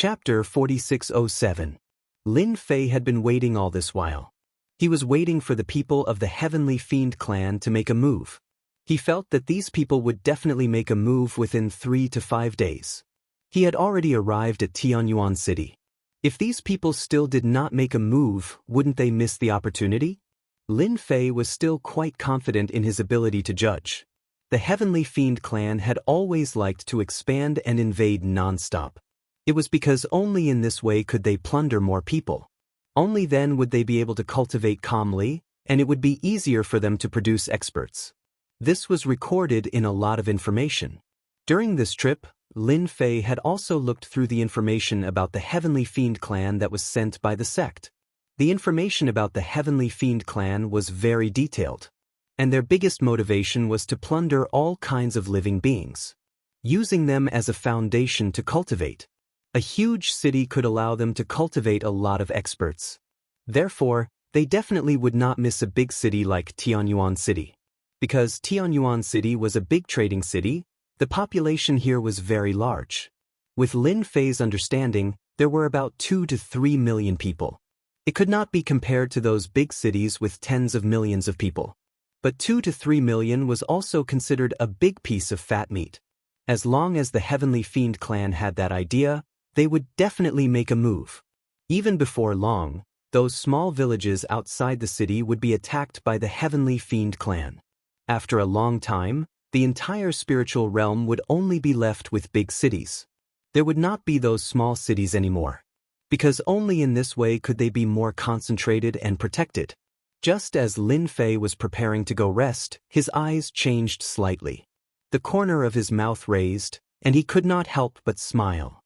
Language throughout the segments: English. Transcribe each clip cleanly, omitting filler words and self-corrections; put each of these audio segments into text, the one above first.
Chapter 4607. Lin Fei had been waiting all this while. He was waiting for the people of the Heavenly Fiend clan to make a move. He felt that these people would definitely make a move within 3 to 5 days. He had already arrived at Tianyuan City. If these people still did not make a move, wouldn't they miss the opportunity? Lin Fei was still quite confident in his ability to judge. The Heavenly Fiend clan had always liked to expand and invade non-stop. It was because only in this way could they plunder more people. Only then would they be able to cultivate calmly, and it would be easier for them to produce experts. This was recorded in a lot of information. During this trip, Lin Fei had also looked through the information about the Heavenly Fiend clan that was sent by the sect. The information about the Heavenly Fiend clan was very detailed, and their biggest motivation was to plunder all kinds of living beings, using them as a foundation to cultivate. A huge city could allow them to cultivate a lot of experts. Therefore, they definitely would not miss a big city like Tianyuan City. Because Tianyuan City was a big trading city, the population here was very large. With Lin Fei's understanding, there were about 2 to 3 million people. It could not be compared to those big cities with tens of millions of people. But 2 to 3 million was also considered a big piece of fat meat. As long as the Heavenly Fiend clan had that idea, they would definitely make a move. Even before long, those small villages outside the city would be attacked by the Heavenly Fiend clan. After a long time, the entire spiritual realm would only be left with big cities. There would not be those small cities anymore. Because only in this way could they be more concentrated and protected. Just as Lin Fei was preparing to go rest, his eyes changed slightly. The corner of his mouth raised, and he could not help but smile.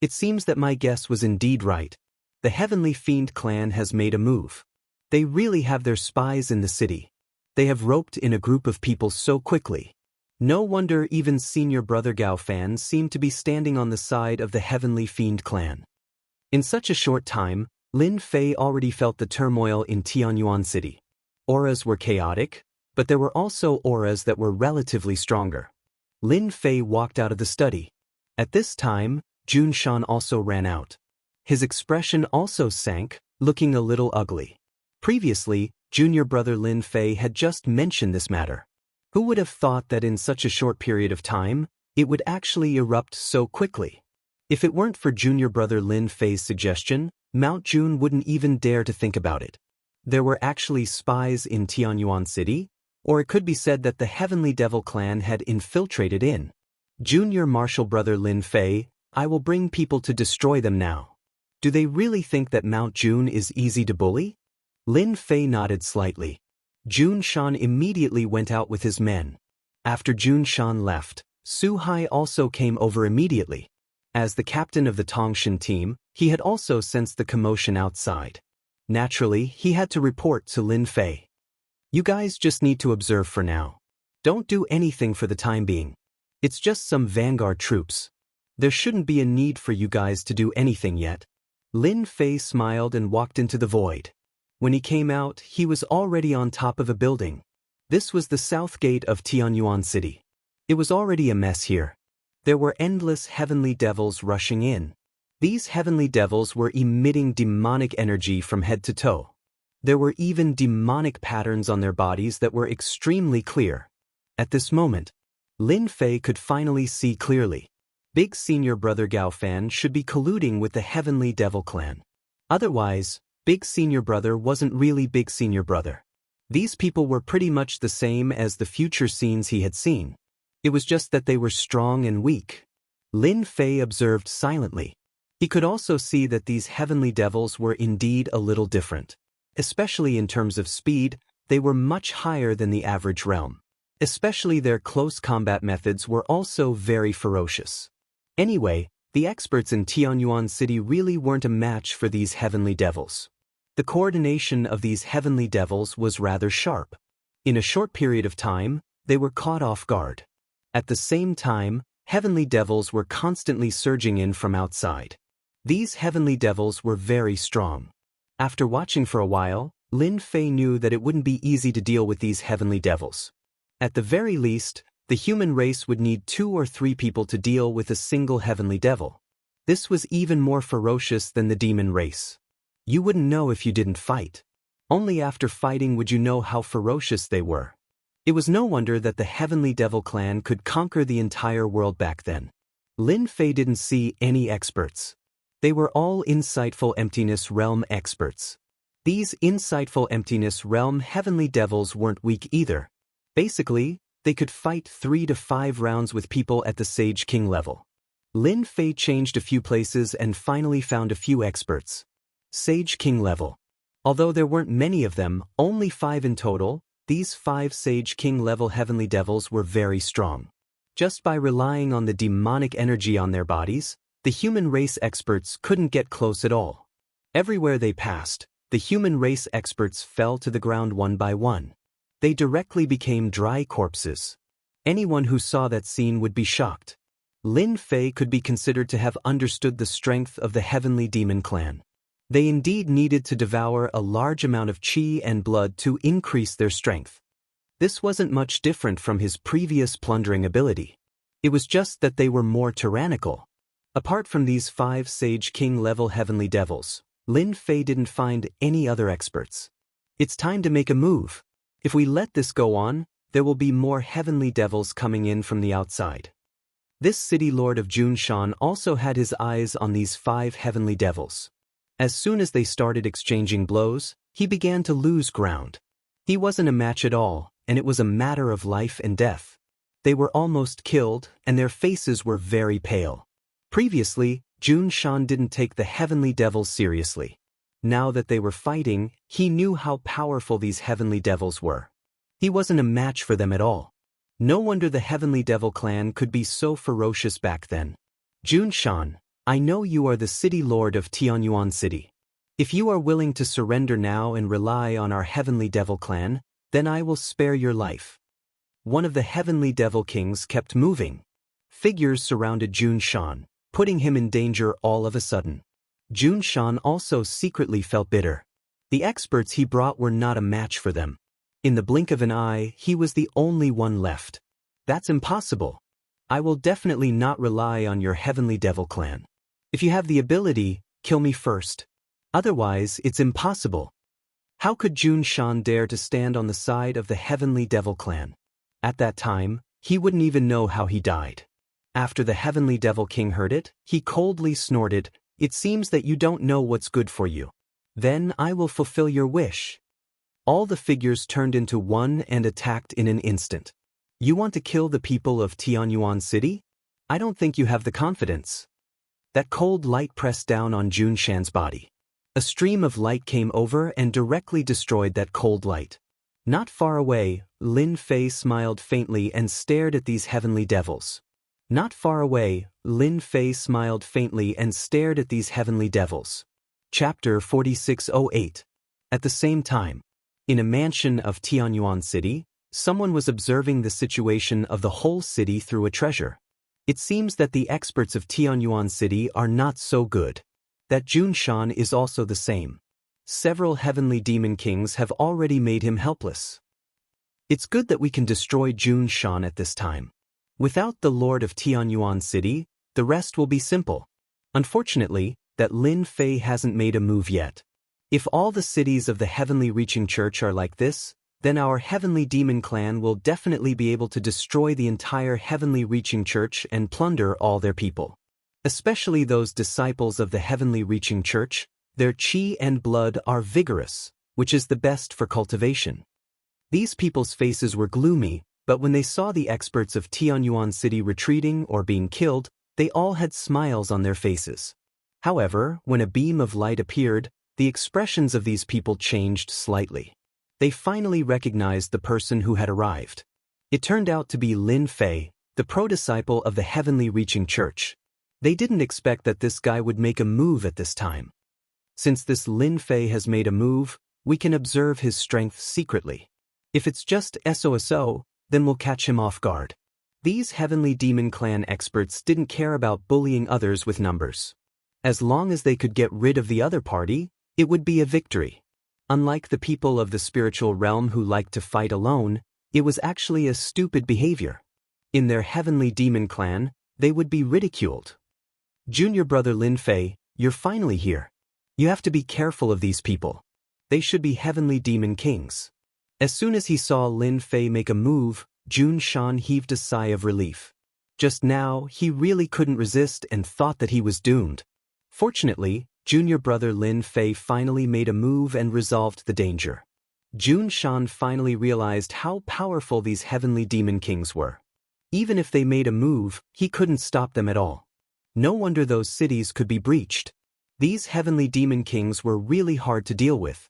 It seems that my guess was indeed right. The Heavenly Fiend clan has made a move. They really have their spies in the city. They have roped in a group of people so quickly. No wonder even Senior Brother Gao fans seem to be standing on the side of the Heavenly Fiend clan. In such a short time, Lin Fei already felt the turmoil in Tianyuan City. Auras were chaotic, but there were also auras that were relatively stronger. Lin Fei walked out of the study. At this time, Jun Shan also ran out. His expression also sank, looking a little ugly. Previously, junior brother Lin Fei had just mentioned this matter. Who would have thought that in such a short period of time, it would actually erupt so quickly? If it weren't for junior brother Lin Fei's suggestion, Mount Jun wouldn't even dare to think about it. There were actually spies in Tianyuan City, or it could be said that the Heavenly Devil clan had infiltrated in. Junior martial brother Lin Fei, I will bring people to destroy them now. Do they really think that Mount Jun is easy to bully? Lin Fei nodded slightly. Jun Shan immediately went out with his men. After Jun Shan left, Su Hai also came over immediately. As the captain of the Tongshan team, he had also sensed the commotion outside. Naturally, he had to report to Lin Fei. You guys just need to observe for now. Don't do anything for the time being. It's just some vanguard troops. There shouldn't be a need for you guys to do anything yet. Lin Fei smiled and walked into the void. When he came out, he was already on top of a building. This was the south gate of Tianyuan City. It was already a mess here. There were endless heavenly devils rushing in. These heavenly devils were emitting demonic energy from head to toe. There were even demonic patterns on their bodies that were extremely clear. At this moment, Lin Fei could finally see clearly. Big Senior Brother Gao Fan should be colluding with the Heavenly Devil clan. Otherwise, Big Senior Brother wasn't really Big Senior Brother. These people were pretty much the same as the future scenes he had seen. It was just that they were strong and weak. Lin Fei observed silently. He could also see that these Heavenly Devils were indeed a little different. Especially in terms of speed, they were much higher than the average realm. Especially their close combat methods were also very ferocious. Anyway, the experts in Tianyuan City really weren't a match for these Heavenly Devils. The coordination of these Heavenly Devils was rather sharp. In a short period of time, they were caught off guard. At the same time, Heavenly Devils were constantly surging in from outside. These Heavenly Devils were very strong. After watching for a while, Lin Fei knew that it wouldn't be easy to deal with these Heavenly Devils. At the very least, the human race would need 2 or 3 people to deal with a single Heavenly Devil. This was even more ferocious than the demon race. You wouldn't know if you didn't fight. Only after fighting would you know how ferocious they were. It was no wonder that the Heavenly Devil clan could conquer the entire world back then. Lin Fei didn't see any experts. They were all insightful Emptiness Realm experts. These insightful Emptiness Realm Heavenly Devils weren't weak either. Basically, they could fight 3 to 5 rounds with people at the Sage King level. Lin Fei changed a few places and finally found a few experts. Sage King level. Although there weren't many of them, only 5 in total, these 5 Sage King level Heavenly Devils were very strong. Just by relying on the demonic energy on their bodies, the human race experts couldn't get close at all. Everywhere they passed, the human race experts fell to the ground one by one. They directly became dry corpses. Anyone who saw that scene would be shocked. Lin Fei could be considered to have understood the strength of the Heavenly Demon Clan. They indeed needed to devour a large amount of qi and blood to increase their strength. This wasn't much different from his previous plundering ability. It was just that they were more tyrannical. Apart from these 5 Sage King level Heavenly Devils, Lin Fei didn't find any other experts. It's time to make a move. If we let this go on, there will be more Heavenly Devils coming in from the outside. This city lord of Junshan also had his eyes on these 5 Heavenly Devils. As soon as they started exchanging blows, he began to lose ground. He wasn't a match at all, and it was a matter of life and death. They were almost killed, and their faces were very pale. Previously, Junshan didn't take the Heavenly Devils seriously. Now that they were fighting, he knew how powerful these Heavenly Devils were. He wasn't a match for them at all. No wonder the Heavenly Devil clan could be so ferocious back then. Junshan, I know you are the city lord of Tianyuan City. If you are willing to surrender now and rely on our Heavenly Devil clan, then I will spare your life. One of the Heavenly Devil Kings kept moving. Figures surrounded Junshan, putting him in danger all of a sudden. Junshan also secretly felt bitter. The experts he brought were not a match for them. In the blink of an eye, he was the only one left. That's impossible. I will definitely not rely on your Heavenly Devil clan. If you have the ability, kill me first. Otherwise, it's impossible. How could Junshan dare to stand on the side of the Heavenly Devil clan? At that time, he wouldn't even know how he died. After the Heavenly Devil King heard it, he coldly snorted, "It seems that you don't know what's good for you. Then I will fulfill your wish." All the figures turned into one and attacked in an instant. You want to kill the people of Tianyuan City? I don't think you have the confidence. That cold light pressed down on Junshan's body. A stream of light came over and directly destroyed that cold light. Not far away, Lin Fei smiled faintly and stared at these Heavenly Devils. Not far away, Lin Fei smiled faintly and stared at these Heavenly Devils. Chapter 4608. At the same time, in a mansion of Tianyuan City, someone was observing the situation of the whole city through a treasure. It seems that the experts of Tianyuan City are not so good. That Junshan is also the same. Several Heavenly Demon Kings have already made him helpless. It's good that we can destroy Junshan at this time. Without the Lord of Tianyuan City, the rest will be simple. Unfortunately, that Lin Fei hasn't made a move yet. If all the cities of the Heavenly Reaching Church are like this, then our Heavenly Demon Clan will definitely be able to destroy the entire Heavenly Reaching Church and plunder all their people. Especially those disciples of the Heavenly Reaching Church, their qi and blood are vigorous, which is the best for cultivation. These people's faces were gloomy, but when they saw the experts of Tianyuan City retreating or being killed, they all had smiles on their faces. However, when a beam of light appeared, the expressions of these people changed slightly. They finally recognized the person who had arrived. It turned out to be Lin Fei, the pro-disciple of the Heavenly Reaching Church. They didn't expect that this guy would make a move at this time. Since this Lin Fei has made a move, we can observe his strength secretly. If it's just SOSO, then we'll catch him off guard. These Heavenly Demon Clan experts didn't care about bullying others with numbers. As long as they could get rid of the other party, it would be a victory. Unlike the people of the spiritual realm who like to fight alone, it was actually a stupid behavior. In their Heavenly Demon Clan, they would be ridiculed. Junior brother Lin Fei, you're finally here. You have to be careful of these people. They should be heavenly demon kings. As soon as he saw Lin Fei make a move, Jun Shan heaved a sigh of relief. Just now, he really couldn't resist and thought that he was doomed. Fortunately, junior brother Lin Fei finally made a move and resolved the danger. Jun Shan finally realized how powerful these heavenly demon kings were. Even if they made a move, he couldn't stop them at all. No wonder those cities could be breached. These heavenly demon kings were really hard to deal with.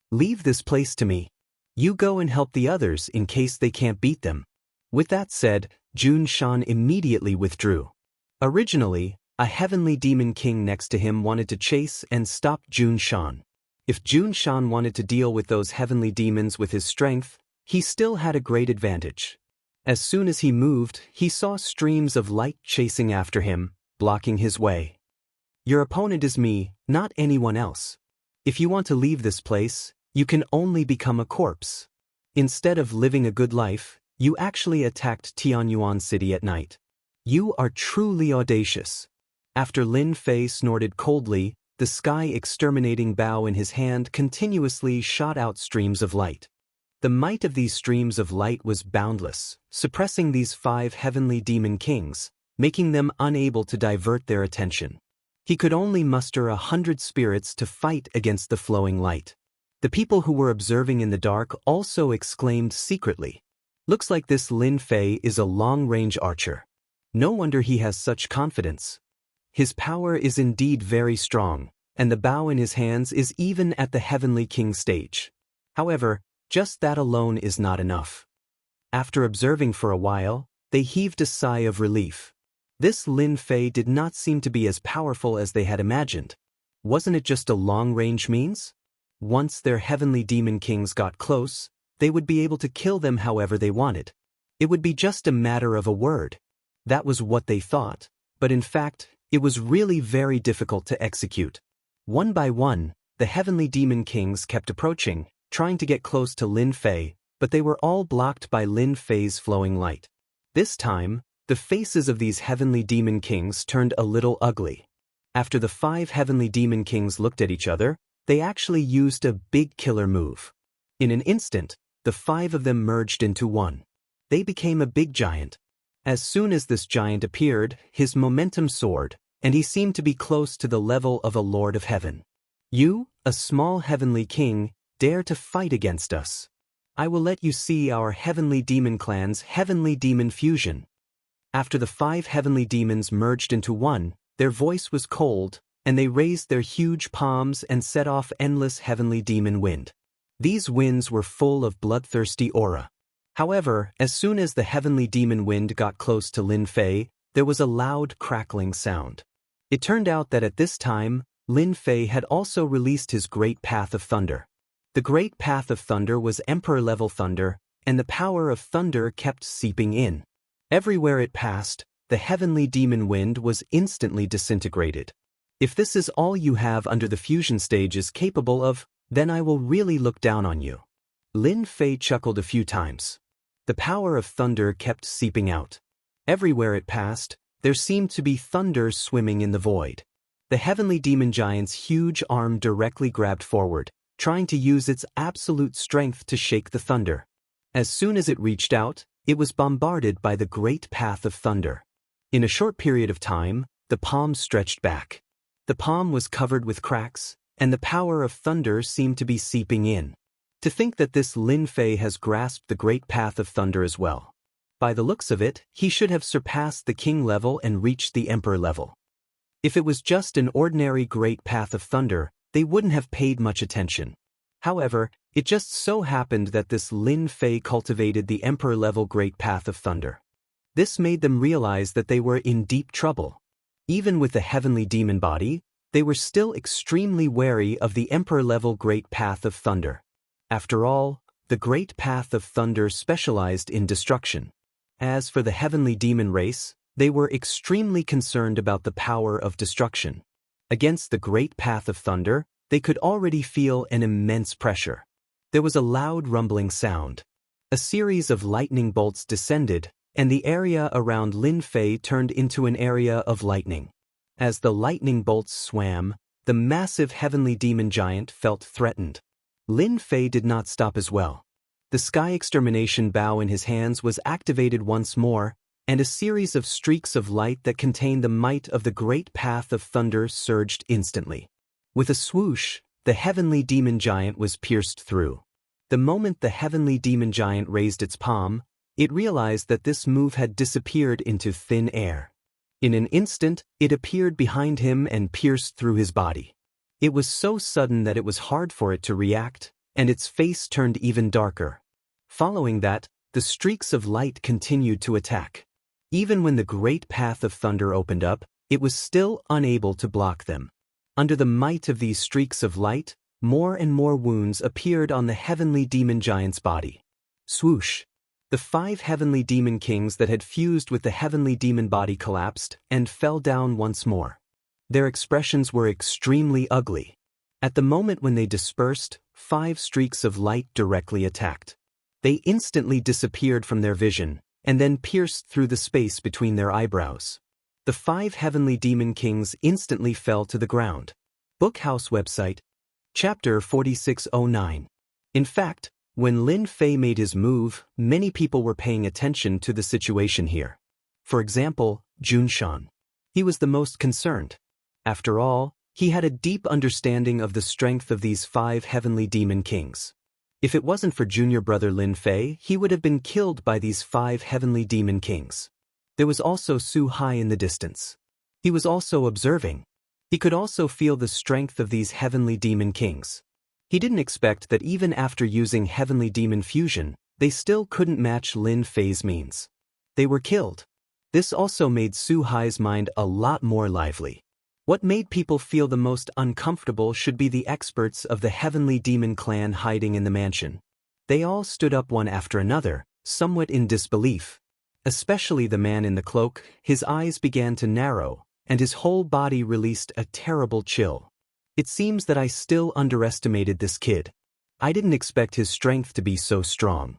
Leave this place to me. You go and help the others in case they can't beat them. With that said, Jun Shan immediately withdrew. Originally, a heavenly demon king next to him wanted to chase and stop Jun Shan. If Jun Shan wanted to deal with those heavenly demons with his strength, he still had a great advantage. As soon as he moved, he saw streams of light chasing after him, blocking his way. Your opponent is me, not anyone else. If you want to leave this place, you can only become a corpse. Instead of living a good life, you actually attacked Tianyuan City at night. You are truly audacious. After Lin Fei snorted coldly, the sky-exterminating bow in his hand continuously shot out streams of light. The might of these streams of light was boundless, suppressing these 5 heavenly demon kings, making them unable to divert their attention. He could only muster 100 spirits to fight against the flowing light. The people who were observing in the dark also exclaimed secretly, "Looks like this Lin Fei is a long-range archer. No wonder he has such confidence. His power is indeed very strong, and the bow in his hands is even at the heavenly king stage." However, just that alone is not enough. After observing for a while, they heaved a sigh of relief. This Lin Fei did not seem to be as powerful as they had imagined. Wasn't it just a long-range means? Once their heavenly demon kings got close, they would be able to kill them however they wanted. It would be just a matter of a word. That was what they thought, but in fact, it was really very difficult to execute. One by one, the heavenly demon kings kept approaching, trying to get close to Lin Fei, but they were all blocked by Lin Fei's flowing light. This time, the faces of these heavenly demon kings turned a little ugly. After the 5 heavenly demon kings looked at each other, they actually used a big killer move. In an instant, the 5 of them merged into one. They became a big giant. As soon as this giant appeared, his momentum soared, and he seemed to be close to the level of a lord of heaven. You, a small heavenly king, dare to fight against us. I will let you see our heavenly demon clan's heavenly demon fusion. After the 5 heavenly demons merged into one, their voice was cold, and they raised their huge palms and set off endless heavenly demon wind. These winds were full of bloodthirsty aura. However, as soon as the heavenly demon wind got close to Lin Fei, there was a loud crackling sound. It turned out that at this time, Lin Fei had also released his great path of thunder. The great path of thunder was emperor-level thunder, and the power of thunder kept seeping in. Everywhere it passed, the heavenly demon wind was instantly disintegrated. If this is all you have under the fusion stage is capable of, then I will really look down on you. Lin Fei chuckled a few times. The power of thunder kept seeping out. Everywhere it passed, there seemed to be thunder swimming in the void. The heavenly demon giant's huge arm directly grabbed forward, trying to use its absolute strength to shake the thunder. As soon as it reached out, it was bombarded by the great path of thunder. In a short period of time, the palm stretched back. The palm was covered with cracks, and the power of thunder seemed to be seeping in. To think that this Lin Fei has grasped the great path of thunder as well. By the looks of it, he should have surpassed the king level and reached the emperor level. If it was just an ordinary great path of thunder, they wouldn't have paid much attention. However, it just so happened that this Lin Fei cultivated the emperor-level great path of thunder. This made them realize that they were in deep trouble. Even with the heavenly demon body, they were still extremely wary of the emperor-level great path of thunder. After all, the great path of thunder specialized in destruction. As for the heavenly demon race, they were extremely concerned about the power of destruction. Against the great path of thunder, they could already feel an immense pressure. There was a loud rumbling sound. A series of lightning bolts descended, and the area around Lin Fei turned into an area of lightning. As the lightning bolts swam, the massive heavenly demon giant felt threatened. Lin Fei did not stop as well. The sky extermination bow in his hands was activated once more, and a series of streaks of light that contained the might of the great path of thunder surged instantly. With a swoosh, the heavenly demon giant was pierced through. The moment the heavenly demon giant raised its palm, it realized that this move had disappeared into thin air. In an instant, it appeared behind him and pierced through his body. It was so sudden that it was hard for it to react, and its face turned even darker. Following that, the streaks of light continued to attack. Even when the great path of thunder opened up, it was still unable to block them. Under the might of these streaks of light, more and more wounds appeared on the heavenly demon giant's body. Swoosh! The 5 heavenly demon kings that had fused with the heavenly demon body collapsed and fell down once more. Their expressions were extremely ugly. At the moment when they dispersed, 5 streaks of light directly attacked. They instantly disappeared from their vision, and then pierced through the space between their eyebrows. The 5 heavenly demon kings instantly fell to the ground. Bookhouse website. Chapter 4609. In fact, when Lin Fei made his move, many people were paying attention to the situation here. For example, Junshan. He was the most concerned. After all, he had a deep understanding of the strength of these 5 heavenly demon kings. If it wasn't for junior brother Lin Fei, he would have been killed by these 5 heavenly demon kings. There was also Su Hai in the distance. He was also observing. He could also feel the strength of these heavenly demon kings. He didn't expect that even after using heavenly demon fusion, they still couldn't match Lin Fei's means. They were killed. This also made Su Hai's mind a lot more lively. What made people feel the most uncomfortable should be the experts of the heavenly demon clan hiding in the mansion. They all stood up one after another, somewhat in disbelief. Especially the man in the cloak, his eyes began to narrow, and his whole body released a terrible chill. It seems that I still underestimated this kid. I didn't expect his strength to be so strong.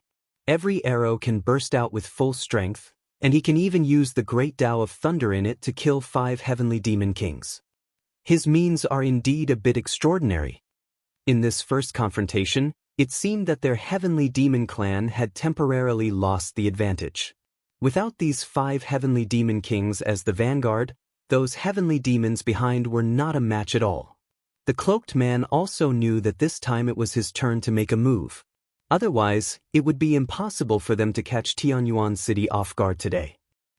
Every arrow can burst out with full strength, and he can even use the great Tao of thunder in it to kill 5 heavenly demon kings. His means are indeed a bit extraordinary. In this first confrontation, it seemed that their heavenly demon clan had temporarily lost the advantage. Without these 5 heavenly demon kings as the vanguard, those heavenly demons behind were not a match at all. The cloaked man also knew that this time it was his turn to make a move. Otherwise, it would be impossible for them to catch Tianyuan City off guard today.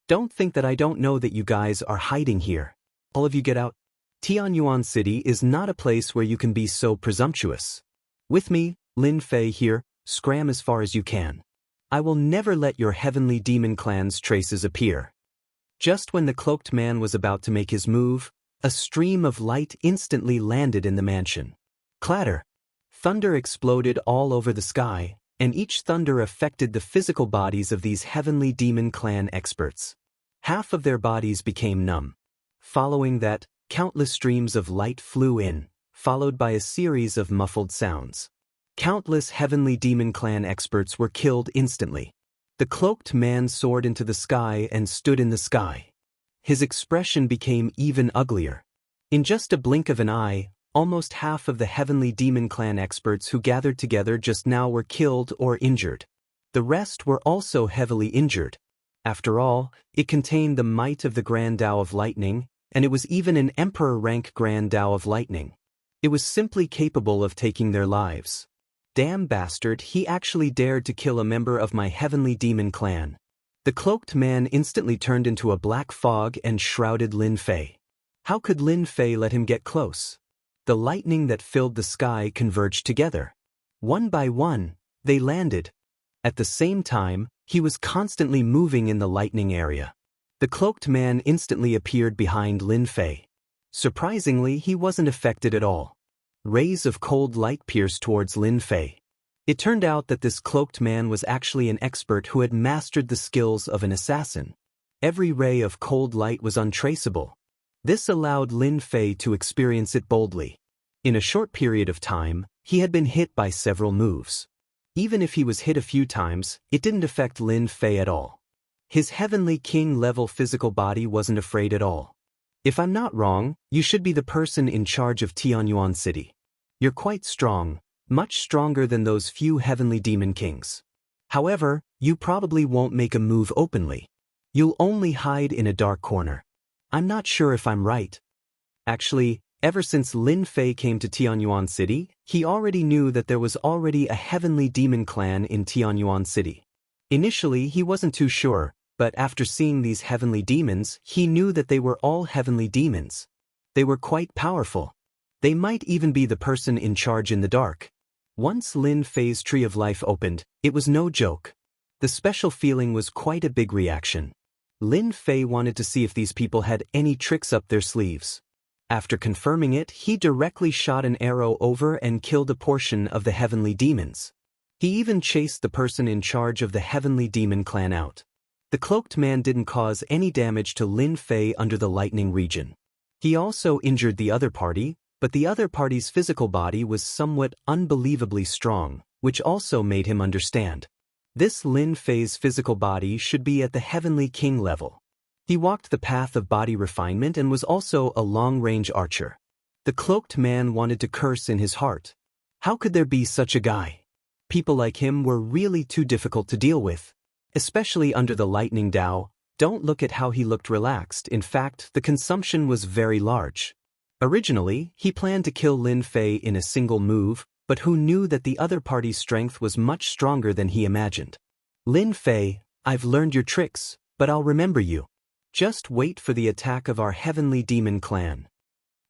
Don't think that I don't know that you guys are hiding here. All of you get out. Tianyuan City is not a place where you can be so presumptuous. With me, Lin Fei here, scram as far as you can. I will never let your heavenly demon clan's traces appear. Just when the cloaked man was about to make his move, a stream of light instantly landed in the mansion. Clatter! Thunder exploded all over the sky, and each thunder affected the physical bodies of these heavenly demon clan experts. Half of their bodies became numb. Following that, countless streams of light flew in, followed by a series of muffled sounds. Countless heavenly demon clan experts were killed instantly. The cloaked man soared into the sky and stood in the sky. His expression became even uglier. In just a blink of an eye, almost half of the heavenly demon clan experts who gathered together just now were killed or injured. The rest were also heavily injured. After all, it contained the might of the Grand Tao of Lightning, and it was even an Emperor-rank Grand Tao of Lightning. It was simply capable of taking their lives. Damn bastard, he actually dared to kill a member of my heavenly demon clan. The cloaked man instantly turned into a black fog and shrouded Lin Fei. How could Lin Fei let him get close? The lightning that filled the sky converged together. One by one, they landed. At the same time, he was constantly moving in the lightning area. The cloaked man instantly appeared behind Lin Fei. Surprisingly, he wasn't affected at all. Rays of cold light pierced towards Lin Fei. It turned out that this cloaked man was actually an expert who had mastered the skills of an assassin. Every ray of cold light was untraceable. This allowed Lin Fei to experience it boldly. In a short period of time, he had been hit by several moves. Even if he was hit a few times, it didn't affect Lin Fei at all. His heavenly king-level physical body wasn't afraid at all. If I'm not wrong, you should be the person in charge of Tianyuan City. You're quite strong, much stronger than those few heavenly demon kings. However, you probably won't make a move openly. You'll only hide in a dark corner. I'm not sure if I'm right. Actually, ever since Lin Fei came to Tianyuan City, he already knew that there was already a heavenly demon clan in Tianyuan City. Initially, he wasn't too sure, but after seeing these heavenly demons, he knew that they were all heavenly demons. They were quite powerful. They might even be the person in charge in the dark. Once Lin Fei's Tree of Life opened, it was no joke. The special feeling was quite a big reaction. Lin Fei wanted to see if these people had any tricks up their sleeves. After confirming it, he directly shot an arrow over and killed a portion of the heavenly demons. He even chased the person in charge of the heavenly demon clan out. The cloaked man didn't cause any damage to Lin Fei under the lightning region. He also injured the other party, but the other party's physical body was somewhat unbelievably strong, which also made him understand. This Lin Fei's physical body should be at the heavenly king level. He walked the path of body refinement and was also a long-range archer. The cloaked man wanted to curse in his heart. How could there be such a guy? People like him were really too difficult to deal with. Especially under the lightning Dao, don't look at how he looked relaxed. In fact, the consumption was very large. Originally, he planned to kill Lin Fei in a single move, but who knew that the other party's strength was much stronger than he imagined. Lin Fei, I've learned your tricks, but I'll remember you. Just wait for the attack of our heavenly demon clan.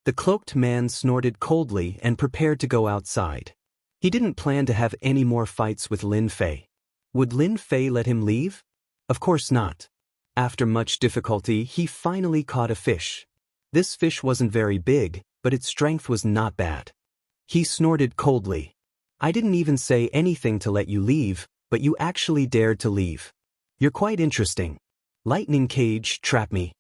The cloaked man snorted coldly and prepared to go outside. He didn't plan to have any more fights with Lin Fei. Would Lin Fei let him leave? Of course not. After much difficulty, he finally caught a fish. This fish wasn't very big, but its strength was not bad. He snorted coldly. I didn't even say anything to let you leave, but you actually dared to leave. You're quite interesting. Lightning cage, trap me.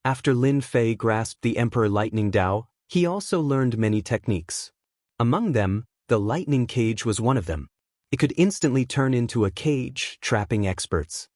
After Lin Fei grasped the Emperor Lightning Dao, he also learned many techniques. Among them, the lightning cage was one of them. It could instantly turn into a cage, trapping experts.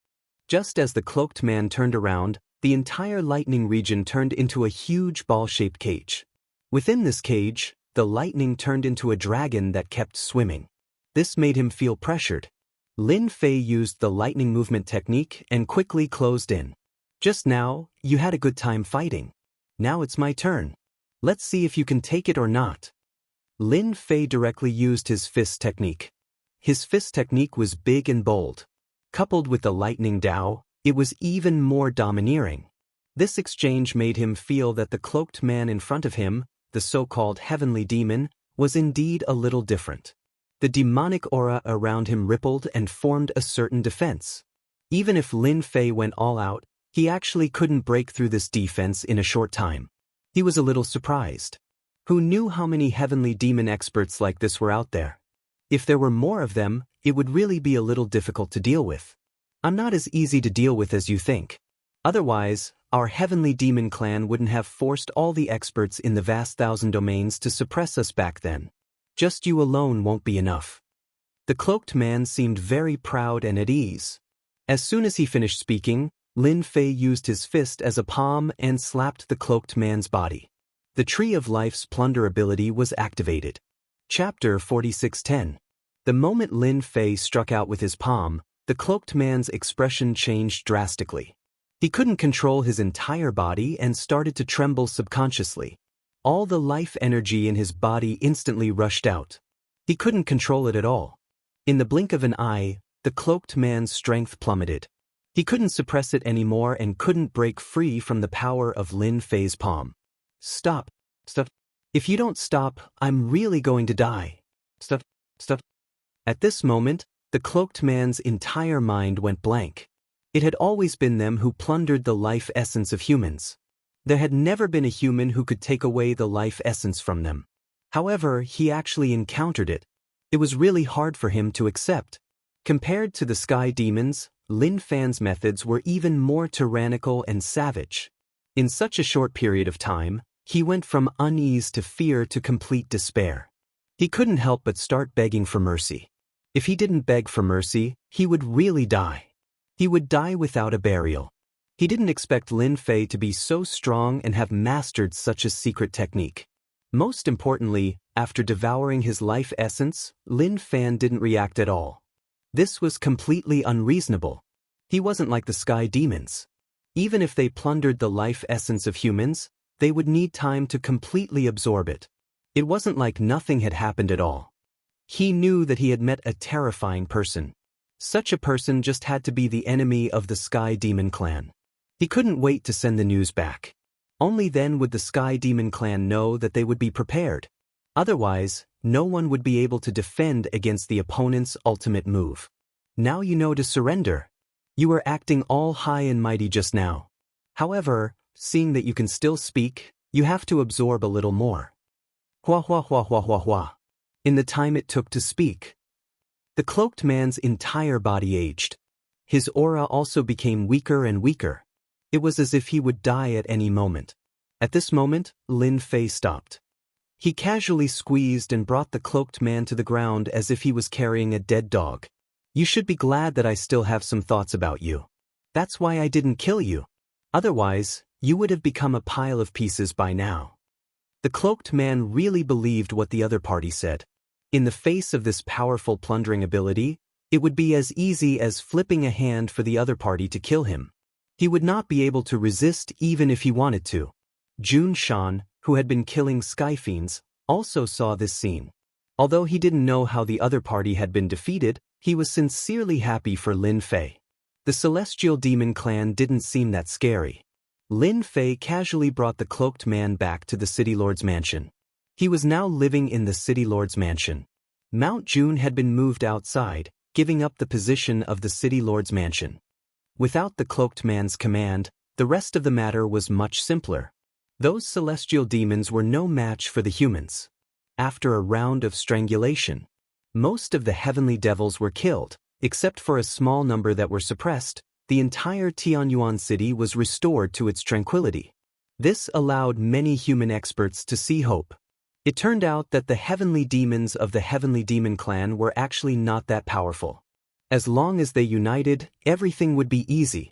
Just as the cloaked man turned around, the entire lightning region turned into a huge ball-shaped cage. Within this cage, the lightning turned into a dragon that kept swimming. This made him feel pressured. Lin Fei used the lightning movement technique and quickly closed in. Just now, you had a good time fighting. Now it's my turn. Let's see if you can take it or not. Lin Fei directly used his fist technique. His fist technique was big and bold. Coupled with the lightning Dao, it was even more domineering. This exchange made him feel that the cloaked man in front of him, the so-called heavenly demon, was indeed a little different. The demonic aura around him rippled and formed a certain defense. Even if Lin Fei went all out, he actually couldn't break through this defense in a short time. He was a little surprised. Who knew how many heavenly demon experts like this were out there? If there were more of them, it would really be a little difficult to deal with. I'm not as easy to deal with as you think. Otherwise, our heavenly demon clan wouldn't have forced all the experts in the vast 1,000 domains to suppress us back then. Just you alone won't be enough. The cloaked man seemed very proud and at ease. As soon as he finished speaking, Lin Fei used his fist as a palm and slapped the cloaked man's body. The Tree of Life's plunder ability was activated. Chapter 4610. The moment Lin Fei struck out with his palm, the cloaked man's expression changed drastically. He couldn't control his entire body and started to tremble subconsciously. All the life energy in his body instantly rushed out. He couldn't control it at all. In the blink of an eye, the cloaked man's strength plummeted. He couldn't suppress it anymore and couldn't break free from the power of Lin Fei's palm. Stop. Stop. If you don't stop, I'm really going to die. Stop. Stop. At this moment, the cloaked man's entire mind went blank. It had always been them who plundered the life essence of humans. There had never been a human who could take away the life essence from them. However, he actually encountered it. It was really hard for him to accept. Compared to the sky demons, Lin Fei's methods were even more tyrannical and savage. In such a short period of time, he went from unease to fear to complete despair. He couldn't help but start begging for mercy. If he didn't beg for mercy, he would really die. He would die without a burial. He didn't expect Lin Fei to be so strong and have mastered such a secret technique. Most importantly, after devouring his life essence, Lin Fan didn't react at all. This was completely unreasonable. He wasn't like the sky demons. Even if they plundered the life essence of humans, they would need time to completely absorb it. It wasn't like nothing had happened at all. He knew that he had met a terrifying person. Such a person just had to be the enemy of the Sky Demon clan. He couldn't wait to send the news back. Only then would the Sky Demon clan know that they would be prepared. Otherwise, no one would be able to defend against the opponent's ultimate move. Now you know to surrender. You were acting all high and mighty just now. However, seeing that you can still speak, you have to absorb a little more. Hua hua hua hua hua hua. In the time it took to speak, the cloaked man's entire body aged. His aura also became weaker and weaker. It was as if he would die at any moment. At this moment, Lin Fei stopped. He casually squeezed and brought the cloaked man to the ground as if he was carrying a dead dog. You should be glad that I still have some thoughts about you. That's why I didn't kill you. Otherwise, you would have become a pile of pieces by now. The cloaked man really believed what the other party said. In the face of this powerful plundering ability, it would be as easy as flipping a hand for the other party to kill him. He would not be able to resist even if he wanted to. Jun Shan, who had been killing skyfiends, also saw this scene. Although he didn't know how the other party had been defeated, he was sincerely happy for Lin Fei. The Celestial Demon clan didn't seem that scary. Lin Fei casually brought the cloaked man back to the City Lord's mansion. He was now living in the City Lord's mansion. Mount June had been moved outside, giving up the position of the City Lord's mansion. Without the cloaked man's command, the rest of the matter was much simpler. Those celestial demons were no match for the humans. After a round of strangulation, most of the heavenly devils were killed, except for a small number that were suppressed. The entire Tianyuan city was restored to its tranquility. This allowed many human experts to see hope. It turned out that the heavenly demons of the Heavenly Demon clan were actually not that powerful. As long as they united, everything would be easy.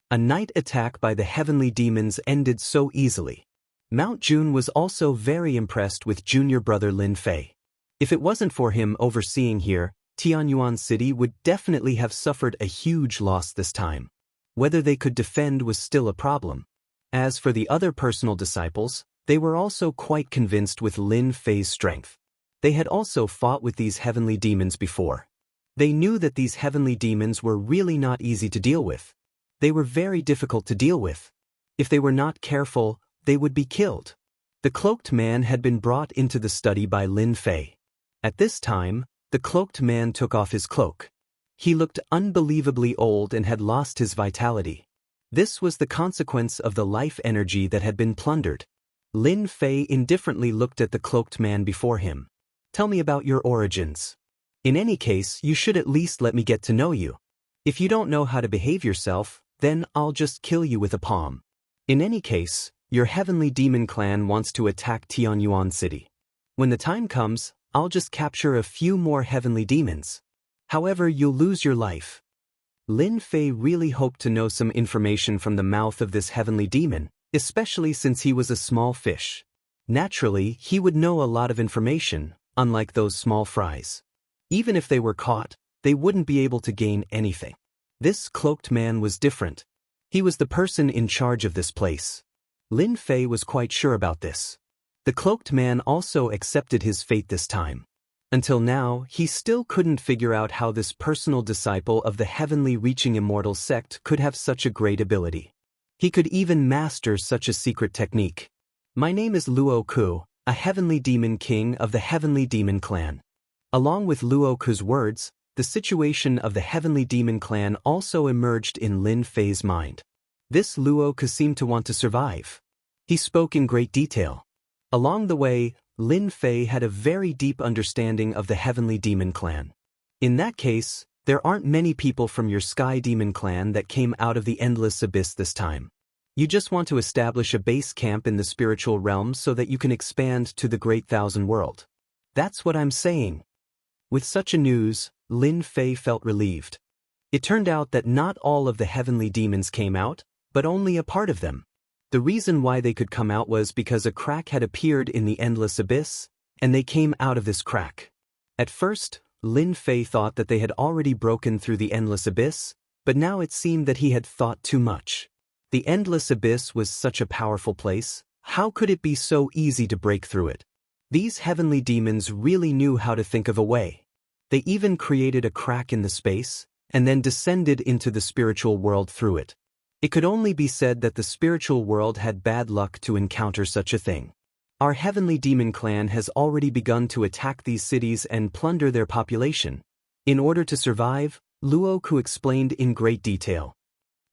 A night attack by the heavenly demons ended so easily. Mount June was also very impressed with junior brother Lin Fei. If it wasn't for him overseeing here, Tianyuan City would definitely have suffered a huge loss this time. Whether they could defend was still a problem. As for the other personal disciples, they were also quite convinced with Lin Fei's strength. They had also fought with these heavenly demons before. They knew that these heavenly demons were really not easy to deal with. They were very difficult to deal with. If they were not careful, they would be killed. The cloaked man had been brought into the study by Lin Fei. At this time, the cloaked man took off his cloak. He looked unbelievably old and had lost his vitality. This was the consequence of the life energy that had been plundered. Lin Fei indifferently looked at the cloaked man before him. Tell me about your origins. In any case, you should at least let me get to know you. If you don't know how to behave yourself, then I'll just kill you with a palm. In any case, your Heavenly Demon clan wants to attack Tianyuan City. When the time comes, I'll just capture a few more heavenly demons. However, you'll lose your life. Lin Fei really hoped to know some information from the mouth of this heavenly demon, especially since he was a small fish. Naturally, he would know a lot of information, unlike those small fries. Even if they were caught, they wouldn't be able to gain anything. This cloaked man was different. He was the person in charge of this place. Lin Fei was quite sure about this. The cloaked man also accepted his fate this time. Until now, he still couldn't figure out how this personal disciple of the heavenly reaching immortal sect could have such a great ability. He could even master such a secret technique. My name is Luo Ku, a heavenly demon king of the Heavenly Demon clan. Along with Luo Ku's words, the situation of the Heavenly Demon clan also emerged in Lin Fei's mind. This Luo Ku seemed to want to survive. He spoke in great detail. Along the way, Lin Fei had a very deep understanding of the Heavenly Demon clan. In that case, there aren't many people from your Sky Demon clan that came out of the endless abyss this time. You just want to establish a base camp in the spiritual realm so that you can expand to the Great Thousand World. That's what I'm saying. With such a news, Lin Fei felt relieved. It turned out that not all of the heavenly demons came out. but only a part of them. The reason why they could come out was because a crack had appeared in the endless abyss, and they came out of this crack. At first, Lin Fei thought that they had already broken through the endless abyss, but now it seemed that he had thought too much. The endless abyss was such a powerful place, how could it be so easy to break through it? These heavenly demons really knew how to think of a way. They even created a crack in the space, and then descended into the spiritual world through it. It could only be said that the spiritual world had bad luck to encounter such a thing. Our heavenly demon clan has already begun to attack these cities and plunder their population. In order to survive, Luoku explained in great detail.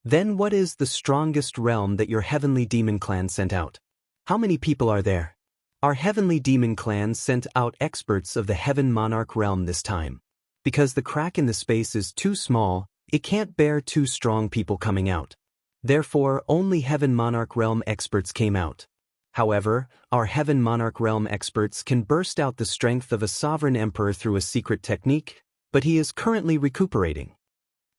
Then what is the strongest realm that your heavenly demon clan sent out? How many people are there? Our heavenly demon clan sent out experts of the heaven monarch realm this time. Because the crack in the space is too small, it can't bear two strong people coming out. Therefore, only heaven monarch realm experts came out. However, our heaven monarch realm experts can burst out the strength of a sovereign emperor through a secret technique, but he is currently recuperating.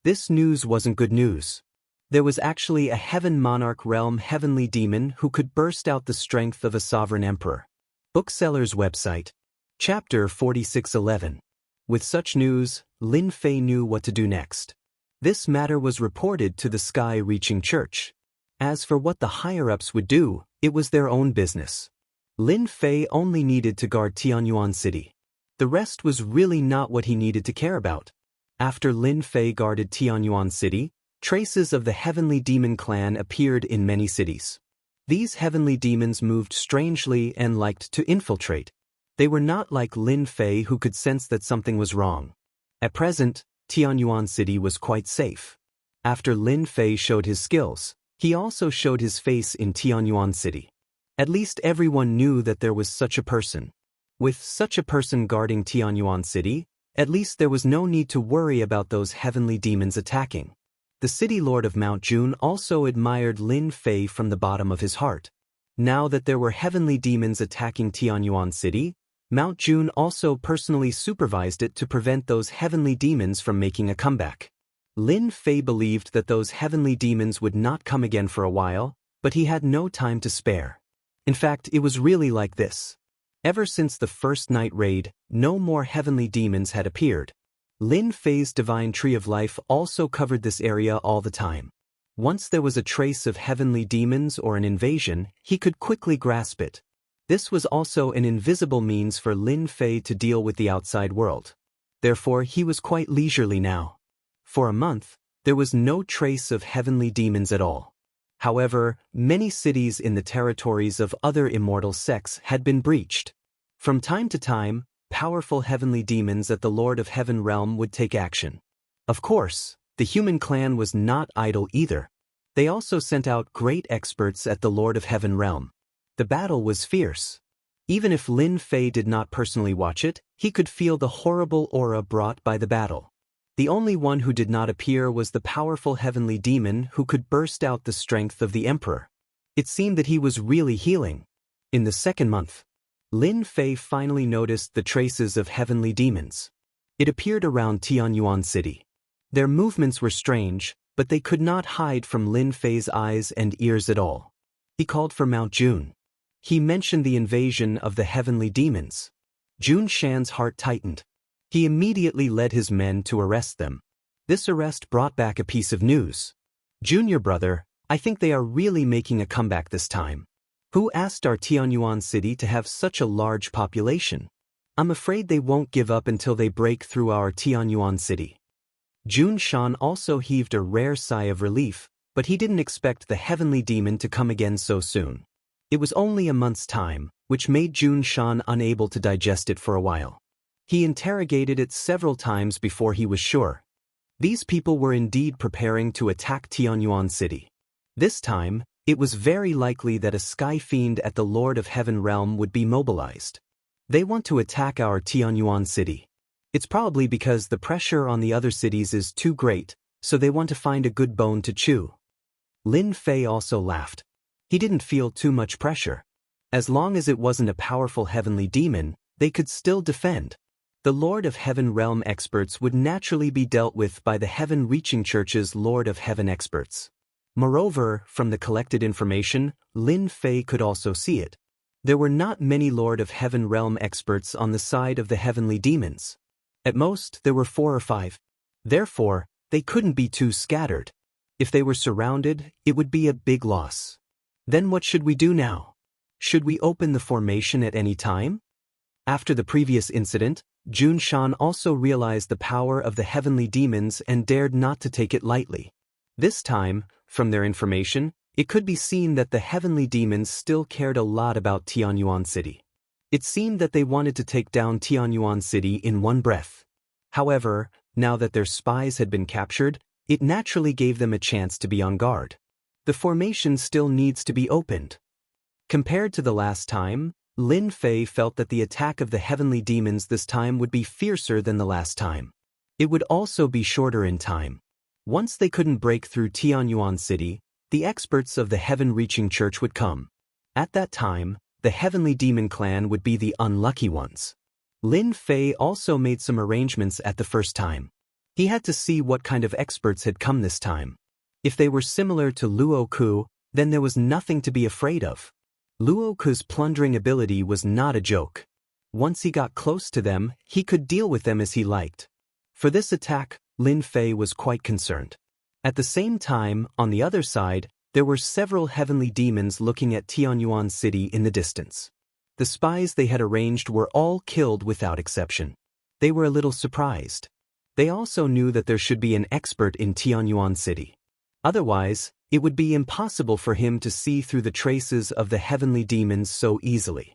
This news wasn't good news. There was actually a heaven monarch realm heavenly demon who could burst out the strength of a sovereign emperor. Bookseller's website. Chapter 4611. With such news, Lin Fei knew what to do next. This matter was reported to the sky-reaching church. As for what the higher-ups would do, it was their own business. Lin Fei only needed to guard Tianyuan City. The rest was really not what he needed to care about. After Lin Fei guarded Tianyuan City, traces of the heavenly demon clan appeared in many cities. These heavenly demons moved strangely and liked to infiltrate. They were not like Lin Fei who could sense that something was wrong. At present, Tianyuan City was quite safe. After Lin Fei showed his skills, he also showed his face in Tianyuan City. At least everyone knew that there was such a person. With such a person guarding Tianyuan City, at least there was no need to worry about those heavenly demons attacking. The city lord of Mount June also admired Lin Fei from the bottom of his heart. Now that there were heavenly demons attacking Tianyuan City, Mount June also personally supervised it to prevent those heavenly demons from making a comeback. Lin Fei believed that those heavenly demons would not come again for a while, but he had no time to spare. In fact, it was really like this. Ever since the first night raid, no more heavenly demons had appeared. Lin Fei's divine tree of life also covered this area all the time. Once there was a trace of heavenly demons or an invasion, he could quickly grasp it. This was also an invisible means for Lin Fei to deal with the outside world. Therefore, he was quite leisurely now. For a month, there was no trace of heavenly demons at all. However, many cities in the territories of other immortal sects had been breached. From time to time, powerful heavenly demons at the Lord of Heaven realm would take action. Of course, the human clan was not idle either. They also sent out great experts at the Lord of Heaven realm. The battle was fierce. Even if Lin Fei did not personally watch it, he could feel the horrible aura brought by the battle. The only one who did not appear was the powerful heavenly demon who could burst out the strength of the emperor. It seemed that he was really healing. In the second month, Lin Fei finally noticed the traces of heavenly demons. It appeared around Tianyuan City. Their movements were strange, but they could not hide from Lin Fei's eyes and ears at all. He called for Mount June. He mentioned the invasion of the heavenly demons. Jun Shan's heart tightened. He immediately led his men to arrest them. This arrest brought back a piece of news. Junior brother, I think they are really making a comeback this time. Who asked our Tianyuan City to have such a large population? I'm afraid they won't give up until they break through our Tianyuan City. Jun Shan also heaved a rare sigh of relief, but he didn't expect the heavenly demon to come again so soon. It was only a month's time, which made Jun Shan unable to digest it for a while. He interrogated it several times before he was sure. These people were indeed preparing to attack Tianyuan City. This time, it was very likely that a sky fiend at the Lord of Heaven realm would be mobilized. They want to attack our Tianyuan City. It's probably because the pressure on the other cities is too great, so they want to find a good bone to chew. Lin Fei also laughed. He didn't feel too much pressure. As long as it wasn't a powerful heavenly demon, they could still defend. The Lord of Heaven realm experts would naturally be dealt with by the heaven-reaching church's Lord of Heaven experts. Moreover, from the collected information, Lin Fei could also see it. There were not many Lord of Heaven realm experts on the side of the heavenly demons. At most, there were 4 or 5. Therefore, they couldn't be too scattered. If they were surrounded, it would be a big loss. Then what should we do now? Should we open the formation at any time? After the previous incident, Jun Shan also realized the power of the heavenly demons and dared not to take it lightly. This time, from their information, it could be seen that the heavenly demons still cared a lot about Tianyuan City. It seemed that they wanted to take down Tianyuan City in one breath. However, now that their spies had been captured, it naturally gave them a chance to be on guard. The formation still needs to be opened. Compared to the last time, Lin Fei felt that the attack of the heavenly demons this time would be fiercer than the last time. It would also be shorter in time. Once they couldn't break through Tianyuan City, the experts of the heaven-reaching church would come. At that time, the heavenly demon clan would be the unlucky ones. Lin Fei also made some arrangements at the first time. He had to see what kind of experts had come this time. If they were similar to Luo Ku, then there was nothing to be afraid of. Luo Ku's plundering ability was not a joke. Once he got close to them, he could deal with them as he liked. For this attack, Lin Fei was quite concerned. At the same time, on the other side, there were several heavenly demons looking at Tianyuan City in the distance. The spies they had arranged were all killed without exception. They were a little surprised. They also knew that there should be an expert in Tianyuan City. Otherwise, it would be impossible for him to see through the traces of the heavenly demons so easily.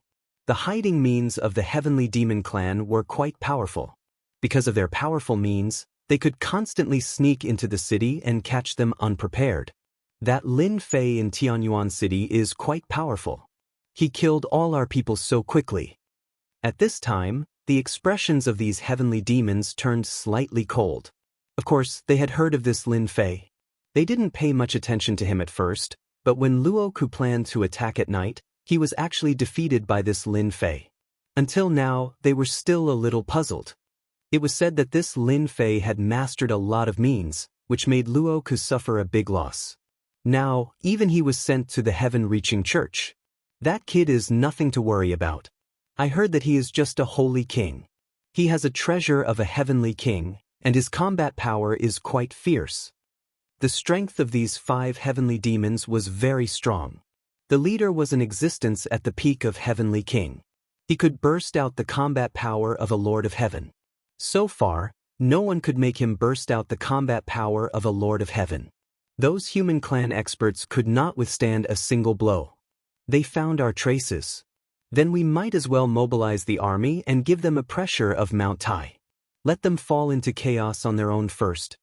The hiding means of the heavenly demon clan were quite powerful. Because of their powerful means, they could constantly sneak into the city and catch them unprepared. That Lin Fei in Tianyuan City is quite powerful. He killed all our people so quickly. At this time, the expressions of these heavenly demons turned slightly cold. Of course, they had heard of this Lin Fei. They didn't pay much attention to him at first, but when Luo Ku planned to attack at night, he was actually defeated by this Lin Fei. Until now, they were still a little puzzled. It was said that this Lin Fei had mastered a lot of means, which made Luo Ku suffer a big loss. Now, even he was sent to the heaven-reaching church. That kid is nothing to worry about. I heard that he is just a holy king. He has a treasure of a heavenly king, and his combat power is quite fierce. The strength of these 5 heavenly demons was very strong. The leader was in existence at the peak of heavenly king. He could burst out the combat power of a lord of heaven. So far, no one could make him burst out the combat power of a lord of heaven. Those human clan experts could not withstand a single blow. They found our traces. Then we might as well mobilize the army and give them a pressure of Mount Tai. Let them fall into chaos on their own first.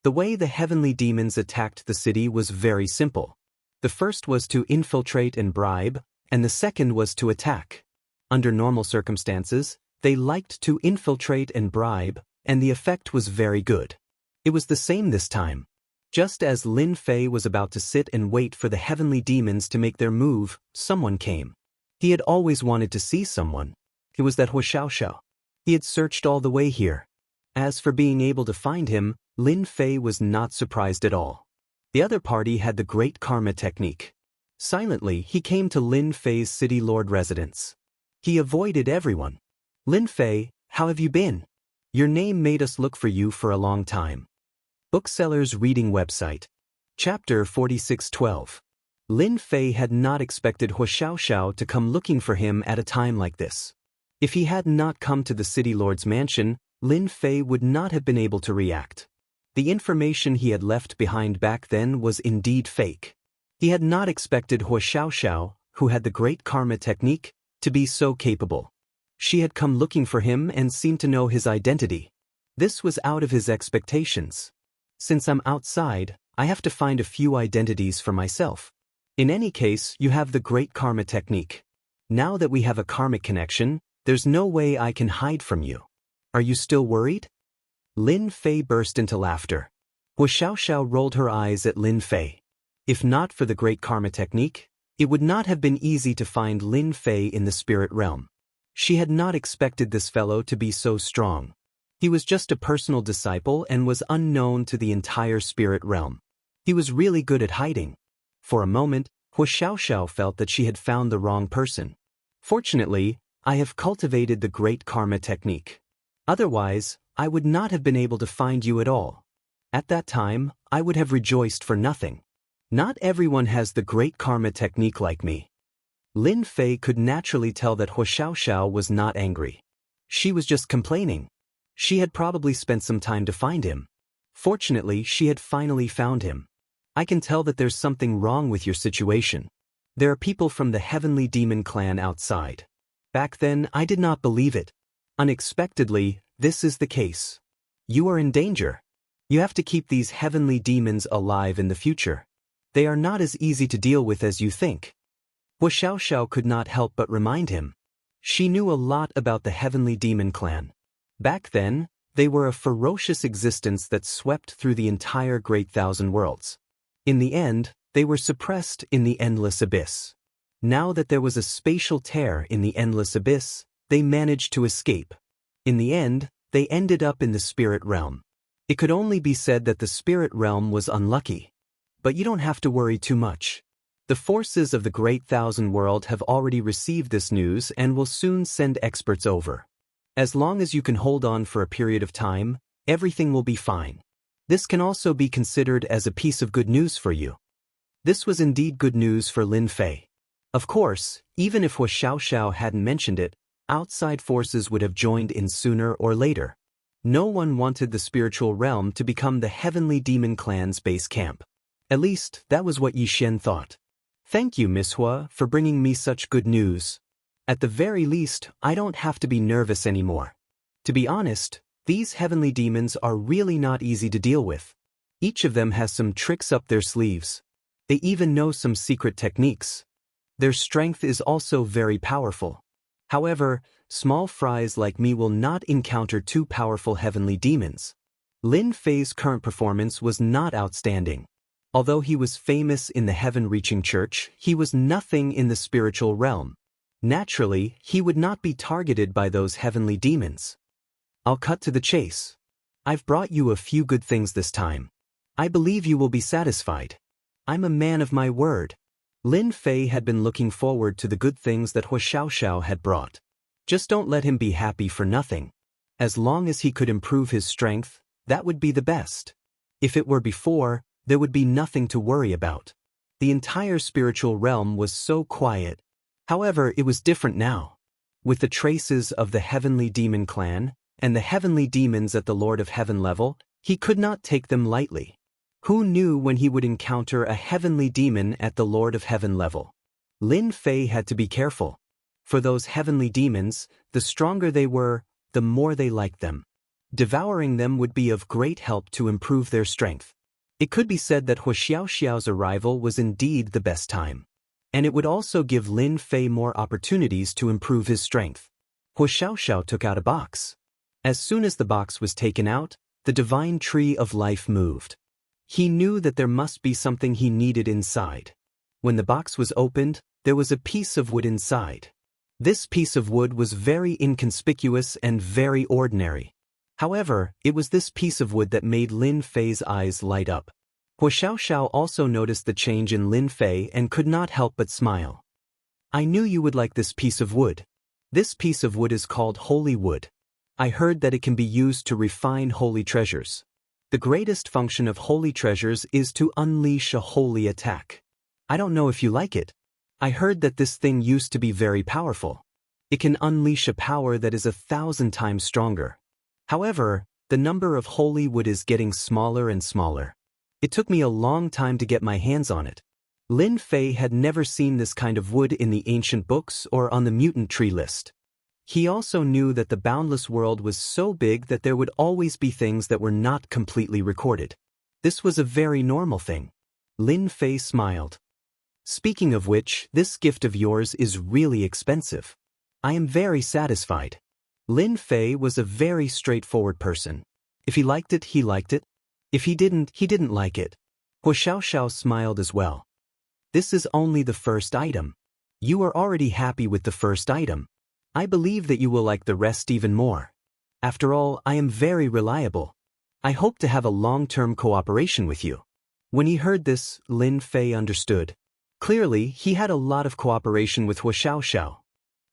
The way the heavenly demons attacked the city was very simple. The first was to infiltrate and bribe, and the second was to attack. Under normal circumstances, they liked to infiltrate and bribe, and the effect was very good. It was the same this time. Just as Lin Fei was about to sit and wait for the heavenly demons to make their move, someone came. He had always wanted to see someone. It was that Huxiaoxiao. He had searched all the way here. As for being able to find him, Lin Fei was not surprised at all. The other party had the great karma technique. Silently, he came to Lin Fei's city lord residence. He avoided everyone. Lin Fei, how have you been? Your name made us look for you for a long time. Bookseller's reading website. Chapter 4612. Lin Fei had not expected Huxiaoxiao to come looking for him at a time like this. If he had not come to the city lord's mansion, Lin Fei would not have been able to react. The information he had left behind back then was indeed fake. He had not expected Huxiaoxiao, who had the great karma technique, to be so capable. She had come looking for him and seemed to know his identity. This was out of his expectations. Since I'm outside, I have to find a few identities for myself. In any case, you have the great karma technique. Now that we have a karmic connection, there's no way I can hide from you. Are you still worried? Lin Fei burst into laughter. Huxiaoxiao rolled her eyes at Lin Fei. If not for the great karma technique, it would not have been easy to find Lin Fei in the spirit realm. She had not expected this fellow to be so strong. He was just a personal disciple and was unknown to the entire spirit realm. He was really good at hiding. For a moment, Hu Xiaoxiao felt that she had found the wrong person. Fortunately, I have cultivated the great karma technique. Otherwise, I would not have been able to find you at all. At that time, I would have rejoiced for nothing. Not everyone has the great karma technique like me. Lin Fei could naturally tell that Hu Xiaoxiao was not angry. She was just complaining. She had probably spent some time to find him. Fortunately, she had finally found him. I can tell that there's something wrong with your situation. There are people from the heavenly demon clan outside. Back then, I did not believe it. Unexpectedly, this is the case. You are in danger. You have to keep these heavenly demons alive in the future. They are not as easy to deal with as you think. Hu Xiaoxiao could not help but remind him. She knew a lot about the heavenly demon clan. Back then, they were a ferocious existence that swept through the entire Great Thousand Worlds. In the end, they were suppressed in the endless abyss. Now that there was a spatial tear in the endless abyss, they managed to escape. In the end, they ended up in the spirit realm. It could only be said that the spirit realm was unlucky. But you don't have to worry too much. The forces of the Great Thousand World have already received this news and will soon send experts over. As long as you can hold on for a period of time, everything will be fine. This can also be considered as a piece of good news for you. This was indeed good news for Lin Fei. Of course, even if Hu Xiaoxiao hadn't mentioned it, outside forces would have joined in sooner or later. No one wanted the spiritual realm to become the heavenly demon clan's base camp. At least, that was what Yi Xian thought. Thank you, Miss Hua, for bringing me such good news. At the very least, I don't have to be nervous anymore. To be honest, these heavenly demons are really not easy to deal with. Each of them has some tricks up their sleeves. They even know some secret techniques. Their strength is also very powerful. However, small fries like me will not encounter two powerful heavenly demons. Lin Fei's current performance was not outstanding. Although he was famous in the heaven-reaching church, he was nothing in the spiritual realm. Naturally, he would not be targeted by those heavenly demons. I'll cut to the chase. I've brought you a few good things this time. I believe you will be satisfied. I'm a man of my word. Lin Fei had been looking forward to the good things that Hu Xiaoxiao had brought. Just don't let him be happy for nothing. As long as he could improve his strength, that would be the best. If it were before, there would be nothing to worry about. The entire spiritual realm was so quiet. However, it was different now. With the traces of the heavenly demon clan, and the heavenly demons at the Lord of Heaven level, he could not take them lightly. Who knew when he would encounter a heavenly demon at the Lord of Heaven level? Lin Fei had to be careful. For those heavenly demons, the stronger they were, the more they liked them. Devouring them would be of great help to improve their strength. It could be said that Hu Xiaoxiao's arrival was indeed the best time. And it would also give Lin Fei more opportunities to improve his strength. Hu Xiaoxiao took out a box. As soon as the box was taken out, the divine tree of life moved. He knew that there must be something he needed inside. When the box was opened, there was a piece of wood inside. This piece of wood was very inconspicuous and very ordinary. However, it was this piece of wood that made Lin Fei's eyes light up. Hu Xiaoxiao also noticed the change in Lin Fei and could not help but smile. I knew you would like this piece of wood. This piece of wood is called holy wood. I heard that it can be used to refine holy treasures. The greatest function of holy treasures is to unleash a holy attack. I don't know if you like it. I heard that this thing used to be very powerful. It can unleash a power that is 1,000 times stronger. However, the number of holy wood is getting smaller and smaller. It took me a long time to get my hands on it. Lin Fei had never seen this kind of wood in the ancient books or on the mutant tree list. He also knew that the boundless world was so big that there would always be things that were not completely recorded. This was a very normal thing. Lin Fei smiled. Speaking of which, this gift of yours is really expensive. I am very satisfied. Lin Fei was a very straightforward person. If he liked it, he liked it. If he didn't like it. Hu Xiaoxiao smiled as well. This is only the first item. You are already happy with the first item. I believe that you will like the rest even more. After all, I am very reliable. I hope to have a long-term cooperation with you. When he heard this, Lin Fei understood. Clearly, he had a lot of cooperation with Hua Xiaoxiao.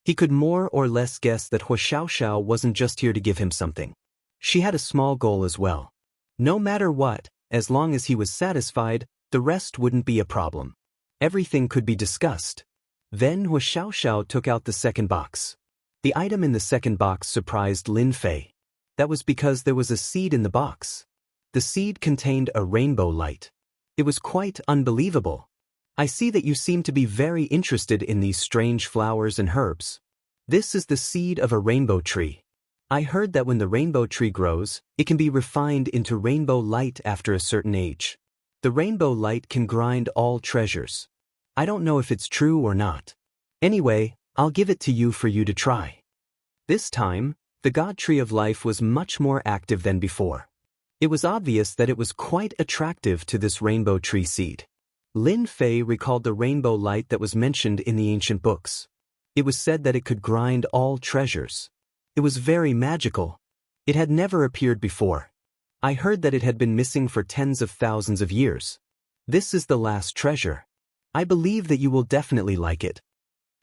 He could more or less guess that Hua Xiaoxiao wasn't just here to give him something. She had a small goal as well. No matter what, as long as he was satisfied, the rest wouldn't be a problem. Everything could be discussed. Then Hua Xiaoxiao took out the second box. The item in the second box surprised Lin Fei. That was because there was a seed in the box. The seed contained a rainbow light. It was quite unbelievable. I see that you seem to be very interested in these strange flowers and herbs. This is the seed of a rainbow tree. I heard that when the rainbow tree grows, it can be refined into rainbow light after a certain age. The rainbow light can grind all treasures. I don't know if it's true or not. Anyway, I'll give it to you for you to try. This time, the God Tree of Life was much more active than before. It was obvious that it was quite attractive to this rainbow tree seed. Lin Fei recalled the rainbow light that was mentioned in the ancient books. It was said that it could grind all treasures. It was very magical. It had never appeared before. I heard that it had been missing for tens of thousands of years. This is the last treasure. I believe that you will definitely like it.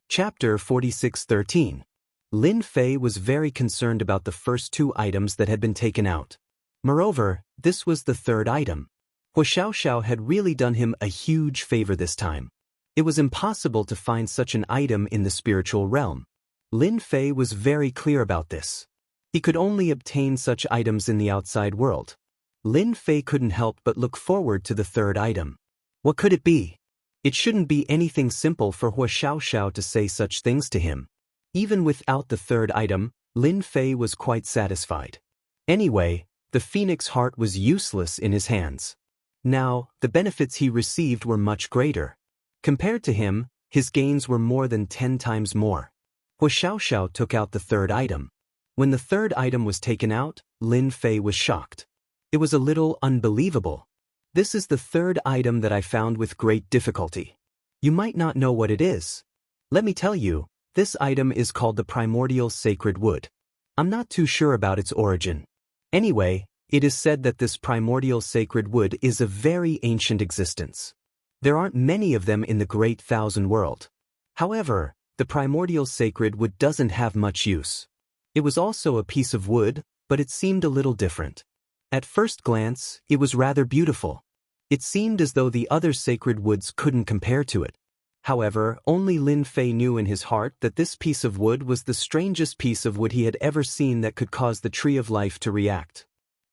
Chapter 46:13. Lin Fei was very concerned about the first two items that had been taken out. Moreover, this was the third item. Hua Xiaoxiao had really done him a huge favor this time. It was impossible to find such an item in the spiritual realm. Lin Fei was very clear about this. He could only obtain such items in the outside world. Lin Fei couldn't help but look forward to the third item. What could it be? It shouldn't be anything simple for Hua Xiaoxiao to say such things to him. Even without the third item, Lin Fei was quite satisfied. Anyway, the phoenix heart was useless in his hands. Now, the benefits he received were much greater. Compared to him, his gains were more than 10 times more. Hua Xiaoxiao took out the third item. When the third item was taken out, Lin Fei was shocked. It was a little unbelievable. This is the third item that I found with great difficulty. You might not know what it is. Let me tell you, this item is called the primordial sacred wood. I'm not too sure about its origin. Anyway, it is said that this primordial sacred wood is of very ancient existence. There aren't many of them in the great thousand world. However, the primordial sacred wood doesn't have much use. It was also a piece of wood, but it seemed a little different. At first glance, it was rather beautiful. It seemed as though the other sacred woods couldn't compare to it. However, only Lin Fei knew in his heart that this piece of wood was the strangest piece of wood he had ever seen that could cause the tree of life to react.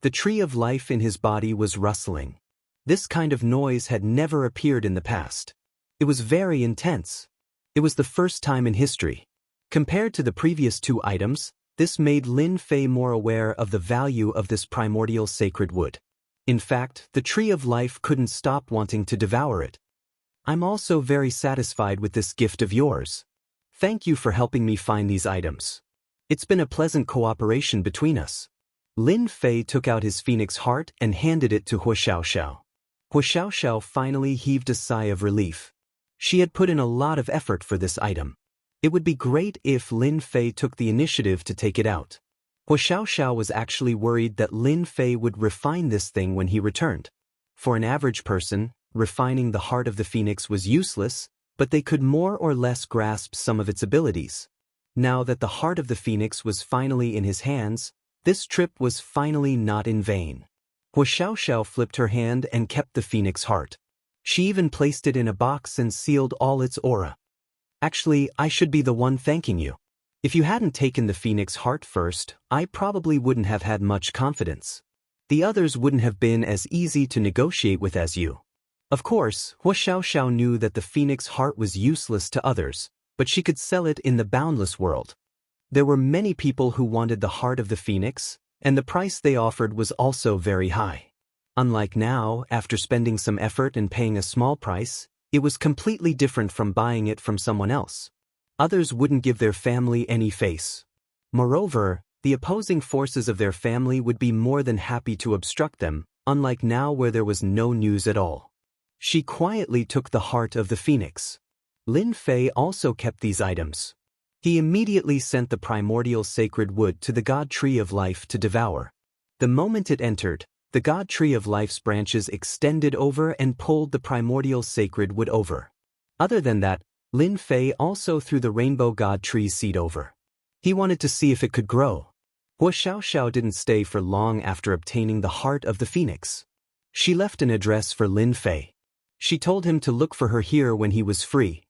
The tree of life in his body was rustling. This kind of noise had never appeared in the past. It was very intense. It was the first time in history. Compared to the previous two items, this made Lin Fei more aware of the value of this primordial sacred wood. In fact, the tree of life couldn't stop wanting to devour it. I'm also very satisfied with this gift of yours. Thank you for helping me find these items. It's been a pleasant cooperation between us. Lin Fei took out his phoenix heart and handed it to Hua Xiaoxiao. Hua Xiaoxiao finally heaved a sigh of relief. She had put in a lot of effort for this item. It would be great if Lin Fei took the initiative to take it out. Hua Xiaoxiao was actually worried that Lin Fei would refine this thing when he returned. For an average person, refining the heart of the phoenix was useless, but they could more or less grasp some of its abilities. Now that the heart of the phoenix was finally in his hands, this trip was finally not in vain. Hua Xiaoxiao flipped her hand and kept the phoenix heart. She even placed it in a box and sealed all its aura. Actually, I should be the one thanking you. If you hadn't taken the phoenix heart first, I probably wouldn't have had much confidence. The others wouldn't have been as easy to negotiate with as you. Of course, Hua Xiaoxiao knew that the phoenix heart was useless to others, but she could sell it in the boundless world. There were many people who wanted the heart of the phoenix, and the price they offered was also very high. Unlike now, after spending some effort and paying a small price, it was completely different from buying it from someone else. Others wouldn't give their family any face. Moreover, the opposing forces of their family would be more than happy to obstruct them, unlike now where there was no news at all. She quietly took the heart of the phoenix. Lin Fei also kept these items. He immediately sent the primordial sacred wood to the god tree of life to devour. The moment it entered, The God Tree of Life's branches extended over and pulled the primordial sacred wood over. Other than that, Lin Fei also threw the Rainbow God Tree seed over. He wanted to see if it could grow. Hua Xiaoxiao didn't stay for long after obtaining the heart of the phoenix. She left an address for Lin Fei. She told him to look for her here when he was free.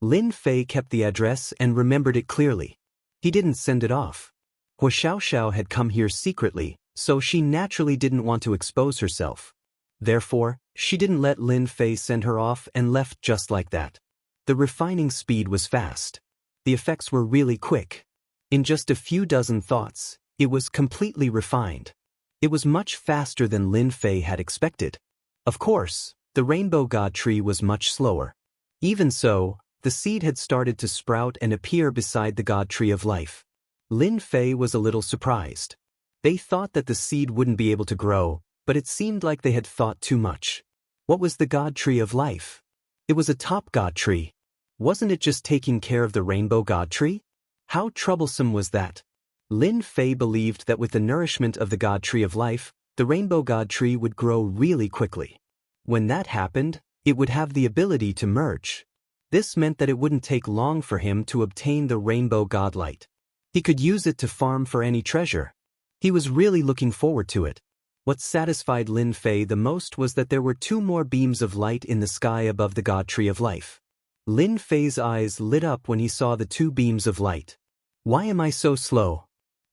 Lin Fei kept the address and remembered it clearly. He didn't send it off. Hua Xiaoxiao had come here secretly, so she naturally didn't want to expose herself. Therefore, she didn't let Lin Fei send her off and left just like that. The refining speed was fast. The effects were really quick. In just a few dozen thoughts, it was completely refined. It was much faster than Lin Fei had expected. Of course, the Rainbow God Tree was much slower. Even so, the seed had started to sprout and appear beside the God Tree of Life. Lin Fei was a little surprised. They thought that the seed wouldn't be able to grow, but it seemed like they had thought too much. What was the God Tree of Life? It was a top God Tree. Wasn't it just taking care of the Rainbow God Tree? How troublesome was that? Lin Fei believed that with the nourishment of the God Tree of Life, the Rainbow God Tree would grow really quickly. When that happened, it would have the ability to merge. This meant that it wouldn't take long for him to obtain the Rainbow Godlight. He could use it to farm for any treasure. He was really looking forward to it. What satisfied Lin Fei the most was that there were 2 more beams of light in the sky above the God Tree of Life. Lin Fei's eyes lit up when he saw the 2 beams of light. Why am I so slow?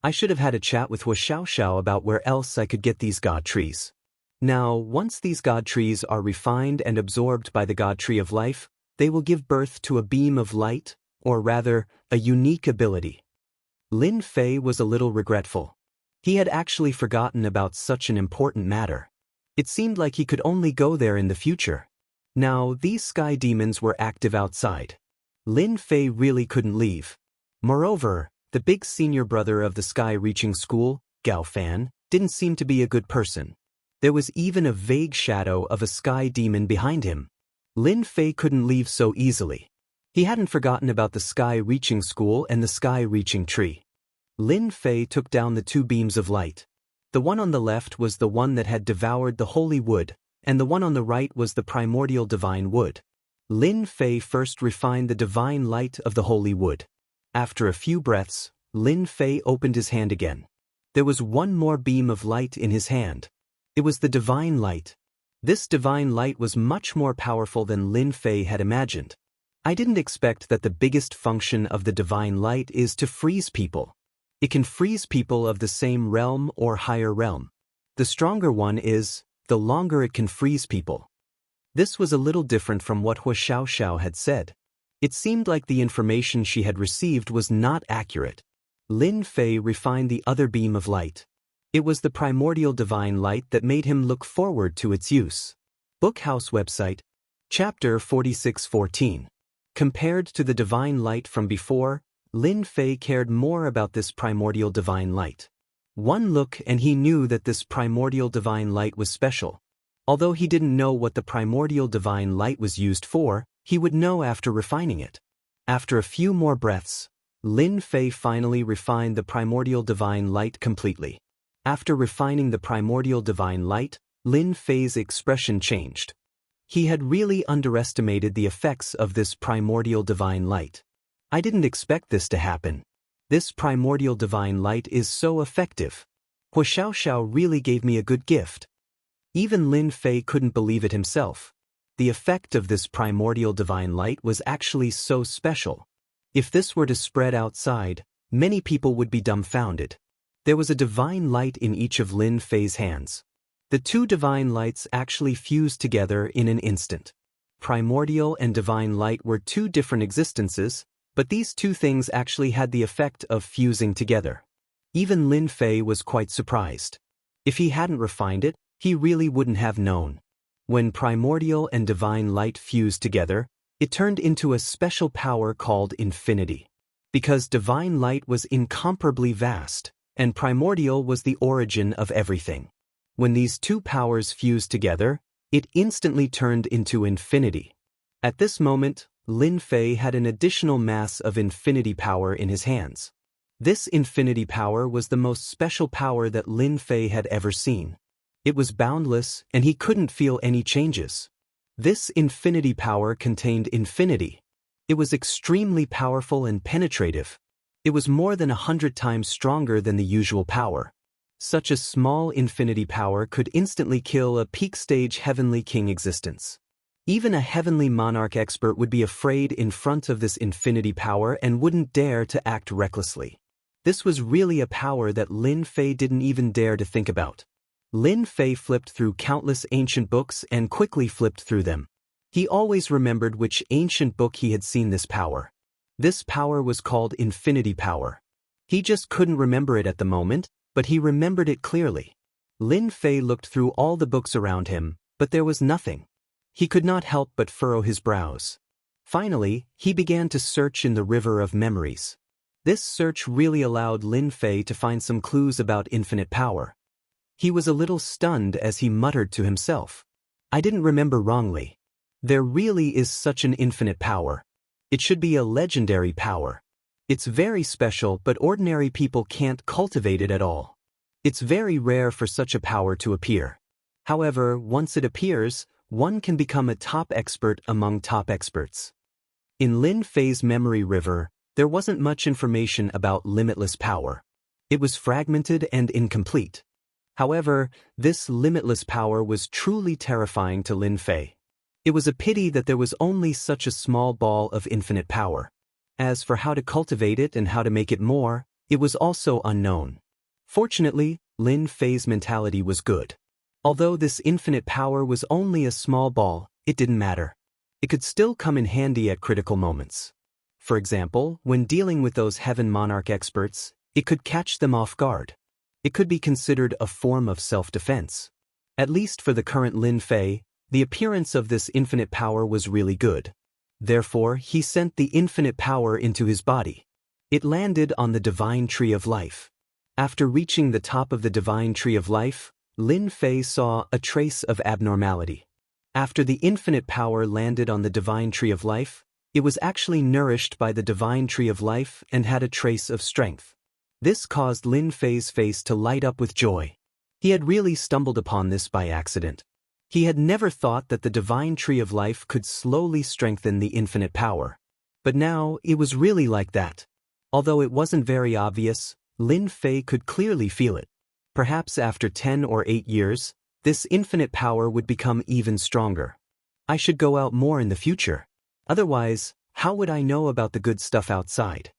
I should have had a chat with Hua Xiaoxiao about where else I could get these God Trees. Now, once these God Trees are refined and absorbed by the God Tree of Life, they will give birth to a beam of light, or rather, a unique ability. Lin Fei was a little regretful. He had actually forgotten about such an important matter. It seemed like he could only go there in the future. Now, these sky demons were active outside. Lin Fei really couldn't leave. Moreover, the big senior brother of the sky-reaching school, Gao Fan, didn't seem to be a good person. There was even a vague shadow of a sky demon behind him. Lin Fei couldn't leave so easily. He hadn't forgotten about the sky-reaching school and the sky-reaching tree. Lin Fei took down the 2 beams of light. The one on the left was the one that had devoured the holy wood, and the one on the right was the primordial divine wood. Lin Fei first refined the divine light of the holy wood. After a few breaths, Lin Fei opened his hand again. There was 1 more beam of light in his hand. It was the divine light. This divine light was much more powerful than Lin Fei had imagined. I didn't expect that the biggest function of the divine light is to freeze people. It can freeze people of the same realm or higher realm. The stronger one is, the longer it can freeze people. This was a little different from what Hua Xiaoxiao had said. It seemed like the information she had received was not accurate. Lin Fei refined the other beam of light. It was the primordial divine light that made him look forward to its use. Bookhouse website, Chapter 4614. Compared to the divine light from before, Lin Fei cared more about this primordial divine light. One look and he knew that this primordial divine light was special. Although he didn't know what the primordial divine light was used for, he would know after refining it. After a few more breaths, Lin Fei finally refined the primordial divine light completely. After refining the primordial divine light, Lin Fei's expression changed. He had really underestimated the effects of this primordial divine light. I didn't expect this to happen. This primordial divine light is so effective. Hua Xiaoxiao really gave me a good gift. Even Lin Fei couldn't believe it himself. The effect of this primordial divine light was actually so special. If this were to spread outside, many people would be dumbfounded. There was a divine light in each of Lin Fei's hands. The 2 divine lights actually fused together in an instant. Primordial and divine light were 2 different existences, but these 2 things actually had the effect of fusing together. Even Lin Fei was quite surprised. If he hadn't refined it, he really wouldn't have known. When primordial and divine light fused together, it turned into a special power called infinity. Because divine light was incomparably vast, and primordial was the origin of everything. When these 2 powers fused together, it instantly turned into infinity. At this moment, Lin Fei had an additional mass of infinity power in his hands. This infinity power was the most special power that Lin Fei had ever seen. It was boundless, and he couldn't feel any changes. This infinity power contained infinity. It was extremely powerful and penetrative. It was more than 100 times stronger than the usual power. Such a small infinity power could instantly kill a peak-stage heavenly king existence. Even a heavenly monarch expert would be afraid in front of this infinity power and wouldn't dare to act recklessly. This was really a power that Lin Fei didn't even dare to think about. Lin Fei flipped through countless ancient books and quickly flipped through them. He always remembered which ancient book he had seen this power. This power was called Infinity Power. He just couldn't remember it at the moment, but he remembered it clearly. Lin Fei looked through all the books around him, but there was nothing. He could not help but furrow his brows. Finally, he began to search in the river of memories. This search really allowed Lin Fei to find some clues about infinite power. He was a little stunned as he muttered to himself. I didn't remember wrongly. There really is such an infinite power. It should be a legendary power. It's very special, but ordinary people can't cultivate it at all. It's very rare for such a power to appear. However, once it appears, one can become a top expert among top experts. In Lin Fei's memory river, there wasn't much information about limitless power. It was fragmented and incomplete. However, this limitless power was truly terrifying to Lin Fei. It was a pity that there was only such a small ball of infinite power. As for how to cultivate it and how to make it more, it was also unknown. Fortunately, Lin Fei's mentality was good. Although this infinite power was only a small ball, it didn't matter. It could still come in handy at critical moments. For example, when dealing with those heaven monarch experts, it could catch them off guard. It could be considered a form of self-defense. At least for the current Lin Fei, the appearance of this infinite power was really good. Therefore, he sent the infinite power into his body. It landed on the divine tree of life. After reaching the top of the divine tree of life, Lin Fei saw a trace of abnormality. After the infinite power landed on the divine tree of life, it was actually nourished by the divine tree of life and had a trace of strength. This caused Lin Fei's face to light up with joy. He had really stumbled upon this by accident. He had never thought that the divine tree of life could slowly strengthen the infinite power. But now, it was really like that. Although it wasn't very obvious, Lin Fei could clearly feel it. Perhaps after 10 or 8 years, this infinite power would become even stronger. I should go out more in the future. Otherwise, how would I know about the good stuff outside?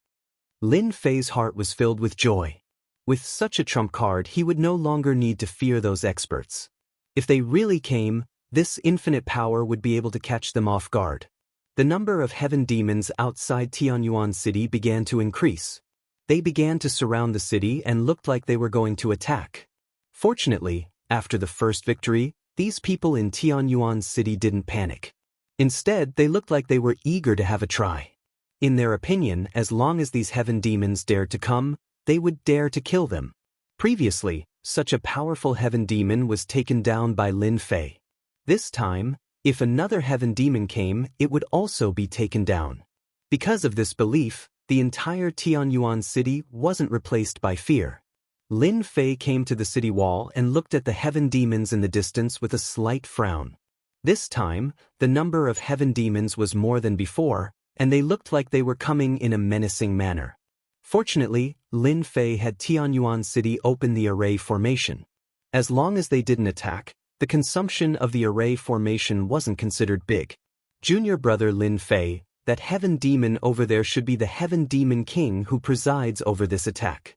Lin Fei's heart was filled with joy. With such a trump card, he would no longer need to fear those experts. If they really came, this infinite power would be able to catch them off guard. The number of heaven demons outside Tianyuan City began to increase. They began to surround the city and looked like they were going to attack. Fortunately, after the first victory, these people in Tianyuan City didn't panic. Instead, they looked like they were eager to have a try. In their opinion, as long as these heaven demons dared to come, they would dare to kill them. Previously, such a powerful heaven demon was taken down by Lin Fei. This time, if another heaven demon came, it would also be taken down. Because of this belief, the entire Tianyuan city wasn't replaced by fear. Lin Fei came to the city wall and looked at the heaven demons in the distance with a slight frown. This time, the number of heaven demons was more than before, and they looked like they were coming in a menacing manner. Fortunately, Lin Fei had Tianyuan City open the array formation. As long as they didn't attack, the consumption of the array formation wasn't considered big. Junior brother Lin Fei, that heaven demon over there should be the heaven demon king who presides over this attack.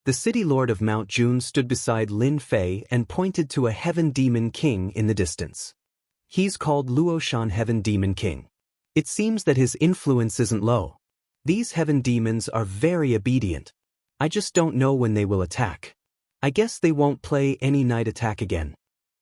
The city lord of Mount June stood beside Lin Fei and pointed to a heaven demon king in the distance. He's called Luoshan Heaven Demon King. It seems that his influence isn't low. These heaven demons are very obedient. I just don't know when they will attack. I guess they won't play any night attack again.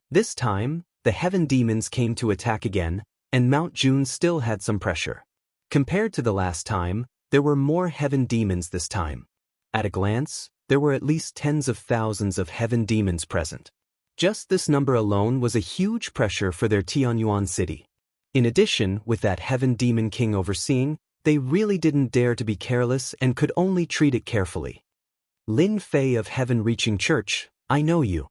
This time, the heaven demons came to attack again, and Mount June still had some pressure. Compared to the last time, there were more heaven demons this time. At a glance, there were at least tens of thousands of heaven demons present. Just this number alone was a huge pressure for their Tianyuan city. In addition, with that heaven demon king overseeing, they really didn't dare to be careless and could only treat it carefully. Lin Fei of Heaven Reaching Church, I know you.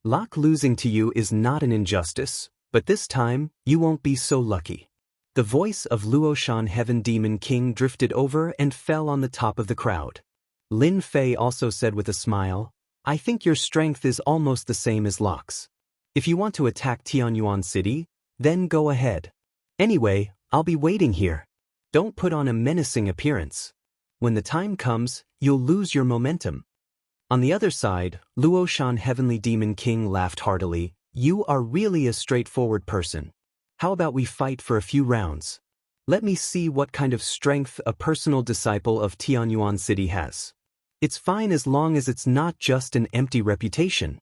Locke losing to you is not an injustice, but this time, you won't be so lucky. The voice of Luoshan Heaven Demon King drifted over and fell on the top of the crowd. Lin Fei also said with a smile, I think your strength is almost the same as Locke's. If you want to attack Tianyuan City, then go ahead. Anyway, I'll be waiting here. Don't put on a menacing appearance. When the time comes, you'll lose your momentum. On the other side, Luoshan Heavenly Demon King laughed heartily. You are really a straightforward person. How about we fight for a few rounds? Let me see what kind of strength a personal disciple of Tianyuan City has. It's fine as long as it's not just an empty reputation.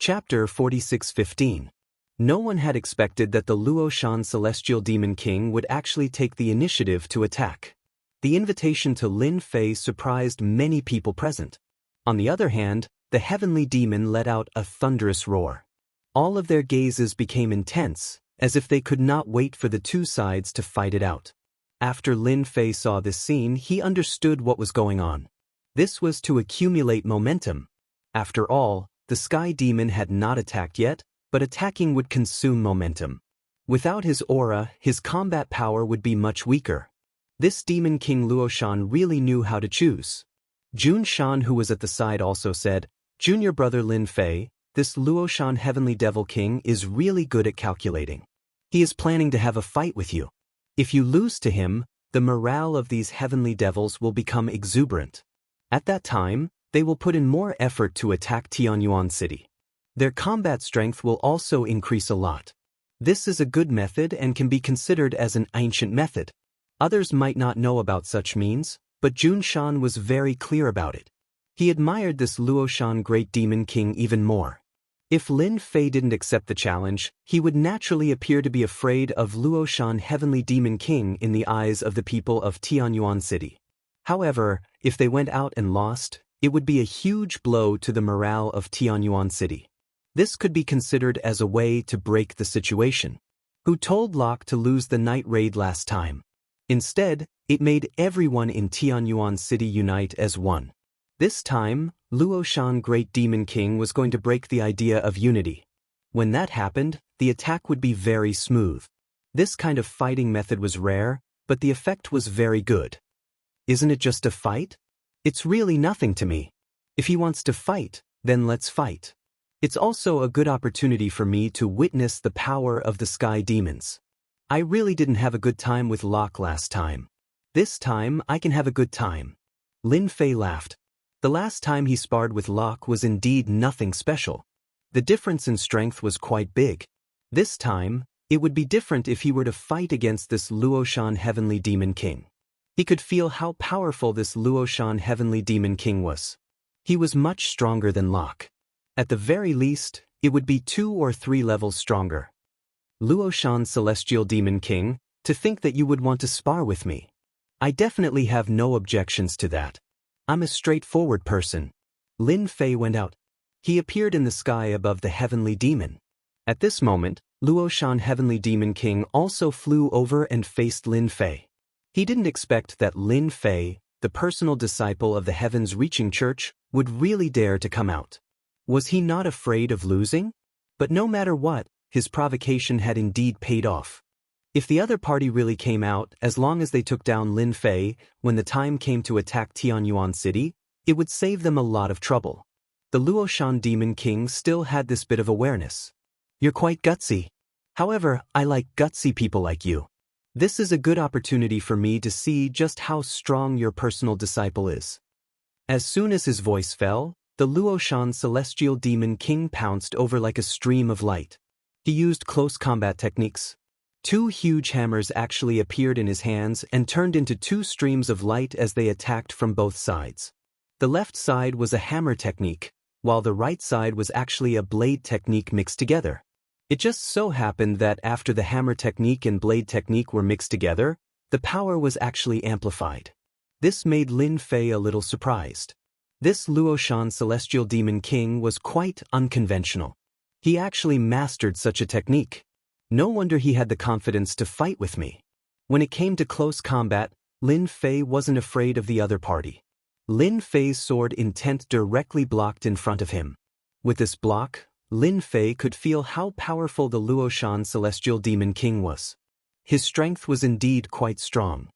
Chapter 46:15. No one had expected that the Luoshan Celestial Demon King would actually take the initiative to attack. The invitation to Lin Fei surprised many people present. On the other hand, the heavenly demon let out a thunderous roar. All of their gazes became intense, as if they could not wait for the two sides to fight it out. After Lin Fei saw this scene, he understood what was going on. This was to accumulate momentum. After all, the Sky Demon had not attacked yet, but attacking would consume momentum. Without his aura, his combat power would be much weaker. This Demon King Luoshan really knew how to choose. Jun Shan, who was at the side, also said, Junior brother Lin Fei, this Luoshan Heavenly Devil King is really good at calculating. He is planning to have a fight with you. If you lose to him, the morale of these heavenly devils will become exuberant. At that time, they will put in more effort to attack Tianyuan City. Their combat strength will also increase a lot. This is a good method and can be considered as an ancient method. Others might not know about such means, but Jun Shan was very clear about it. He admired this Luoshan Great Demon King even more. If Lin Fei didn't accept the challenge, he would naturally appear to be afraid of Luoshan Heavenly Demon King in the eyes of the people of Tianyuan City. However, if they went out and lost, it would be a huge blow to the morale of Tianyuan City. This could be considered as a way to break the situation. Who told Locke to lose the night raid last time? Instead, it made everyone in Tianyuan City unite as one. This time, Luoshan Great Demon King was going to break the idea of unity. When that happened, the attack would be very smooth. This kind of fighting method was rare, but the effect was very good. Isn't it just a fight? It's really nothing to me. If he wants to fight, then let's fight. It's also a good opportunity for me to witness the power of the Sky Demons. I really didn't have a good time with Locke last time. This time, I can have a good time. Lin Fei laughed. The last time he sparred with Locke was indeed nothing special. The difference in strength was quite big. This time, it would be different if he were to fight against this Luoshan Heavenly Demon King. He could feel how powerful this Luoshan Heavenly Demon King was. He was much stronger than Locke. At the very least, it would be 2 or 3 levels stronger. Luoshan Celestial Demon King, to think that you would want to spar with me. I definitely have no objections to that. I'm a straightforward person. Lin Fei went out. He appeared in the sky above the Heavenly Demon. At this moment, Luoshan Heavenly Demon King also flew over and faced Lin Fei. He didn't expect that Lin Fei, the personal disciple of the Heavens Reaching Church, would really dare to come out. Was he not afraid of losing? But no matter what, his provocation had indeed paid off. If the other party really came out, as long as they took down Lin Fei, when the time came to attack Tianyuan City, it would save them a lot of trouble. The Luoshan Demon King still had this bit of awareness. You're quite gutsy. However, I like gutsy people like you. This is a good opportunity for me to see just how strong your personal disciple is. As soon as his voice fell, the Luoshan Celestial Demon King pounced over like a stream of light. He used close combat techniques. 2 huge hammers actually appeared in his hands and turned into 2 streams of light as they attacked from both sides. The left side was a hammer technique, while the right side was actually a blade technique mixed together. It just so happened that after the hammer technique and blade technique were mixed together, the power was actually amplified. This made Lin Fei a little surprised. This Luoshan Celestial Demon King was quite unconventional. He actually mastered such a technique. No wonder he had the confidence to fight with me. When it came to close combat, Lin Fei wasn't afraid of the other party. Lin Fei's sword intent directly blocked in front of him. With this block, Lin Fei could feel how powerful the Luoshan Celestial Demon King was. His strength was indeed quite strong.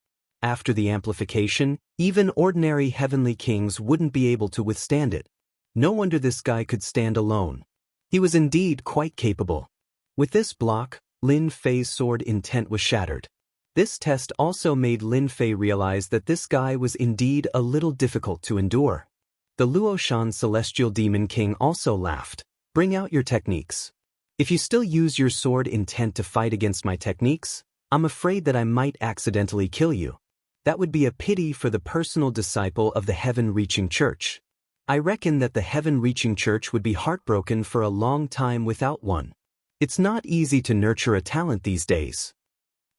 After the amplification, even ordinary heavenly kings wouldn't be able to withstand it. No wonder this guy could stand alone. He was indeed quite capable. With this block, Lin Fei's sword intent was shattered. This test also made Lin Fei realize that this guy was indeed a little difficult to endure. The Luoshan Celestial Demon King also laughed. Bring out your techniques. If you still use your sword intent to fight against my techniques, I'm afraid that I might accidentally kill you. That would be a pity for the personal disciple of the Heaven-Reaching Church. I reckon that the Heaven-Reaching Church would be heartbroken for a long time without one. It's not easy to nurture a talent these days.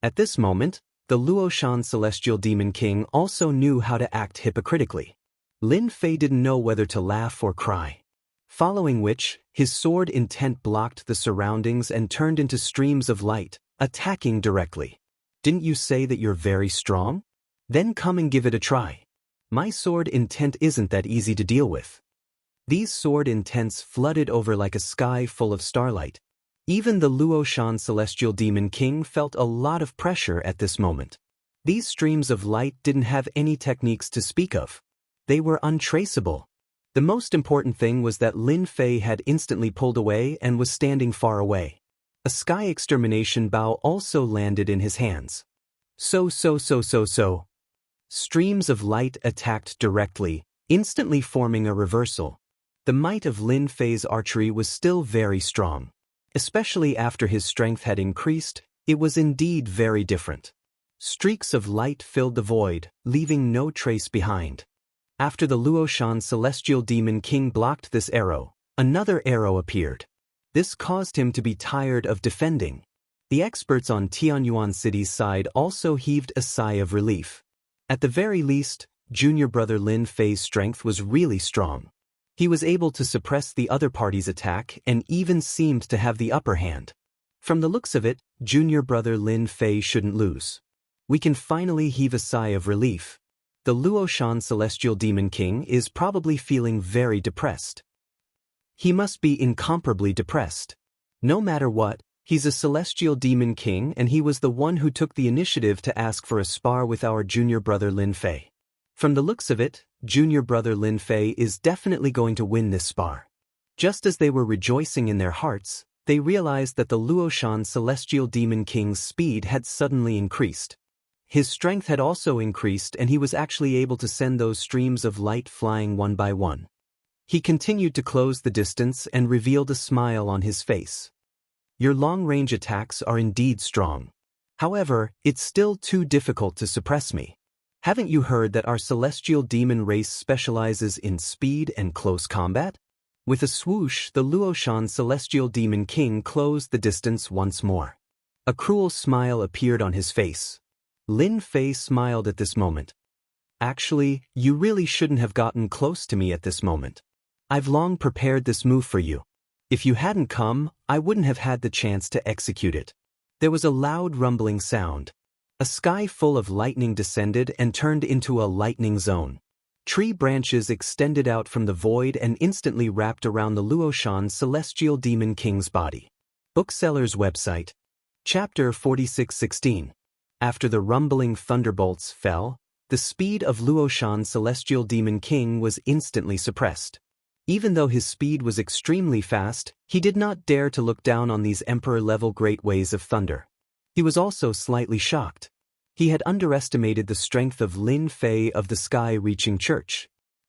At this moment, the Luoshan Celestial Demon King also knew how to act hypocritically. Lin Fei didn't know whether to laugh or cry. Following which, his sword intent blocked the surroundings and turned into streams of light, attacking directly. Didn't you say that you're very strong? Then come and give it a try. My sword intent isn't that easy to deal with. These sword intents flooded over like a sky full of starlight. Even the Luoshan Celestial Demon King felt a lot of pressure at this moment. These streams of light didn't have any techniques to speak of. They were untraceable. The most important thing was that Lin Fei had instantly pulled away and was standing far away. A sky extermination bow also landed in his hands. So. Streams of light attacked directly, instantly forming a reversal. The might of Lin Fei's archery was still very strong. Especially after his strength had increased, it was indeed very different. Streaks of light filled the void, leaving no trace behind. After the Luoshan Celestial Demon King blocked this arrow, another arrow appeared. This caused him to be tired of defending. The experts on Tianyuan City's side also heaved a sigh of relief. At the very least, junior brother Lin Fei's strength was really strong. He was able to suppress the other party's attack and even seemed to have the upper hand. From the looks of it, junior brother Lin Fei shouldn't lose. We can finally heave a sigh of relief. The Luoshan Celestial Demon King is probably feeling very depressed. He must be incomparably depressed. No matter what, he's a Celestial Demon King and he was the one who took the initiative to ask for a spar with our junior brother Lin Fei. From the looks of it, junior brother Lin Fei is definitely going to win this spar. Just as they were rejoicing in their hearts, they realized that the Luoshan Celestial Demon King's speed had suddenly increased. His strength had also increased and he was actually able to send those streams of light flying one by one. He continued to close the distance and revealed a smile on his face. Your long-range attacks are indeed strong. However, it's still too difficult to suppress me. Haven't you heard that our celestial demon race specializes in speed and close combat? With a swoosh, the Luoshan Celestial Demon King closed the distance once more. A cruel smile appeared on his face. Lin Fei smiled at this moment. Actually, you really shouldn't have gotten close to me at this moment. I've long prepared this move for you. If you hadn't come, I wouldn't have had the chance to execute it. There was a loud rumbling sound. A sky full of lightning descended and turned into a lightning zone. Tree branches extended out from the void and instantly wrapped around the Luoshan Celestial Demon King's body. Bookseller's website. Chapter 46:16. After the rumbling thunderbolts fell, the speed of Luoshan Celestial Demon King was instantly suppressed. Even though his speed was extremely fast, he did not dare to look down on these emperor-level great waves of thunder. He was also slightly shocked. He had underestimated the strength of Lin Fei of the Sky-Reaching Church.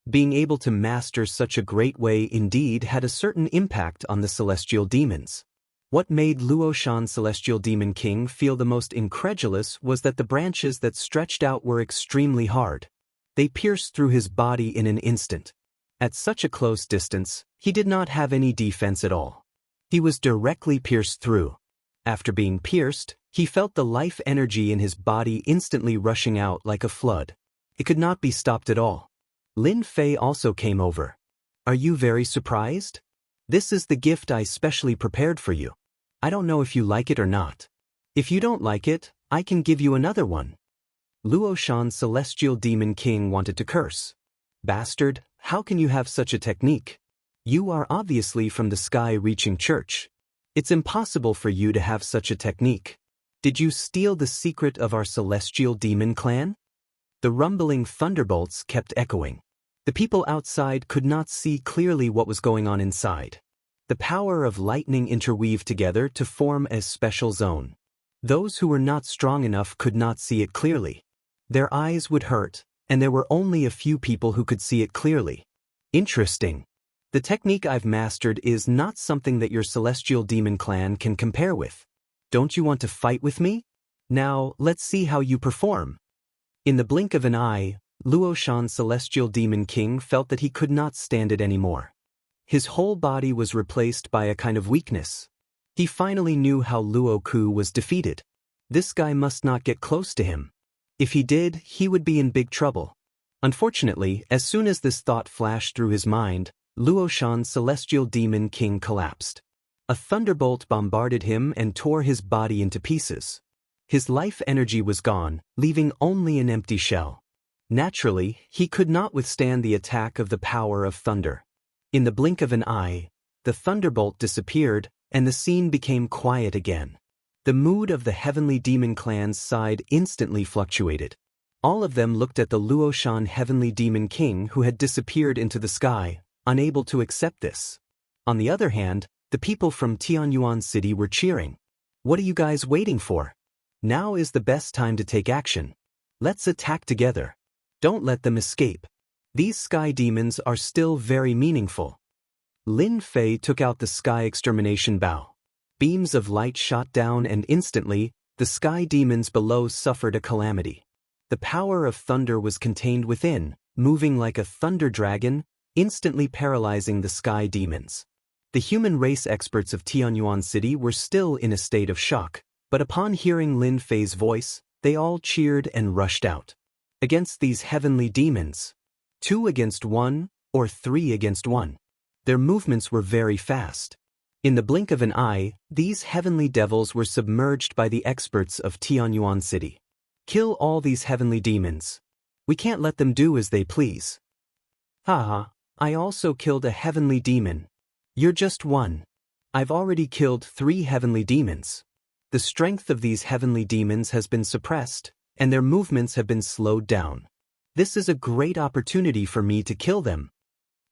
Being able to master such a great way indeed had a certain impact on the celestial demons. What made Luoshan Celestial Demon King feel the most incredulous was that the branches that stretched out were extremely hard. They pierced through his body in an instant. At such a close distance, he did not have any defense at all. He was directly pierced through. After being pierced, he felt the life energy in his body instantly rushing out like a flood. It could not be stopped at all. Lin Fei also came over. Are you very surprised? This is the gift I specially prepared for you. I don't know if you like it or not. If you don't like it, I can give you another one. Luoshan Celestial Demon King wanted to curse. Bastard, how can you have such a technique? You are obviously from the sky-reaching church. It's impossible for you to have such a technique. Did you steal the secret of our celestial demon clan? The rumbling thunderbolts kept echoing. The people outside could not see clearly what was going on inside. The power of lightning interweaved together to form a special zone. Those who were not strong enough could not see it clearly. Their eyes would hurt, and there were only a few people who could see it clearly. Interesting. The technique I've mastered is not something that your celestial demon clan can compare with. Don't you want to fight with me? Now, let's see how you perform. In the blink of an eye, Luoshan's celestial demon king felt that he could not stand it anymore. His whole body was replaced by a kind of weakness. He finally knew how Luo Ku was defeated. This guy must not get close to him. If he did, he would be in big trouble. Unfortunately, as soon as this thought flashed through his mind, Luoshan's celestial demon king collapsed. A thunderbolt bombarded him and tore his body into pieces. His life energy was gone, leaving only an empty shell. Naturally, he could not withstand the attack of the power of thunder. In the blink of an eye, the thunderbolt disappeared, and the scene became quiet again. The mood of the heavenly demon clan's side instantly fluctuated. All of them looked at the Luoshan heavenly demon king who had disappeared into the sky, unable to accept this. On the other hand, the people from Tianyuan City were cheering. What are you guys waiting for? Now is the best time to take action. Let's attack together. Don't let them escape. These sky demons are still very meaningful. Lin Fei took out the sky extermination bow. Beams of light shot down and instantly, the sky demons below suffered a calamity. The power of thunder was contained within, moving like a thunder dragon, instantly paralyzing the sky demons. The human race experts of Tianyuan City were still in a state of shock, but upon hearing Lin Fei's voice, they all cheered and rushed out. Against these heavenly demons, 2 against 1, or 3 against 1. Their movements were very fast. In the blink of an eye, these heavenly devils were submerged by the experts of Tianyuan City. Kill all these heavenly demons. We can't let them do as they please. Haha, I also killed a heavenly demon. You're just one. I've already killed 3 heavenly demons. The strength of these heavenly demons has been suppressed, and their movements have been slowed down. This is a great opportunity for me to kill them.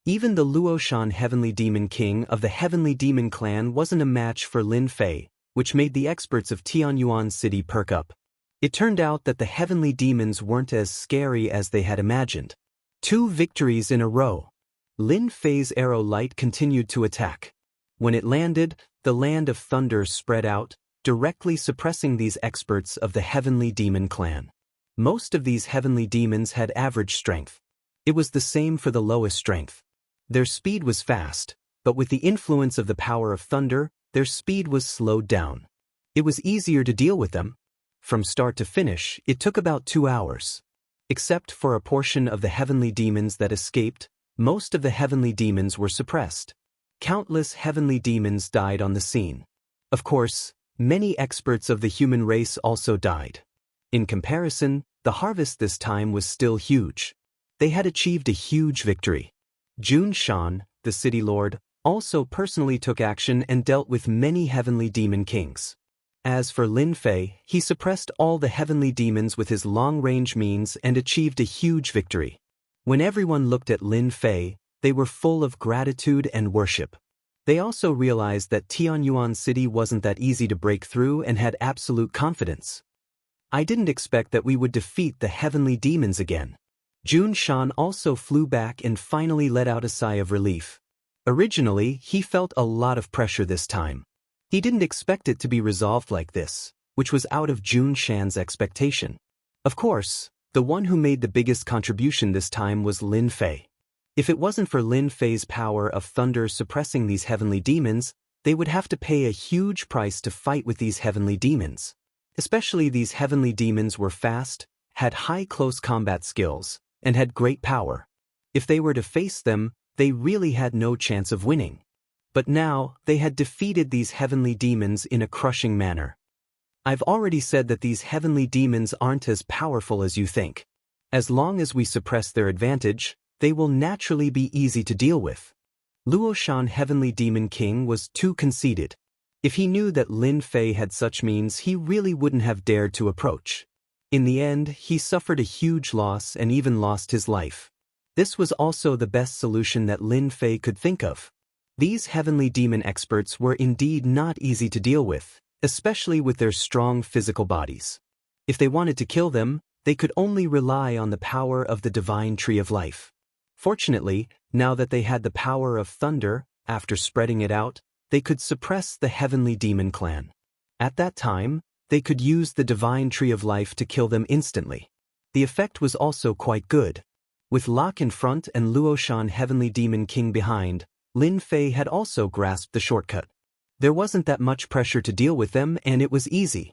Even the Luoshan heavenly demon king of the heavenly demon clan wasn't a match for Lin Fei, which made the experts of Tianyuan City perk up. It turned out that the heavenly demons weren't as scary as they had imagined. 2 victories in a row. Lin Fei's arrow light continued to attack. When it landed, the land of thunder spread out, directly suppressing these experts of the heavenly demon clan. Most of these heavenly demons had average strength. It was the same for the lowest strength. Their speed was fast, but with the influence of the power of thunder, their speed was slowed down. It was easier to deal with them. From start to finish, it took about 2 hours. Except for a portion of the heavenly demons that escaped, most of the heavenly demons were suppressed. Countless heavenly demons died on the scene. Of course, many experts of the human race also died. In comparison, the harvest this time was still huge. They had achieved a huge victory. Jun Shan, the city lord, also personally took action and dealt with many heavenly demon kings. As for Lin Fei, he suppressed all the heavenly demons with his long-range means and achieved a huge victory. When everyone looked at Lin Fei, they were full of gratitude and worship. They also realized that Tianyuan City wasn't that easy to break through and had absolute confidence. I didn't expect that we would defeat the heavenly demons again. Jun Shan also flew back and finally let out a sigh of relief. Originally, he felt a lot of pressure this time. He didn't expect it to be resolved like this, which was out of Jun Shan's expectation. Of course, the one who made the biggest contribution this time was Lin Fei. If it wasn't for Lin Fei's power of thunder suppressing these heavenly demons, they would have to pay a huge price to fight with these heavenly demons. Especially these heavenly demons were fast, had high close combat skills, and had great power. If they were to face them, they really had no chance of winning. But now, they had defeated these heavenly demons in a crushing manner. I've already said that these heavenly demons aren't as powerful as you think. As long as we suppress their advantage, they will naturally be easy to deal with. Luoshan Heavenly Demon King was too conceited. If he knew that Lin Fei had such means, he really wouldn't have dared to approach. In the end, he suffered a huge loss and even lost his life. This was also the best solution that Lin Fei could think of. These heavenly demon experts were indeed not easy to deal with, especially with their strong physical bodies. If they wanted to kill them, they could only rely on the power of the divine tree of life. Fortunately, now that they had the power of thunder, after spreading it out, they could suppress the heavenly demon clan. At that time, they could use the divine tree of life to kill them instantly. The effect was also quite good. With Locke in front and Luoshan Heavenly Demon King behind, Lin Fei had also grasped the shortcut. There wasn't that much pressure to deal with them, and it was easy.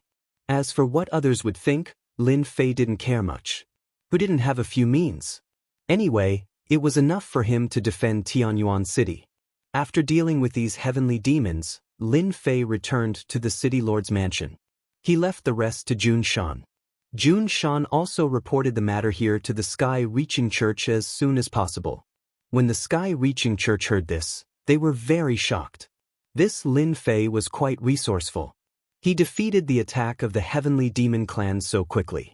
As for what others would think, Lin Fei didn't care much. Who didn't have a few means? Anyway, it was enough for him to defend Tianyuan City. After dealing with these heavenly demons, Lin Fei returned to the city lord's mansion. He left the rest to Jun Shan. Jun Shan also reported the matter here to the Sky-Reaching Church as soon as possible. When the Sky-Reaching Church heard this, they were very shocked. This Lin Fei was quite resourceful. He defeated the attack of the Heavenly Demon Clan so quickly.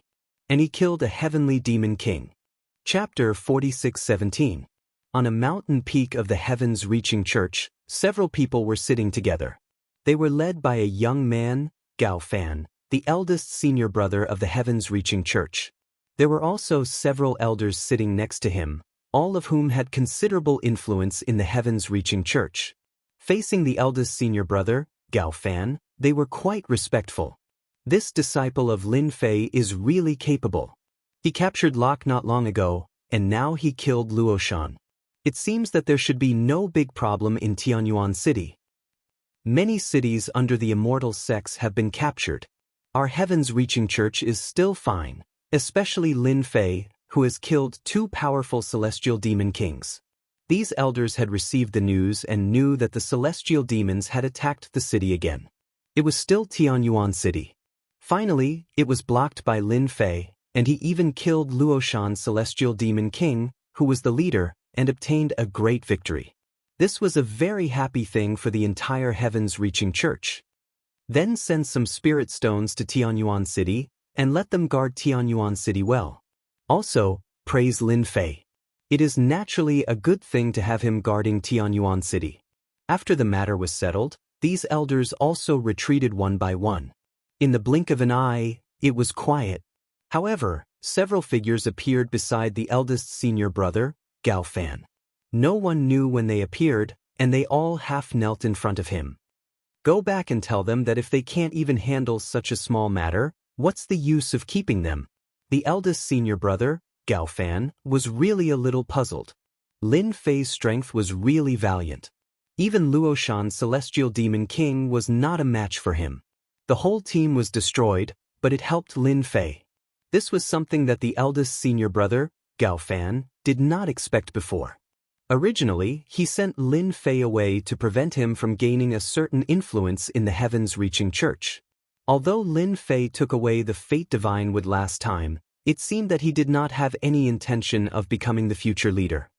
And he killed a Heavenly Demon King. Chapter 46:17. On a mountain peak of the Heavens Reaching Church, several people were sitting together. They were led by a young man, Gao Fan, the eldest senior brother of the Heavens Reaching Church. There were also several elders sitting next to him, all of whom had considerable influence in the Heavens Reaching Church. Facing the eldest senior brother, Gao Fan, they were quite respectful. This disciple of Lin Fei is really capable. He captured Locke not long ago, and now he killed Luoshan. It seems that there should be no big problem in Tianyuan City. Many cities under the Immortal sects have been captured. Our Heavens Reaching Church is still fine, especially Lin Fei, who has killed 2 powerful celestial demon kings. These elders had received the news and knew that the celestial demons had attacked the city again. It was still Tianyuan City. Finally, it was blocked by Lin Fei, and he even killed Luoshan's celestial demon king, who was the leader, and obtained a great victory. This was a very happy thing for the entire Heavens Reaching Church. Then send some spirit stones to Tianyuan City, and let them guard Tianyuan City well. Also, praise Lin Fei. It is naturally a good thing to have him guarding Tianyuan City. After the matter was settled, these elders also retreated one by one. In the blink of an eye, it was quiet. However, several figures appeared beside the eldest senior brother, Gao Fan. No one knew when they appeared, and they all half knelt in front of him. Go back and tell them that if they can't even handle such a small matter, what's the use of keeping them? The eldest senior brother, Gao Fan, was really a little puzzled. Lin Fei's strength was really valiant. Even Luoshan's celestial demon king was not a match for him. The whole team was destroyed, but it helped Lin Fei. This was something that the eldest senior brother, Gao Fan, did not expect before. Originally, he sent Lin Fei away to prevent him from gaining a certain influence in the Heavens Reaching Church. Although Lin Fei took away the fate divine would last time, it seemed that he did not have any intention of becoming the future leader.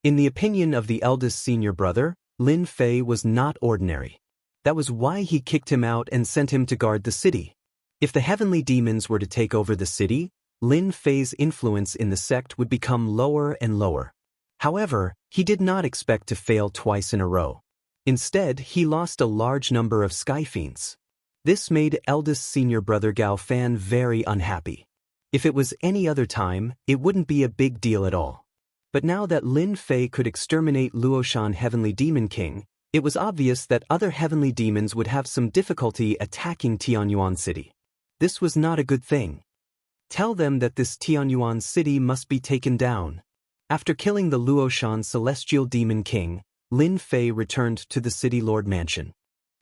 In the opinion of the eldest senior brother, Lin Fei was not ordinary. That was why he kicked him out and sent him to guard the city. If the heavenly demons were to take over the city, Lin Fei's influence in the sect would become lower and lower. However, he did not expect to fail twice in a row. Instead, he lost a large number of sky fiends. This made eldest senior brother Gao Fan very unhappy. If it was any other time, it wouldn't be a big deal at all. But now that Lin Fei could exterminate Luoshan Heavenly Demon King, it was obvious that other heavenly demons would have some difficulty attacking Tianyuan City. This was not a good thing. Tell them that this Tianyuan City must be taken down. After killing the Luoshan Celestial Demon King, Lin Fei returned to the City Lord Mansion.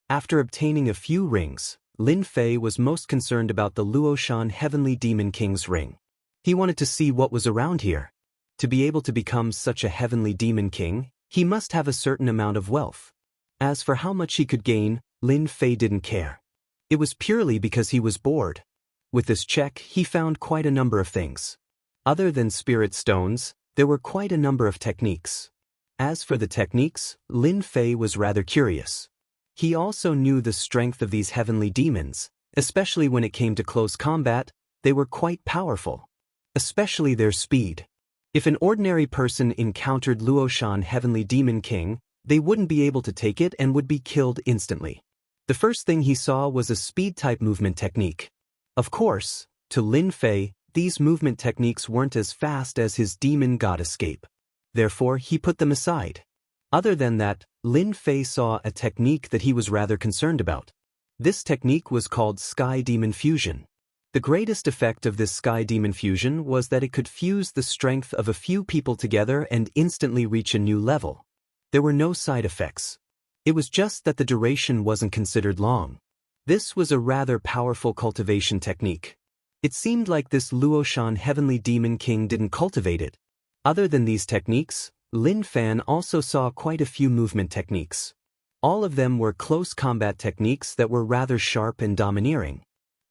After obtaining a few rings, Lin Fei was most concerned about the Luoshan Heavenly Demon King's ring. He wanted to see what was around here. To be able to become such a Heavenly Demon King, he must have a certain amount of wealth. As for how much he could gain, Lin Fei didn't care. It was purely because he was bored. With this check, he found quite a number of things. Other than spirit stones, there were quite a number of techniques. As for the techniques, Lin Fei was rather curious. He also knew the strength of these heavenly demons, especially when it came to close combat. They were quite powerful. Especially their speed. If an ordinary person encountered Luoshan Heavenly Demon King, they wouldn't be able to take it and would be killed instantly. The first thing he saw was a speed-type movement technique. Of course, to Lin Fei, these movement techniques weren't as fast as his demon god escape. Therefore, he put them aside. Other than that, Lin Fei saw a technique that he was rather concerned about. This technique was called Sky Demon Fusion. The greatest effect of this Sky Demon Fusion was that it could fuse the strength of a few people together and instantly reach a new level. There were no side effects. It was just that the duration wasn't considered long. This was a rather powerful cultivation technique. It seemed like this Luoshan Heavenly Demon King didn't cultivate it. Other than these techniques, Lin Fan also saw quite a few movement techniques. All of them were close combat techniques that were rather sharp and domineering.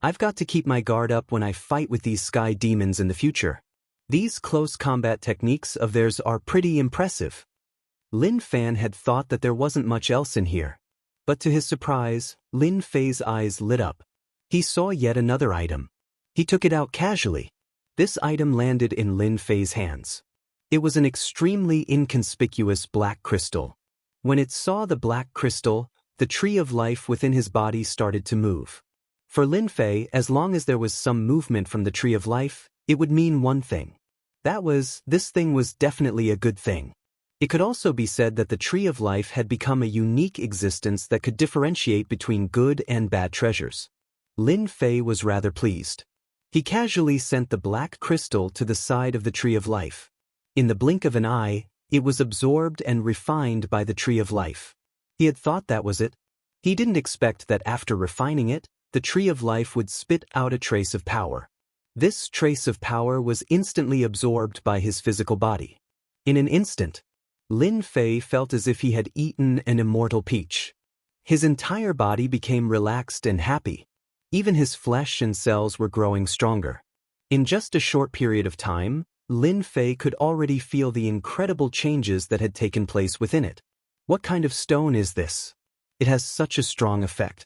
I've got to keep my guard up when I fight with these sky demons in the future. These close combat techniques of theirs are pretty impressive. Lin Fan had thought that there wasn't much else in here. But to his surprise, Lin Fei's eyes lit up. He saw yet another item. He took it out casually. This item landed in Lin Fei's hands. It was an extremely inconspicuous black crystal. When it saw the black crystal, the tree of life within his body started to move. For Lin Fei, as long as there was some movement from the tree of life, it would mean one thing. That was, this thing was definitely a good thing. It could also be said that the tree of life had become a unique existence that could differentiate between good and bad treasures. Lin Fei was rather pleased. He casually sent the black crystal to the side of the tree of life. In the blink of an eye, it was absorbed and refined by the tree of life. He had thought that was it. He didn't expect that after refining it, the tree of life would spit out a trace of power. This trace of power was instantly absorbed by his physical body. In an instant, Lin Fei felt as if he had eaten an immortal peach. His entire body became relaxed and happy. Even his flesh and cells were growing stronger. In just a short period of time, Lin Fei could already feel the incredible changes that had taken place within it. What kind of stone is this? It has such a strong effect.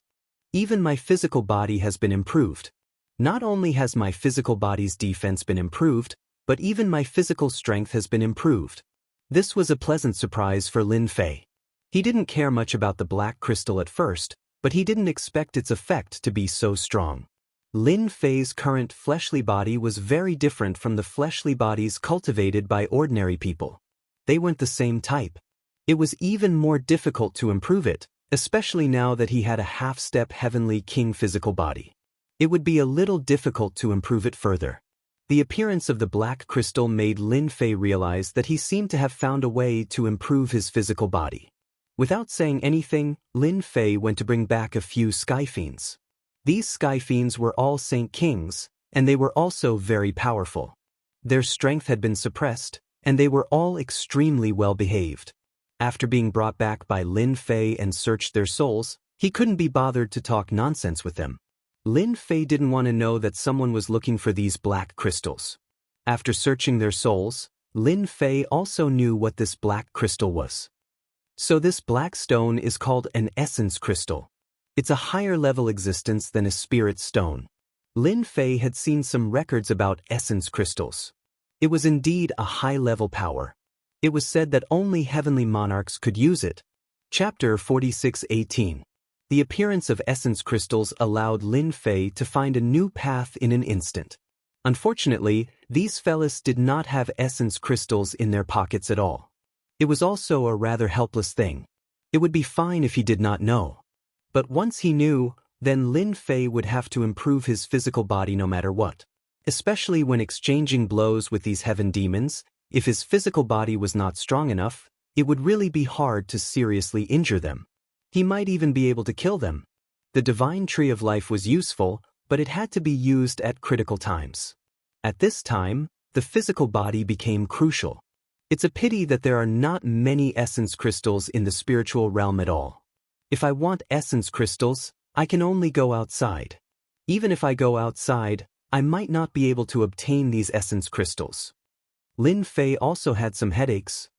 Even my physical body has been improved. Not only has my physical body's defense been improved, but even my physical strength has been improved. This was a pleasant surprise for Lin Fei. He didn't care much about the black crystal at first, but he didn't expect its effect to be so strong. Lin Fei's current fleshly body was very different from the fleshly bodies cultivated by ordinary people. They weren't the same type. It was even more difficult to improve it, especially now that he had a half-step heavenly king physical body. It would be a little difficult to improve it further. The appearance of the black crystal made Lin Fei realize that he seemed to have found a way to improve his physical body. Without saying anything, Lin Fei went to bring back a few sky fiends. These sky fiends were all Saint Kings, and they were also very powerful. Their strength had been suppressed, and they were all extremely well behaved. After being brought back by Lin Fei and searched their souls, he couldn't be bothered to talk nonsense with them. Lin Fei didn't want to know that someone was looking for these black crystals. After searching their souls, Lin Fei also knew what this black crystal was. So this black stone is called an essence crystal. It's a higher-level existence than a spirit stone. Lin Fei had seen some records about essence crystals. It was indeed a high-level power. It was said that only heavenly monarchs could use it. Chapter 46:18. The appearance of essence crystals allowed Lin Fei to find a new path in an instant. Unfortunately, these fellas did not have essence crystals in their pockets at all. It was also a rather helpless thing. It would be fine if he did not know. But once he knew, then Lin Fei would have to improve his physical body no matter what. Especially when exchanging blows with these heaven demons, if his physical body was not strong enough, it would really be hard to seriously injure them. He might even be able to kill them. The divine tree of life was useful, but it had to be used at critical times. At this time, the physical body became crucial. It's a pity that there are not many essence crystals in the spiritual realm at all. If I want essence crystals, I can only go outside. Even if I go outside, I might not be able to obtain these essence crystals. Lin Fei also had some headaches.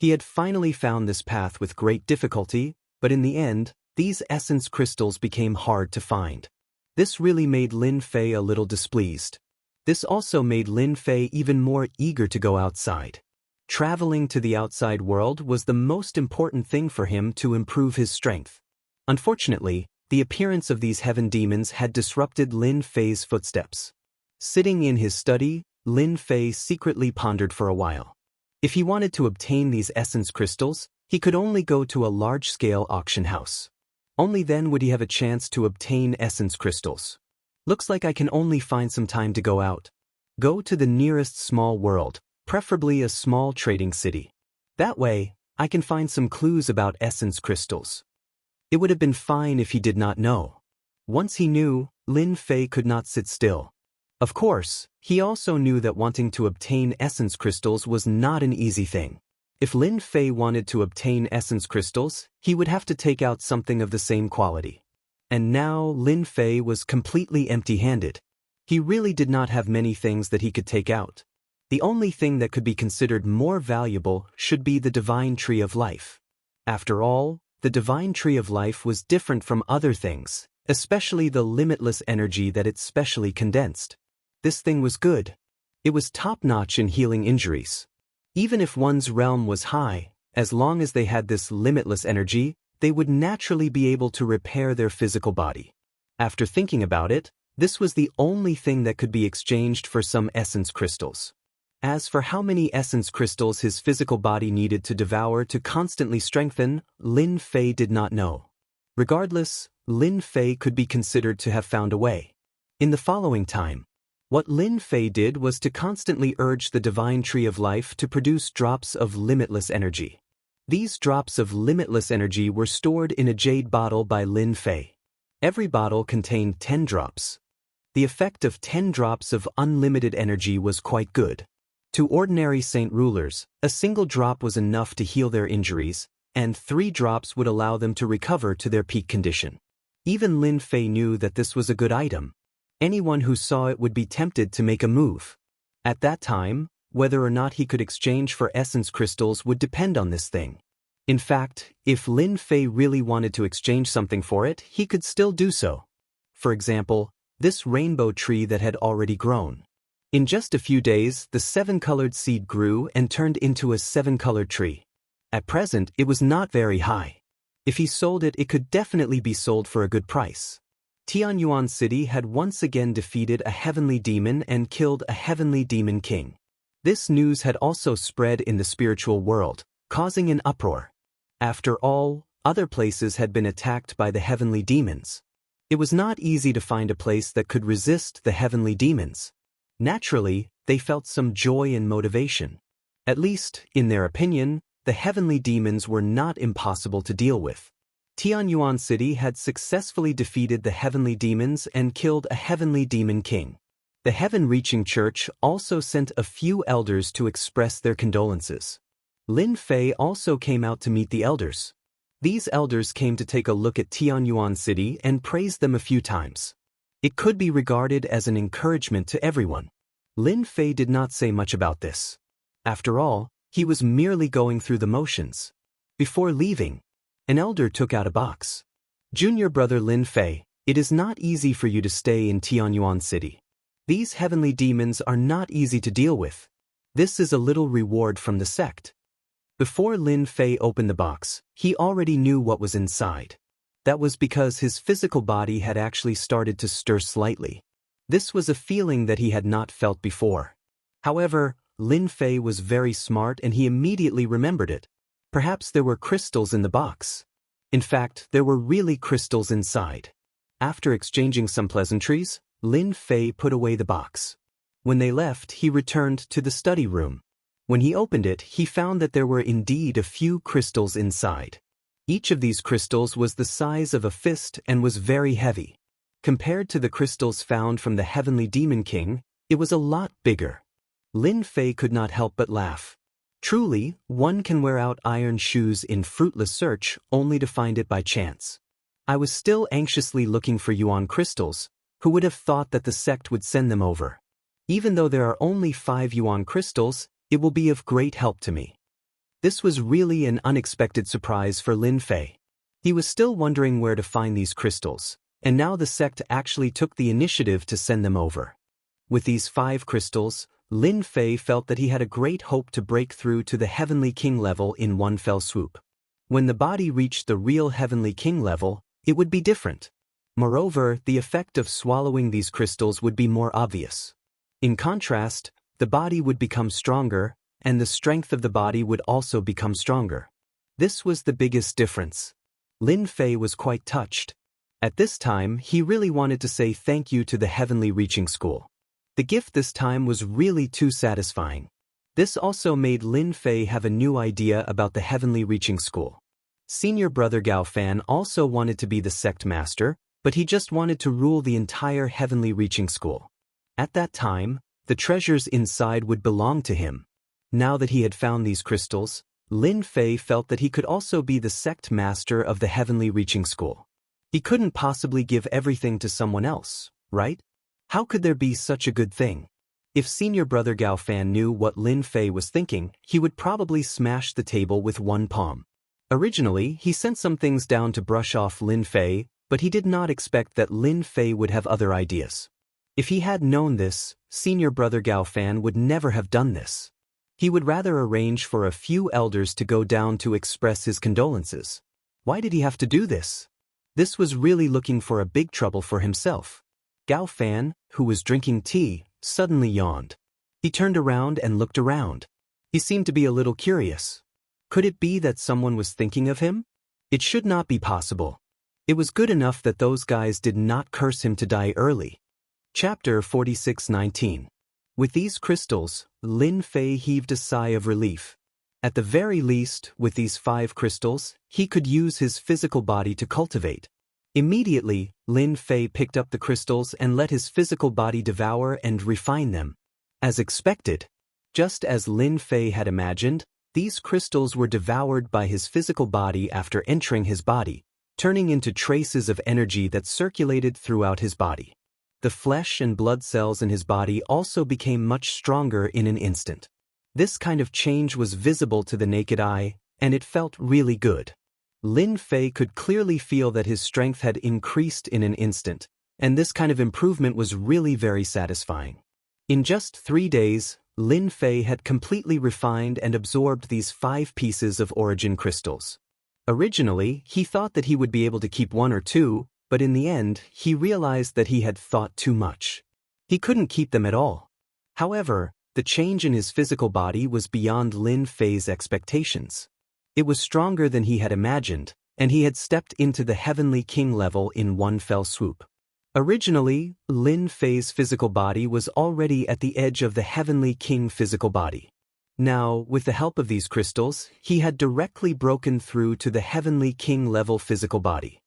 He had finally found this path with great difficulty, but in the end, these essence crystals became hard to find. This really made Lin Fei a little displeased. This also made Lin Fei even more eager to go outside. Traveling to the outside world was the most important thing for him to improve his strength. Unfortunately, the appearance of these heaven demons had disrupted Lin Fei's footsteps. Sitting in his study, Lin Fei secretly pondered for a while. If he wanted to obtain these essence crystals, he could only go to a large-scale auction house. Only then would he have a chance to obtain essence crystals. Looks like I can only find some time to go out. Go to the nearest small world, preferably a small trading city. That way, I can find some clues about essence crystals. It would have been fine if he did not know. Once he knew, Lin Fei could not sit still. Of course, he also knew that wanting to obtain essence crystals was not an easy thing. If Lin Fei wanted to obtain essence crystals, he would have to take out something of the same quality. And now Lin Fei was completely empty-handed. He really did not have many things that he could take out. The only thing that could be considered more valuable should be the Divine Tree of Life. After all, the Divine Tree of Life was different from other things, especially the limitless energy that it specially condensed. This thing was good. It was top-notch in healing injuries. Even if one's realm was high, as long as they had this limitless energy, they would naturally be able to repair their physical body. After thinking about it, this was the only thing that could be exchanged for some essence crystals. As for how many essence crystals his physical body needed to devour to constantly strengthen, Lin Fei did not know. Regardless, Lin Fei could be considered to have found a way. In the following time, what Lin Fei did was to constantly urge the Divine Tree of Life to produce drops of limitless energy. These drops of limitless energy were stored in a jade bottle by Lin Fei. Every bottle contained 10 drops. The effect of 10 drops of unlimited energy was quite good. To ordinary saint rulers, a single drop was enough to heal their injuries, and 3 drops would allow them to recover to their peak condition. Even Lin Fei knew that this was a good item. Anyone who saw it would be tempted to make a move. At that time, whether or not he could exchange for essence crystals would depend on this thing. In fact, if Lin Fei really wanted to exchange something for it, he could still do so. For example, this rainbow tree that had already grown. In just a few days, the 7-colored seed grew and turned into a 7-colored tree. At present, it was not very high. If he sold it, it could definitely be sold for a good price. Tianyuan City had once again defeated a heavenly demon and killed a heavenly demon king. This news had also spread in the spiritual world, causing an uproar. After all, other places had been attacked by the heavenly demons. It was not easy to find a place that could resist the heavenly demons. Naturally, they felt some joy and motivation. At least, in their opinion, the heavenly demons were not impossible to deal with. Tianyuan City had successfully defeated the heavenly demons and killed a heavenly demon king. The heaven-reaching church also sent a few elders to express their condolences. Lin Fei also came out to meet the elders. These elders came to take a look at Tianyuan City and praised them a few times. It could be regarded as an encouragement to everyone. Lin Fei did not say much about this. After all, he was merely going through the motions. Before leaving, an elder took out a box. Junior brother Lin Fei, it is not easy for you to stay in Tianyuan City. These heavenly demons are not easy to deal with. This is a little reward from the sect. Before Lin Fei opened the box, he already knew what was inside. That was because his physical body had actually started to stir slightly. This was a feeling that he had not felt before. However, Lin Fei was very smart and he immediately remembered it. Perhaps there were crystals in the box. In fact, there were really crystals inside. After exchanging some pleasantries, Lin Fei put away the box. When they left, he returned to the study room. When he opened it, he found that there were indeed a few crystals inside. Each of these crystals was the size of a fist and was very heavy. Compared to the crystals found from the heavenly demon king, it was a lot bigger. Lin Fei could not help but laugh. Truly, one can wear out iron shoes in fruitless search only to find it by chance. I was still anxiously looking for yuan crystals. Who would have thought that the sect would send them over? Even though there are only 5 yuan crystals, it will be of great help to me. This was really an unexpected surprise for Lin Fei. He was still wondering where to find these crystals, and now the sect actually took the initiative to send them over. With these 5 crystals, Lin Fei felt that he had a great hope to break through to the Heavenly King level in one fell swoop. When the body reached the real Heavenly King level, it would be different. Moreover, the effect of swallowing these crystals would be more obvious. In contrast, the body would become stronger, and the strength of the body would also become stronger. This was the biggest difference. Lin Fei was quite touched. At this time, he really wanted to say thank you to the Heavenly Reaching School. The gift this time was really too satisfying. This also made Lin Fei have a new idea about the Heavenly Reaching School. Senior brother Gao Fan also wanted to be the sect master, but he just wanted to rule the entire Heavenly Reaching School. At that time, the treasures inside would belong to him. Now that he had found these crystals, Lin Fei felt that he could also be the sect master of the Heavenly Reaching School. He couldn't possibly give everything to someone else, right? How could there be such a good thing? If senior brother Gao Fan knew what Lin Fei was thinking, he would probably smash the table with one palm. Originally, he sent some things down to brush off Lin Fei, but he did not expect that Lin Fei would have other ideas. If he had known this, senior brother Gao Fan would never have done this. He would rather arrange for a few elders to go down to express his condolences. Why did he have to do this? This was really looking for a big trouble for himself. Gao Fan, who was drinking tea, suddenly yawned. He turned around and looked around. He seemed to be a little curious. Could it be that someone was thinking of him? It should not be possible. It was good enough that those guys did not curse him to die early. Chapter 46:19. With these crystals, Lin Fei heaved a sigh of relief. At the very least, with these 5 crystals, he could use his physical body to cultivate. Immediately, Lin Fei picked up the crystals and let his physical body devour and refine them. As expected, just as Lin Fei had imagined, these crystals were devoured by his physical body after entering his body, turning into traces of energy that circulated throughout his body. The flesh and blood cells in his body also became much stronger in an instant. This kind of change was visible to the naked eye, and it felt really good. Lin Fei could clearly feel that his strength had increased in an instant, and this kind of improvement was really very satisfying. In just 3 days, Lin Fei had completely refined and absorbed these 5 pieces of origin crystals. Originally, he thought that he would be able to keep 1 or 2, but in the end, he realized that he had thought too much. He couldn't keep them at all. However, the change in his physical body was beyond Lin Fei's expectations. It was stronger than he had imagined, and he had stepped into the Heavenly King level in one fell swoop. Originally, Lin Fei's physical body was already at the edge of the Heavenly King physical body. Now, with the help of these crystals, he had directly broken through to the Heavenly King level physical body.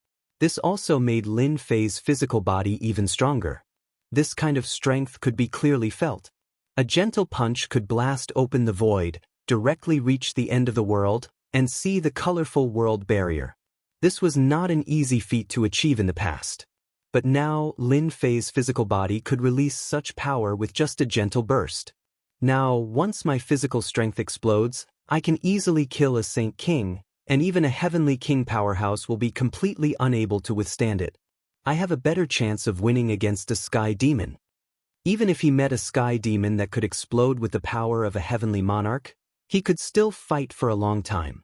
This also made Lin Fei's physical body even stronger. This kind of strength could be clearly felt. A gentle punch could blast open the void, directly reach the end of the world, and see the colorful world barrier. This was not an easy feat to achieve in the past. But now, Lin Fei's physical body could release such power with just a gentle burst. Now, once my physical strength explodes, I can easily kill a Saint King, and even a Heavenly King powerhouse will be completely unable to withstand it. I have a better chance of winning against a sky demon. Even if he met a sky demon that could explode with the power of a heavenly monarch, he could still fight for a long time.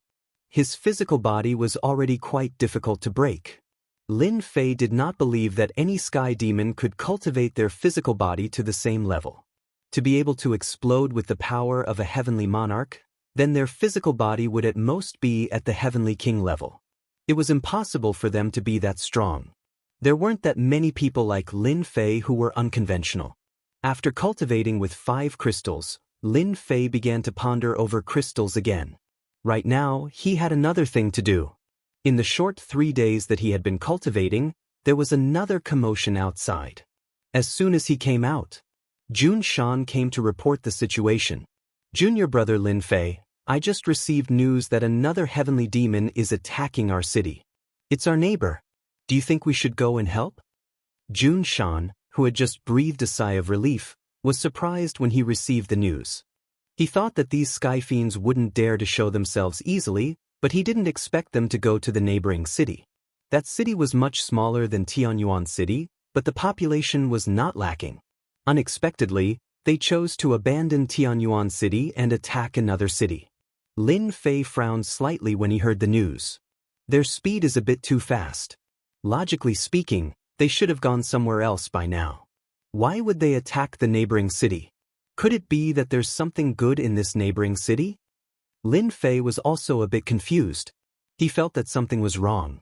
His physical body was already quite difficult to break. Lin Fei did not believe that any sky demon could cultivate their physical body to the same level. To be able to explode with the power of a heavenly monarch, then their physical body would at most be at the Heavenly King level. It was impossible for them to be that strong. There weren't that many people like Lin Fei who were unconventional. After cultivating with 5 crystals, Lin Fei began to ponder over crystals again. Right now, he had another thing to do. In the short 3 days that he had been cultivating, there was another commotion outside. As soon as he came out, Jun Shan came to report the situation. Junior brother Lin Fei, I just received news that another heavenly demon is attacking our city. It's our neighbor. Do you think we should go and help? Jun Shan, who had just breathed a sigh of relief, was surprised when he received the news. He thought that these sky fiends wouldn't dare to show themselves easily, but he didn't expect them to go to the neighboring city. That city was much smaller than Tianyuan City, but the population was not lacking. Unexpectedly, they chose to abandon Tianyuan City and attack another city. Lin Fei frowned slightly when he heard the news. Their speed is a bit too fast. Logically speaking, they should have gone somewhere else by now. Why would they attack the neighboring city? Could it be that there's something good in this neighboring city? Lin Fei was also a bit confused. He felt that something was wrong.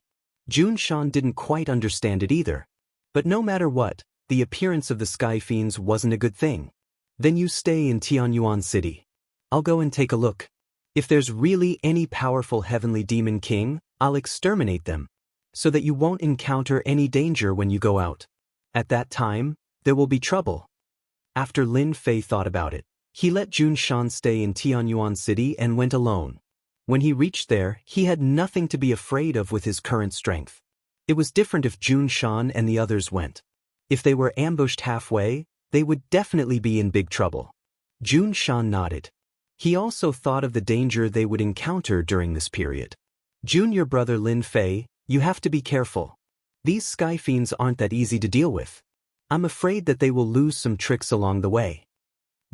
Jun Shan didn't quite understand it either. But no matter what, the appearance of the sky fiends wasn't a good thing. Then you stay in Tianyuan City. I'll go and take a look. If there's really any powerful heavenly demon king, I'll exterminate them, so that you won't encounter any danger when you go out. At that time, there will be trouble. After Lin Fei thought about it, he let Jun Shan stay in Tianyuan City and went alone. When he reached there, he had nothing to be afraid of with his current strength. It was different if Jun Shan and the others went. If they were ambushed halfway, they would definitely be in big trouble. Jun Shan nodded. He also thought of the danger they would encounter during this period. Junior brother Lin Fei, you have to be careful. These sky fiends aren't that easy to deal with. I'm afraid that they will lose some tricks along the way.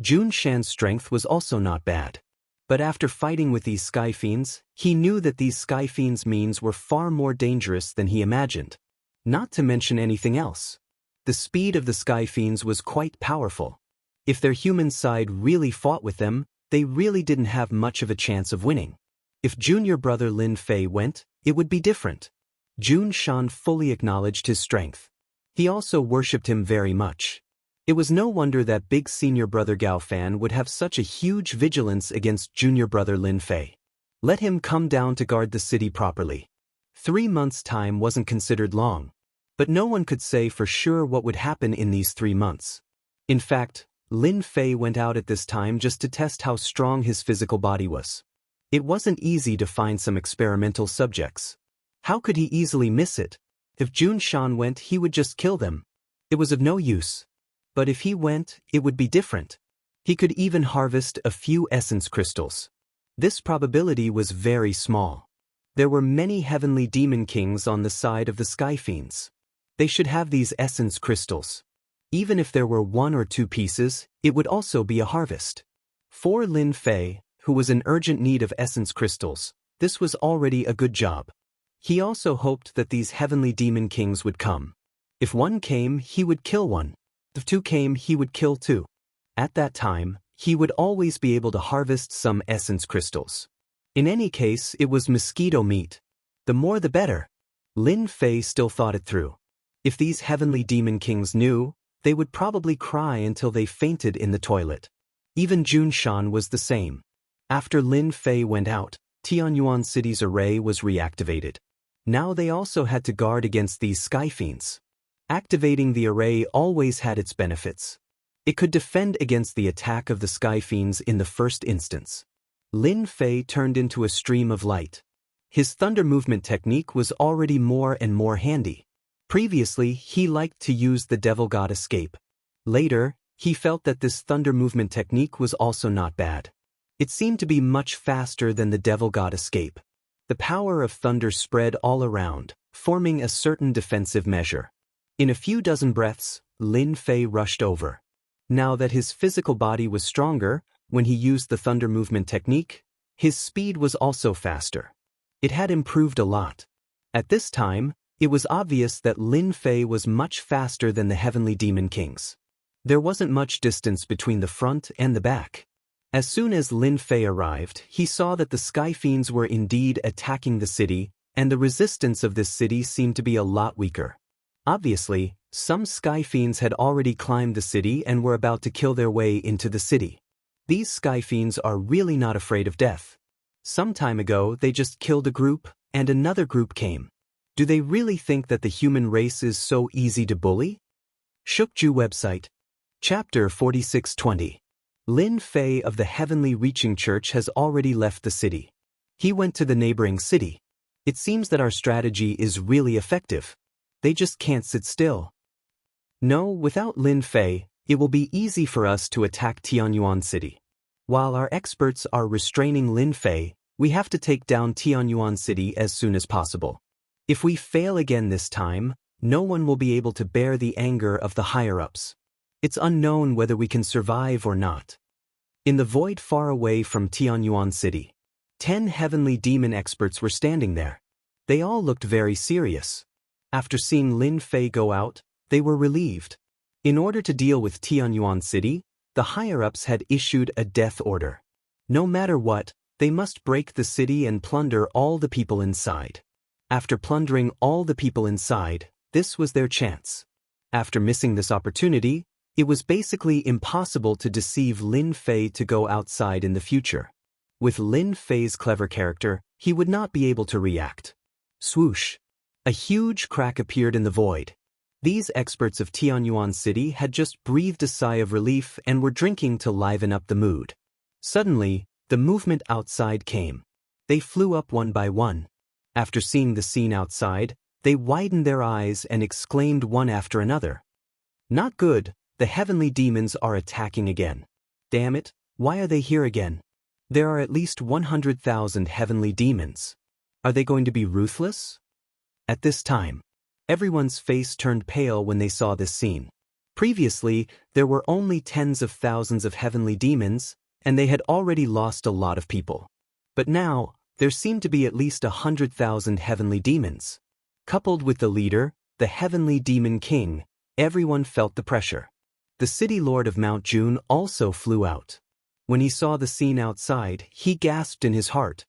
Jun Shan's strength was also not bad. But after fighting with these sky fiends, he knew that these sky fiends' means were far more dangerous than he imagined. Not to mention anything else. The speed of the sky fiends was quite powerful. If their human side really fought with them, they really didn't have much of a chance of winning. If junior brother Lin Fei went, it would be different. Jun Shan fully acknowledged his strength. He also worshipped him very much. It was no wonder that big senior brother Gao Fan would have such a huge vigilance against junior brother Lin Fei. Let him come down to guard the city properly. 3 months' time wasn't considered long. But no one could say for sure what would happen in these 3 months. In fact, Lin Fei went out at this time just to test how strong his physical body was. It wasn't easy to find some experimental subjects. How could he easily miss it? If Jun Shan went, he would just kill them. It was of no use. But if he went, it would be different. He could even harvest a few essence crystals. This probability was very small. There were many heavenly demon kings on the side of the sky fiends. They should have these essence crystals. Even if there were 1 or 2 pieces, it would also be a harvest. For Lin Fei, who was in urgent need of essence crystals, this was already a good job. He also hoped that these heavenly demon kings would come. If 1 came, he would kill 1. If 2 came, he would kill 2. At that time, he would always be able to harvest some essence crystals. In any case, it was mosquito meat. The more the better. Lin Fei still thought it through. If these heavenly demon kings knew, they would probably cry until they fainted in the toilet. Even Jun Shan was the same. After Lin Fei went out, Tianyuan City's array was reactivated. Now they also had to guard against these sky fiends. Activating the array always had its benefits. It could defend against the attack of the sky fiends in the first instance. Lin Fei turned into a stream of light. His thunder movement technique was already more and more handy. Previously, he liked to use the Devil God Escape. Later, he felt that this thunder movement technique was also not bad. It seemed to be much faster than the Devil God Escape. The power of thunder spread all around, forming a certain defensive measure. In a few dozen breaths, Lin Fei rushed over. Now that his physical body was stronger, when he used the thunder movement technique, his speed was also faster. It had improved a lot. At this time, it was obvious that Lin Fei was much faster than the heavenly demon kings. There wasn't much distance between the front and the back. As soon as Lin Fei arrived, he saw that the sky fiends were indeed attacking the city, and the resistance of this city seemed to be a lot weaker. Obviously, some sky fiends had already climbed the city and were about to kill their way into the city. These sky fiends are really not afraid of death. Some time ago, they just killed a group, and another group came. Do they really think that the human race is so easy to bully? Shukju website. Chapter 4620. Lin Fei of the Heavenly Reaching Church has already left the city. He went to the neighboring city. It seems that our strategy is really effective. They just can't sit still. No, without Lin Fei, it will be easy for us to attack Tianyuan City. While our experts are restraining Lin Fei, we have to take down Tianyuan City as soon as possible. If we fail again this time, no one will be able to bear the anger of the higher-ups. It's unknown whether we can survive or not. In the void far away from Tianyuan City, 10 heavenly demon experts were standing there. They all looked very serious. After seeing Lin Fei go out, they were relieved. In order to deal with Tianyuan City, the higher-ups had issued a death order. No matter what, they must break the city and plunder all the people inside. After plundering all the people inside, this was their chance. After missing this opportunity, it was basically impossible to deceive Lin Fei to go outside in the future. With Lin Fei's clever character, he would not be able to react. Swoosh! A huge crack appeared in the void. These experts of Tianyuan City had just breathed a sigh of relief and were drinking to liven up the mood. Suddenly, the movement outside came. They flew up one by one. After seeing the scene outside, they widened their eyes and exclaimed one after another. Not good, the heavenly demons are attacking again. Damn it, why are they here again? There are at least 100,000 heavenly demons. Are they going to be ruthless? At this time, everyone's face turned pale when they saw this scene. Previously, there were only tens of thousands of heavenly demons, and they had already lost a lot of people. But now, there seemed to be at least 100,000 heavenly demons. Coupled with the leader, the heavenly demon king, everyone felt the pressure. The city lord of Mount June also flew out. When he saw the scene outside, he gasped in his heart.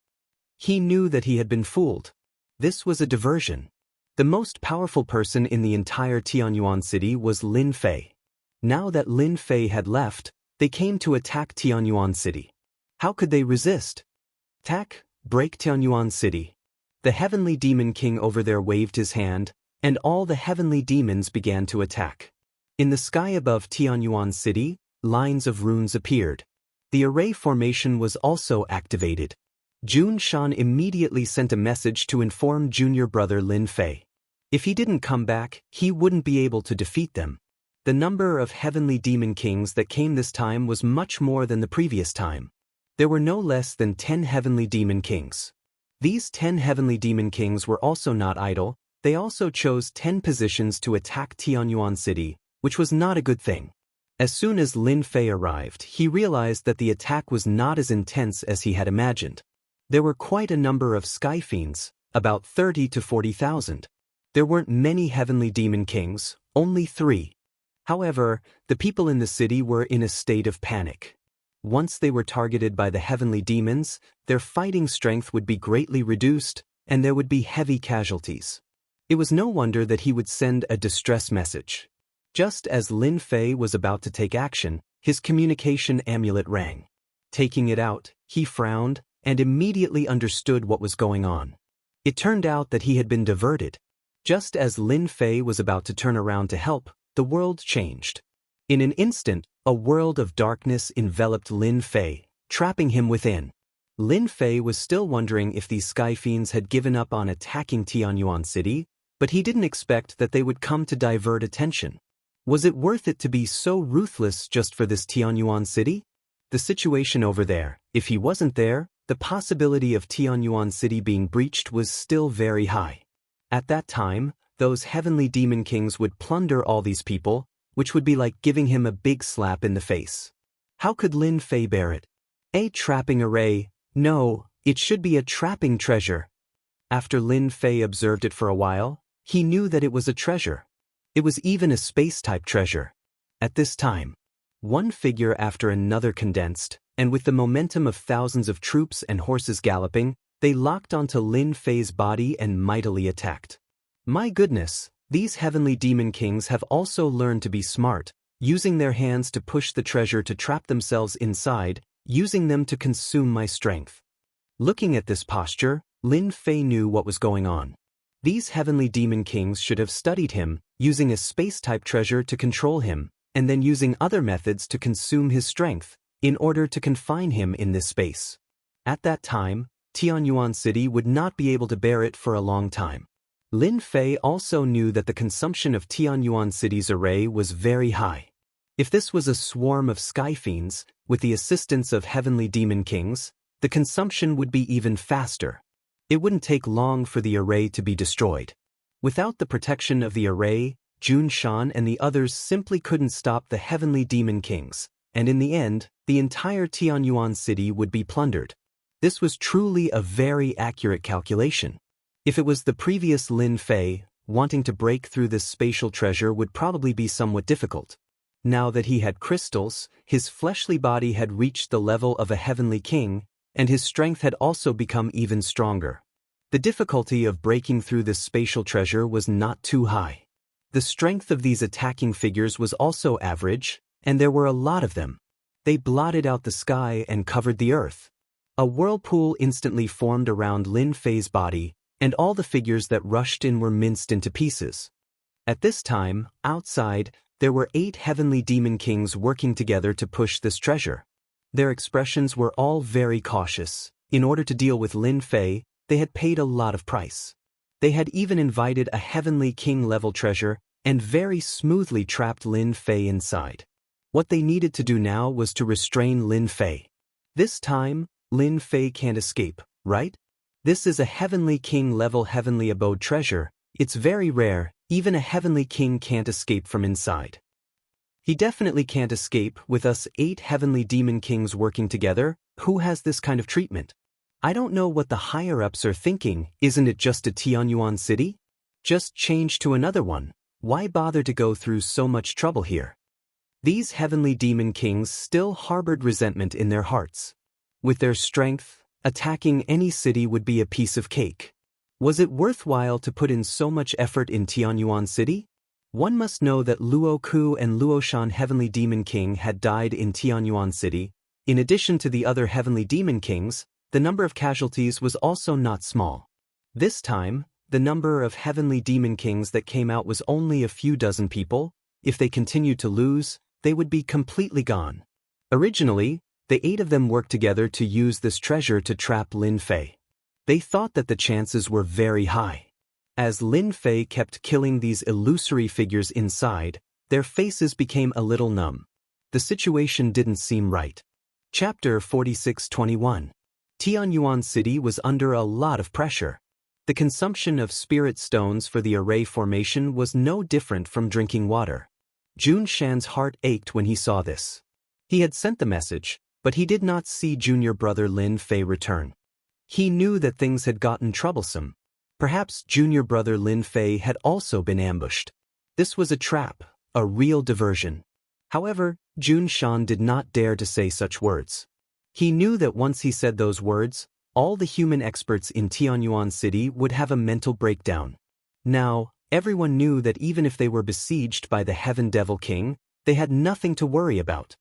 He knew that he had been fooled. This was a diversion. The most powerful person in the entire Tianyuan City was Lin Fei. Now that Lin Fei had left, they came to attack Tianyuan City. How could they resist? Attack, break Tianyuan City. The heavenly demon king over there waved his hand, and all the heavenly demons began to attack. In the sky above Tianyuan City, lines of runes appeared. The array formation was also activated. Jun Shan immediately sent a message to inform junior brother Lin Fei. If he didn't come back, he wouldn't be able to defeat them. The number of heavenly demon kings that came this time was much more than the previous time. There were no less than 10 heavenly demon kings. These 10 heavenly demon kings were also not idle. They also chose 10 positions to attack Tianyuan City, which was not a good thing. As soon as Lin Fei arrived, he realized that the attack was not as intense as he had imagined. There were quite a number of sky fiends, about 30 to 40,000. There weren't many heavenly demon kings, only 3. However, the people in the city were in a state of panic. Once they were targeted by the heavenly demons, their fighting strength would be greatly reduced, and there would be heavy casualties. It was no wonder that he would send a distress message. Just as Lin Fei was about to take action, his communication amulet rang. Taking it out, he frowned, and immediately understood what was going on. It turned out that he had been diverted. Just as Lin Fei was about to turn around to help, the world changed. In an instant, a world of darkness enveloped Lin Fei, trapping him within. Lin Fei was still wondering if these sky fiends had given up on attacking Tianyuan City, but he didn't expect that they would come to divert attention. Was it worth it to be so ruthless just for this Tianyuan City? The situation over there, if he wasn't there, the possibility of Tianyuan City being breached was still very high. At that time, those heavenly demon kings would plunder all these people, which would be like giving him a big slap in the face. How could Lin Fei bear it? A trapping array? No, it should be a trapping treasure. After Lin Fei observed it for a while, he knew that it was a treasure. It was even a space-type treasure. At this time, one figure after another condensed, and with the momentum of thousands of troops and horses galloping, they locked onto Lin Fei's body and mightily attacked. My goodness, these heavenly demon kings have also learned to be smart, using their hands to push the treasure to trap themselves inside, using them to consume my strength. Looking at this posture, Lin Fei knew what was going on. These heavenly demon kings should have studied him, using a space-type treasure to control him, and then using other methods to consume his strength, in order to confine him in this space. At that time, Tianyuan City would not be able to bear it for a long time. Lin Fei also knew that the consumption of Tianyuan City's array was very high. If this was a swarm of sky fiends, with the assistance of heavenly demon kings, the consumption would be even faster. It wouldn't take long for the array to be destroyed. Without the protection of the array, Jun Shan and the others simply couldn't stop the heavenly demon kings, and in the end, the entire Tianyuan city would be plundered. This was truly a very accurate calculation. If it was the previous Lin Fei, wanting to break through this spatial treasure would probably be somewhat difficult. Now that he had crystals, his fleshly body had reached the level of a heavenly king, and his strength had also become even stronger. The difficulty of breaking through this spatial treasure was not too high. The strength of these attacking figures was also average, and there were a lot of them. They blotted out the sky and covered the earth. A whirlpool instantly formed around Lin Fei's body, and all the figures that rushed in were minced into pieces. At this time, outside, there were 8 heavenly demon kings working together to push this treasure. Their expressions were all very cautious. In order to deal with Lin Fei, they had paid a lot of price. They had even invited a heavenly king-level treasure and very smoothly trapped Lin Fei inside. What they needed to do now was to restrain Lin Fei. This time, Lin Fei can't escape, right? This is a heavenly king-level heavenly abode treasure. It's very rare, even a heavenly king can't escape from inside. He definitely can't escape with us 8 heavenly demon kings working together. Who has this kind of treatment? I don't know what the higher-ups are thinking. Isn't it just a Tianyuan city? Just change to another one. Why bother to go through so much trouble here? These heavenly demon kings still harbored resentment in their hearts. With their strength, attacking any city would be a piece of cake. Was it worthwhile to put in so much effort in Tianyuan city? One must know that Luo Ku and Luo Shan heavenly demon king had died in Tianyuan city. In addition to the other heavenly demon kings, the number of casualties was also not small. This time, the number of heavenly demon kings that came out was only a few dozen people. If they continued to lose, they would be completely gone. Originally, the 8 of them worked together to use this treasure to trap Lin Fei. They thought that the chances were very high. As Lin Fei kept killing these illusory figures inside, their faces became a little numb. The situation didn't seem right. Chapter 46-21. Tianyuan City was under a lot of pressure. The consumption of spirit stones for the array formation was no different from drinking water. Jun Shan's heart ached when he saw this. He had sent the message, but he did not see junior brother Lin Fei return. He knew that things had gotten troublesome. Perhaps junior brother Lin Fei had also been ambushed. This was a trap, a real diversion. However, Jun Shan did not dare to say such words. He knew that once he said those words, all the human experts in Tianyuan City would have a mental breakdown. Now, everyone knew that even if they were besieged by the Heaven Devil King, they had nothing to worry about.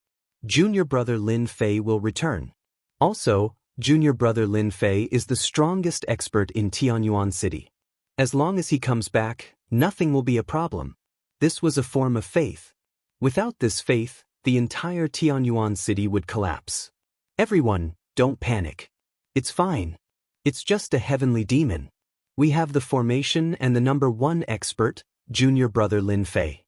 Junior brother Lin Fei will return. Also, junior brother Lin Fei is the strongest expert in Tianyuan City. As long as he comes back, nothing will be a problem. This was a form of faith. Without this faith, the entire Tianyuan City would collapse. Everyone, don't panic. It's fine. It's just a heavenly demon. We have the formation and the number 1 expert, junior brother Lin Fei.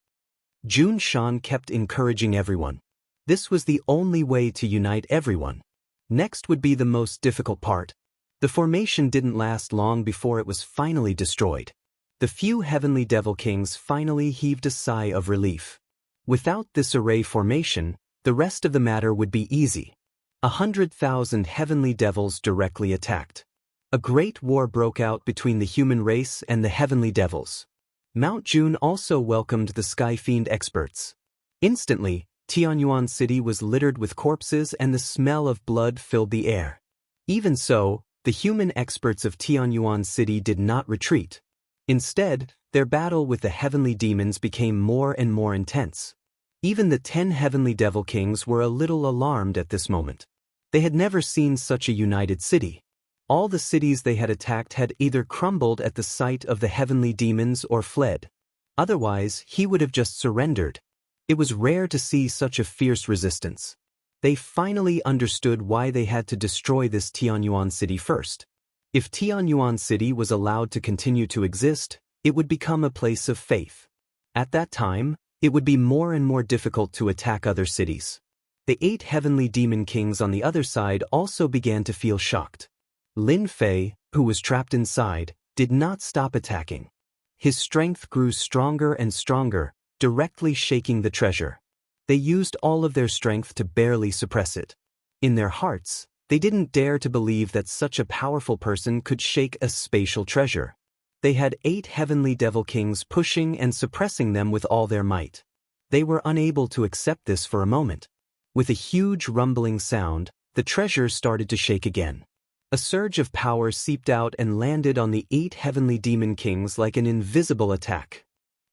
Jun Shan kept encouraging everyone. This was the only way to unite everyone. Next would be the most difficult part. The formation didn't last long before it was finally destroyed. The few heavenly devil kings finally heaved a sigh of relief. Without this array formation, the rest of the matter would be easy. 100,000 heavenly devils directly attacked. A great war broke out between the human race and the heavenly devils. Mount Jun also welcomed the Sky Fiend experts. Instantly, Tianyuan City was littered with corpses and the smell of blood filled the air. Even so, the human experts of Tianyuan City did not retreat. Instead, their battle with the heavenly demons became more and more intense. Even the 10 heavenly devil kings were a little alarmed at this moment. They had never seen such a united city. All the cities they had attacked had either crumbled at the sight of the heavenly demons or fled. Otherwise, he would have just surrendered. It was rare to see such a fierce resistance. They finally understood why they had to destroy this Tianyuan City first. If Tianyuan City was allowed to continue to exist, it would become a place of faith. At that time, it would be more and more difficult to attack other cities. The 8 heavenly demon kings on the other side also began to feel shocked. Lin Fei, who was trapped inside, did not stop attacking. His strength grew stronger and stronger, directly shaking the treasure. They used all of their strength to barely suppress it. In their hearts, they didn't dare to believe that such a powerful person could shake a spatial treasure. They had 8 heavenly devil kings pushing and suppressing them with all their might. They were unable to accept this for a moment. With a huge rumbling sound, the treasure started to shake again. A surge of power seeped out and landed on the 8 heavenly demon kings like an invisible attack.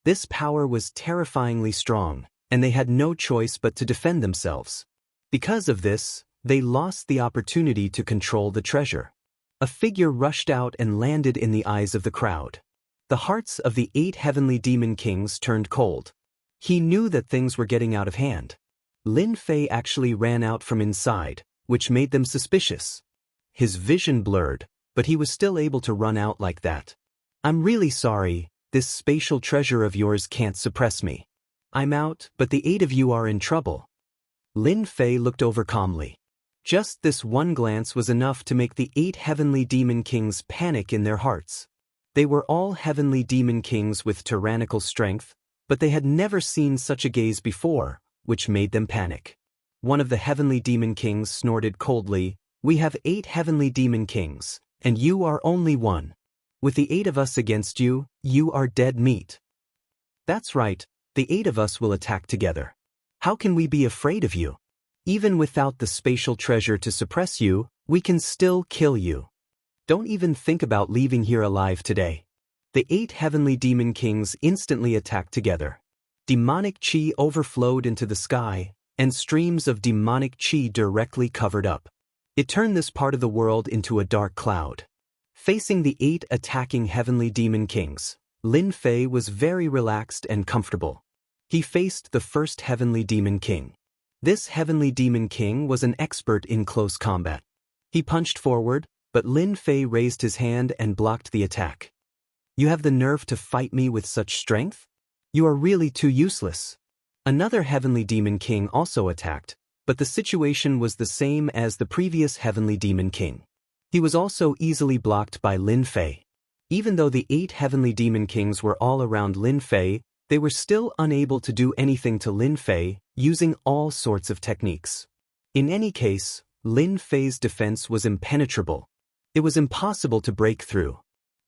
This power was terrifyingly strong, and they had no choice but to defend themselves. Because of this, they lost the opportunity to control the treasure. A figure rushed out and landed in the eyes of the crowd. The hearts of the 8 heavenly demon kings turned cold. He knew that things were getting out of hand. Lin Fei actually ran out from inside, which made them suspicious. His vision blurred, but he was still able to run out like that. "I'm really sorry, this spatial treasure of yours can't suppress me. I'm out, but the 8 of you are in trouble." Lin Fei looked over calmly. Just this one glance was enough to make the 8 heavenly demon kings panic in their hearts. They were all heavenly demon kings with tyrannical strength, but they had never seen such a gaze before, which made them panic. One of the heavenly demon kings snorted coldly, "We have 8 heavenly demon kings, and you are only one. With the 8 of us against you, you are dead meat." "That's right, the 8 of us will attack together. How can we be afraid of you? Even without the spatial treasure to suppress you, we can still kill you. Don't even think about leaving here alive today." The 8 heavenly demon kings instantly attacked together. Demonic chi overflowed into the sky, and streams of demonic chi directly covered up. It turned this part of the world into a dark cloud. Facing the 8 attacking heavenly demon kings, Lin Fei was very relaxed and comfortable. He faced the first heavenly demon king. This heavenly demon king was an expert in close combat. He punched forward, but Lin Fei raised his hand and blocked the attack. "You have the nerve to fight me with such strength? You are really too useless." Another heavenly demon king also attacked, but the situation was the same as the previous heavenly demon king. He was also easily blocked by Lin Fei. Even though the 8 heavenly demon kings were all around Lin Fei, they were still unable to do anything to Lin Fei, using all sorts of techniques. In any case, Lin Fei's defense was impenetrable. It was impossible to break through.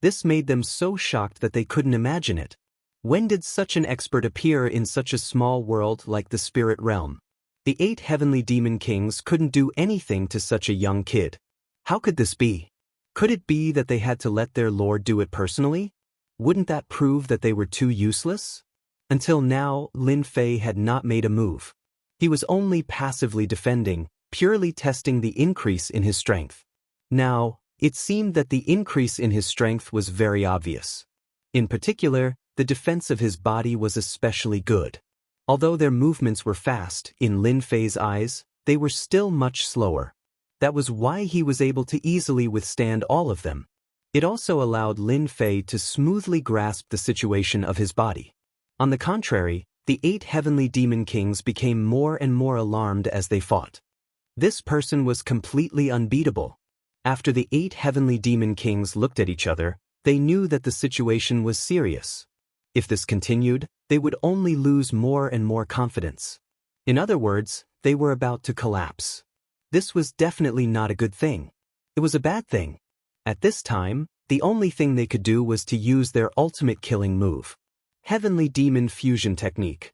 This made them so shocked that they couldn't imagine it. When did such an expert appear in such a small world like the spirit realm? The 8 heavenly demon kings couldn't do anything to such a young kid. How could this be? Could it be that they had to let their lord do it personally? Wouldn't that prove that they were too useless? Until now, Lin Fei had not made a move. He was only passively defending, purely testing the increase in his strength. Now, it seemed that the increase in his strength was very obvious. In particular, the defense of his body was especially good. Although their movements were fast, in Lin Fei's eyes, they were still much slower. That was why he was able to easily withstand all of them. It also allowed Lin Fei to smoothly grasp the situation of his body. On the contrary, the 8 heavenly demon kings became more and more alarmed as they fought. This person was completely unbeatable. After the 8 heavenly demon kings looked at each other, they knew that the situation was serious. If this continued, they would only lose more and more confidence. In other words, they were about to collapse. This was definitely not a good thing. It was a bad thing. At this time, the only thing they could do was to use their ultimate killing move. Heavenly Demon Fusion Technique.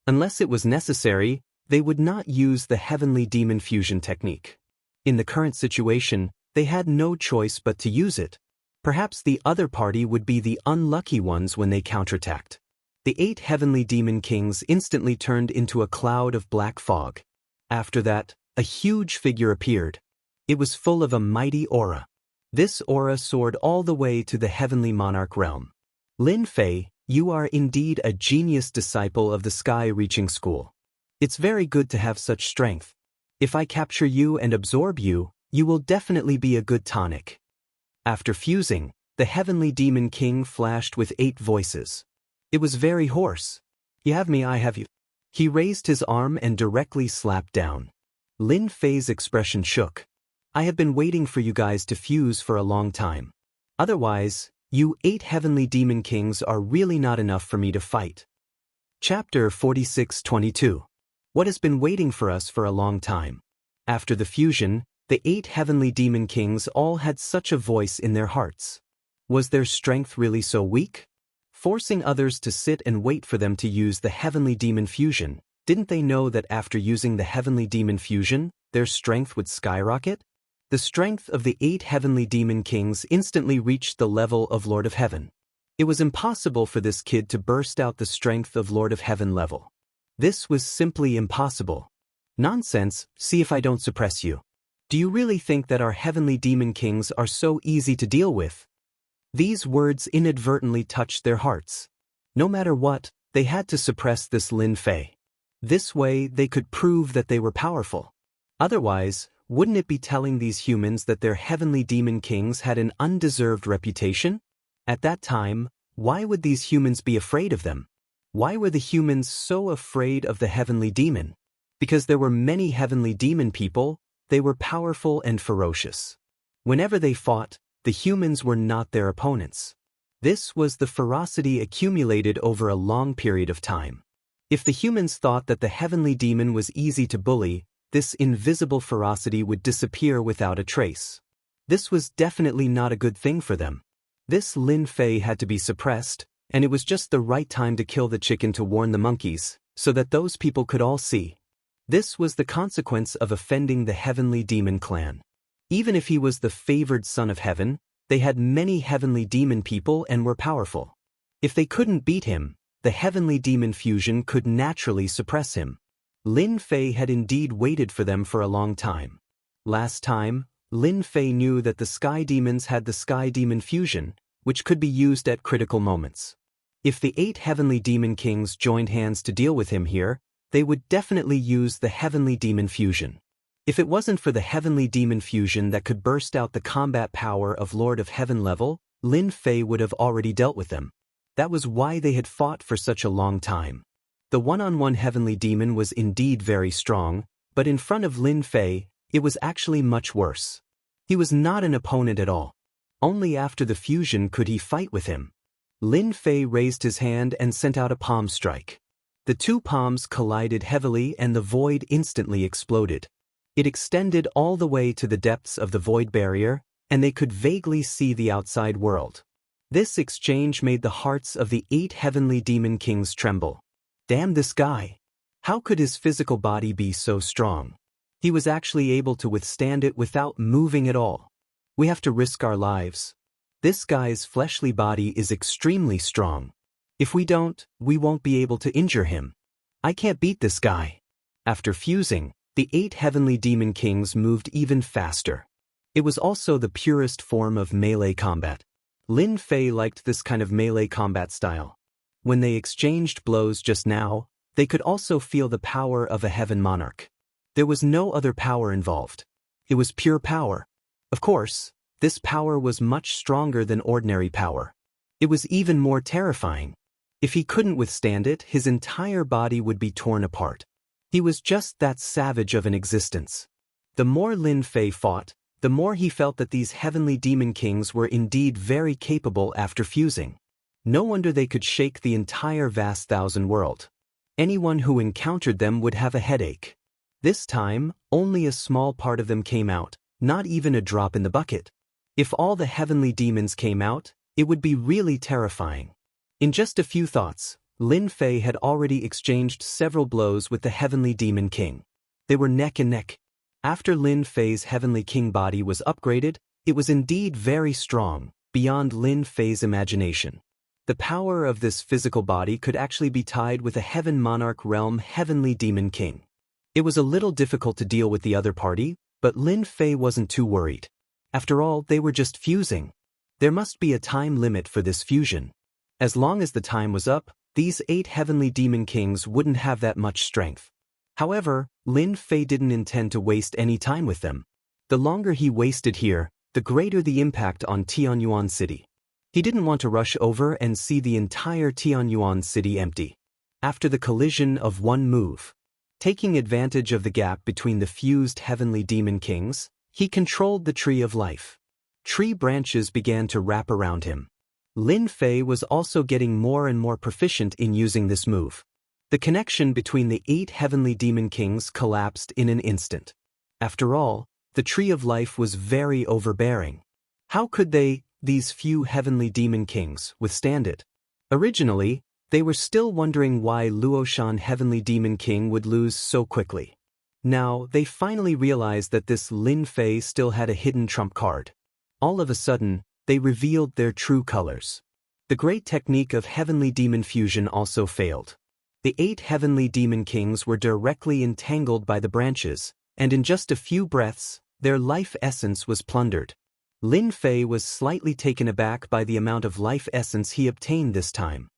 Unless it was necessary, they would not use the Heavenly Demon Fusion Technique. In the current situation, they had no choice but to use it. Perhaps the other party would be the unlucky ones when they counterattacked. The 8 heavenly demon kings instantly turned into a cloud of black fog. After that, a huge figure appeared. It was full of a mighty aura. This aura soared all the way to the heavenly monarch realm. Lin Fei, you are indeed a genius disciple of the sky-reaching school. It's very good to have such strength. If I capture you and absorb you, you will definitely be a good tonic. After fusing, the heavenly demon king flashed with 8 voices. It was very hoarse. You have me, I have you. He raised his arm and directly slapped down. Lin Fei's expression shook. I have been waiting for you guys to fuse for a long time. Otherwise, you 8 heavenly demon kings are really not enough for me to fight. Chapter 46-22. What has been waiting for us for a long time? After the fusion, the 8 heavenly demon kings all had such a voice in their hearts. Was their strength really so weak? Forcing others to sit and wait for them to use the heavenly demon fusion, didn't they know that after using the heavenly demon fusion, their strength would skyrocket? The strength of the 8 heavenly demon kings instantly reached the level of Lord of Heaven. It was impossible for this kid to burst out the strength of Lord of Heaven level. This was simply impossible. Nonsense, see if I don't suppress you. Do you really think that our heavenly demon kings are so easy to deal with? These words inadvertently touched their hearts. No matter what, they had to suppress this Lin Fei. This way they could prove that they were powerful. Otherwise, wouldn't it be telling these humans that their heavenly demon kings had an undeserved reputation? At that time, why would these humans be afraid of them? Why were the humans so afraid of the heavenly demon? Because there were many heavenly demon people, they were powerful and ferocious. Whenever they fought, the humans were not their opponents. This was the ferocity accumulated over a long period of time. If the humans thought that the heavenly demon was easy to bully, this invisible ferocity would disappear without a trace. This was definitely not a good thing for them. This Lin Fei had to be suppressed, and it was just the right time to kill the chicken to warn the monkeys, so that those people could all see. This was the consequence of offending the heavenly demon clan. Even if he was the favored son of heaven, they had many heavenly demon people and were powerful. If they couldn't beat him, the heavenly demon fusion could naturally suppress him. Lin Fei had indeed waited for them for a long time. Last time, Lin Fei knew that the sky demons had the sky demon fusion, which could be used at critical moments. If the 8 heavenly demon kings joined hands to deal with him here, they would definitely use the heavenly demon fusion. If it wasn't for the heavenly demon fusion that could burst out the combat power of Lord of Heaven level, Lin Fei would have already dealt with them. That was why they had fought for such a long time. The one-on-one heavenly demon was indeed very strong, but in front of Lin Fei, it was actually much worse. He was not an opponent at all. Only after the fusion could he fight with him. Lin Fei raised his hand and sent out a palm strike. The 2 palms collided heavily and the void instantly exploded. It extended all the way to the depths of the void barrier, and they could vaguely see the outside world. This exchange made the hearts of the 8 heavenly demon kings tremble. Damn this guy! How could his physical body be so strong? He was actually able to withstand it without moving at all. We have to risk our lives. This guy's fleshly body is extremely strong. If we don't, we won't be able to injure him. I can't beat this guy. After fusing, the 8 heavenly demon kings moved even faster. It was also the purest form of melee combat. Lin Fei liked this kind of melee combat style. When they exchanged blows just now, they could also feel the power of a heaven monarch. There was no other power involved. It was pure power. Of course, this power was much stronger than ordinary power. It was even more terrifying. If he couldn't withstand it, his entire body would be torn apart. He was just that savage of an existence. The more Lin Fei fought, the more he felt that these heavenly demon kings were indeed very capable after fusing. No wonder they could shake the entire vast thousand world. Anyone who encountered them would have a headache. This time, only a small part of them came out, not even a drop in the bucket. If all the heavenly demons came out, it would be really terrifying. In just a few thoughts, Lin Fei had already exchanged several blows with the heavenly demon king. They were neck and neck. After Lin Fei's heavenly king body was upgraded, it was indeed very strong, beyond Lin Fei's imagination. The power of this physical body could actually be tied with a heaven monarch realm heavenly demon king. It was a little difficult to deal with the other party, but Lin Fei wasn't too worried. After all, they were just fusing. There must be a time limit for this fusion. As long as the time was up, these 8 heavenly demon kings wouldn't have that much strength. However, Lin Fei didn't intend to waste any time with them. The longer he wasted here, the greater the impact on Tianyuan City. He didn't want to rush over and see the entire Tianyuan City empty. after the collision of one move. Taking advantage of the gap between the fused heavenly demon kings, he controlled the Tree of Life. Tree branches began to wrap around him. Lin Fei was also getting more and more proficient in using this move. The connection between the 8 heavenly demon kings collapsed in an instant. After all, the Tree of Life was very overbearing. How could these few heavenly demon kings, withstand it? Originally, they were still wondering why Luoshan Heavenly Demon King would lose so quickly. Now, they finally realized that this Lin Fei still had a hidden trump card. All of a sudden, they revealed their true colors. The great technique of heavenly demon fusion also failed. The 8 heavenly demon kings were directly entangled by the branches, and in just a few breaths, their life essence was plundered. Lin Fei was slightly taken aback by the amount of life essence he obtained this time.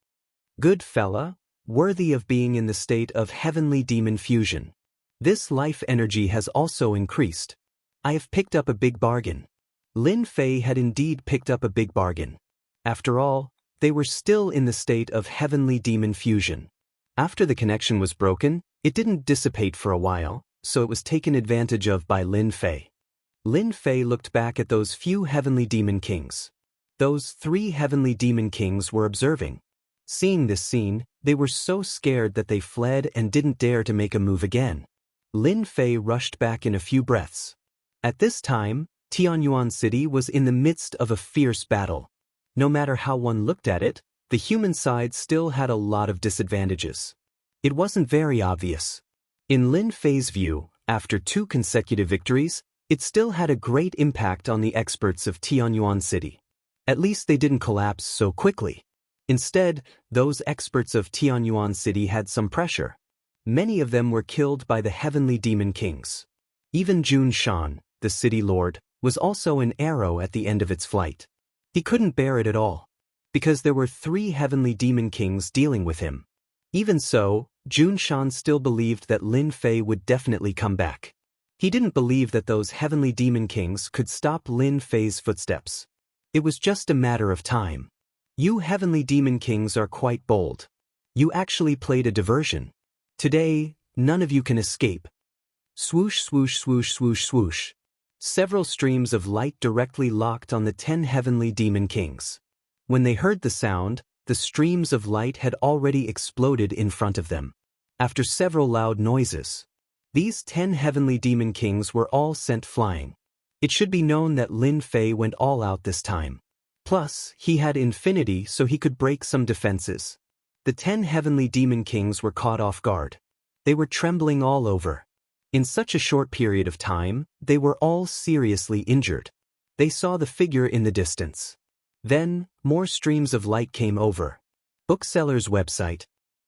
Good fella, worthy of being in the state of heavenly demon fusion. This life energy has also increased. I have picked up a big bargain. Lin Fei had indeed picked up a big bargain. After all, they were still in the state of heavenly demon fusion. After the connection was broken, it didn't dissipate for a while, so it was taken advantage of by Lin Fei. Lin Fei looked back at those few heavenly demon kings. Those 3 heavenly demon kings were observing. Seeing this scene, they were so scared that they fled and didn't dare to make a move again. Lin Fei rushed back in a few breaths. At this time, Tianyuan City was in the midst of a fierce battle. No matter how one looked at it, the human side still had a lot of disadvantages. It wasn't very obvious. In Lin Fei's view, after 2 consecutive victories, it still had a great impact on the experts of Tianyuan City. At least they didn't collapse so quickly. Instead, those experts of Tianyuan City had some pressure. Many of them were killed by the heavenly demon kings. Even Jun Shan, the city lord, was also an arrow at the end of its flight. He couldn't bear it at all, because there were 3 heavenly demon kings dealing with him. Even so, Jun Shan still believed that Lin Fei would definitely come back. He didn't believe that those heavenly demon kings could stop Lin Fei's footsteps. It was just a matter of time. You heavenly demon kings are quite bold. You actually played a diversion. Today, none of you can escape. Swoosh, swoosh, swoosh, swoosh, swoosh. Several streams of light directly locked on the 10 heavenly demon kings. When they heard the sound, the streams of light had already exploded in front of them. After several loud noises, these 10 heavenly demon kings were all sent flying. It should be known that Lin Fei went all out this time. Plus, he had infinity so he could break some defenses. The 10 heavenly demon kings were caught off guard. They were trembling all over. In such a short period of time, they were all seriously injured. They saw the figure in the distance. Then, more streams of light came over. Bookseller's website.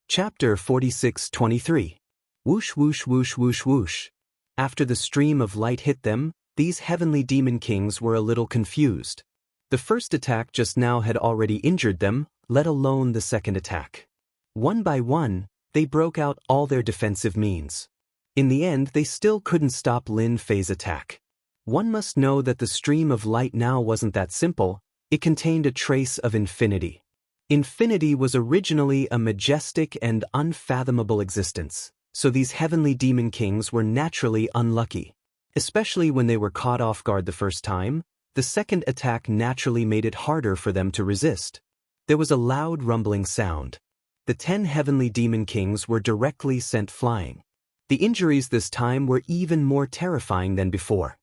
Chapter 46-23. Whoosh whoosh whoosh whoosh whoosh. After the stream of light hit them, these heavenly demon kings were a little confused. The first attack just now had already injured them, let alone the second attack. One by one, they broke out all their defensive means. In the end, they still couldn't stop Lin Fei's attack. One must know that the stream of light now wasn't that simple, it contained a trace of infinity. Infinity was originally a majestic and unfathomable existence, so these heavenly demon kings were naturally unlucky. Especially when they were caught off guard the first time, the second attack naturally made it harder for them to resist. There was a loud rumbling sound. The 10 heavenly demon kings were directly sent flying. The injuries this time were even more terrifying than before.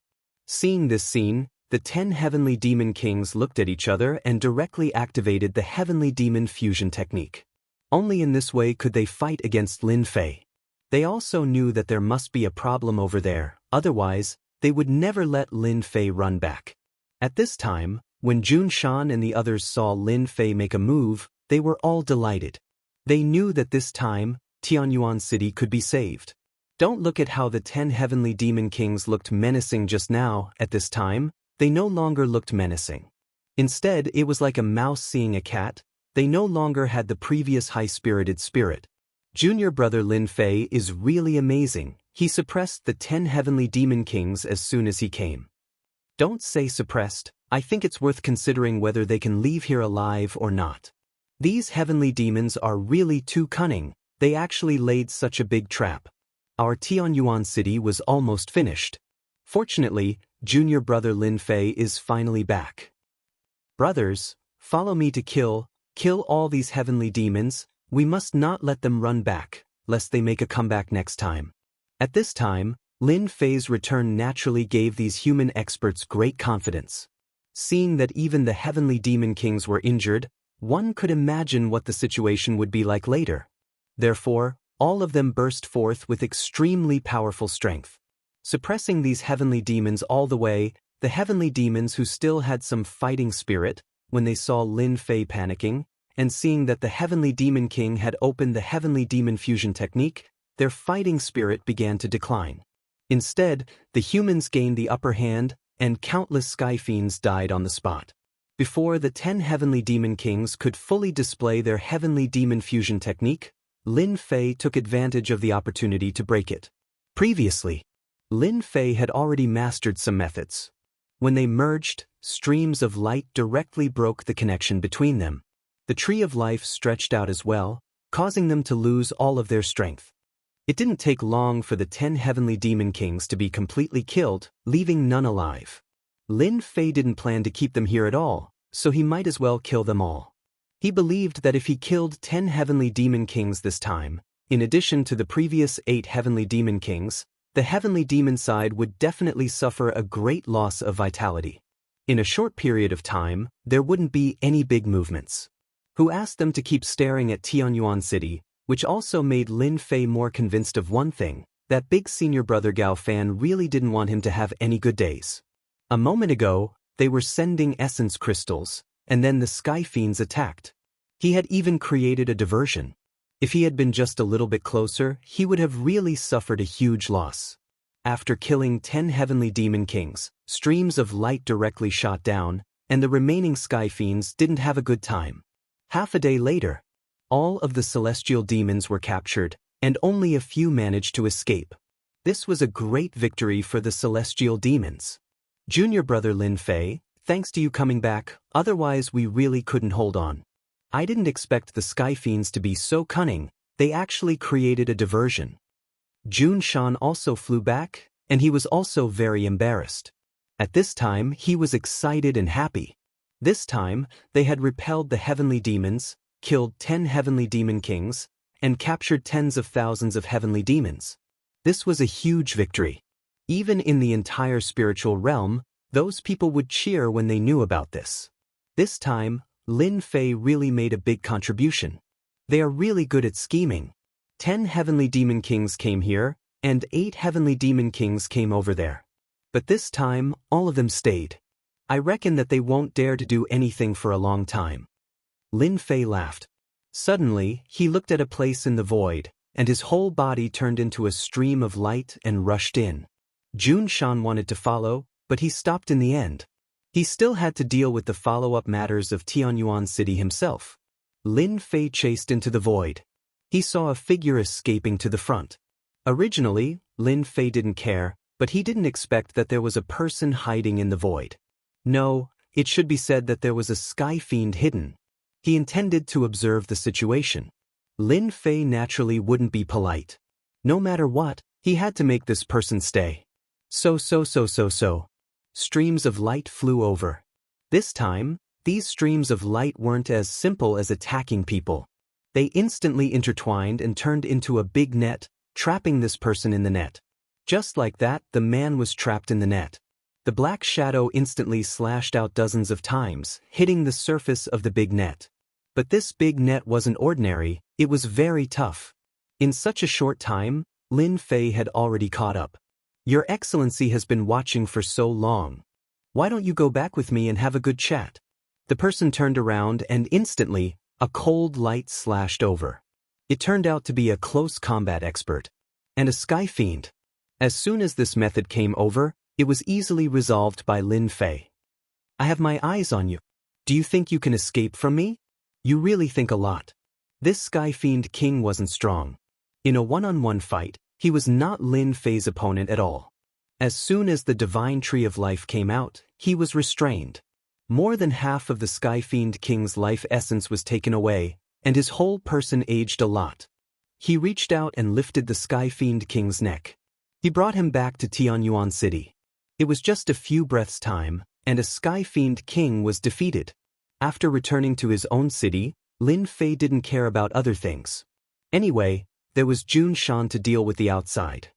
Seeing this scene, the 10 heavenly demon kings looked at each other and directly activated the heavenly demon fusion technique. Only in this way could they fight against Lin Fei. They also knew that there must be a problem over there, otherwise, they would never let Lin Fei run back. At this time, when Jun Shan and the others saw Lin Fei make a move, they were all delighted. They knew that this time, Tianyuan City could be saved. Don't look at how the 10 heavenly demon kings looked menacing just now. At this time, they no longer looked menacing. Instead, it was like a mouse seeing a cat. They no longer had the previous high-spirited spirit. Junior brother Lin Fei is really amazing. He suppressed the 10 heavenly demon kings as soon as he came. Don't say suppressed. I think it's worth considering whether they can leave here alive or not. These heavenly demons are really too cunning. They actually laid such a big trap. Our Tianyuan city was almost finished. Fortunately, junior brother Lin Fei is finally back. Brothers, follow me to kill all these heavenly demons. We must not let them run back, lest they make a comeback next time. At this time, Lin Fei's return naturally gave these human experts great confidence. Seeing that even the heavenly demon kings were injured, one could imagine what the situation would be like later. Therefore, all of them burst forth with extremely powerful strength. Suppressing these heavenly demons all the way, the heavenly demons who still had some fighting spirit, when they saw Lin Fei panicking, and seeing that the heavenly demon king had opened the heavenly demon fusion technique, their fighting spirit began to decline. Instead, the humans gained the upper hand, and countless sky fiends died on the spot. Before the 10 heavenly demon kings could fully display their heavenly demon fusion technique, Lin Fei took advantage of the opportunity to break it. Previously, Lin Fei had already mastered some methods. When they merged, streams of light directly broke the connection between them. The tree of life stretched out as well, causing them to lose all of their strength. It didn't take long for the 10 heavenly demon kings to be completely killed, leaving none alive. Lin Fei didn't plan to keep them here at all, so he might as well kill them all. He believed that if he killed 10 heavenly demon kings this time, in addition to the previous 8 heavenly demon kings, the heavenly demon side would definitely suffer a great loss of vitality. In a short period of time, there wouldn't be any big movements. Who asked them to keep staring at Tianyuan City, which also made Lin Fei more convinced of one thing, that big senior brother Gao Fan really didn't want him to have any good days. A moment ago, they were sending essence crystals, and then the sky fiends attacked. He had even created a diversion. If he had been just a little bit closer, he would have really suffered a huge loss. After killing 10 heavenly demon kings, streams of light directly shot down, and the remaining sky fiends didn't have a good time. Half a day later, all of the celestial demons were captured, and only a few managed to escape. This was a great victory for the celestial demons. Junior brother Lin Fei, thanks to you coming back, otherwise we really couldn't hold on. I didn't expect the sky fiends to be so cunning, they actually created a diversion. Jun Shan also flew back, and he was also very embarrassed. At this time, he was excited and happy. This time, they had repelled the heavenly demons, killed 10 heavenly demon kings, and captured tens of thousands of heavenly demons. This was a huge victory. Even in the entire spiritual realm, those people would cheer when they knew about this. This time, Lin Fei really made a big contribution. They are really good at scheming. 10 heavenly demon kings came here, and 8 heavenly demon kings came over there. But this time, all of them stayed. I reckon that they won't dare to do anything for a long time. Lin Fei laughed. Suddenly, he looked at a place in the void, and his whole body turned into a stream of light and rushed in. Jun Shan wanted to follow, but he stopped in the end. He still had to deal with the follow-up matters of Tianyuan City himself. Lin Fei chased into the void. He saw a figure escaping to the front. Originally, Lin Fei didn't care, but he didn't expect that there was a person hiding in the void. No, it should be said that there was a sky fiend hidden. He intended to observe the situation. Lin Fei naturally wouldn't be polite. No matter what, he had to make this person stay. So. Streams of light flew over. This time, these streams of light weren't as simple as attacking people. They instantly intertwined and turned into a big net, trapping this person in the net. Just like that, the man was trapped in the net. The black shadow instantly slashed out dozens of times, hitting the surface of the big net. But this big net wasn't ordinary, it was very tough. In such a short time, Lin Fei had already caught up. Your Excellency has been watching for so long. Why don't you go back with me and have a good chat? The person turned around and instantly, a cold light slashed over. It turned out to be a close combat expert. And a sky fiend. As soon as this method came over, it was easily resolved by Lin Fei. I have my eyes on you. Do you think you can escape from me? You really think a lot. This sky fiend king wasn't strong. In a one-on-one fight, he was not Lin Fei's opponent at all. As soon as the divine tree of life came out, he was restrained. More than half of the sky fiend king's life essence was taken away, and his whole person aged a lot. He reached out and lifted the Sky Fiend King's neck. He brought him back to Tianyuan City. It was just a few breaths' time, and a Sky Fiend King was defeated. After returning to his own city, Lin Fei didn't care about other things. Anyway, there was Jun Shan to deal with the outside.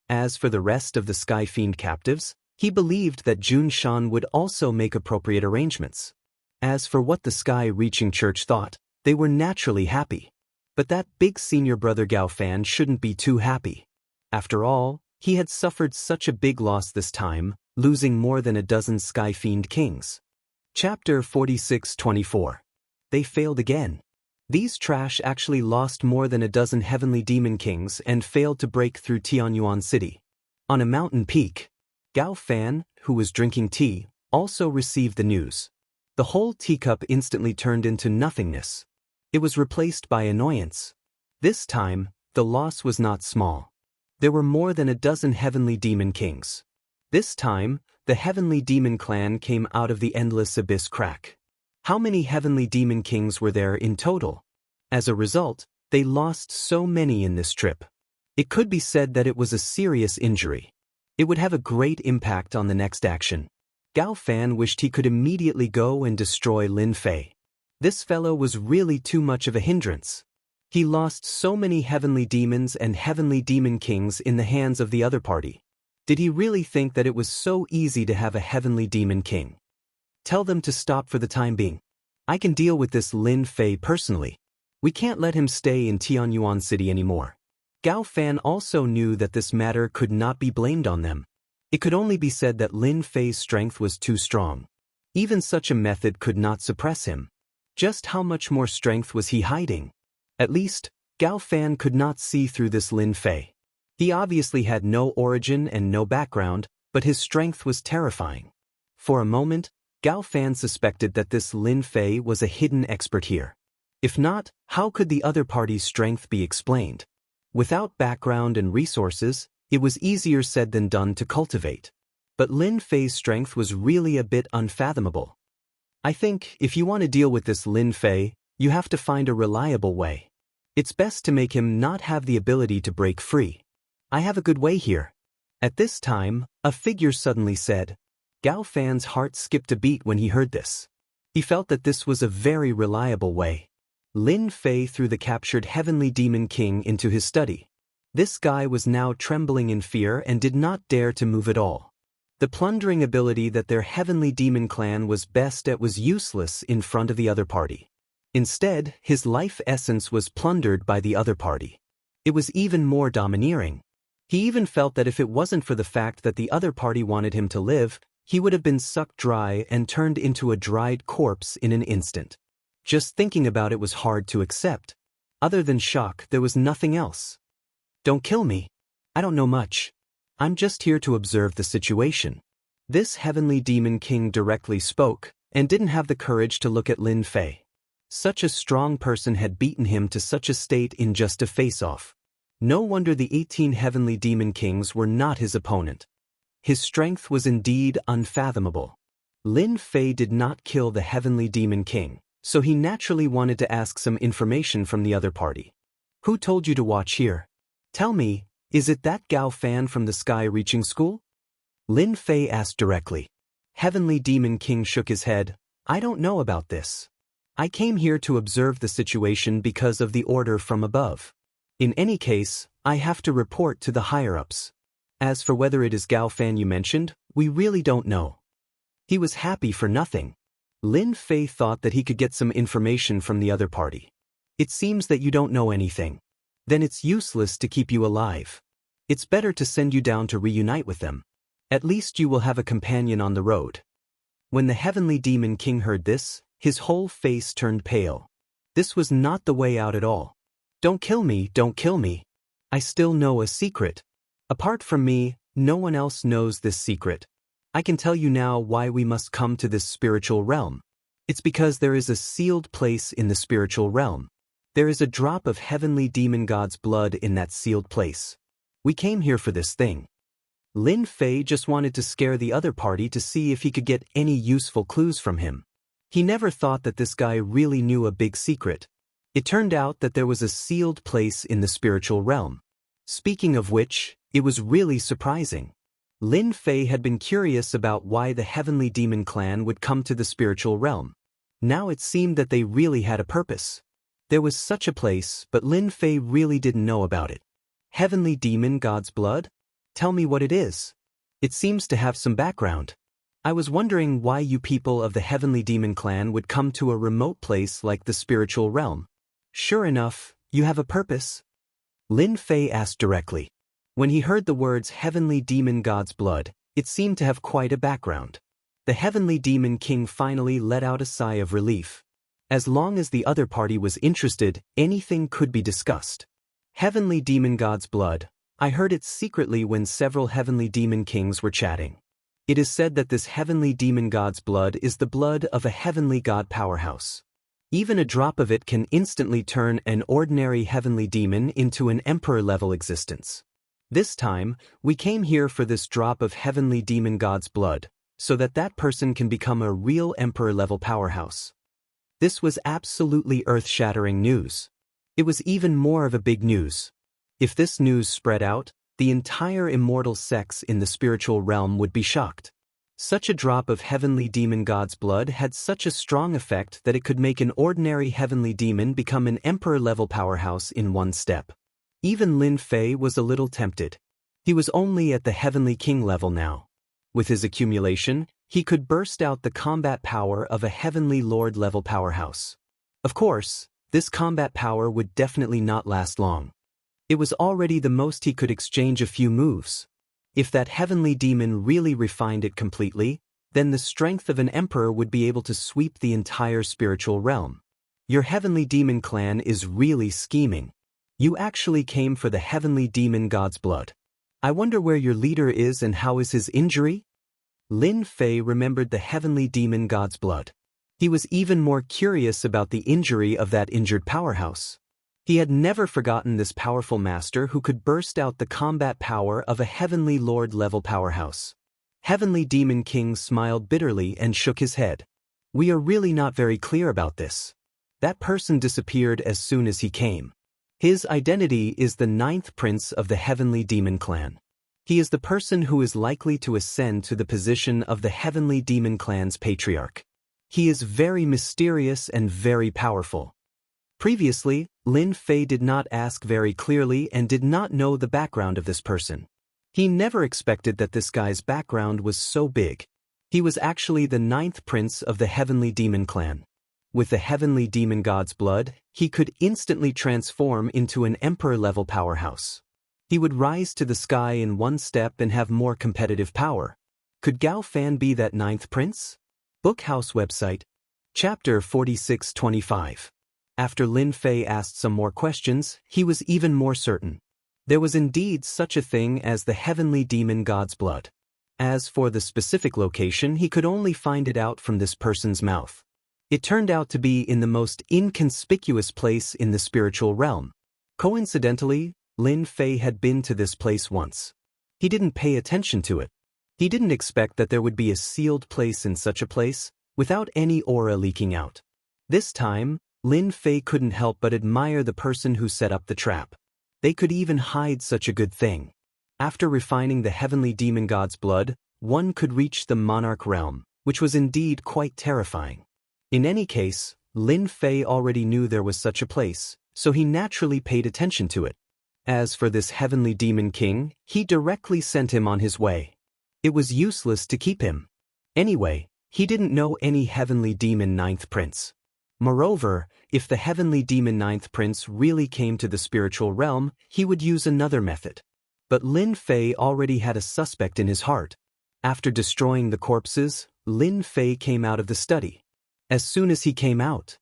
As for the rest of the Sky Fiend captives, he believed that Jun Shan would also make appropriate arrangements. As for what the Sky-reaching church thought, they were naturally happy. But that big senior brother Gao Fan shouldn't be too happy. After all, he had suffered such a big loss this time, losing more than a dozen Sky Fiend Kings. Chapter 46-24. They failed again. These trash actually lost more than a dozen Heavenly Demon Kings and failed to break through Tianyuan City. On a mountain peak, Gao Fan, who was drinking tea, also received the news. The whole teacup instantly turned into nothingness. It was replaced by annoyance. This time, the loss was not small. There were more than a dozen Heavenly Demon Kings. This time, the Heavenly Demon Clan came out of the endless abyss crack. How many Heavenly Demon Kings were there in total? As a result, they lost so many in this trip. It could be said that it was a serious injury. It would have a great impact on the next action. Gao Fan wished he could immediately go and destroy Lin Fei. This fellow was really too much of a hindrance. He lost so many Heavenly Demons and Heavenly Demon Kings in the hands of the other party. Did he really think that it was so easy to have a Heavenly Demon King? Tell them to stop for the time being. I can deal with this Lin Fei personally. We can't let him stay in Tianyuan City anymore. Gao Fan also knew that this matter could not be blamed on them. It could only be said that Lin Fei's strength was too strong. Even such a method could not suppress him. Just how much more strength was he hiding? At least, Gao Fan could not see through this Lin Fei. He obviously had no origin and no background, but his strength was terrifying. For a moment, Gao Fan suspected that this Lin Fei was a hidden expert here. If not, how could the other party's strength be explained? Without background and resources, it was easier said than done to cultivate. But Lin Fei's strength was really a bit unfathomable. I think, if you want to deal with this Lin Fei, you have to find a reliable way. It's best to make him not have the ability to break free. I have a good way here. At this time, a figure suddenly said. Gao Fan's heart skipped a beat when he heard this. He felt that this was a very reliable way. Lin Fei threw the captured Heavenly Demon King into his study. This guy was now trembling in fear and did not dare to move at all. The plundering ability that their Heavenly Demon Clan was best at was useless in front of the other party. Instead, his life essence was plundered by the other party. It was even more domineering. He even felt that if it wasn't for the fact that the other party wanted him to live, he would have been sucked dry and turned into a dried corpse in an instant. Just thinking about it was hard to accept. Other than shock, there was nothing else. Don't kill me. I don't know much. I'm just here to observe the situation. This Heavenly Demon King directly spoke, and didn't have the courage to look at Lin Fei. Such a strong person had beaten him to such a state in just a face-off. No wonder the 18 Heavenly Demon Kings were not his opponent. His strength was indeed unfathomable. Lin Fei did not kill the Heavenly Demon King, so he naturally wanted to ask some information from the other party. Who told you to watch here? Tell me, is it that Gao Fan from the Sky-reaching school? Lin Fei asked directly. Heavenly Demon King shook his head. I don't know about this. I came here to observe the situation because of the order from above. In any case, I have to report to the higher-ups. As for whether it is Gao Fan you mentioned, we really don't know. He was happy for nothing. Lin Fei thought that he could get some information from the other party. It seems that you don't know anything. Then it's useless to keep you alive. It's better to send you down to reunite with them. At least you will have a companion on the road. When the Heavenly Demon King heard this, his whole face turned pale. This was not the way out at all. Don't kill me, don't kill me. I still know a secret. Apart from me, no one else knows this secret. I can tell you now why we must come to this spiritual realm. It's because there is a sealed place in the spiritual realm. There is a drop of Heavenly Demon God's blood in that sealed place. We came here for this thing. Lin Fei just wanted to scare the other party to see if he could get any useful clues from him. He never thought that this guy really knew a big secret. It turned out that there was a sealed place in the spiritual realm. Speaking of which, it was really surprising. Lin Fei had been curious about why the Heavenly Demon Clan would come to the spiritual realm. Now it seemed that they really had a purpose. There was such a place, but Lin Fei really didn't know about it. Heavenly Demon God's Blood? Tell me what it is. It seems to have some background. I was wondering why you people of the Heavenly Demon Clan would come to a remote place like the spiritual realm. Sure enough, you have a purpose? Lin Fei asked directly. When he heard the words Heavenly Demon God's Blood, it seemed to have quite a background. The Heavenly Demon King finally let out a sigh of relief. As long as the other party was interested, anything could be discussed. Heavenly Demon God's Blood, I heard it secretly when several Heavenly Demon Kings were chatting. It is said that this Heavenly Demon God's blood is the blood of a heavenly god powerhouse. Even a drop of it can instantly turn an ordinary heavenly demon into an emperor-level existence. This time, we came here for this drop of Heavenly Demon God's blood, so that that person can become a real emperor-level powerhouse. This was absolutely earth-shattering news. It was even more of a big news. If this news spread out, the entire immortal sects in the spiritual realm would be shocked. Such a drop of Heavenly Demon God's blood had such a strong effect that it could make an ordinary heavenly demon become an emperor-level powerhouse in one step. Even Lin Fei was a little tempted. He was only at the Heavenly King level now. With his accumulation, he could burst out the combat power of a Heavenly Lord-level powerhouse. Of course, this combat power would definitely not last long. It was already the most he could exchange a few moves. If that heavenly demon really refined it completely, then the strength of an emperor would be able to sweep the entire spiritual realm. Your Heavenly Demon Clan is really scheming. You actually came for the Heavenly Demon God's blood. I wonder where your leader is and how is his injury? Lin Fei remembered the Heavenly Demon God's blood. He was even more curious about the injury of that injured powerhouse. He had never forgotten this powerful master who could burst out the combat power of a Heavenly Lord-level powerhouse. Heavenly Demon King smiled bitterly and shook his head. We are really not very clear about this. That person disappeared as soon as he came. His identity is the 9th prince of the Heavenly Demon Clan. He is the person who is likely to ascend to the position of the Heavenly Demon Clan's patriarch. He is very mysterious and very powerful. Previously, Lin Fei did not ask very clearly and did not know the background of this person. He never expected that this guy's background was so big. He was actually the 9th prince of the Heavenly Demon Clan. With the Heavenly Demon God's blood, he could instantly transform into an emperor-level powerhouse. He would rise to the sky in one step and have more competitive power. Could Gao Fan be that 9th prince? Bookhouse website. Chapter 4625. After Lin Fei asked some more questions, he was even more certain. There was indeed such a thing as the Heavenly Demon God's blood. As for the specific location, he could only find it out from this person's mouth. It turned out to be in the most inconspicuous place in the spiritual realm. Coincidentally, Lin Fei had been to this place once. He didn't pay attention to it. He didn't expect that there would be a sealed place in such a place, without any aura leaking out. This time, Lin Fei couldn't help but admire the person who set up the trap. They could even hide such a good thing. After refining the Heavenly Demon God's blood, one could reach the Monarch realm, which was indeed quite terrifying. In any case, Lin Fei already knew there was such a place, so he naturally paid attention to it. As for this Heavenly Demon King, he directly sent him on his way. It was useless to keep him. Anyway, he didn't know any Heavenly Demon 9th Prince. Moreover, if the Heavenly Demon 9th Prince really came to the spiritual realm, he would use another method. But Lin Fei already had a suspect in his heart. After destroying the corpses, Lin Fei came out of the study. As soon as he came out,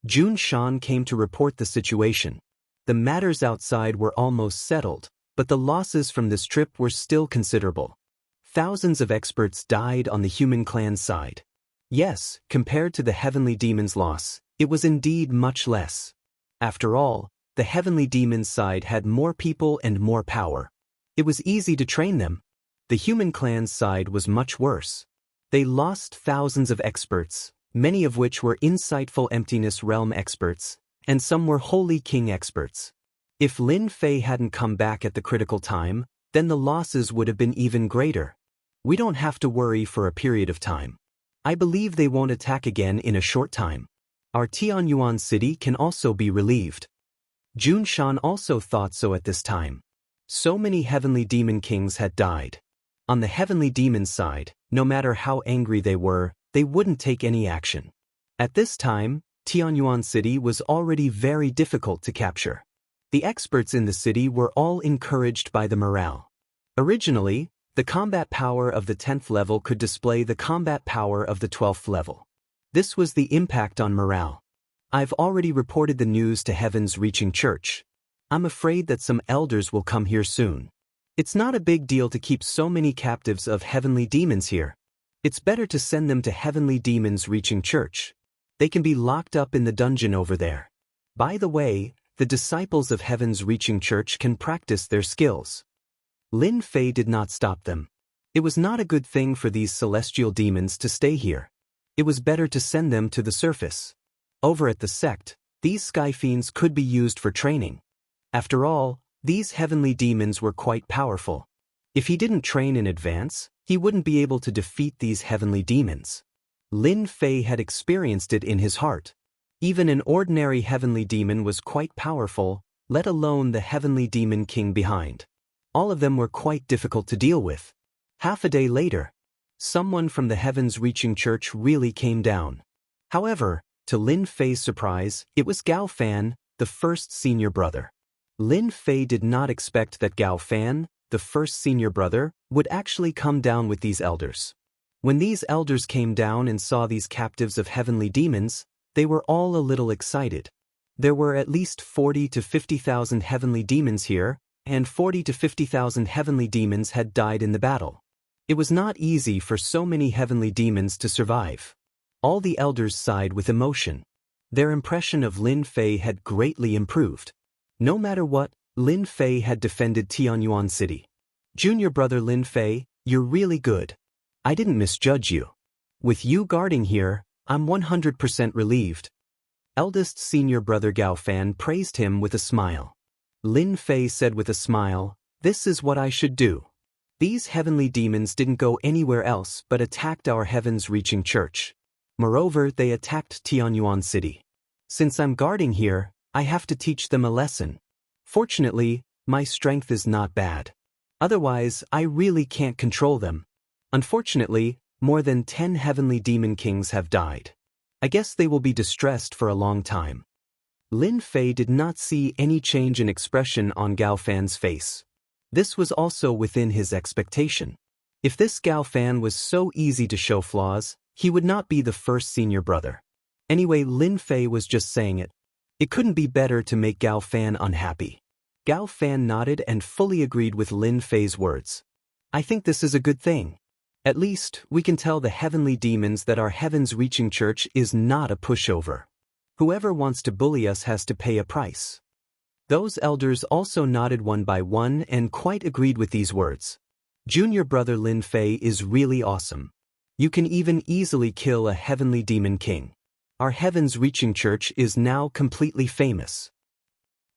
Jun Shan came to report the situation. The matters outside were almost settled, but the losses from this trip were still considerable. Thousands of experts died on the human clan side. Yes, compared to the Heavenly Demon's loss, it was indeed much less. After all, the Heavenly Demon's side had more people and more power. It was easy to train them. The human clan's side was much worse. They lost thousands of experts, many of which were insightful emptiness realm experts, and some were Holy King experts. If Lin Fei hadn't come back at the critical time, then the losses would have been even greater. We don't have to worry for a period of time. I believe they won't attack again in a short time. Our Tianyuan city can also be relieved. Jun Shan also thought so at this time. So many heavenly demon kings had died. On the heavenly demon side, no matter how angry they were, they wouldn't take any action. At this time, Tianyuan city was already very difficult to capture. The experts in the city were all encouraged by the morale. Originally, the combat power of the 10th level could display the combat power of the 12th level. This was the impact on morale. I've already reported the news to Heaven's Reaching Church. I'm afraid that some elders will come here soon. It's not a big deal to keep so many captives of heavenly demons here. It's better to send them to Heavenly Demons Reaching Church. They can be locked up in the dungeon over there. By the way, the disciples of Heaven's Reaching Church can practice their skills. Lin Fei did not stop them. It was not a good thing for these celestial demons to stay here. It was better to send them to the surface. Over at the sect, these sky fiends could be used for training. After all, these heavenly demons were quite powerful. If he didn't train in advance, he wouldn't be able to defeat these heavenly demons. Lin Fei had experienced it in his heart. Even an ordinary heavenly demon was quite powerful, let alone the heavenly demon king behind. All of them were quite difficult to deal with. Half a day later, someone from the Heavens Reaching Church really came down. However, to Lin Fei's surprise, it was Gao Fan, the first senior brother. Lin Fei did not expect that Gao Fan, the first senior brother, would actually come down with these elders. When these elders came down and saw these captives of heavenly demons, they were all a little excited. There were at least 40 to 50,000 heavenly demons here, and 40 to 50,000 heavenly demons had died in the battle. It was not easy for so many heavenly demons to survive. All the elders sighed with emotion. Their impression of Lin Fei had greatly improved. No matter what, Lin Fei had defended Tianyuan City. Junior brother Lin Fei, you're really good. I didn't misjudge you. With you guarding here, I'm 100% relieved. Eldest senior brother Gao Fan praised him with a smile. Lin Fei said with a smile, "This is what I should do." These heavenly demons didn't go anywhere else but attacked our Heavens Reaching Church. Moreover, they attacked Tianyuan City. Since I'm guarding here, I have to teach them a lesson. Fortunately, my strength is not bad. Otherwise, I really can't control them. Unfortunately, more than 10 heavenly demon kings have died. I guess they will be distressed for a long time. Lin Fei did not see any change in expression on Gao Fan's face. This was also within his expectation. If this Gao Fan was so easy to show flaws, he would not be the first senior brother. Anyway, Lin Fei was just saying it. It couldn't be better to make Gao Fan unhappy. Gao Fan nodded and fully agreed with Lin Fei's words. I think this is a good thing. At least, we can tell the heavenly demons that our Heavens Reaching Church is not a pushover. Whoever wants to bully us has to pay a price. Those elders also nodded one by one and quite agreed with these words. Junior brother Lin Fei is really awesome. You can even easily kill a heavenly demon king. Our Heavens Reaching Church is now completely famous.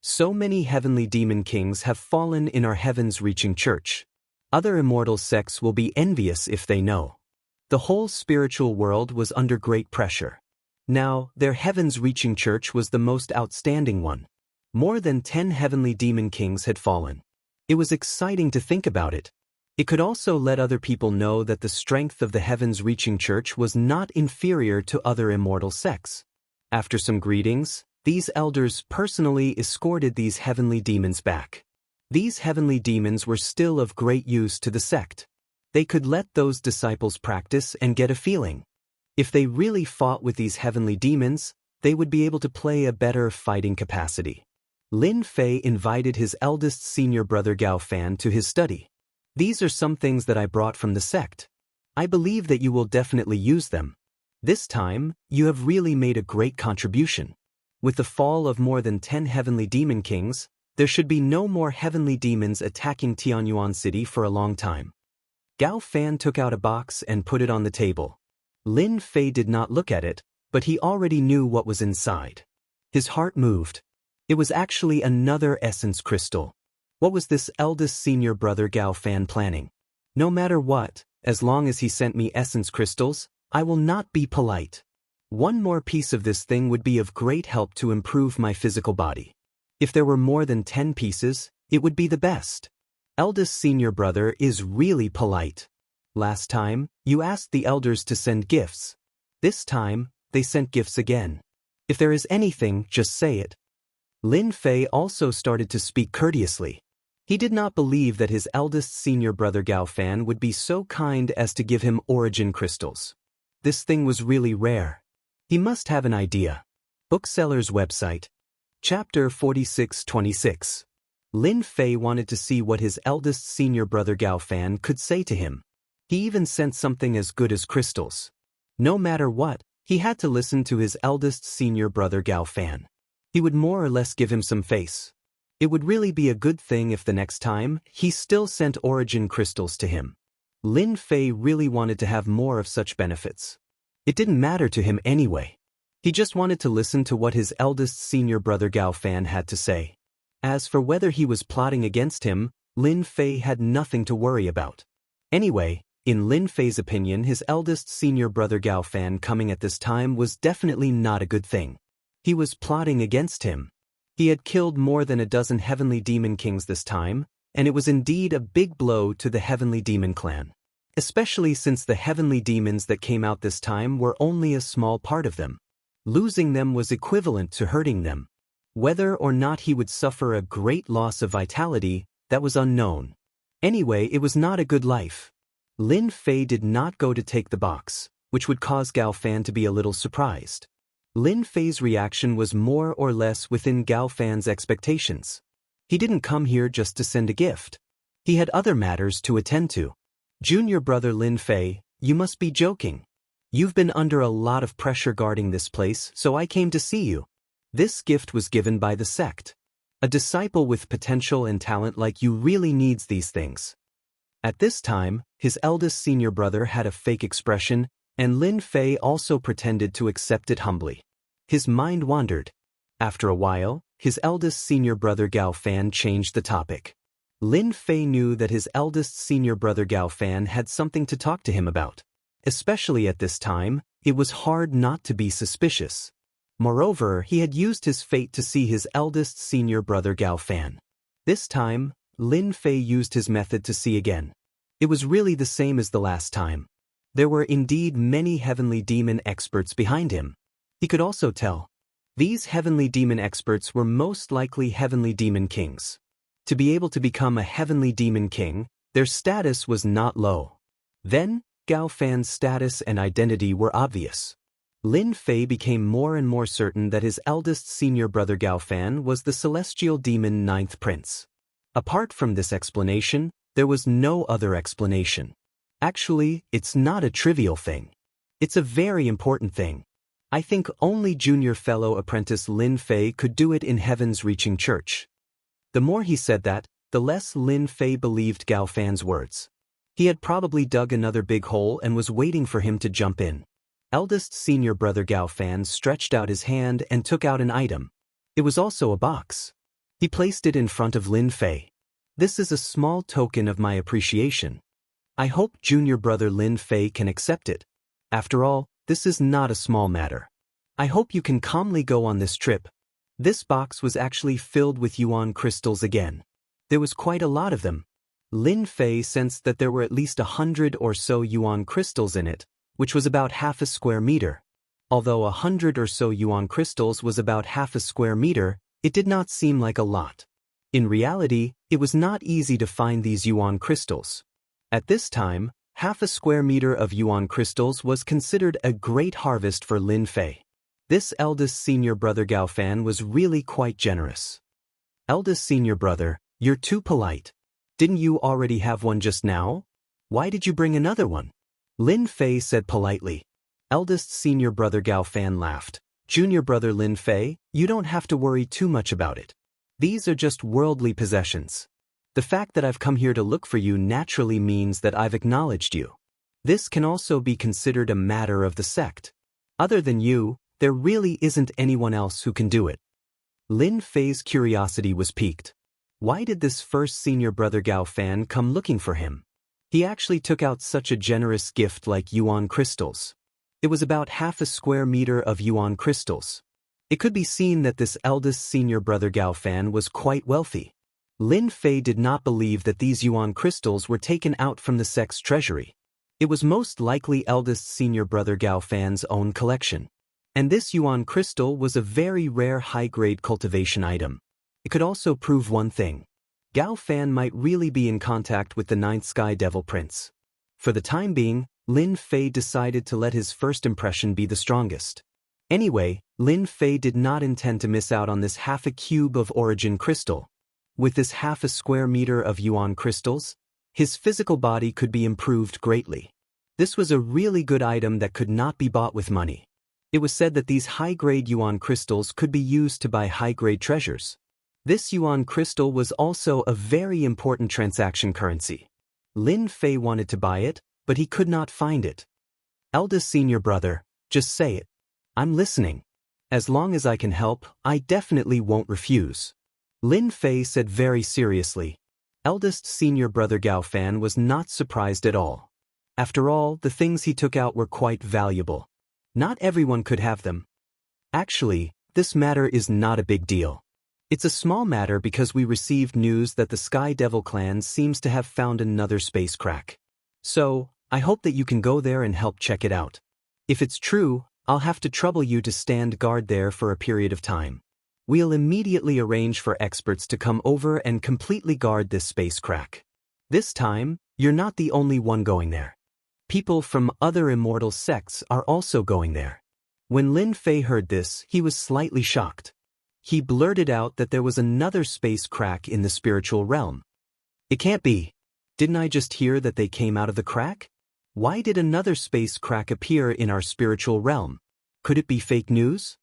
So many heavenly demon kings have fallen in our Heavens Reaching Church. Other immortal sects will be envious if they know. The whole spiritual world was under great pressure. Now, their Heavens Reaching Church was the most outstanding one. More than 10 heavenly demon kings had fallen. It was exciting to think about it. It could also let other people know that the strength of the Heavens Reaching Church was not inferior to other immortal sects. After some greetings, these elders personally escorted these heavenly demons back. These heavenly demons were still of great use to the sect. They could let those disciples practice and get a feeling. If they really fought with these heavenly demons, they would be able to play a better fighting capacity. Lin Fei invited his eldest senior brother Gao Fan to his study. These are some things that I brought from the sect. I believe that you will definitely use them. This time, you have really made a great contribution. With the fall of more than 10 heavenly demon kings, there should be no more heavenly demons attacking Tianyuan City for a long time. Gao Fan took out a box and put it on the table. Lin Fei did not look at it, but he already knew what was inside. His heart moved. It was actually another essence crystal. What was this eldest senior brother Gao Fan planning? No matter what, as long as he sent me essence crystals, I will not be polite. One more piece of this thing would be of great help to improve my physical body. If there were more than 10 pieces, it would be the best. Eldest senior brother is really polite. Last time, you asked the elders to send gifts. This time, they sent gifts again. If there is anything, just say it. Lin Fei also started to speak courteously. He did not believe that his eldest senior brother Gao Fan would be so kind as to give him origin crystals. This thing was really rare. He must have an idea. Bookseller's website. Chapter 4626. Lin Fei wanted to see what his eldest senior brother Gao Fan could say to him. He even sent something as good as crystals. No matter what, he had to listen to his eldest senior brother Gao Fan. He would more or less give him some face. It would really be a good thing if the next time, he still sent origin crystals to him. Lin Fei really wanted to have more of such benefits. It didn't matter to him anyway. He just wanted to listen to what his eldest senior brother Gao Fan had to say. As for whether he was plotting against him, Lin Fei had nothing to worry about. Anyway, in Lin Fei's opinion, his eldest senior brother Gao Fan coming at this time was definitely not a good thing. He was plotting against him. He had killed more than a dozen heavenly demon kings this time, and it was indeed a big blow to the heavenly demon clan. Especially since the heavenly demons that came out this time were only a small part of them. Losing them was equivalent to hurting them. Whether or not he would suffer a great loss of vitality, that was unknown. Anyway, it was not a good life. Lin Fei did not go to take the box, which would cause Gao Fan to be a little surprised. Lin Fei's reaction was more or less within Gao Fan's expectations. He didn't come here just to send a gift. He had other matters to attend to. Junior brother Lin Fei, you must be joking. You've been under a lot of pressure guarding this place, so I came to see you. This gift was given by the sect. A disciple with potential and talent like you really needs these things. At this time, his eldest senior brother had a fake expression, and Lin Fei also pretended to accept it humbly. His mind wandered. After a while, his eldest senior brother Gao Fan changed the topic. Lin Fei knew that his eldest senior brother Gao Fan had something to talk to him about. Especially at this time, it was hard not to be suspicious. Moreover, he had used his fate to see his eldest senior brother Gao Fan. This time, Lin Fei used his method to see again. It was really the same as the last time. There were indeed many heavenly demon experts behind him. He could also tell. These heavenly demon experts were most likely heavenly demon kings. To be able to become a heavenly demon king, their status was not low. Then, Gao Fan's status and identity were obvious. Lin Fei became more and more certain that his eldest senior brother Gao Fan was the celestial demon ninth prince. Apart from this explanation, there was no other explanation. Actually, it's not a trivial thing. It's a very important thing. I think only junior fellow apprentice Lin Fei could do it in Heaven's Reaching Church. The more he said that, the less Lin Fei believed Gao Fan's words. He had probably dug another big hole and was waiting for him to jump in. Eldest senior brother Gao Fan stretched out his hand and took out an item. It was also a box. He placed it in front of Lin Fei. This is a small token of my appreciation. I hope junior brother Lin Fei can accept it. After all, this is not a small matter. I hope you can calmly go on this trip. This box was actually filled with yuan crystals again. There was quite a lot of them. Lin Fei sensed that there were at least 100 or so yuan crystals in it, which was about half a square meter. Although 100 or so yuan crystals was about half a square meter, it did not seem like a lot. In reality, it was not easy to find these yuan crystals. At this time, half a square meter of yuan crystals was considered a great harvest for Lin Fei. This eldest senior brother Gao Fan was really quite generous. Eldest senior brother, you're too polite. Didn't you already have one just now? Why did you bring another one? Lin Fei said politely. Eldest senior brother Gao Fan laughed. Junior brother Lin Fei, you don't have to worry too much about it. These are just worldly possessions. The fact that I've come here to look for you naturally means that I've acknowledged you. This can also be considered a matter of the sect. Other than you, there really isn't anyone else who can do it. Lin Fei's curiosity was piqued. Why did this first senior brother Gao Fan come looking for him? He actually took out such a generous gift like yuan crystals. It was about half a square meter of yuan crystals. It could be seen that this eldest senior brother Gao Fan was quite wealthy. Lin Fei did not believe that these yuan crystals were taken out from the sect's treasury. It was most likely eldest senior brother Gao Fan's own collection. And this yuan crystal was a very rare high-grade cultivation item. It could also prove one thing. Gao Fan might really be in contact with the Ninth Sky Devil Prince. For the time being, Lin Fei decided to let his first impression be the strongest. Anyway, Lin Fei did not intend to miss out on this half a cube of origin crystal. With this half a square meter of yuan crystals, his physical body could be improved greatly. This was a really good item that could not be bought with money. It was said that these high-grade yuan crystals could be used to buy high-grade treasures. This yuan crystal was also a very important transaction currency. Lin Fei wanted to buy it, but he could not find it. Eldest senior brother, just say it. I'm listening. As long as I can help, I definitely won't refuse. Lin Fei said very seriously. Eldest senior brother Gao Fan was not surprised at all. After all, the things he took out were quite valuable. Not everyone could have them. Actually, this matter is not a big deal. It's a small matter because we received news that the Sky Devil clan seems to have found another space crack. So, I hope that you can go there and help check it out. If it's true, I'll have to trouble you to stand guard there for a period of time. We'll immediately arrange for experts to come over and completely guard this space crack. This time, you're not the only one going there. People from other immortal sects are also going there. When Lin Fei heard this, he was slightly shocked. He blurted out that there was another space crack in the spiritual realm. It can't be. Didn't I just hear that they came out of the crack? Why did another space crack appear in our spiritual realm? Could it be fake news?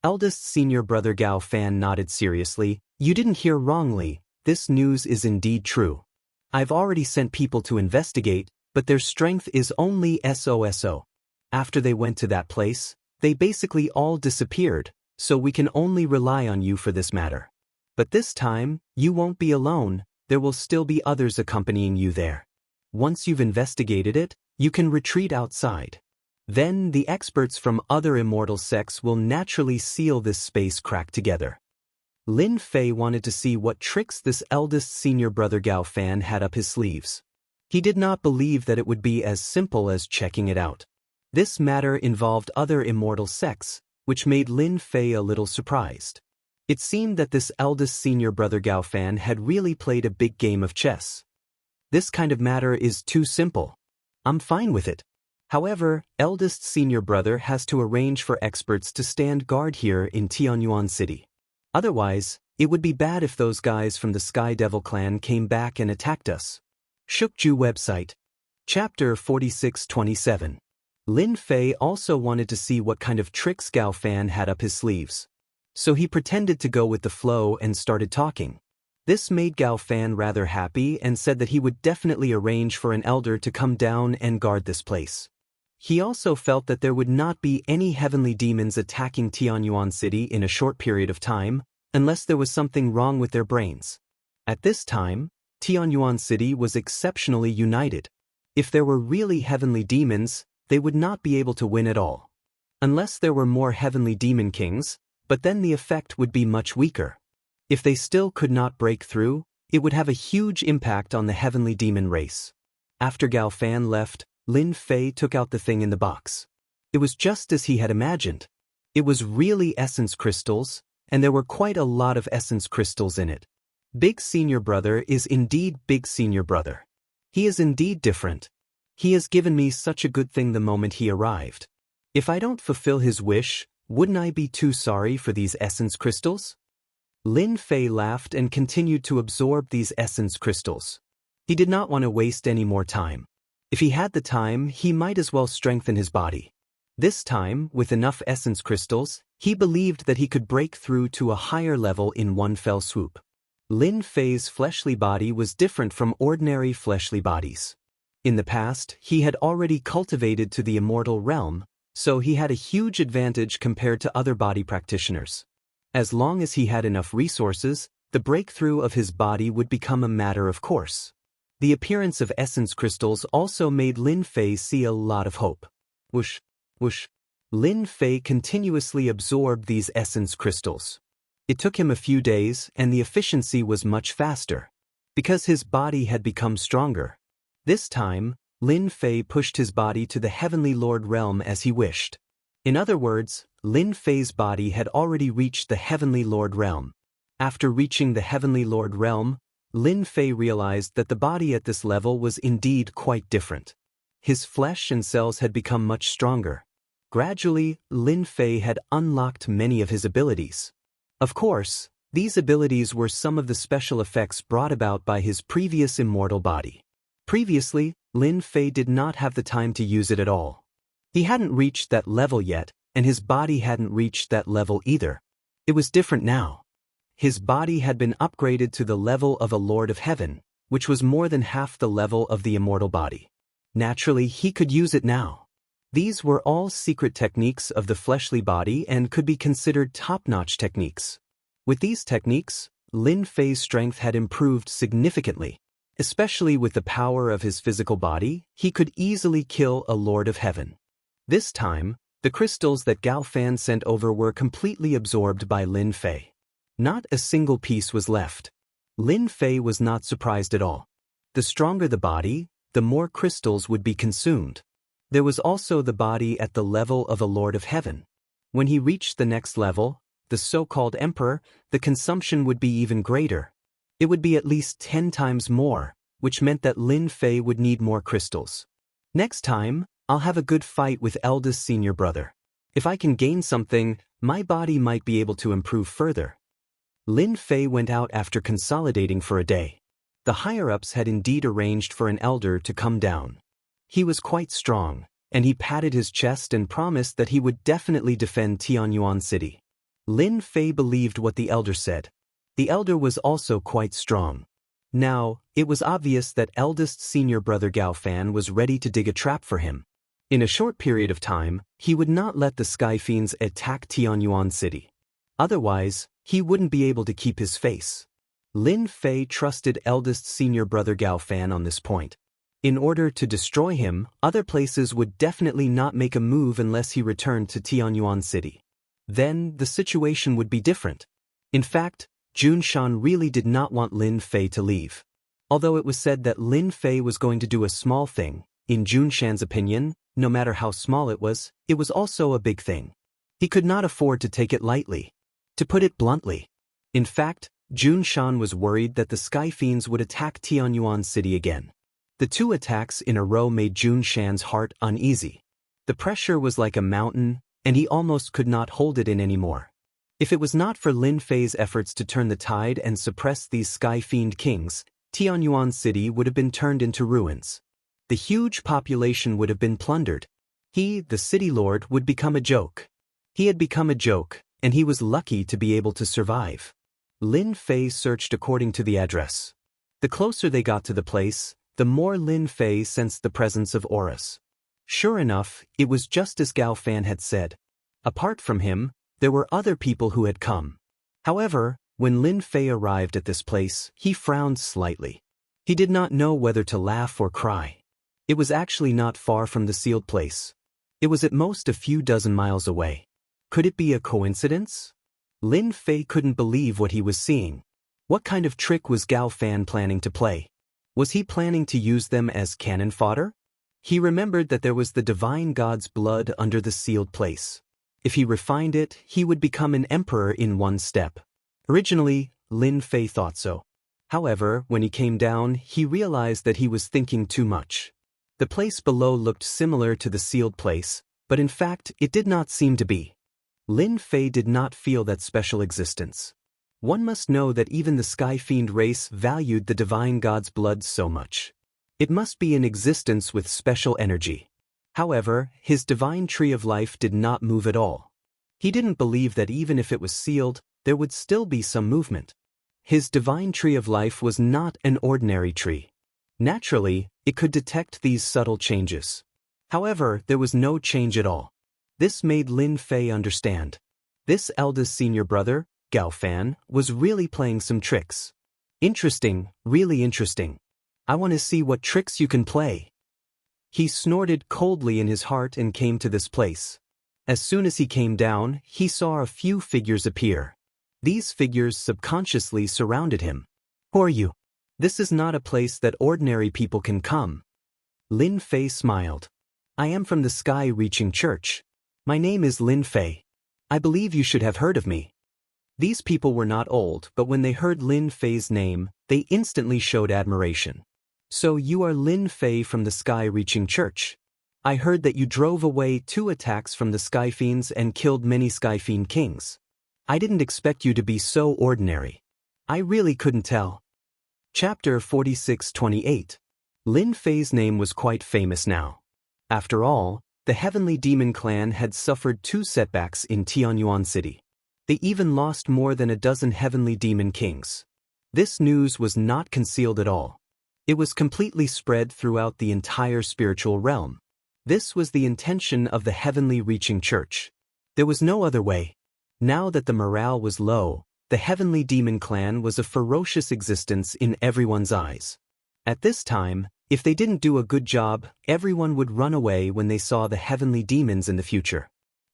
Eldest senior brother Gao Fan nodded seriously. You didn't hear wrongly, this news is indeed true. I've already sent people to investigate, but their strength is only SOSO. After they went to that place, they basically all disappeared, so we can only rely on you for this matter. But this time, you won't be alone, there will still be others accompanying you there. Once you've investigated it, you can retreat outside. Then the experts from other immortal sects will naturally seal this space crack together. Lin Fei wanted to see what tricks this eldest senior brother Gao Fan had up his sleeves. He did not believe that it would be as simple as checking it out. This matter involved other immortal sects, which made Lin Fei a little surprised. It seemed that this eldest senior brother Gao Fan had really played a big game of chess. This kind of matter is too simple. I'm fine with it. However, eldest senior brother has to arrange for experts to stand guard here in Tianyuan City. Otherwise, it would be bad if those guys from the Sky Devil clan came back and attacked us. Shukju website. Chapter 4627. Lin Fei also wanted to see what kind of tricks Gao Fan had up his sleeves. So he pretended to go with the flow and started talking. This made Gao Fan rather happy and said that he would definitely arrange for an elder to come down and guard this place. He also felt that there would not be any heavenly demons attacking Tianyuan City in a short period of time, unless there was something wrong with their brains. At this time, Tianyuan City was exceptionally united. If there were really heavenly demons, they would not be able to win at all. Unless there were more heavenly demon kings, but then the effect would be much weaker. If they still could not break through, it would have a huge impact on the heavenly demon race. After Gao Fan left, Lin Fei took out the thing in the box. It was just as he had imagined. It was really essence crystals, and there were quite a lot of essence crystals in it. Big Senior Brother is indeed Big Senior Brother. He is indeed different. He has given me such a good thing the moment he arrived. If I don't fulfill his wish, wouldn't I be too sorry for these essence crystals? Lin Fei laughed and continued to absorb these essence crystals. He did not want to waste any more time. If he had the time, he might as well strengthen his body. This time, with enough essence crystals, he believed that he could break through to a higher level in one fell swoop. Lin Fei's fleshly body was different from ordinary fleshly bodies. In the past, he had already cultivated to the immortal realm, so he had a huge advantage compared to other body practitioners. As long as he had enough resources, the breakthrough of his body would become a matter of course. The appearance of essence crystals also made Lin Fei see a lot of hope. Whoosh, whoosh. Lin Fei continuously absorbed these essence crystals. It took him a few days, and the efficiency was much faster, because his body had become stronger. This time, Lin Fei pushed his body to the Heavenly Lord realm as he wished. In other words, Lin Fei's body had already reached the Heavenly Lord realm. After reaching the Heavenly Lord realm, Lin Fei realized that the body at this level was indeed quite different. His flesh and cells had become much stronger. Gradually, Lin Fei had unlocked many of his abilities. Of course, these abilities were some of the special effects brought about by his previous immortal body. Previously, Lin Fei did not have the time to use it at all. He hadn't reached that level yet, and his body hadn't reached that level either. It was different now. His body had been upgraded to the level of a Lord of Heaven, which was more than half the level of the immortal body. Naturally, he could use it now. These were all secret techniques of the fleshly body and could be considered top-notch techniques. With these techniques, Lin Fei's strength had improved significantly. Especially with the power of his physical body, he could easily kill a Lord of Heaven. This time, the crystals that Gao Fan sent over were completely absorbed by Lin Fei. Not a single piece was left. Lin Fei was not surprised at all. The stronger the body, the more crystals would be consumed. There was also the body at the level of a Lord of Heaven. When he reached the next level, the so-called Emperor, the consumption would be even greater. It would be at least 10 times more, which meant that Lin Fei would need more crystals. Next time, I'll have a good fight with eldest senior brother. If I can gain something, my body might be able to improve further. Lin Fei went out after consolidating for a day. The higher-ups had indeed arranged for an elder to come down. He was quite strong, and he patted his chest and promised that he would definitely defend Tianyuan City. Lin Fei believed what the elder said. The elder was also quite strong. Now, it was obvious that eldest senior brother Gao Fan was ready to dig a trap for him. In a short period of time, he would not let the Sky Fiends attack Tianyuan City. Otherwise, he wouldn't be able to keep his face. Lin Fei trusted eldest senior brother Gao Fan on this point. In order to destroy him, other places would definitely not make a move unless he returned to Tianyuan City. Then, the situation would be different. In fact, Jun Shan really did not want Lin Fei to leave. Although it was said that Lin Fei was going to do a small thing, in Jun Shan's opinion, no matter how small it was also a big thing. He could not afford to take it lightly. To put it bluntly. In fact, Jun Shan was worried that the Sky Fiends would attack Tianyuan City again. The 2 attacks in a row made Jun Shan's heart uneasy. The pressure was like a mountain, and he almost could not hold it in anymore. If it was not for Lin Fei's efforts to turn the tide and suppress these Sky Fiend kings, Tianyuan City would have been turned into ruins. The huge population would have been plundered. He, the city lord, would become a joke. He had become a joke, and he was lucky to be able to survive. Lin Fei searched according to the address. The closer they got to the place, the more Lin Fei sensed the presence of auras. Sure enough, it was just as Gao Fan had said. Apart from him, there were other people who had come. However, when Lin Fei arrived at this place, he frowned slightly. He did not know whether to laugh or cry. It was actually not far from the sealed place. It was at most a few dozen miles away. Could it be a coincidence? Lin Fei couldn't believe what he was seeing. What kind of trick was Gao Fan planning to play? Was he planning to use them as cannon fodder? He remembered that there was the divine god's blood under the sealed place. If he refined it, he would become an emperor in one step. Originally, Lin Fei thought so. However, when he came down, he realized that he was thinking too much. The place below looked similar to the sealed place, but in fact, it did not seem to be. Lin Fei did not feel that special existence. One must know that even the Sky Fiend race valued the divine god's blood so much. It must be an existence with special energy. However, his divine tree of life did not move at all. He didn't believe that even if it was sealed, there would still be some movement. His divine tree of life was not an ordinary tree. Naturally, it could detect these subtle changes. However, there was no change at all. This made Lin Fei understand. This eldest senior brother, Gao Fan, was really playing some tricks. Interesting, really interesting. I want to see what tricks you can play. He snorted coldly in his heart and came to this place. As soon as he came down, he saw a few figures appear. These figures subconsciously surrounded him. Who are you? This is not a place that ordinary people can come. Lin Fei smiled. I am from the sky-reaching church. My name is Lin Fei. I believe you should have heard of me. These people were not old, but when they heard Lin Fei's name, they instantly showed admiration. So you are Lin Fei from the sky-reaching church. I heard that you drove away 2 attacks from the Sky Fiends and killed many Sky Fiend kings. I didn't expect you to be so ordinary. I really couldn't tell. Chapter 46-28. Lin Fei's name was quite famous now. After all, the Heavenly Demon Clan had suffered 2 setbacks in Tianyuan City. They even lost more than a dozen Heavenly Demon Kings. This news was not concealed at all. It was completely spread throughout the entire spiritual realm. This was the intention of the Heavenly Reaching Church. There was no other way. Now that the morale was low, the Heavenly Demon Clan was a ferocious existence in everyone's eyes. At this time, if they didn't do a good job, everyone would run away when they saw the Heavenly Demons in the future.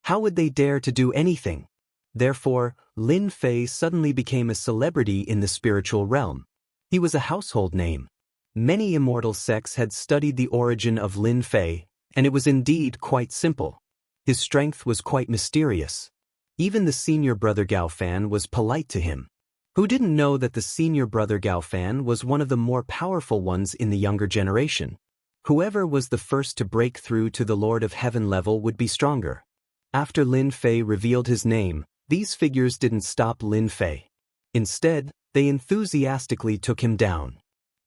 How would they dare to do anything? Therefore, Lin Fei suddenly became a celebrity in the spiritual realm. He was a household name. Many immortal sects had studied the origin of Lin Fei, and it was indeed quite simple. His strength was quite mysterious. Even the senior brother Gao Fan was polite to him. Who didn't know that the senior brother Gao Fan was one of the more powerful ones in the younger generation? Whoever was the first to break through to the Lord of Heaven level would be stronger. After Lin Fei revealed his name, these figures didn't stop Lin Fei. Instead, they enthusiastically took him down.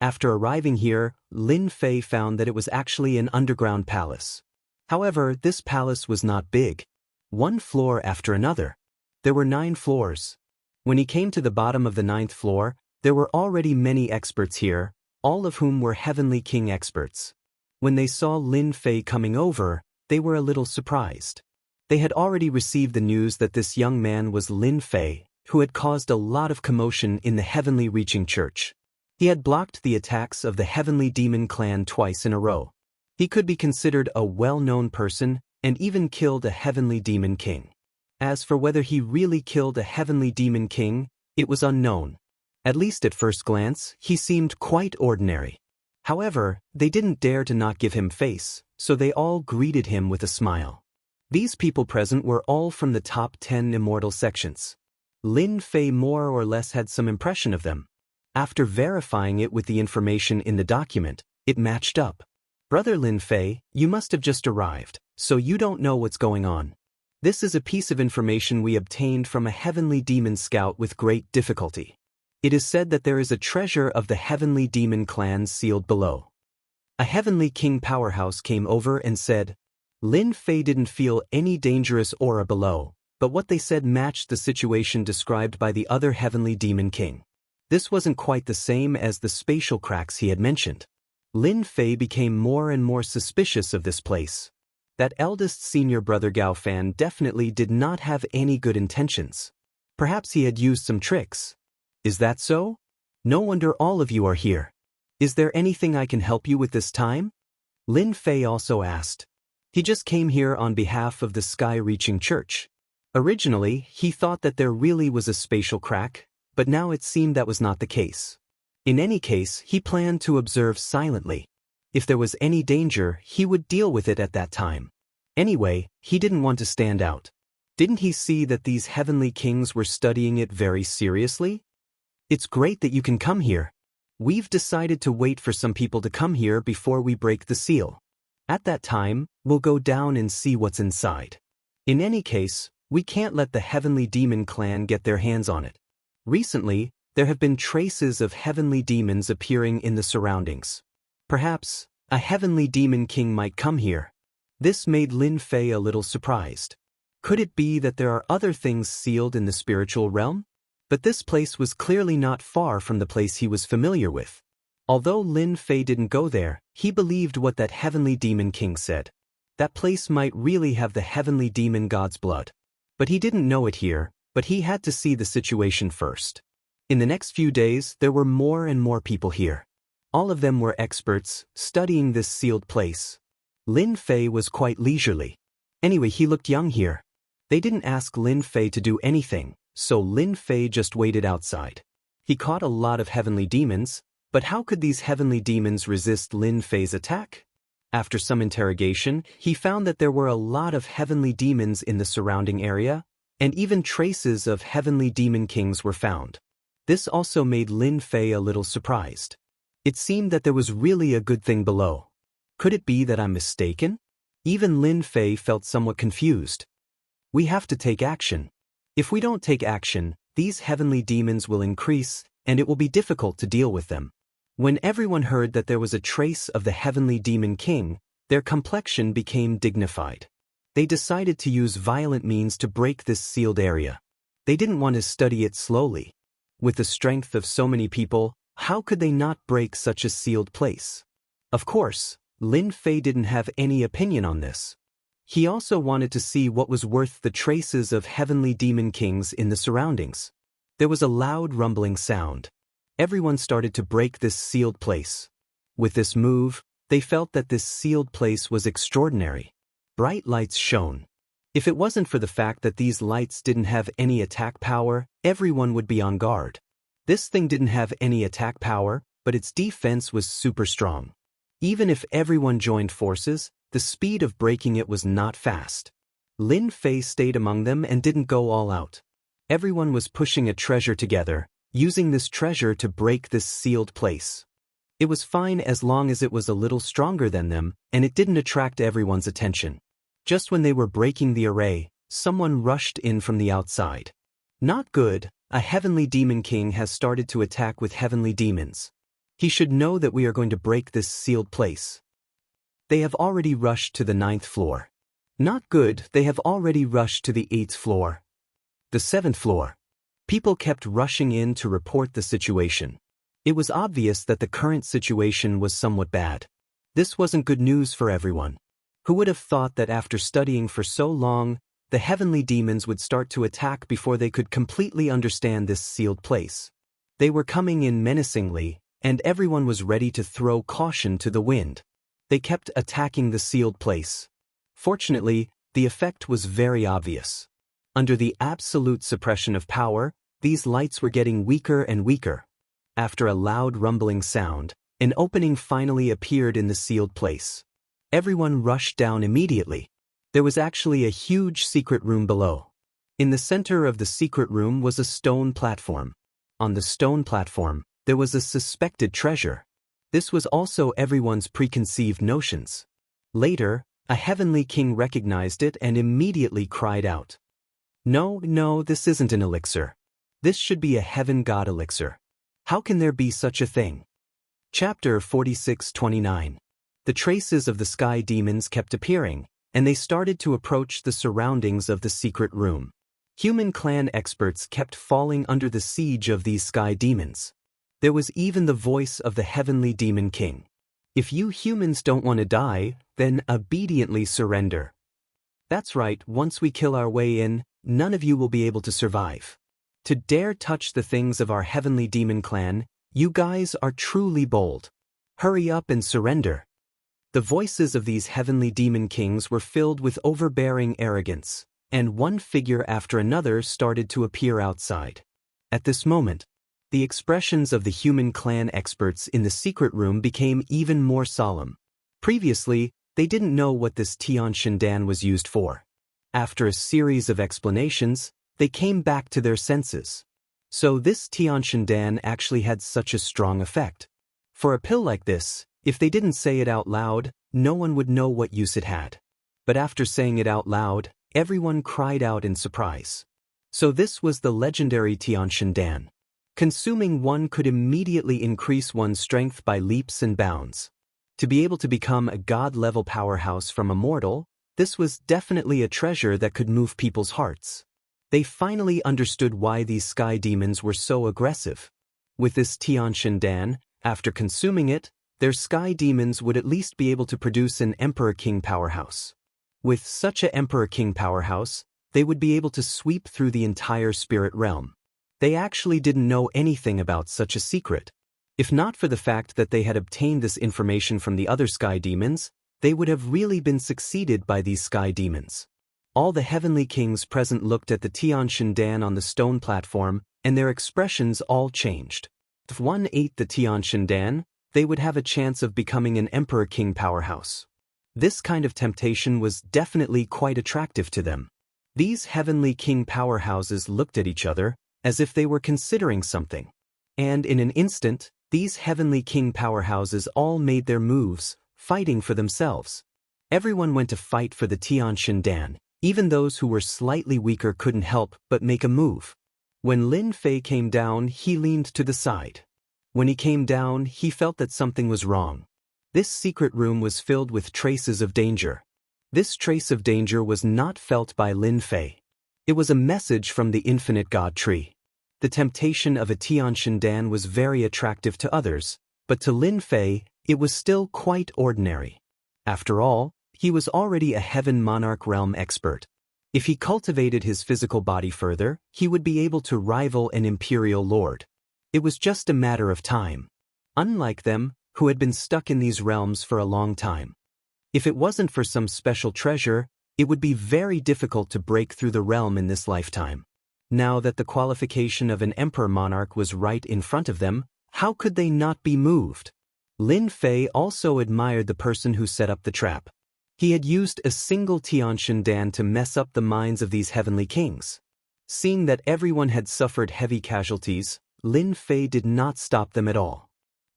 After arriving here, Lin Fei found that it was actually an underground palace. However, this palace was not big. One floor after another. There were 9 floors. When he came to the bottom of the 9th floor, there were already many experts here, all of whom were Heavenly King experts. When they saw Lin Fei coming over, they were a little surprised. They had already received the news that this young man was Lin Fei, who had caused a lot of commotion in the Heavenly Reaching Church. He had blocked the attacks of the Heavenly Demon Clan twice in a row. He could be considered a well-known person and even killed a Heavenly Demon King. As for whether he really killed a Heavenly Demon King, it was unknown. At least at first glance, he seemed quite ordinary. However, they didn't dare to not give him face, so they all greeted him with a smile. These people present were all from the top 10 immortal sections. Lin Fei more or less had some impression of them. After verifying it with the information in the document, it matched up. Brother Lin Fei, you must have just arrived, so you don't know what's going on. This is a piece of information we obtained from a Heavenly Demon Scout with great difficulty. It is said that there is a treasure of the Heavenly Demon Clan sealed below. A Heavenly King powerhouse came over and said, Lin Fei didn't feel any dangerous aura below, but what they said matched the situation described by the other Heavenly Demon King. This wasn't quite the same as the spatial cracks he had mentioned. Lin Fei became more and more suspicious of this place. That eldest senior brother Gao Fan definitely did not have any good intentions. Perhaps he had used some tricks. Is that so? No wonder all of you are here. Is there anything I can help you with this time? Lin Fei also asked. He just came here on behalf of the Sky-Reaching Church. Originally, he thought that there really was a spatial crack, but now it seemed that was not the case. In any case, he planned to observe silently. If there was any danger, he would deal with it at that time. Anyway, he didn't want to stand out. Didn't he see that these Heavenly Kings were studying it very seriously? It's great that you can come here. We've decided to wait for some people to come here before we break the seal. At that time, we'll go down and see what's inside. In any case, we can't let the Heavenly Demon Clan get their hands on it. Recently, there have been traces of heavenly demons appearing in the surroundings. Perhaps, a Heavenly Demon King might come here. This made Lin Fei a little surprised. Could it be that there are other things sealed in the spiritual realm? But this place was clearly not far from the place he was familiar with. Although Lin Fei didn't go there, he believed what that Heavenly Demon King said. That place might really have the heavenly demon god's blood. But he didn't know it here, but he had to see the situation first. In the next few days, there were more and more people here. All of them were experts, studying this sealed place. Lin Fei was quite leisurely. Anyway, he looked young here. They didn't ask Lin Fei to do anything, so Lin Fei just waited outside. He caught a lot of heavenly demons, but how could these heavenly demons resist Lin Fei's attack? After some interrogation, he found that there were a lot of heavenly demons in the surrounding area, and even traces of heavenly demon kings were found. This also made Lin Fei a little surprised. It seemed that there was really a good thing below. Could it be that I'm mistaken? Even Lin Fei felt somewhat confused. We have to take action. If we don't take action, these heavenly demons will increase, and it will be difficult to deal with them. When everyone heard that there was a trace of the heavenly demon king, their complexion became dignified. They decided to use violent means to break this sealed area. They didn't want to study it slowly. With the strength of so many people, how could they not break such a sealed place? Of course, Lin Fei didn't have any opinion on this. He also wanted to see what was worth the traces of heavenly demon kings in the surroundings. There was a loud rumbling sound. Everyone started to break this sealed place. With this move, they felt that this sealed place was extraordinary. Bright lights shone. If it wasn't for the fact that these lights didn't have any attack power, everyone would be on guard. This thing didn't have any attack power, but its defense was super strong. Even if everyone joined forces, the speed of breaking it was not fast. Lin Fei stayed among them and didn't go all out. Everyone was pushing a treasure together, using this treasure to break this sealed place. It was fine as long as it was a little stronger than them, and it didn't attract everyone's attention. Just when they were breaking the array, someone rushed in from the outside. Not good, a heavenly demon king has started to attack with heavenly demons. He should know that we are going to break this sealed place. They have already rushed to the 9th floor. Not good, they have already rushed to the 8th floor. The 7th floor. People kept rushing in to report the situation. It was obvious that the current situation was somewhat bad. This wasn't good news for everyone. Who would have thought that after studying for so long, the heavenly demons would start to attack before they could completely understand this sealed place? They were coming in menacingly, and everyone was ready to throw caution to the wind. They kept attacking the sealed place. Fortunately, the effect was very obvious. Under the absolute suppression of power, these lights were getting weaker and weaker. After a loud rumbling sound, an opening finally appeared in the sealed place. Everyone rushed down immediately. There was actually a huge secret room below. In the center of the secret room was a stone platform. On the stone platform, there was a suspected treasure. This was also everyone's preconceived notions. Later, a heavenly king recognized it and immediately cried out, No, this isn't an elixir. This should be a heaven god elixir. How can there be such a thing?" Chapter 46:29. The traces of the sky demons kept appearing, and they started to approach the surroundings of the secret room. Human clan experts kept falling under the siege of these sky demons. There was even the voice of the heavenly demon king. "If you humans don't want to die, then obediently surrender. That's right, once we kill our way in, none of you will be able to survive. To dare touch the things of our heavenly demon clan, you guys are truly bold. Hurry up and surrender." The voices of these heavenly demon kings were filled with overbearing arrogance, and one figure after another started to appear outside. At this moment, the expressions of the human clan experts in the secret room became even more solemn. Previously, they didn't know what this Tianshandan was used for. After a series of explanations, they came back to their senses. So this Tianshandan actually had such a strong effect. For a pill like this, if they didn't say it out loud, no one would know what use it had. But after saying it out loud, everyone cried out in surprise. So this was the legendary Tianshandan. Consuming one could immediately increase one's strength by leaps and bounds. To be able to become a god-level powerhouse from Immortal, this was definitely a treasure that could move people's hearts. They finally understood why these sky demons were so aggressive. With this Tianshandan, after consuming it, their sky demons would at least be able to produce an Emperor King powerhouse. With such a Emperor-King powerhouse, they would be able to sweep through the entire spirit realm. They actually didn't know anything about such a secret. If not for the fact that they had obtained this information from the other sky demons, they would have really been succeeded by these sky demons. All the heavenly kings present looked at the Tianshan Dan on the stone platform, and their expressions all changed. If one ate the Tianshan Dan, they would have a chance of becoming an Emperor-King powerhouse. This kind of temptation was definitely quite attractive to them. These heavenly king powerhouses looked at each other, as if they were considering something. And in an instant, these heavenly king powerhouses all made their moves, fighting for themselves. Everyone went to fight for the Tianshan Dan. Even those who were slightly weaker couldn't help but make a move. When Lin Fei came down, he leaned to the side. When he came down, he felt that something was wrong. This secret room was filled with traces of danger. This trace of danger was not felt by Lin Fei. It was a message from the infinite God tree. The temptation of a Tianshan Dan was very attractive to others, but to Lin Fei, it was still quite ordinary. After all, he was already a heaven monarch realm expert. If he cultivated his physical body further, he would be able to rival an imperial lord. It was just a matter of time. Unlike them, who had been stuck in these realms for a long time. If it wasn't for some special treasure, it would be very difficult to break through the realm in this lifetime. Now that the qualification of an emperor monarch was right in front of them, how could they not be moved? Lin Fei also admired the person who set up the trap. He had used a single Tianshan Dan to mess up the minds of these heavenly kings. Seeing that everyone had suffered heavy casualties, Lin Fei did not stop them at all.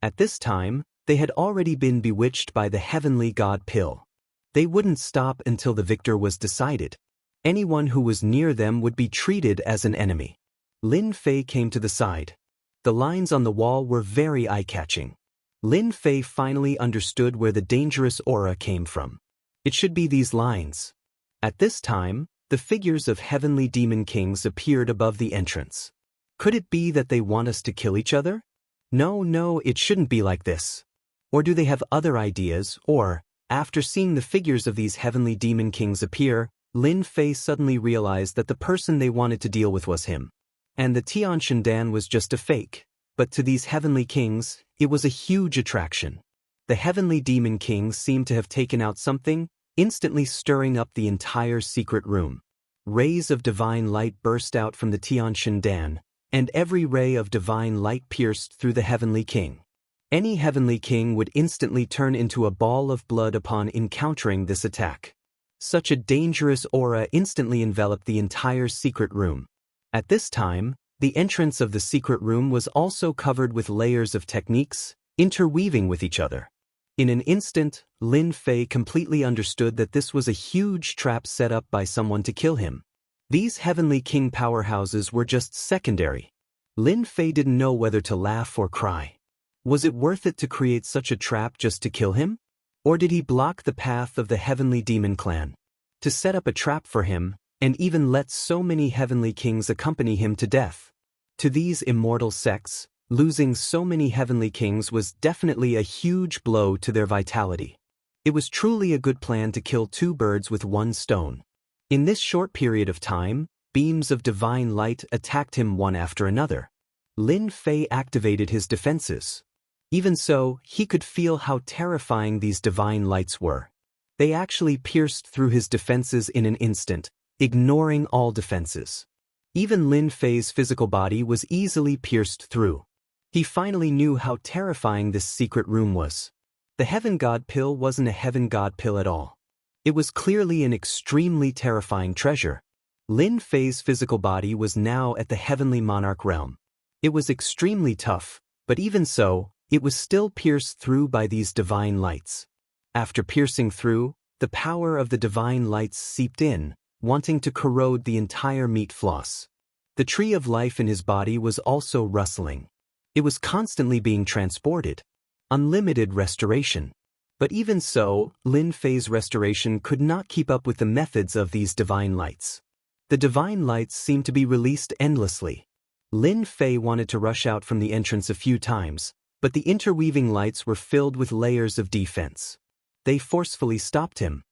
At this time, they had already been bewitched by the heavenly god pill. They wouldn't stop until the victor was decided. Anyone who was near them would be treated as an enemy. Lin Fei came to the side. The lines on the wall were very eye-catching. Lin Fei finally understood where the dangerous aura came from. It should be these lines. At this time, the figures of heavenly demon kings appeared above the entrance. Could it be that they want us to kill each other? No, it shouldn't be like this. Or do they have other ideas? Or, after seeing the figures of these heavenly demon kings appear, Lin Fei suddenly realized that the person they wanted to deal with was him. And the Tianshan Dan was just a fake. But to these heavenly kings, it was a huge attraction. The heavenly demon kings seemed to have taken out something, instantly stirring up the entire secret room. Rays of divine light burst out from the Tianshan Dan, and every ray of divine light pierced through the heavenly king. Any heavenly king would instantly turn into a ball of blood upon encountering this attack. Such a dangerous aura instantly enveloped the entire secret room. At this time, the entrance of the secret room was also covered with layers of techniques, interweaving with each other. In an instant, Lin Fei completely understood that this was a huge trap set up by someone to kill him. These heavenly king powerhouses were just secondary. Lin Fei didn't know whether to laugh or cry. Was it worth it to create such a trap just to kill him? Or did he block the path of the heavenly demon clan? To set up a trap for him, and even let so many heavenly kings accompany him to death. To these immortal sects, losing so many heavenly kings was definitely a huge blow to their vitality. It was truly a good plan to kill two birds with one stone. In this short period of time, beams of divine light attacked him one after another. Lin Fei activated his defenses. Even so, he could feel how terrifying these divine lights were. They actually pierced through his defenses in an instant, ignoring all defenses. Even Lin Fei's physical body was easily pierced through. He finally knew how terrifying this secret room was. The heaven god pill wasn't a heaven god pill at all. It was clearly an extremely terrifying treasure. Lin Fei's physical body was now at the heavenly monarch realm. It was extremely tough, but even so, it was still pierced through by these divine lights. After piercing through, the power of the divine lights seeped in, wanting to corrode the entire meat floss. The tree of life in his body was also rustling. It was constantly being transported. Unlimited restoration. But even so, Lin Fei's restoration could not keep up with the methods of these divine lights. The divine lights seemed to be released endlessly. Lin Fei wanted to rush out from the entrance a few times, but the interweaving lights were filled with layers of defense. They forcefully stopped him.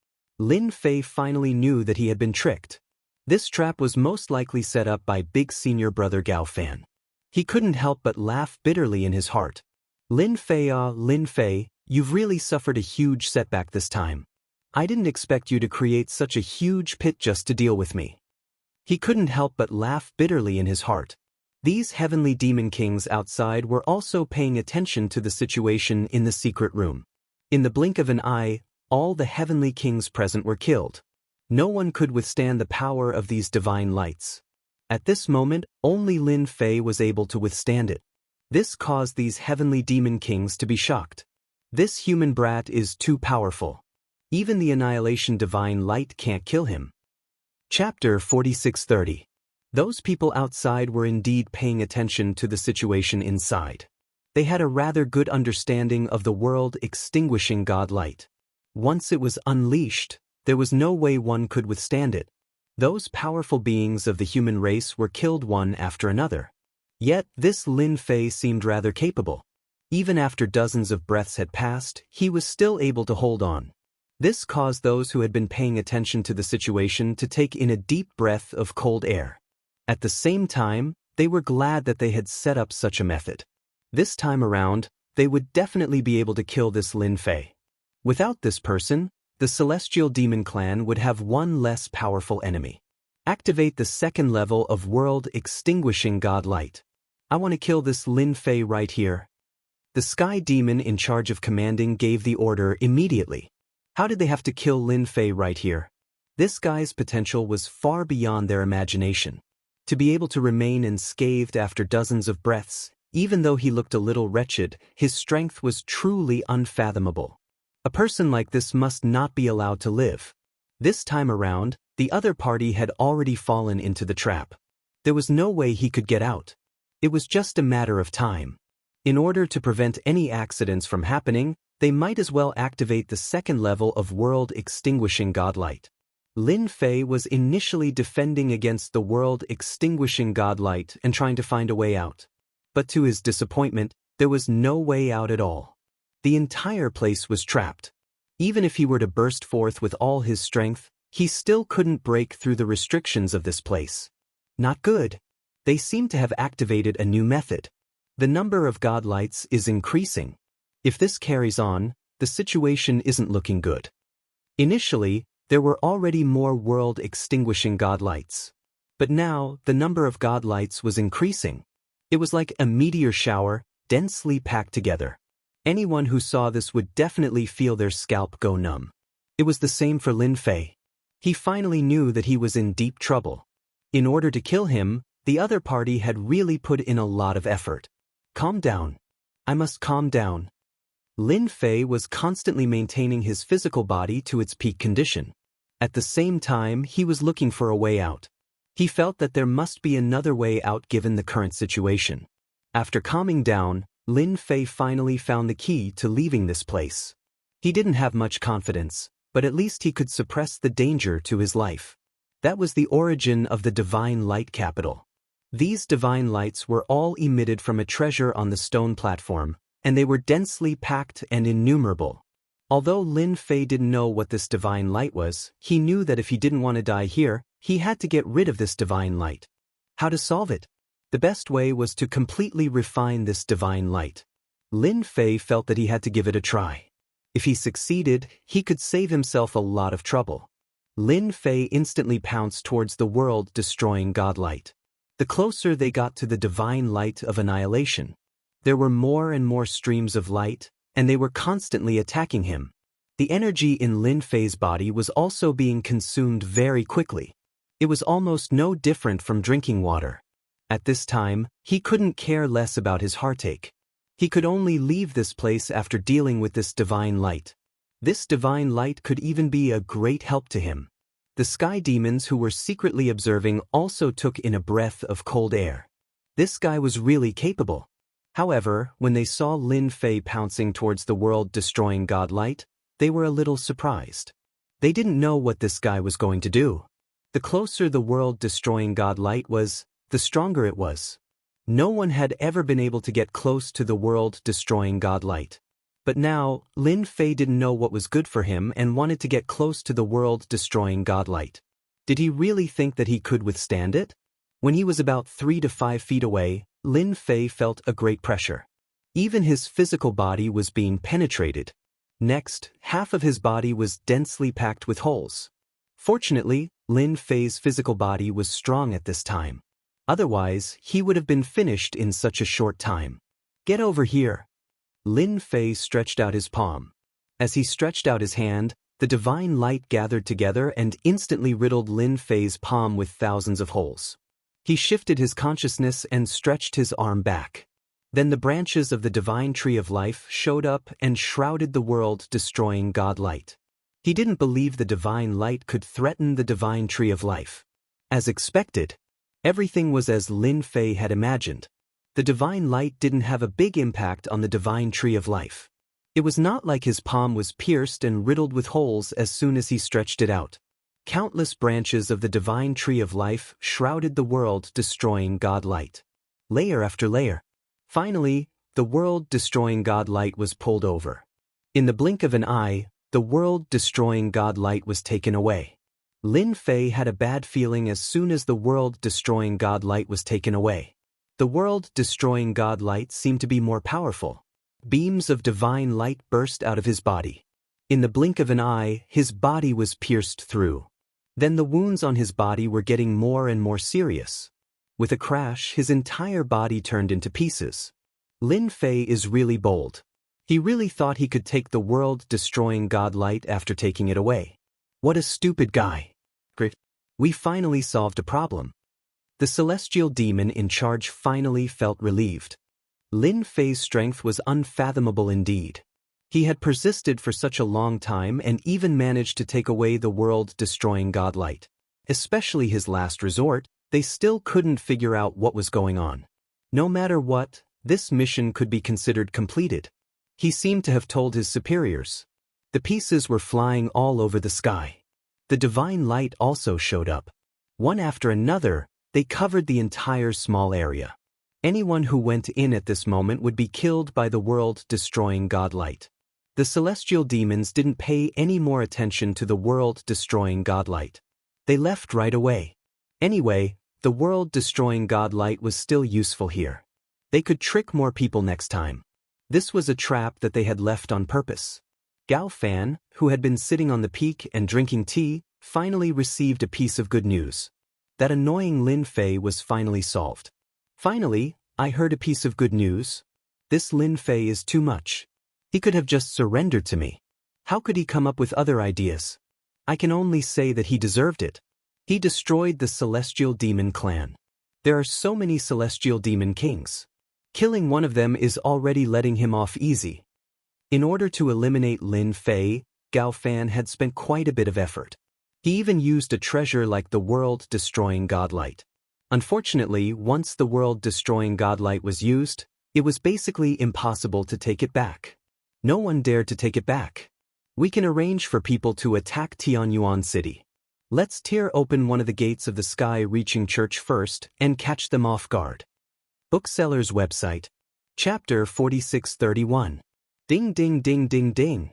Lin Fei finally knew that he had been tricked. This trap was most likely set up by big senior brother Gao Fan. He couldn't help but laugh bitterly in his heart. Lin Fei, you've really suffered a huge setback this time. I didn't expect you to create such a huge pit just to deal with me. He couldn't help but laugh bitterly in his heart. These heavenly demon kings outside were also paying attention to the situation in the secret room. In the blink of an eye, all the heavenly kings present were killed. No one could withstand the power of these divine lights. At this moment, only Lin Fei was able to withstand it. This caused these heavenly demon kings to be shocked. This human brat is too powerful. Even the annihilation divine light can't kill him. Chapter 46:30. Those people outside were indeed paying attention to the situation inside. They had a rather good understanding of the world-extinguishing God light. Once it was unleashed, there was no way one could withstand it. Those powerful beings of the human race were killed one after another. Yet this Lin Fei seemed rather capable. Even after dozens of breaths had passed, he was still able to hold on. This caused those who had been paying attention to the situation to take in a deep breath of cold air. At the same time, they were glad that they had set up such a method. This time around, they would definitely be able to kill this Lin Fei. Without this person, the Celestial Demon Clan would have one less powerful enemy. Activate the second level of World-Extinguishing God Light. I want to kill this Lin Fei right here. The Sky Demon in charge of commanding gave the order immediately. How did they have to kill Lin Fei right here? This guy's potential was far beyond their imagination. To be able to remain unscathed after dozens of breaths, even though he looked a little wretched, his strength was truly unfathomable. A person like this must not be allowed to live. This time around, the other party had already fallen into the trap. There was no way he could get out. It was just a matter of time. In order to prevent any accidents from happening, they might as well activate the second level of World-Extinguishing God Light. Lin Fei was initially defending against the World-Extinguishing God Light and trying to find a way out. But to his disappointment, there was no way out at all. The entire place was trapped. Even if he were to burst forth with all his strength, he still couldn't break through the restrictions of this place. Not good. They seem to have activated a new method. The number of God Lights is increasing. If this carries on, the situation isn't looking good. Initially, there were already more world-extinguishing God Lights. But now, the number of God Lights was increasing. It was like a meteor shower, densely packed together. Anyone who saw this would definitely feel their scalp go numb. It was the same for Lin Fei. He finally knew that he was in deep trouble. In order to kill him, the other party had really put in a lot of effort. Calm down. I must calm down. Lin Fei was constantly maintaining his physical body to its peak condition. At the same time, he was looking for a way out. He felt that there must be another way out given the current situation. After calming down, Lin Fei finally found the key to leaving this place. He didn't have much confidence, but at least he could suppress the danger to his life. That was the origin of the Divine Light Capital. These divine lights were all emitted from a treasure on the stone platform, and they were densely packed and innumerable. Although Lin Fei didn't know what this divine light was, he knew that if he didn't want to die here, he had to get rid of this divine light. How to solve it? The best way was to completely refine this divine light. Lin Fei felt that he had to give it a try. If he succeeded, he could save himself a lot of trouble. Lin Fei instantly pounced towards the world-destroying God light. The closer they got to the divine light of annihilation, there were more and more streams of light, and they were constantly attacking him. The energy in Lin Fei's body was also being consumed very quickly. It was almost no different from drinking water. At this time, he couldn't care less about his heartache. He could only leave this place after dealing with this divine light. This divine light could even be a great help to him. The sky demons who were secretly observing also took in a breath of cold air. This guy was really capable. However, when they saw Lin Fei pouncing towards the world-destroying God light, they were a little surprised. They didn't know what this guy was going to do. The closer the world-destroying God light was, the stronger it was. No one had ever been able to get close to the world-destroying God light. But now, Lin Fei didn't know what was good for him and wanted to get close to the world-destroying godlight. Did he really think that he could withstand it? When he was about 3 to 5 feet away, Lin Fei felt a great pressure. Even his physical body was being penetrated. Next, half of his body was densely packed with holes. Fortunately, Lin Fei's physical body was strong at this time. Otherwise, he would have been finished in such a short time. Get over here. Lin Fei stretched out his palm. As he stretched out his hand, the divine light gathered together and instantly riddled Lin Fei's palm with thousands of holes. He shifted his consciousness and stretched his arm back. Then the branches of the divine tree of life showed up and shrouded the world-destroying godlight. He didn't believe the divine light could threaten the divine tree of life. As expected, everything was as Lin Fei had imagined. The divine light didn't have a big impact on the divine tree of life. It was not like his palm was pierced and riddled with holes as soon as he stretched it out. Countless branches of the divine tree of life shrouded the world-destroying godlight. Layer after layer. Finally, the world-destroying godlight was pulled over. In the blink of an eye, the world-destroying godlight was taken away. Lin Fei had a bad feeling as soon as the world-destroying godlight was taken away. The world-destroying godlight seemed to be more powerful. Beams of divine light burst out of his body. In the blink of an eye, his body was pierced through. Then the wounds on his body were getting more and more serious. With a crash, his entire body turned into pieces. Lin Fei is really bold. He really thought he could take the world-destroying godlight after taking it away. What a stupid guy. We finally solved a problem. The celestial demon in charge finally felt relieved. Lin Fei's strength was unfathomable indeed. He had persisted for such a long time and even managed to take away the world-destroying godlight. Especially his last resort, they still couldn't figure out what was going on. No matter what, this mission could be considered completed. He seemed to have told his superiors. The pieces were flying all over the sky. The divine light also showed up. One after another, they covered the entire small area. Anyone who went in at this moment would be killed by the world-destroying godlight. The celestial demons didn't pay any more attention to the world-destroying godlight. They left right away. Anyway, the world-destroying godlight was still useful here. They could trick more people next time. This was a trap that they had left on purpose. Gao Fan, who had been sitting on the peak and drinking tea, finally received a piece of good news. That annoying Lin Fei was finally solved. Finally, I heard a piece of good news. This Lin Fei is too much. He could have just surrendered to me. How could he come up with other ideas? I can only say that he deserved it. He destroyed the Celestial Demon clan. There are so many Celestial Demon kings. Killing one of them is already letting him off easy. In order to eliminate Lin Fei, Gao Fan had spent quite a bit of effort. He even used a treasure like the world-destroying godlight. Unfortunately, once the world-destroying godlight was used, it was basically impossible to take it back. No one dared to take it back. We can arrange for people to attack Tianyuan City. Let's tear open one of the gates of the sky-reaching church first and catch them off guard. Bookseller's website. Chapter 4631. Ding ding ding ding ding.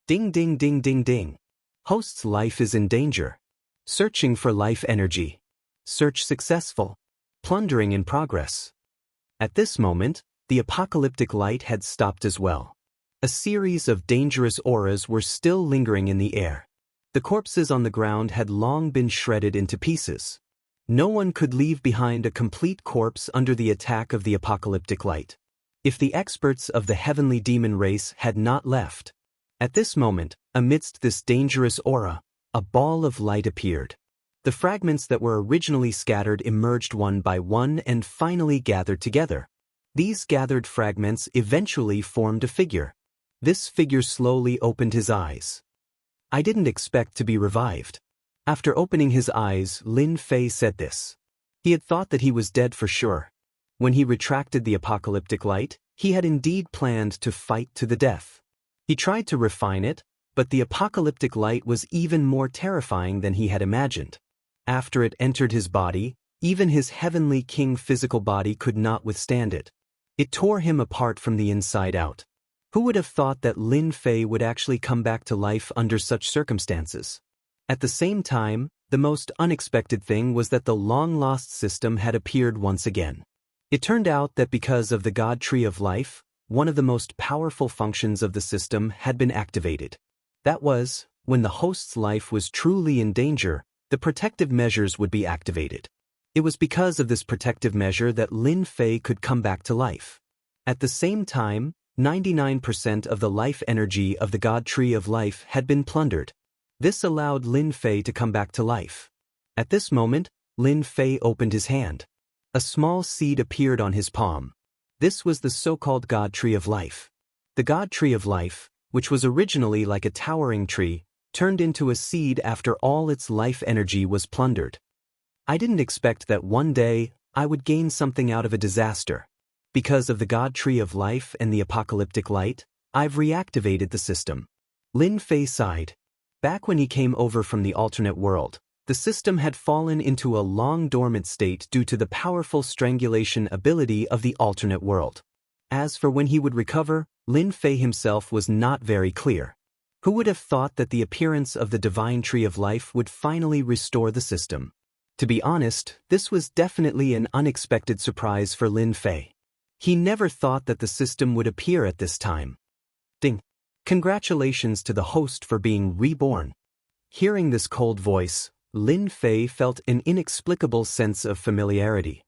Ding ding ding ding ding. Host's life is in danger. Searching for life energy. Search successful. Plundering in progress. At this moment, the apocalyptic light had stopped as well. A series of dangerous auras were still lingering in the air. The corpses on the ground had long been shredded into pieces. No one could leave behind a complete corpse under the attack of the apocalyptic light. If the experts of the heavenly demon race had not left. At this moment, amidst this dangerous aura, a ball of light appeared. The fragments that were originally scattered emerged one by one and finally gathered together. These gathered fragments eventually formed a figure. This figure slowly opened his eyes. I didn't expect to be revived. After opening his eyes, Lin Fei said this. He had thought that he was dead for sure. When he retracted the apocalyptic light, he had indeed planned to fight to the death. He tried to refine it, but the apocalyptic light was even more terrifying than he had imagined. After it entered his body, even his heavenly king physical body could not withstand it. It tore him apart from the inside out. Who would have thought that Lin Fei would actually come back to life under such circumstances? At the same time, the most unexpected thing was that the long-lost system had appeared once again. It turned out that because of the God Tree of Life, one of the most powerful functions of the system had been activated. That was, when the host's life was truly in danger, the protective measures would be activated. It was because of this protective measure that Lin Fei could come back to life. At the same time, 99% of the life energy of the God Tree of Life had been plundered. This allowed Lin Fei to come back to life. At this moment, Lin Fei opened his hand. A small seed appeared on his palm. This was the so-called God Tree of Life. The God Tree of Life, which was originally like a towering tree, turned into a seed after all its life energy was plundered. I didn't expect that one day I would gain something out of a disaster. Because of the God Tree of Life and the apocalyptic light, I've reactivated the system. Lin Fei sighed. Back when he came over from the alternate world, the system had fallen into a long dormant state due to the powerful strangulation ability of the alternate world. As for when he would recover, Lin Fei himself was not very clear. Who would have thought that the appearance of the Divine Tree of Life would finally restore the system? To be honest, this was definitely an unexpected surprise for Lin Fei. He never thought that the system would appear at this time. Ding! Congratulations to the host for being reborn. Hearing this cold voice, Lin Fei felt an inexplicable sense of familiarity.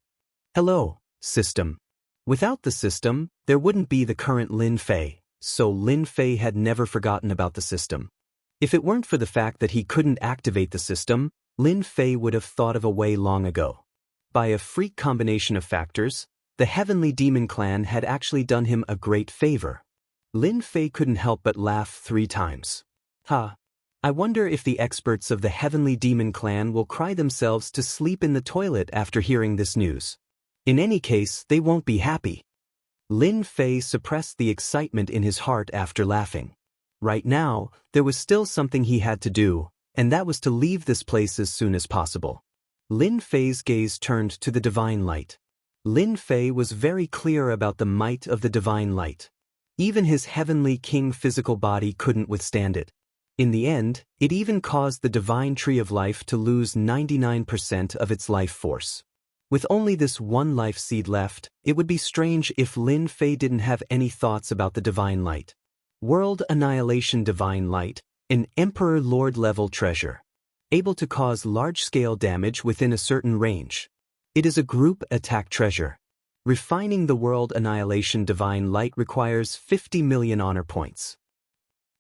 Hello, system. Without the system, there wouldn't be the current Lin Fei, so Lin Fei had never forgotten about the system. If it weren't for the fact that he couldn't activate the system, Lin Fei would have thought of a way long ago. By a freak combination of factors, the Heavenly Demon Clan had actually done him a great favor. Lin Fei couldn't help but laugh 3 times. I wonder if the experts of the Heavenly Demon Clan will cry themselves to sleep in the toilet after hearing this news. In any case, they won't be happy. Lin Fei suppressed the excitement in his heart after laughing. Right now, there was still something he had to do, and that was to leave this place as soon as possible. Lin Fei's gaze turned to the divine light. Lin Fei was very clear about the might of the divine light. Even his heavenly king physical body couldn't withstand it. In the end, it even caused the Divine Tree of Life to lose 99% of its life force. With only this one life seed left, it would be strange if Lin Fei didn't have any thoughts about the Divine Light. World Annihilation Divine Light, an Emperor Lord level treasure. Able to cause large-scale damage within a certain range. It is a group attack treasure. Refining the World Annihilation Divine Light requires 50 million honor points.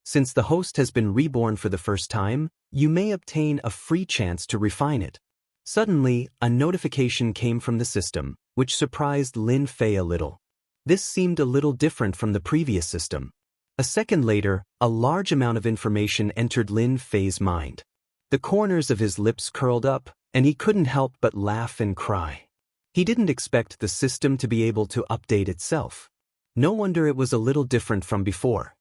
Since the host has been reborn for the first time, you may obtain a free chance to refine it. Suddenly, a notification came from the system, which surprised Lin Fei a little. This seemed a little different from the previous system. A second later, a large amount of information entered Lin Fei's mind. The corners of his lips curled up, and he couldn't help but laugh and cry. He didn't expect the system to be able to update itself. No wonder it was a little different from before.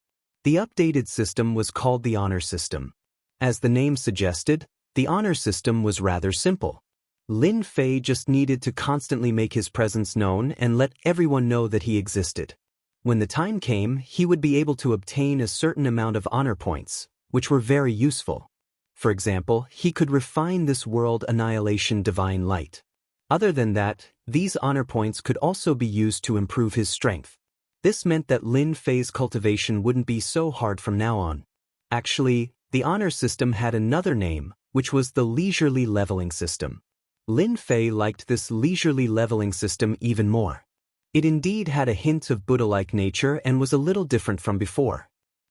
The updated system was called the Honor System. As the name suggested, the Honor System was rather simple. Lin Fei just needed to constantly make his presence known and let everyone know that he existed. When the time came, he would be able to obtain a certain amount of honor points, which were very useful. For example, he could refine this World Annihilation Divine Light. Other than that, these honor points could also be used to improve his strength. This meant that Lin Fei's cultivation wouldn't be so hard from now on. Actually, the honor system had another name, which was the leisurely leveling system. Lin Fei liked this leisurely leveling system even more. It indeed had a hint of Buddha-like nature and was a little different from before.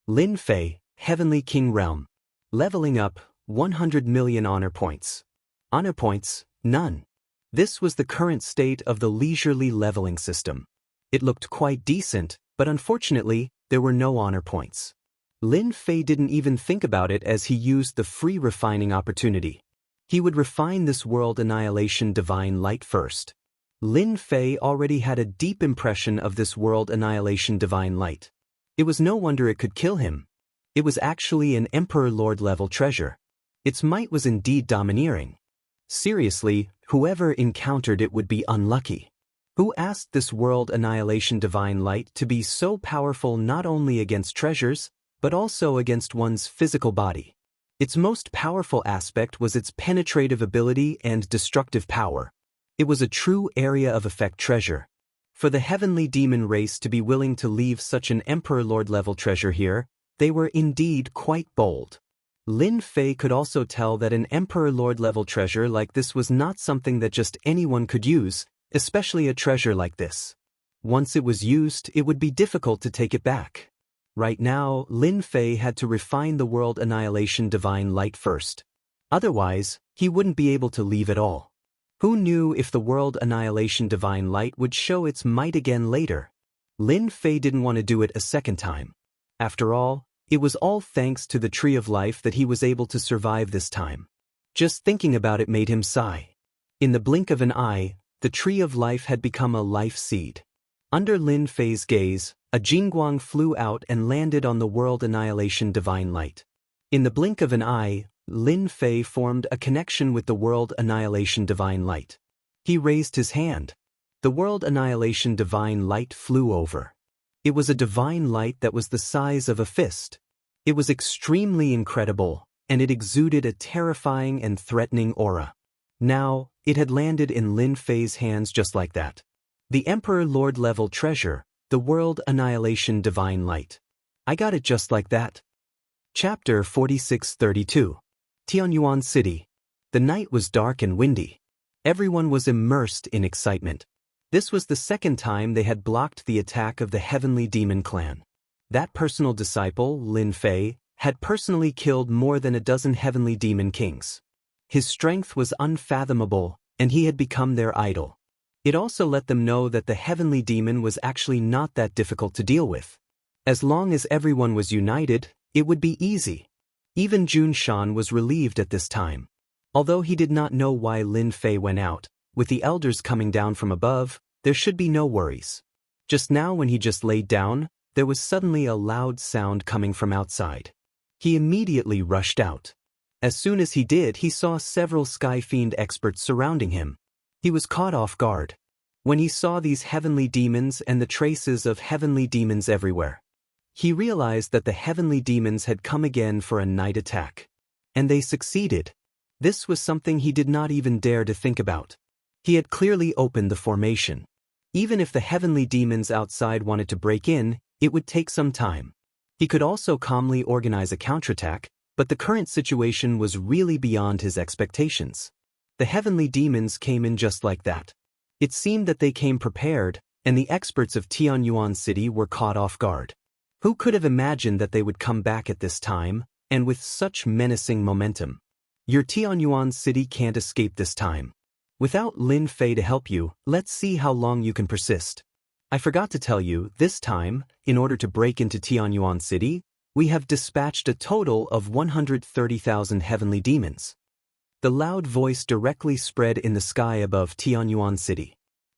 Lin Fei, Heavenly King Realm. Leveling up, 100 million honor points. Honor points, none. This was the current state of the leisurely leveling system. It looked quite decent, but unfortunately, there were no honor points. Lin Fei didn't even think about it as he used the free refining opportunity. He would refine this World Annihilation Divine Light first. Lin Fei already had a deep impression of this World Annihilation Divine Light. It was no wonder it could kill him. It was actually an Emperor Lord level treasure. Its might was indeed domineering. Seriously, whoever encountered it would be unlucky. Who asked this world annihilation divine light to be so powerful not only against treasures, but also against one's physical body? Its most powerful aspect was its penetrative ability and destructive power. It was a true area of effect treasure. For the heavenly demon race to be willing to leave such an Emperor Lord level treasure here, they were indeed quite bold. Lin Fei could also tell that an Emperor Lord level treasure like this was not something that just anyone could use, especially a treasure like this. Once it was used, it would be difficult to take it back. Right now, Lin Fei had to refine the world annihilation divine light first. Otherwise, he wouldn't be able to leave at all. Who knew if the world annihilation divine light would show its might again later? Lin Fei didn't want to do it a second time. After all, it was all thanks to the Tree of Life that he was able to survive this time. Just thinking about it made him sigh. In the blink of an eye, the Tree of Life had become a life seed. Under Lin Fei's gaze, a Jingguang flew out and landed on the world annihilation divine light. In the blink of an eye, Lin Fei formed a connection with the world annihilation divine light. He raised his hand. The world annihilation divine light flew over. It was a divine light that was the size of a fist. It was extremely incredible, and it exuded a terrifying and threatening aura. Now, it had landed in Lin Fei's hands just like that. The Emperor Lord level treasure, the world annihilation divine light. I got it just like that. Chapter 4632. Tianyuan City. The night was dark and windy. Everyone was immersed in excitement. This was the second time they had blocked the attack of the Heavenly Demon Clan. That personal disciple, Lin Fei, had personally killed more than a dozen Heavenly Demon Kings. His strength was unfathomable, and he had become their idol. It also let them know that the Heavenly Demon was actually not that difficult to deal with. As long as everyone was united, it would be easy. Even Jun Shan was relieved at this time. Although he did not know why Lin Fei went out, with the elders coming down from above, there should be no worries. Just now when he just laid down, there was suddenly a loud sound coming from outside. He immediately rushed out. As soon as he did, he saw several Sky Fiend experts surrounding him. He was caught off guard. When he saw these heavenly demons and the traces of heavenly demons everywhere, he realized that the heavenly demons had come again for a night attack. And they succeeded. This was something he did not even dare to think about. He had clearly opened the formation. Even if the heavenly demons outside wanted to break in, it would take some time. He could also calmly organize a counterattack, but the current situation was really beyond his expectations. The heavenly demons came in just like that. It seemed that they came prepared, and the experts of Tianyuan City were caught off guard. Who could have imagined that they would come back at this time, and with such menacing momentum? Your Tianyuan City can't escape this time. Without Lin Fei to help you, let's see how long you can persist. I forgot to tell you, this time, in order to break into Tianyuan City, we have dispatched a total of 130,000 heavenly demons. The loud voice directly spread in the sky above Tianyuan City.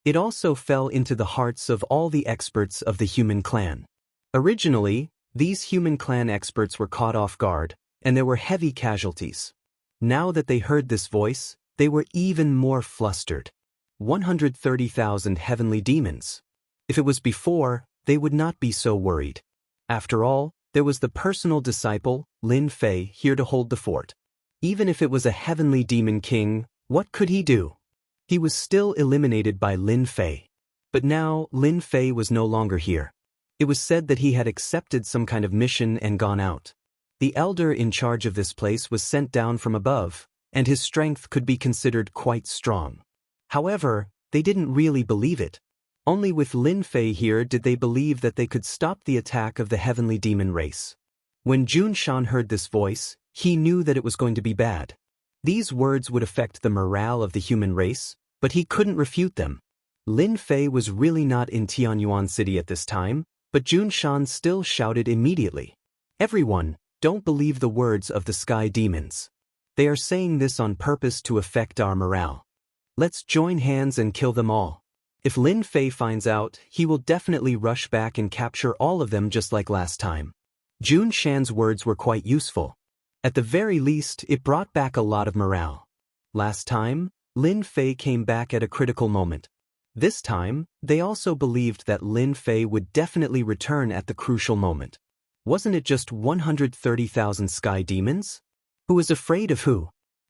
It also fell into the hearts of all the experts of the human clan. Originally, these human clan experts were caught off guard, and there were heavy casualties. Now that they heard this voice, they were even more flustered. 130,000 heavenly demons. If it was before, they would not be so worried. After all, there was the personal disciple, Lin Fei, here to hold the fort. Even if it was a heavenly demon king, what could he do? He was still eliminated by Lin Fei. But now, Lin Fei was no longer here. It was said that he had accepted some kind of mission and gone out. The elder in charge of this place was sent down from above, and his strength could be considered quite strong. However, they didn't really believe it. Only with Lin Fei here did they believe that they could stop the attack of the heavenly demon race. When Jun Shan heard this voice, he knew that it was going to be bad. These words would affect the morale of the human race, but he couldn't refute them. Lin Fei was really not in Tianyuan City at this time, but Jun Shan still shouted immediately. Everyone, don't believe the words of the sky demons. They are saying this on purpose to affect our morale. Let's join hands and kill them all. If Lin Fei finds out, he will definitely rush back and capture all of them just like last time. Jun Shan's words were quite useful. At the very least, it brought back a lot of morale. Last time, Lin Fei came back at a critical moment. This time, they also believed that Lin Fei would definitely return at the crucial moment. Wasn't it just 130,000 sky demons? Who was afraid of who?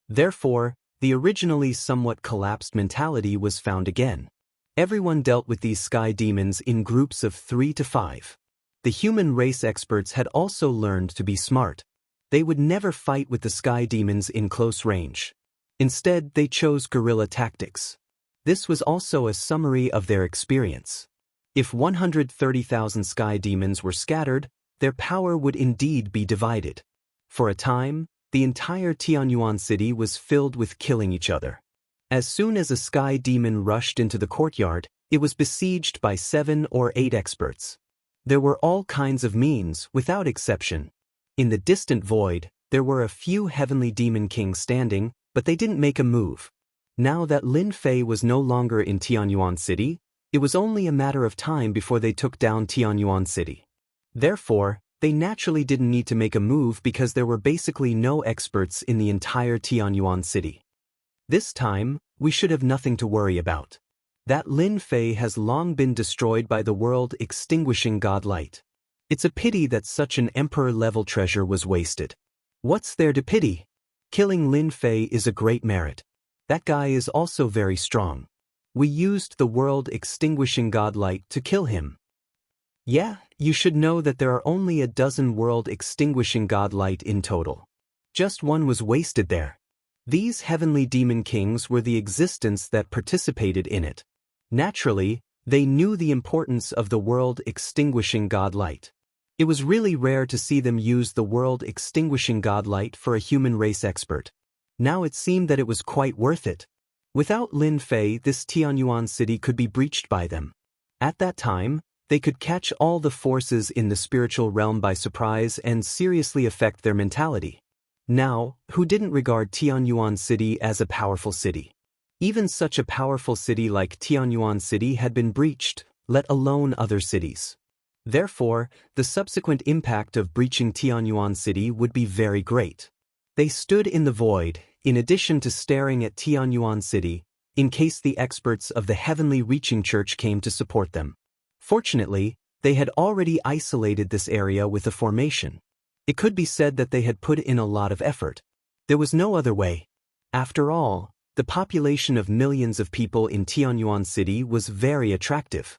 Therefore, the originally somewhat collapsed mentality was found again. Everyone dealt with these sky demons in groups of 3 to 5. The human race experts had also learned to be smart. They would never fight with the sky demons in close range. Instead, they chose guerrilla tactics. This was also a summary of their experience. If 130,000 sky demons were scattered, their power would indeed be divided. For a time, the entire Tianyuan city was filled with killing each other. As soon as a sky demon rushed into the courtyard, it was besieged by 7 or 8 experts. There were all kinds of means, without exception. In the distant void, there were a few heavenly demon kings standing, but they didn't make a move. Now that Lin Fei was no longer in Tianyuan City, it was only a matter of time before they took down Tianyuan City. Therefore, they naturally didn't need to make a move because there were basically no experts in the entire Tianyuan City. This time, we should have nothing to worry about. That Lin Fei has long been destroyed by the world-extinguishing godlight. It's a pity that such an emperor-level treasure was wasted. What's there to pity? Killing Lin Fei is a great merit. That guy is also very strong. We used the world-extinguishing godlight to kill him. Yeah, you should know that there are only a dozen world-extinguishing godlight in total. Just one was wasted there. These heavenly demon kings were the existence that participated in it. Naturally, they knew the importance of the world-extinguishing godlight. It was really rare to see them use the world-extinguishing godlight for a human race expert. Now it seemed that it was quite worth it. Without Lin Fei, this Tianyuan city could be breached by them. At that time, they could catch all the forces in the spiritual realm by surprise and seriously affect their mentality. Now, who didn't regard Tianyuan City as a powerful city? Even such a powerful city like Tianyuan City had been breached, let alone other cities. Therefore, the subsequent impact of breaching Tianyuan City would be very great. They stood in the void, in addition to staring at Tianyuan City, in case the experts of the Heavenly Reaching Church came to support them. Fortunately, they had already isolated this area with a formation. It could be said that they had put in a lot of effort. There was no other way. After all, the population of millions of people in Tianyuan City was very attractive.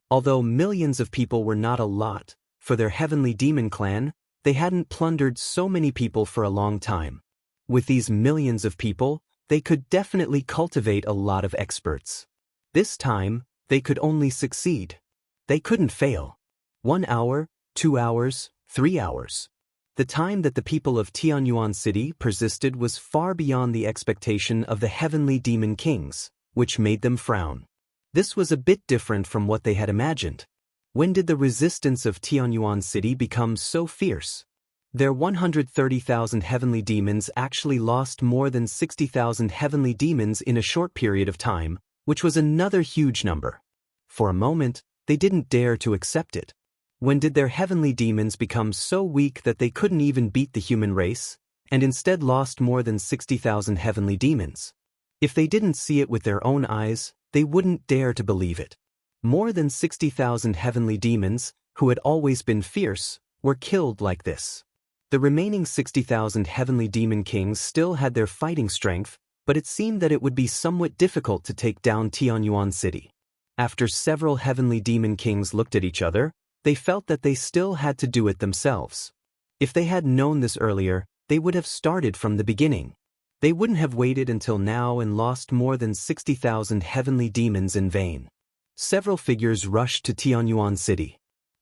Although millions of people were not a lot, for their heavenly demon clan, they hadn't plundered so many people for a long time. With these millions of people, they could definitely cultivate a lot of experts. This time, they could only succeed. They couldn't fail. 1 hour, 2 hours, 3 hours. The time that the people of Tianyuan City persisted was far beyond the expectation of the heavenly demon kings, which made them frown. This was a bit different from what they had imagined. When did the resistance of Tianyuan City become so fierce? Their 130,000 heavenly demons actually lost more than 60,000 heavenly demons in a short period of time, which was another huge number. For a moment, they didn't dare to accept it. When did their heavenly demons become so weak that they couldn't even beat the human race, and instead lost more than 60,000 heavenly demons? If they didn't see it with their own eyes, they wouldn't dare to believe it. More than 60,000 heavenly demons, who had always been fierce, were killed like this. The remaining 60,000 heavenly demon kings still had their fighting strength, but it seemed that it would be somewhat difficult to take down Tianyuan City. After several heavenly demon kings looked at each other, they felt that they still had to do it themselves. If they had known this earlier, they would have started from the beginning. They wouldn't have waited until now and lost more than 60,000 heavenly demons in vain. Several figures rushed to Tianyuan City.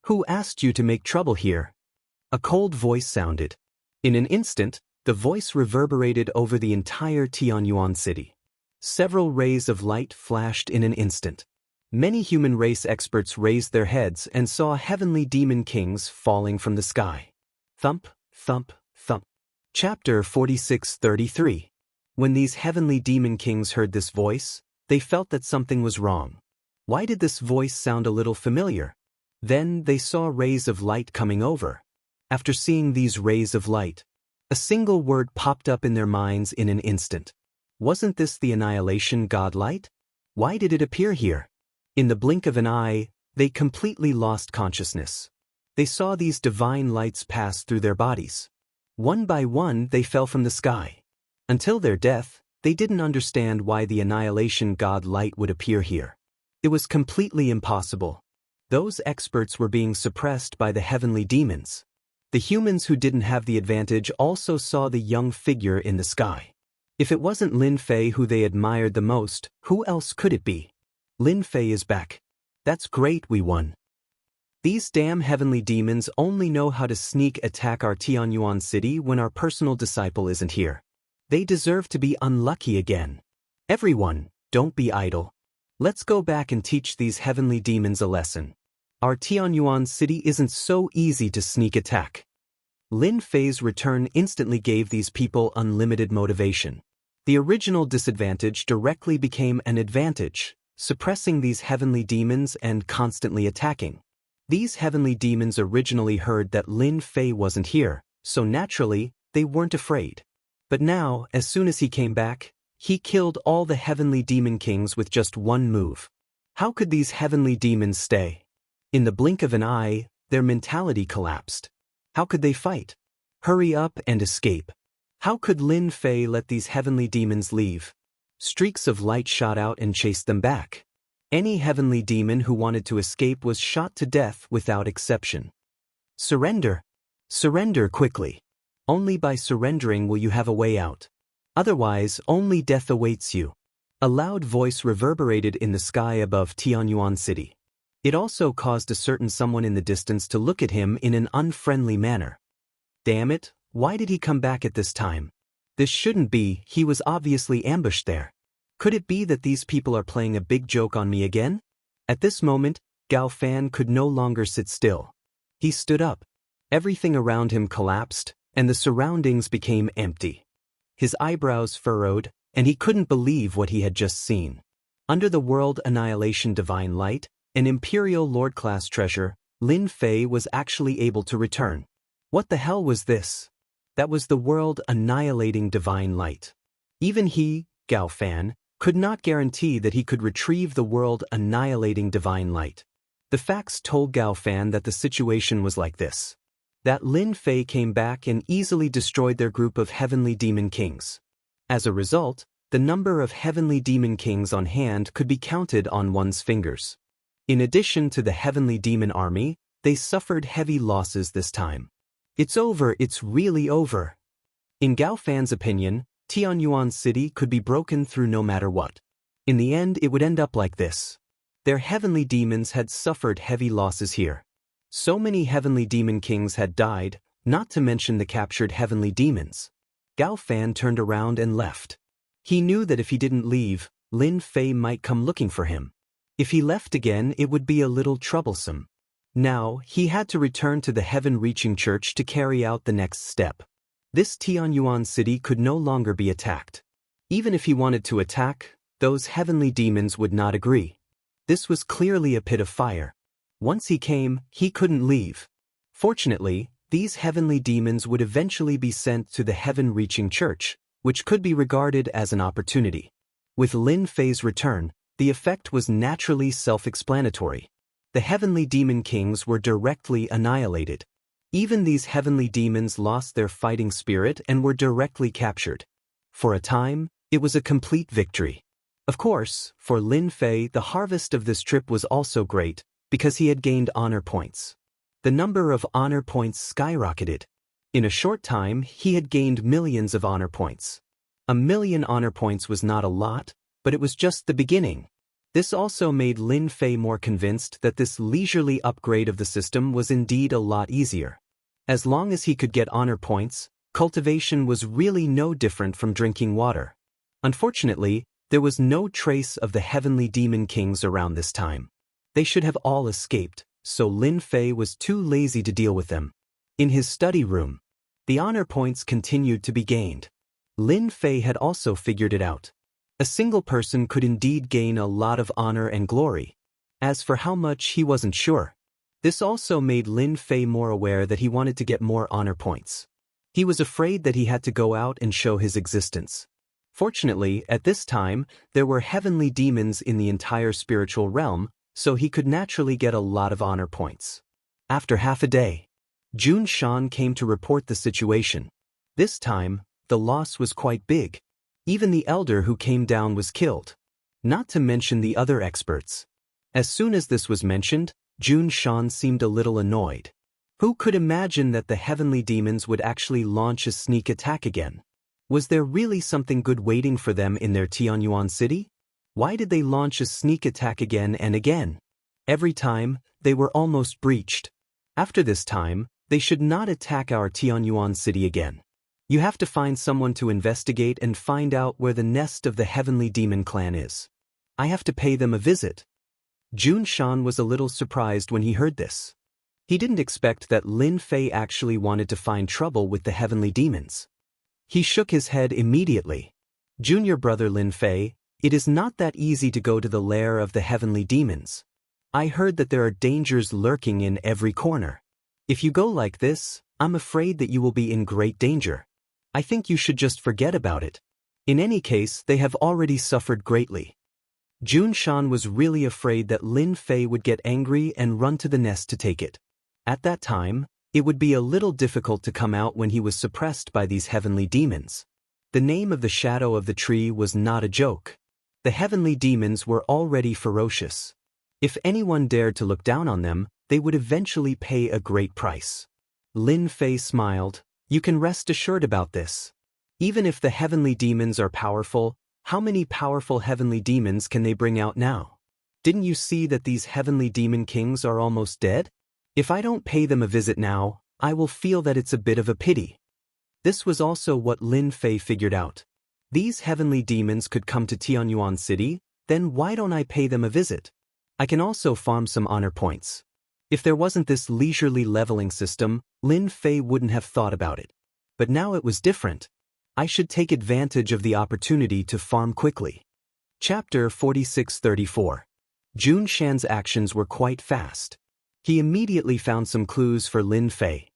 "Who asked you to make trouble here?" A cold voice sounded. In an instant, the voice reverberated over the entire Tianyuan City. Several rays of light flashed in an instant. Many human race experts raised their heads and saw heavenly demon kings falling from the sky. Thump, thump, thump. Chapter 46:33. When these heavenly demon kings heard this voice, they felt that something was wrong. Why did this voice sound a little familiar? Then they saw rays of light coming over. After seeing these rays of light, a single word popped up in their minds in an instant. Wasn't this the annihilation godlight? Why did it appear here? In the blink of an eye, they completely lost consciousness. They saw these divine lights pass through their bodies. One by one, they fell from the sky. Until their death, they didn't understand why the annihilation god light would appear here. It was completely impossible. Those experts were being suppressed by the heavenly demons. The humans who didn't have the advantage also saw the young figure in the sky. If it wasn't Lin Fei who they admired the most, who else could it be? Lin Fei is back. That's great, we won. These damn heavenly demons only know how to sneak attack our Tianyuan city when our personal disciple isn't here. They deserve to be unlucky again. Everyone, don't be idle. Let's go back and teach these heavenly demons a lesson. Our Tianyuan city isn't so easy to sneak attack. Lin Fei's return instantly gave these people unlimited motivation. The original disadvantage directly became an advantage, suppressing these heavenly demons and constantly attacking. These heavenly demons originally heard that Lin Fei wasn't here, so naturally, they weren't afraid. But now, as soon as he came back, he killed all the heavenly demon kings with just one move. How could these heavenly demons stay? In the blink of an eye, their mentality collapsed. How could they fight? Hurry up and escape. How could Lin Fei let these heavenly demons leave? Streaks of light shot out and chased them back. Any heavenly demon who wanted to escape was shot to death without exception. Surrender. Surrender quickly. Only by surrendering will you have a way out. Otherwise, only death awaits you. A loud voice reverberated in the sky above Tianyuan City. It also caused a certain someone in the distance to look at him in an unfriendly manner. Damn it, why did he come back at this time? This shouldn't be, he was obviously ambushed there. Could it be that these people are playing a big joke on me again? At this moment, Gao Fan could no longer sit still. He stood up. Everything around him collapsed, and the surroundings became empty. His eyebrows furrowed, and he couldn't believe what he had just seen. Under the world annihilation divine light, an Imperial Lord-class treasure, Lin Fei was actually able to return. What the hell was this? That was the world annihilating divine light. Even he, Gao Fan, could not guarantee that he could retrieve the world annihilating divine light. The facts told Gao Fan that the situation was like this. That Lin Fei came back and easily destroyed their group of heavenly demon kings. As a result, the number of heavenly demon kings on hand could be counted on one's fingers. In addition to the heavenly demon army, they suffered heavy losses this time. It's over, it's really over. In Gao Fan's opinion, Tianyuan City could be broken through no matter what. In the end, it would end up like this. Their heavenly demons had suffered heavy losses here. So many heavenly demon kings had died, not to mention the captured heavenly demons. Gao Fan turned around and left. He knew that if he didn't leave, Lin Fei might come looking for him. If he left again, it would be a little troublesome. Now, he had to return to the heaven-reaching church to carry out the next step. This Tianyuan city could no longer be attacked. Even if he wanted to attack, those heavenly demons would not agree. This was clearly a pit of fire. Once he came, he couldn't leave. Fortunately, these heavenly demons would eventually be sent to the heaven-reaching church, which could be regarded as an opportunity. With Lin Fei's return, the effect was naturally self-explanatory. The heavenly demon kings were directly annihilated. Even these heavenly demons lost their fighting spirit and were directly captured. For a time, it was a complete victory. Of course, for Lin Fei, the harvest of this trip was also great, because he had gained honor points. The number of honor points skyrocketed. In a short time, he had gained millions of honor points. 1,000,000 honor points was not a lot, but it was just the beginning. This also made Lin Fei more convinced that this leisurely upgrade of the system was indeed a lot easier. As long as he could get honor points, cultivation was really no different from drinking water. Unfortunately, there was no trace of the heavenly demon kings around this time. They should have all escaped, so Lin Fei was too lazy to deal with them. In his study room, the honor points continued to be gained. Lin Fei had also figured it out. A single person could indeed gain a lot of honor and glory. As for how much, he wasn't sure. This also made Lin Fei more aware that he wanted to get more honor points. He was afraid that he had to go out and show his existence. Fortunately, at this time, there were heavenly demons in the entire spiritual realm, so he could naturally get a lot of honor points. After half a day, Jun Shan came to report the situation. This time, the loss was quite big. Even the elder who came down was killed. Not to mention the other experts. As soon as this was mentioned, Jun Shan seemed a little annoyed. Who could imagine that the heavenly demons would actually launch a sneak attack again? Was there really something good waiting for them in their Tianyuan city? Why did they launch a sneak attack again and again? Every time, they were almost breached. After this time, they should not attack our Tianyuan city again. You have to find someone to investigate and find out where the nest of the heavenly demon clan is. I have to pay them a visit. Jun Shan was a little surprised when he heard this. He didn't expect that Lin Fei actually wanted to find trouble with the heavenly demons. He shook his head immediately. Junior brother Lin Fei, it is not that easy to go to the lair of the heavenly demons. I heard that there are dangers lurking in every corner. If you go like this, I'm afraid that you will be in great danger. I think you should just forget about it. In any case, they have already suffered greatly. Jun Shan was really afraid that Lin Fei would get angry and run to the nest to take it. At that time, it would be a little difficult to come out when he was suppressed by these heavenly demons. The name of the shadow of the tree was not a joke. The heavenly demons were already ferocious. If anyone dared to look down on them, they would eventually pay a great price. Lin Fei smiled. You can rest assured about this. Even if the heavenly demons are powerful, how many powerful heavenly demons can they bring out now? Didn't you see that these heavenly demon kings are almost dead? If I don't pay them a visit now, I will feel that it's a bit of a pity. This was also what Lin Fei figured out. These heavenly demons could come to Tianyuan City, then why don't I pay them a visit? I can also farm some honor points. If there wasn't this leisurely leveling system, Lin Fei wouldn't have thought about it. But now it was different. I should take advantage of the opportunity to farm quickly. Chapter 46-34. Jun Shan's actions were quite fast. He immediately found some clues for Lin Fei.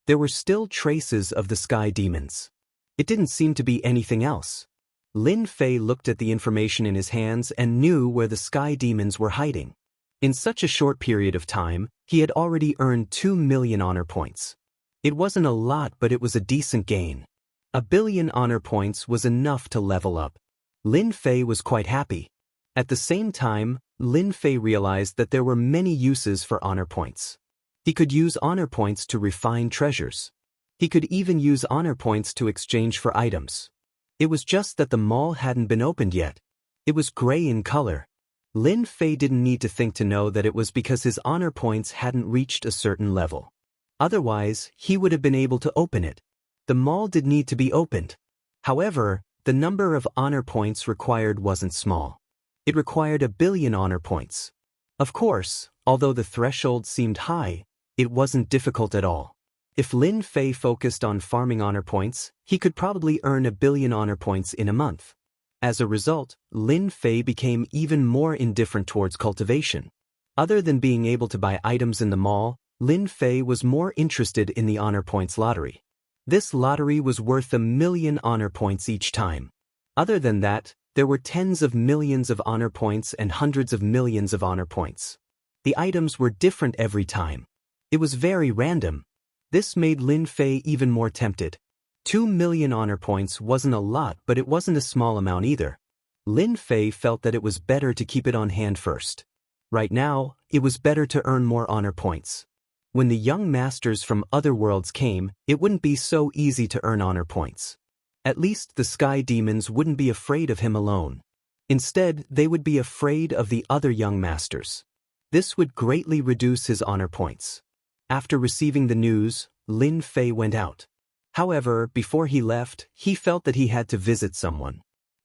There were still traces of the sky demons. It didn't seem to be anything else. Lin Fei looked at the information in his hands and knew where the sky demons were hiding. In such a short period of time, he had already earned 2 million honor points. It wasn't a lot, but it was a decent gain. 1 billion honor points was enough to level up. Lin Fei was quite happy. At the same time, Lin Fei realized that there were many uses for honor points. He could use honor points to refine treasures. He could even use honor points to exchange for items. It was just that the mall hadn't been opened yet. It was gray in color. Lin Fei didn't need to think to know that it was because his honor points hadn't reached a certain level. Otherwise, he would have been able to open it. The mall did need to be opened. However, the number of honor points required wasn't small. It required 1 billion honor points. Of course, although the threshold seemed high, it wasn't difficult at all. If Lin Fei focused on farming honor points, he could probably earn 1 billion honor points in a month. As a result, Lin Fei became even more indifferent towards cultivation. Other than being able to buy items in the mall, Lin Fei was more interested in the honor points lottery. This lottery was worth 1 million honor points each time. Other than that, there were tens of millions of honor points and hundreds of millions of honor points. The items were different every time. It was very random. This made Lin Fei even more tempted. 2 million honor points wasn't a lot, but it wasn't a small amount either. Lin Fei felt that it was better to keep it on hand first. Right now, it was better to earn more honor points. When the young masters from other worlds came, it wouldn't be so easy to earn honor points. At least the sky demons wouldn't be afraid of him alone. Instead, they would be afraid of the other young masters. This would greatly reduce his honor points. After receiving the news, Lin Fei went out. However, before he left, he felt that he had to visit someone.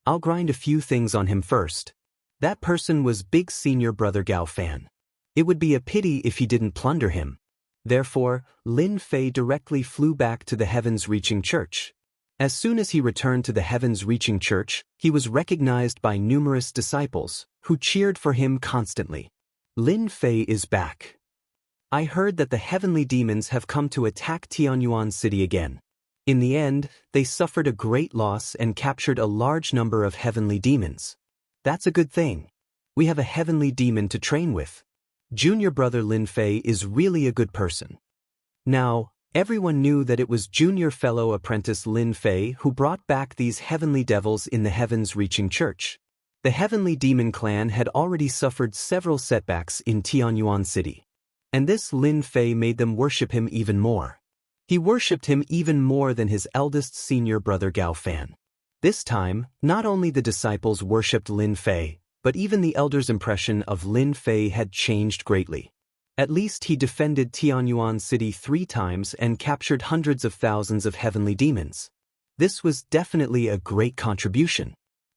I'll grind a few things on him first. That person was Big Senior Brother Gao Fan. It would be a pity if he didn't plunder him. Therefore, Lin Fei directly flew back to the Heavens-Reaching Church. As soon as he returned to the Heavens-Reaching Church, he was recognized by numerous disciples, who cheered for him constantly. Lin Fei is back. I heard that the heavenly demons have come to attack Tianyuan City again. In the end, they suffered a great loss and captured a large number of heavenly demons. That's a good thing. We have a heavenly demon to train with. Junior brother Lin Fei is really a good person. Now, everyone knew that it was junior fellow apprentice Lin Fei who brought back these heavenly devils in the heavens reaching church. The heavenly demon clan had already suffered several setbacks in Tianyuan City. And this Lin Fei made them worship him even more. He worshipped him even more than his eldest senior brother Gao Fan. This time, not only the disciples worshipped Lin Fei, but even the elders' impression of Lin Fei had changed greatly. At least he defended Tianyuan City 3 times and captured hundreds of thousands of heavenly demons. This was definitely a great contribution.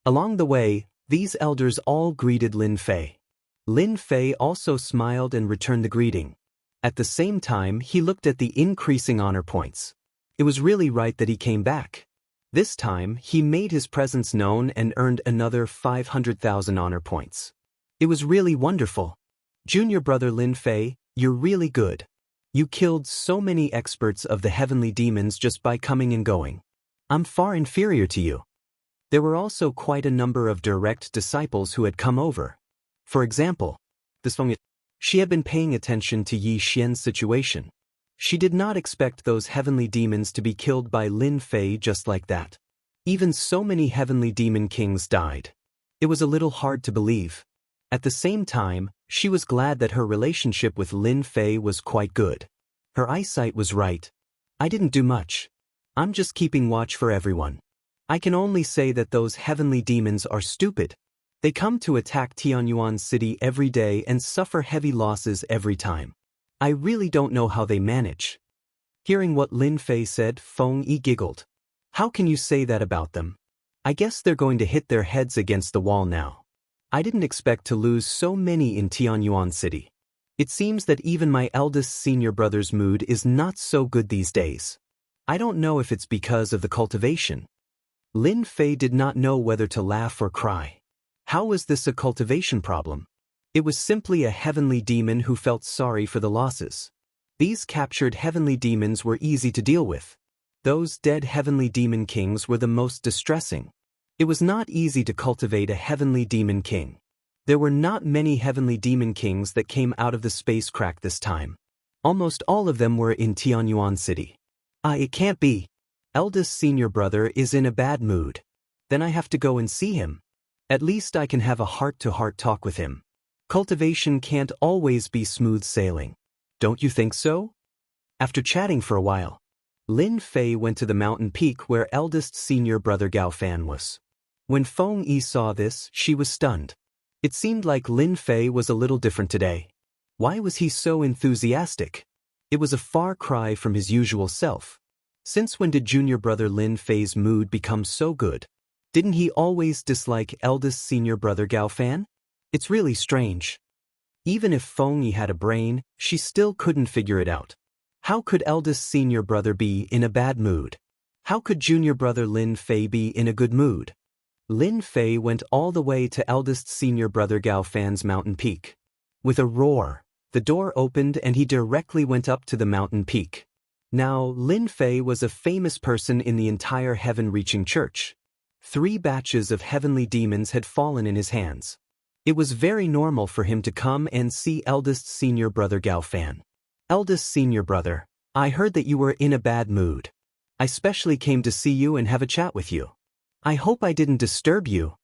Along the way, these elders all greeted Lin Fei. Lin Fei also smiled and returned the greeting. At the same time, he looked at the increasing honor points. It was really right that he came back. This time, he made his presence known and earned another 500,000 honor points. It was really wonderful. Junior brother Lin Fei, you're really good. You killed so many experts of the heavenly demons just by coming and going. I'm far inferior to you. There were also quite a number of direct disciples who had come over. For example, she had been paying attention to Yi Xian's situation. She did not expect those heavenly demons to be killed by Lin Fei just like that. Even so many heavenly demon kings died. It was a little hard to believe. At the same time, she was glad that her relationship with Lin Fei was quite good. Her eyesight was right. I didn't do much. I'm just keeping watch for everyone. I can only say that those heavenly demons are stupid. They come to attack Tianyuan City every day and suffer heavy losses every time. I really don't know how they manage. Hearing what Lin Fei said, Feng Yi giggled. How can you say that about them? I guess they're going to hit their heads against the wall now. I didn't expect to lose so many in Tianyuan City. It seems that even my eldest senior brother's mood is not so good these days. I don't know if it's because of the cultivation. Lin Fei did not know whether to laugh or cry. How was this a cultivation problem? It was simply a heavenly demon who felt sorry for the losses. These captured heavenly demons were easy to deal with. Those dead heavenly demon kings were the most distressing. It was not easy to cultivate a heavenly demon king. There were not many heavenly demon kings that came out of the space crack this time. Almost all of them were in Tianyuan City. It can't be. Eldest senior brother is in a bad mood. Then I have to go and see him. At least I can have a heart-to-heart talk with him. Cultivation can't always be smooth sailing. Don't you think so? After chatting for a while, Lin Fei went to the mountain peak where eldest senior brother Gao Fan was. When Feng Yi saw this, she was stunned. It seemed like Lin Fei was a little different today. Why was he so enthusiastic? It was a far cry from his usual self. Since when did junior brother Lin Fei's mood become so good? Didn't he always dislike eldest senior brother Gao Fan? It's really strange. Even if Feng Yi had a brain, she still couldn't figure it out. How could eldest senior brother be in a bad mood? How could junior brother Lin Fei be in a good mood? Lin Fei went all the way to eldest senior brother Gao Fan's mountain peak. With a roar, the door opened and he directly went up to the mountain peak. Now, Lin Fei was a famous person in the entire heaven-reaching church. 3 batches of heavenly demons had fallen in his hands. It was very normal for him to come and see eldest senior brother Gao Fan. Eldest senior brother, I heard that you were in a bad mood. I specially came to see you and have a chat with you. I hope I didn't disturb you.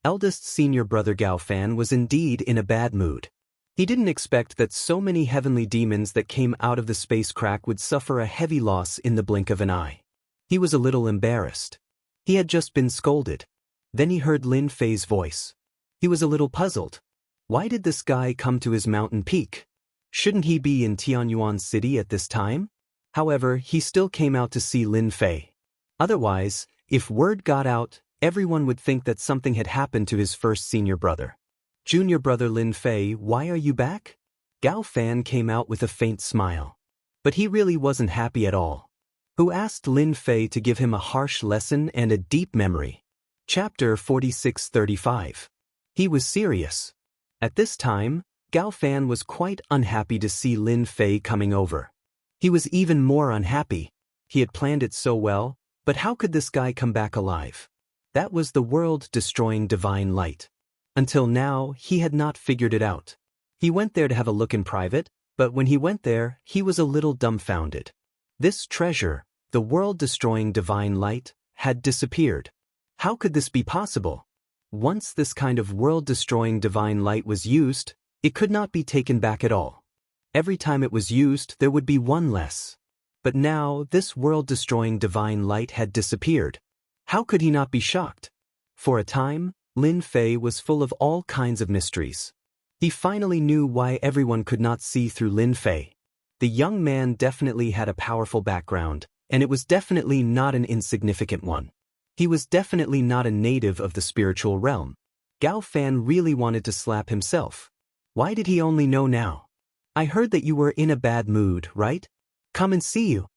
Eldest senior brother Gao Fan was indeed in a bad mood. He didn't expect that so many heavenly demons that came out of the space crack would suffer a heavy loss in the blink of an eye. He was a little embarrassed. He had just been scolded. Then he heard Lin Fei's voice. He was a little puzzled. Why did this guy come to his mountain peak? Shouldn't he be in Tianyuan City at this time? However, he still came out to see Lin Fei. Otherwise, if word got out, everyone would think that something had happened to his first senior brother. Junior brother Lin Fei, why are you back? Gao Fan came out with a faint smile. But he really wasn't happy at all. Who asked Lin Fei to give him a harsh lesson and a deep memory? Chapter 46-35. He was serious. At this time, Gao Fan was quite unhappy to see Lin Fei coming over. He was even more unhappy. He had planned it so well, but how could this guy come back alive? That was the world-destroying divine light. Until now, he had not figured it out. He went there to have a look in private, but when he went there, he was a little dumbfounded. This treasure, the world-destroying divine light, had disappeared. How could this be possible? Once this kind of world-destroying divine light was used, it could not be taken back at all. Every time it was used, there would be one less. But now, this world-destroying divine light had disappeared. How could he not be shocked? For a time, Lin Fei was full of all kinds of mysteries. He finally knew why everyone could not see through Lin Fei. The young man definitely had a powerful background, and it was definitely not an insignificant one. He was definitely not a native of the spiritual realm. Gao Fan really wanted to slap himself. Why did he only know now? I heard that you were in a bad mood, right? Come and see you.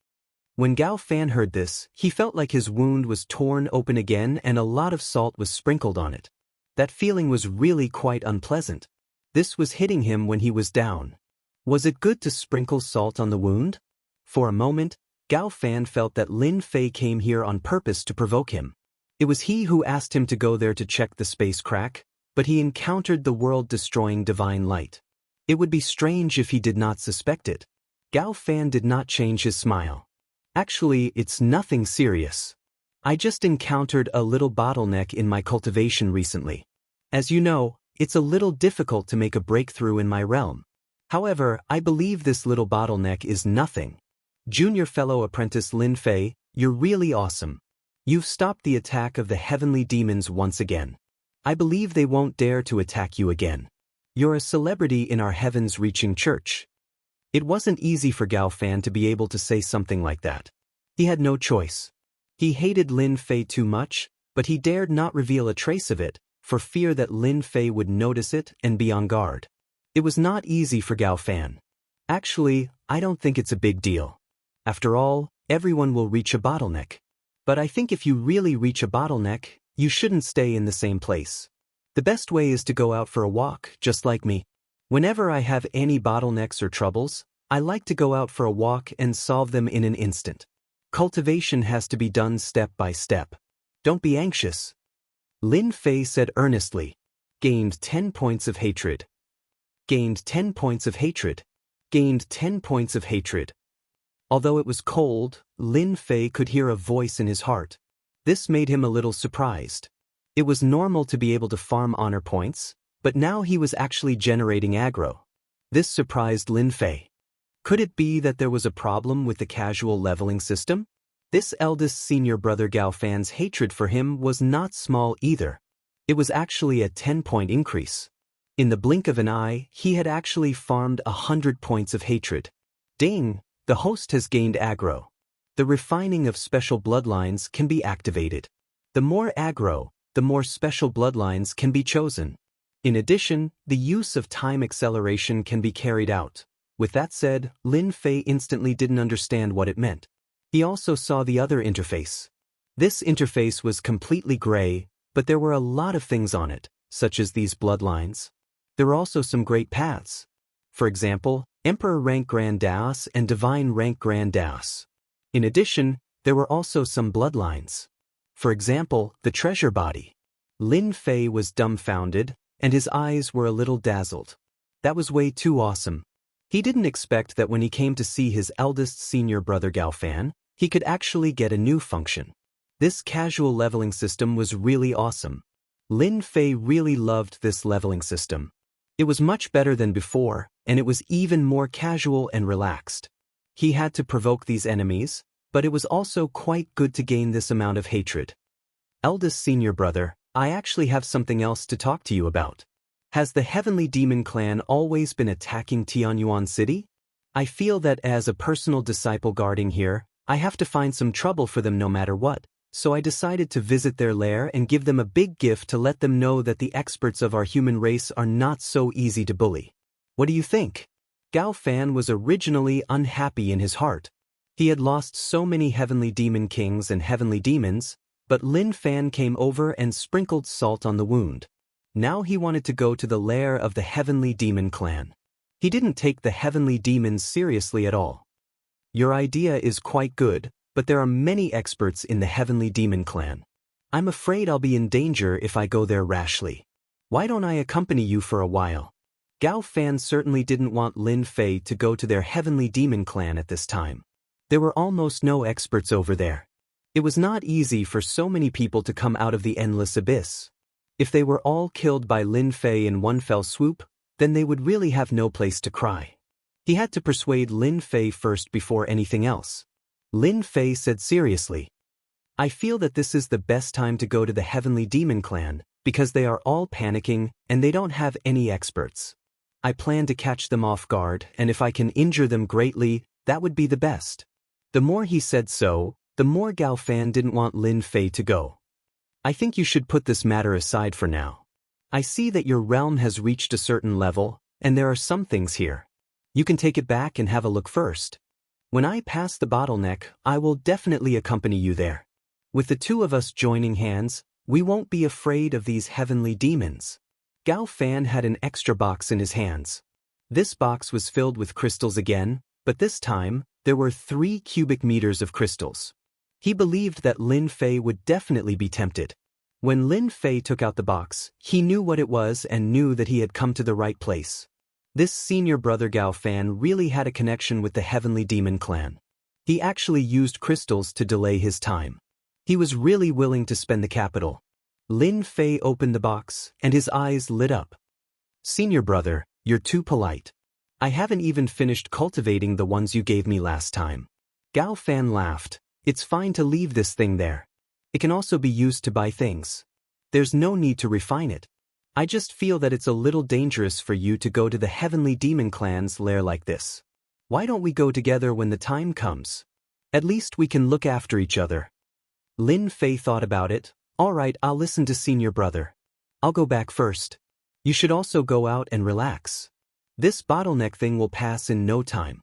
When Gao Fan heard this, he felt like his wound was torn open again and a lot of salt was sprinkled on it. That feeling was really quite unpleasant. This was hitting him when he was down. Was it good to sprinkle salt on the wound? For a moment, Gao Fan felt that Lin Fei came here on purpose to provoke him. It was he who asked him to go there to check the space crack, but he encountered the world-destroying divine light. It would be strange if he did not suspect it. Gao Fan did not change his smile. Actually, it's nothing serious. I just encountered a little bottleneck in my cultivation recently. As you know, it's a little difficult to make a breakthrough in my realm. However, I believe this little bottleneck is nothing. Junior fellow apprentice Lin Fei, you're really awesome. You've stopped the attack of the heavenly demons once again. I believe they won't dare to attack you again. You're a celebrity in our heavens-reaching church. It wasn't easy for Gao Fan to be able to say something like that. He had no choice. He hated Lin Fei too much, but he dared not reveal a trace of it, for fear that Lin Fei would notice it and be on guard. It was not easy for Gao Fan. Actually, I don't think it's a big deal. After all, everyone will reach a bottleneck. But I think if you really reach a bottleneck, you shouldn't stay in the same place. The best way is to go out for a walk, just like me. Whenever I have any bottlenecks or troubles, I like to go out for a walk and solve them in an instant. Cultivation has to be done step by step. Don't be anxious. Lin Fei said earnestly. Gained 10 points of hatred. Gained 10 points of hatred. Gained 10 points of hatred. Although it was cold, Lin Fei could hear a voice in his heart. This made him a little surprised. It was normal to be able to farm honor points, but now he was actually generating aggro. This surprised Lin Fei. Could it be that there was a problem with the casual leveling system? This eldest senior brother Gao Fan's hatred for him was not small either. It was actually a 10-point increase. In the blink of an eye, he had actually farmed 100 points of hatred. Ding! The host has gained aggro. The refining of special bloodlines can be activated. The more aggro, the more special bloodlines can be chosen. In addition, the use of time acceleration can be carried out. With that said, Lin Fei instantly didn't understand what it meant. He also saw the other interface. This interface was completely gray, but there were a lot of things on it, such as these bloodlines. There were also some great paths. For example, Emperor rank Grand Daos and Divine rank Grand Daos. In addition, there were also some bloodlines. For example, the treasure body. Lin Fei was dumbfounded, and his eyes were a little dazzled. That was way too awesome. He didn't expect that when he came to see his eldest senior brother Gao Fan, he could actually get a new function. This casual leveling system was really awesome. Lin Fei really loved this leveling system. It was much better than before, and it was even more casual and relaxed. He had to provoke these enemies, but it was also quite good to gain this amount of hatred. Eldest senior brother, I actually have something else to talk to you about. Has the Heavenly Demon Clan always been attacking Tianyuan City? I feel that as a personal disciple guarding here, I have to find some trouble for them no matter what, so I decided to visit their lair and give them a big gift to let them know that the experts of our human race are not so easy to bully. What do you think? Gao Fan was originally unhappy in his heart. He had lost so many heavenly demon kings and heavenly demons, but Lin Fan came over and sprinkled salt on the wound. Now he wanted to go to the lair of the Heavenly Demon Clan. He didn't take the heavenly demons seriously at all. Your idea is quite good, but there are many experts in the Heavenly Demon Clan. I'm afraid I'll be in danger if I go there rashly. Why don't I accompany you for a while? Gao Fan certainly didn't want Lin Fei to go to their heavenly demon clan at this time. There were almost no experts over there. It was not easy for so many people to come out of the endless abyss. If they were all killed by Lin Fei in one fell swoop, then they would really have no place to cry. He had to persuade Lin Fei first before anything else. Lin Fei said seriously, "I feel that this is the best time to go to the Heavenly Demon Clan, because they are all panicking and they don't have any experts. I plan to catch them off guard, and if I can injure them greatly, that would be the best." The more he said so, the more Gao Fan didn't want Lin Fei to go. "I think you should put this matter aside for now. I see that your realm has reached a certain level, and there are some things here. You can take it back and have a look first. When I pass the bottleneck, I will definitely accompany you there. With the two of us joining hands, we won't be afraid of these heavenly demons." Gao Fan had an extra box in his hands. This box was filled with crystals again, but this time, there were 3 cubic meters of crystals. He believed that Lin Fei would definitely be tempted. When Lin Fei took out the box, he knew what it was and knew that he had come to the right place. This senior brother Gao Fan really had a connection with the Heavenly Demon Clan. He actually used crystals to delay his time. He was really willing to spend the capital. Lin Fei opened the box, and his eyes lit up. "Senior brother, you're too polite. I haven't even finished cultivating the ones you gave me last time." Gao Fan laughed. "It's fine to leave this thing there. It can also be used to buy things. There's no need to refine it. I just feel that it's a little dangerous for you to go to the Heavenly Demon Clan's lair like this. Why don't we go together when the time comes? At least we can look after each other." Lin Fei thought about it. "All right, I'll listen to senior brother. I'll go back first. You should also go out and relax. This bottleneck thing will pass in no time."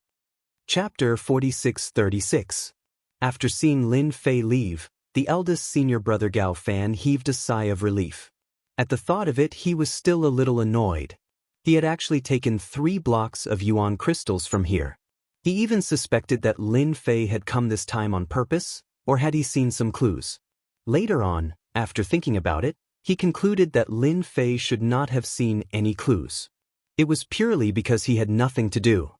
Chapter 46-36. After seeing Lin Fei leave, the eldest senior brother Gao Fan heaved a sigh of relief. At the thought of it, he was still a little annoyed. He had actually taken 3 blocks of yuan crystals from here. He even suspected that Lin Fei had come this time on purpose, or had he seen some clues. Later on, after thinking about it, he concluded that Lin Fei should not have seen any clues. It was purely because he had nothing to do.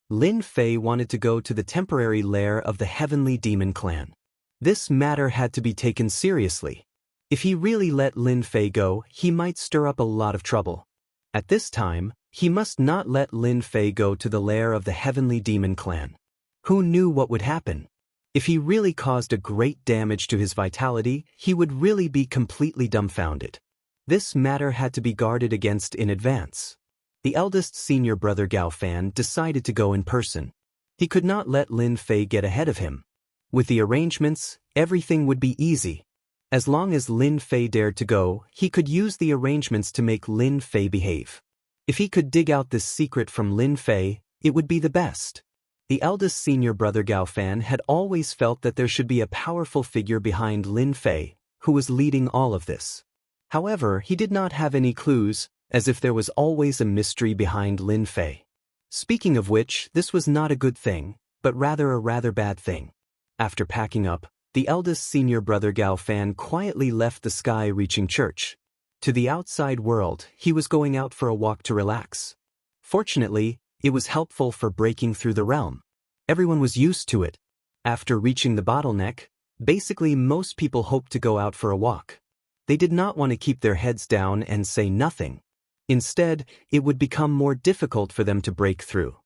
Lin Fei wanted to go to the temporary lair of the Heavenly Demon Clan. This matter had to be taken seriously. If he really let Lin Fei go, he might stir up a lot of trouble. At this time, he must not let Lin Fei go to the lair of the Heavenly Demon Clan. Who knew what would happen? If he really caused a great damage to his vitality, he would really be completely dumbfounded. This matter had to be guarded against in advance. The eldest senior brother Gao Fan decided to go in person. He could not let Lin Fei get ahead of him. With the arrangements, everything would be easy. As long as Lin Fei dared to go, he could use the arrangements to make Lin Fei behave. If he could dig out this secret from Lin Fei, it would be the best. The eldest senior brother Gao Fan had always felt that there should be a powerful figure behind Lin Fei, who was leading all of this. However, he did not have any clues, as if there was always a mystery behind Lin Fei. Speaking of which, this was not a good thing, but rather a rather bad thing. After packing up, the eldest senior brother Gao Fan quietly left the sky-reaching church. To the outside world, he was going out for a walk to relax. Fortunately, it was helpful for breaking through the realm. Everyone was used to it. After reaching the bottleneck, basically most people hoped to go out for a walk. They did not want to keep their heads down and say nothing. Instead, it would become more difficult for them to break through.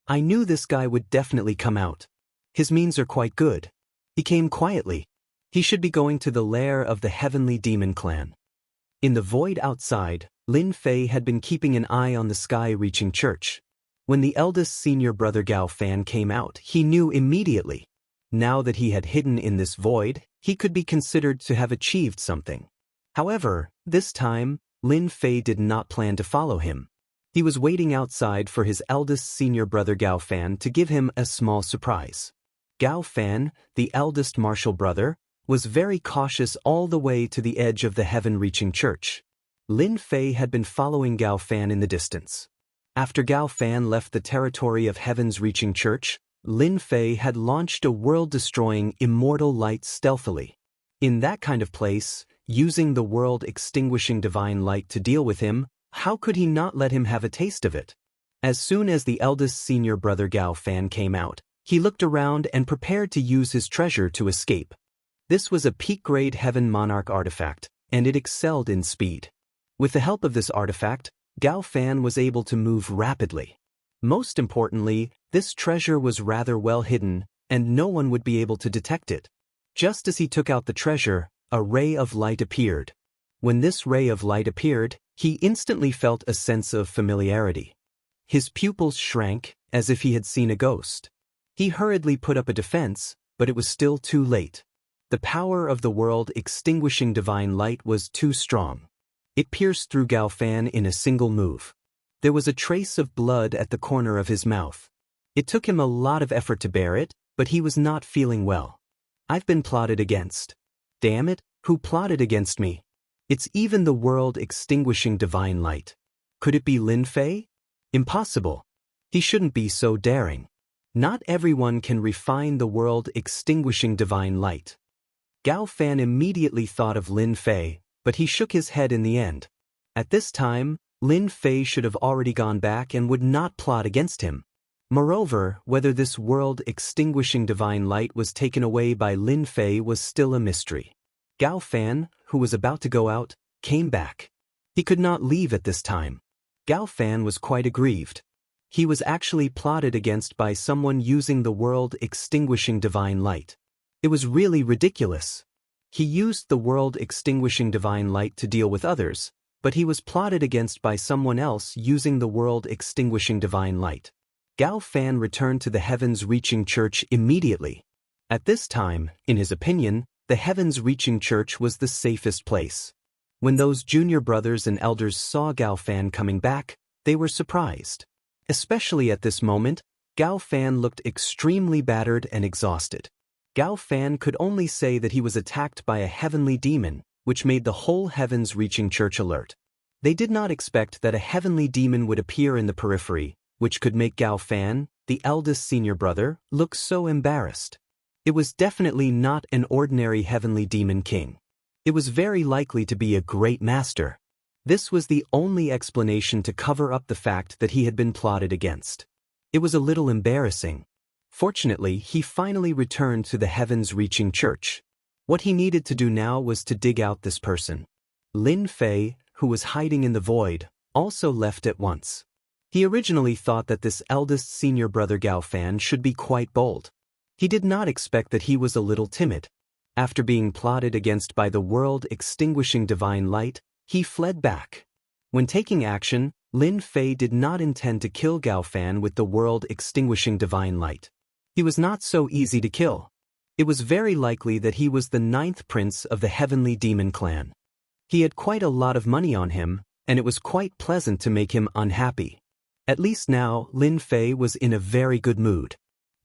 "I knew this guy would definitely come out. His means are quite good. He came quietly. He should be going to the lair of the Heavenly Demon Clan." In the void outside, Lin Fei had been keeping an eye on the sky-reaching church. When the eldest senior brother Gao Fan came out, he knew immediately. Now that he had hidden in this void, he could be considered to have achieved something. However, this time, Lin Fei did not plan to follow him. He was waiting outside for his eldest senior brother Gao Fan to give him a small surprise. Gao Fan, the eldest martial brother, was very cautious all the way to the edge of the heaven-reaching church. Lin Fei had been following Gao Fan in the distance. After Gao Fan left the territory of Heaven's Reaching Church, Lin Fei had launched a world-destroying immortal light stealthily. In that kind of place, using the world-extinguishing divine light to deal with him, How could he not let him have a taste of it? As soon as the eldest senior brother Gao Fan came out, he looked around and prepared to use his treasure to escape. This was a peak-grade Heaven Monarch artifact, and it excelled in speed. With the help of this artifact, Gao Fan was able to move rapidly. Most importantly, this treasure was rather well hidden, and no one would be able to detect it. Just as he took out the treasure, a ray of light appeared. When this ray of light appeared, he instantly felt a sense of familiarity. His pupils shrank, as if he had seen a ghost. He hurriedly put up a defense, but it was still too late. The power of the world-extinguishing divine light was too strong. It pierced through Gao Fan in a single move. There was a trace of blood at the corner of his mouth. It took him a lot of effort to bear it, but he was not feeling well. I've been plotted against. Damn it, who plotted against me? It's even the world-extinguishing divine light. Could it be Lin Fei? Impossible. He shouldn't be so daring. Not everyone can refine the world-extinguishing divine light. Gao Fan immediately thought of Lin Fei, but he shook his head in the end. At this time, Lin Fei should have already gone back and would not plot against him. Moreover, whether this world-extinguishing divine light was taken away by Lin Fei was still a mystery. Gao Fan, who was about to go out, came back. He could not leave at this time. Gao Fan was quite aggrieved. He was actually plotted against by someone using the world-extinguishing divine light. It was really ridiculous. He used the world-extinguishing divine light to deal with others, but he was plotted against by someone else using the world-extinguishing divine light. Gao Fan returned to the Heavens-Reaching Church immediately. At this time, in his opinion, the Heavens-Reaching Church was the safest place. When those junior brothers and elders saw Gao Fan coming back, they were surprised. Especially at this moment, Gao Fan looked extremely battered and exhausted. Gao Fan could only say that he was attacked by a heavenly demon, which made the whole Heavens-Reaching Church alert. They did not expect that a heavenly demon would appear in the periphery, which could make Gao Fan, the eldest senior brother, look so embarrassed. It was definitely not an ordinary heavenly demon king. It was very likely to be a great master. This was the only explanation to cover up the fact that he had been plotted against. It was a little embarrassing. Fortunately, he finally returned to the Heavens-Reaching Church. What he needed to do now was to dig out this person. Lin Fei, who was hiding in the void, also left at once. He originally thought that this eldest senior brother Gao Fan should be quite bold. He did not expect that he was a little timid. After being plotted against by the world-extinguishing divine light, he fled back. When taking action, Lin Fei did not intend to kill Gao Fan with the world-extinguishing divine light. He was not so easy to kill. It was very likely that he was the 9th prince of the heavenly demon clan. He had quite a lot of money on him, and it was quite pleasant to make him unhappy. At least now, Lin Fei was in a very good mood.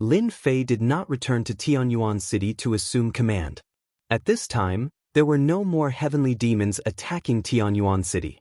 Lin Fei did not return to Tianyuan City to assume command. At this time, there were no more heavenly demons attacking Tianyuan City.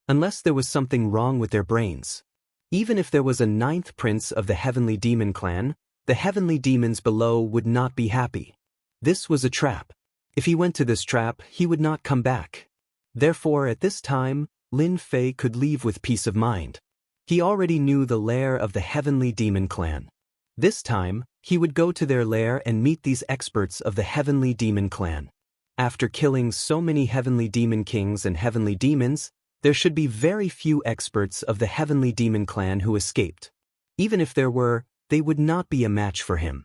Unless there was something wrong with their brains. Even if there was a 9th prince of the heavenly demon clan, the heavenly demons below would not be happy. This was a trap. If he went to this trap, he would not come back. Therefore, at this time, Lin Fei could leave with peace of mind. He already knew the lair of the heavenly demon clan. This time, he would go to their lair and meet these experts of the heavenly demon clan. After killing so many heavenly demon kings and heavenly demons, there should be very few experts of the heavenly demon clan who escaped. Even if there were, they would not be a match for him.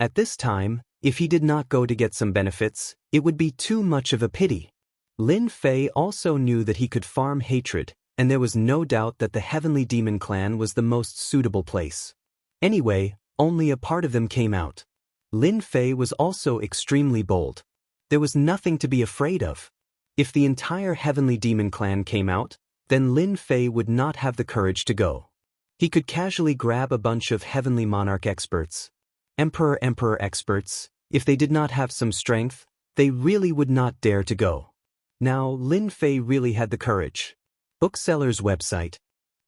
At this time, if he did not go to get some benefits, it would be too much of a pity. Lin Fei also knew that he could farm hatred, and there was no doubt that the heavenly demon clan was the most suitable place. Anyway, only a part of them came out. Lin Fei was also extremely bold. There was nothing to be afraid of. If the entire heavenly demon clan came out, then Lin Fei would not have the courage to go. He could casually grab a bunch of heavenly monarch experts, emperor experts. If they did not have some strength, they really would not dare to go. Now Lin Fei really had the courage. Bookseller's website.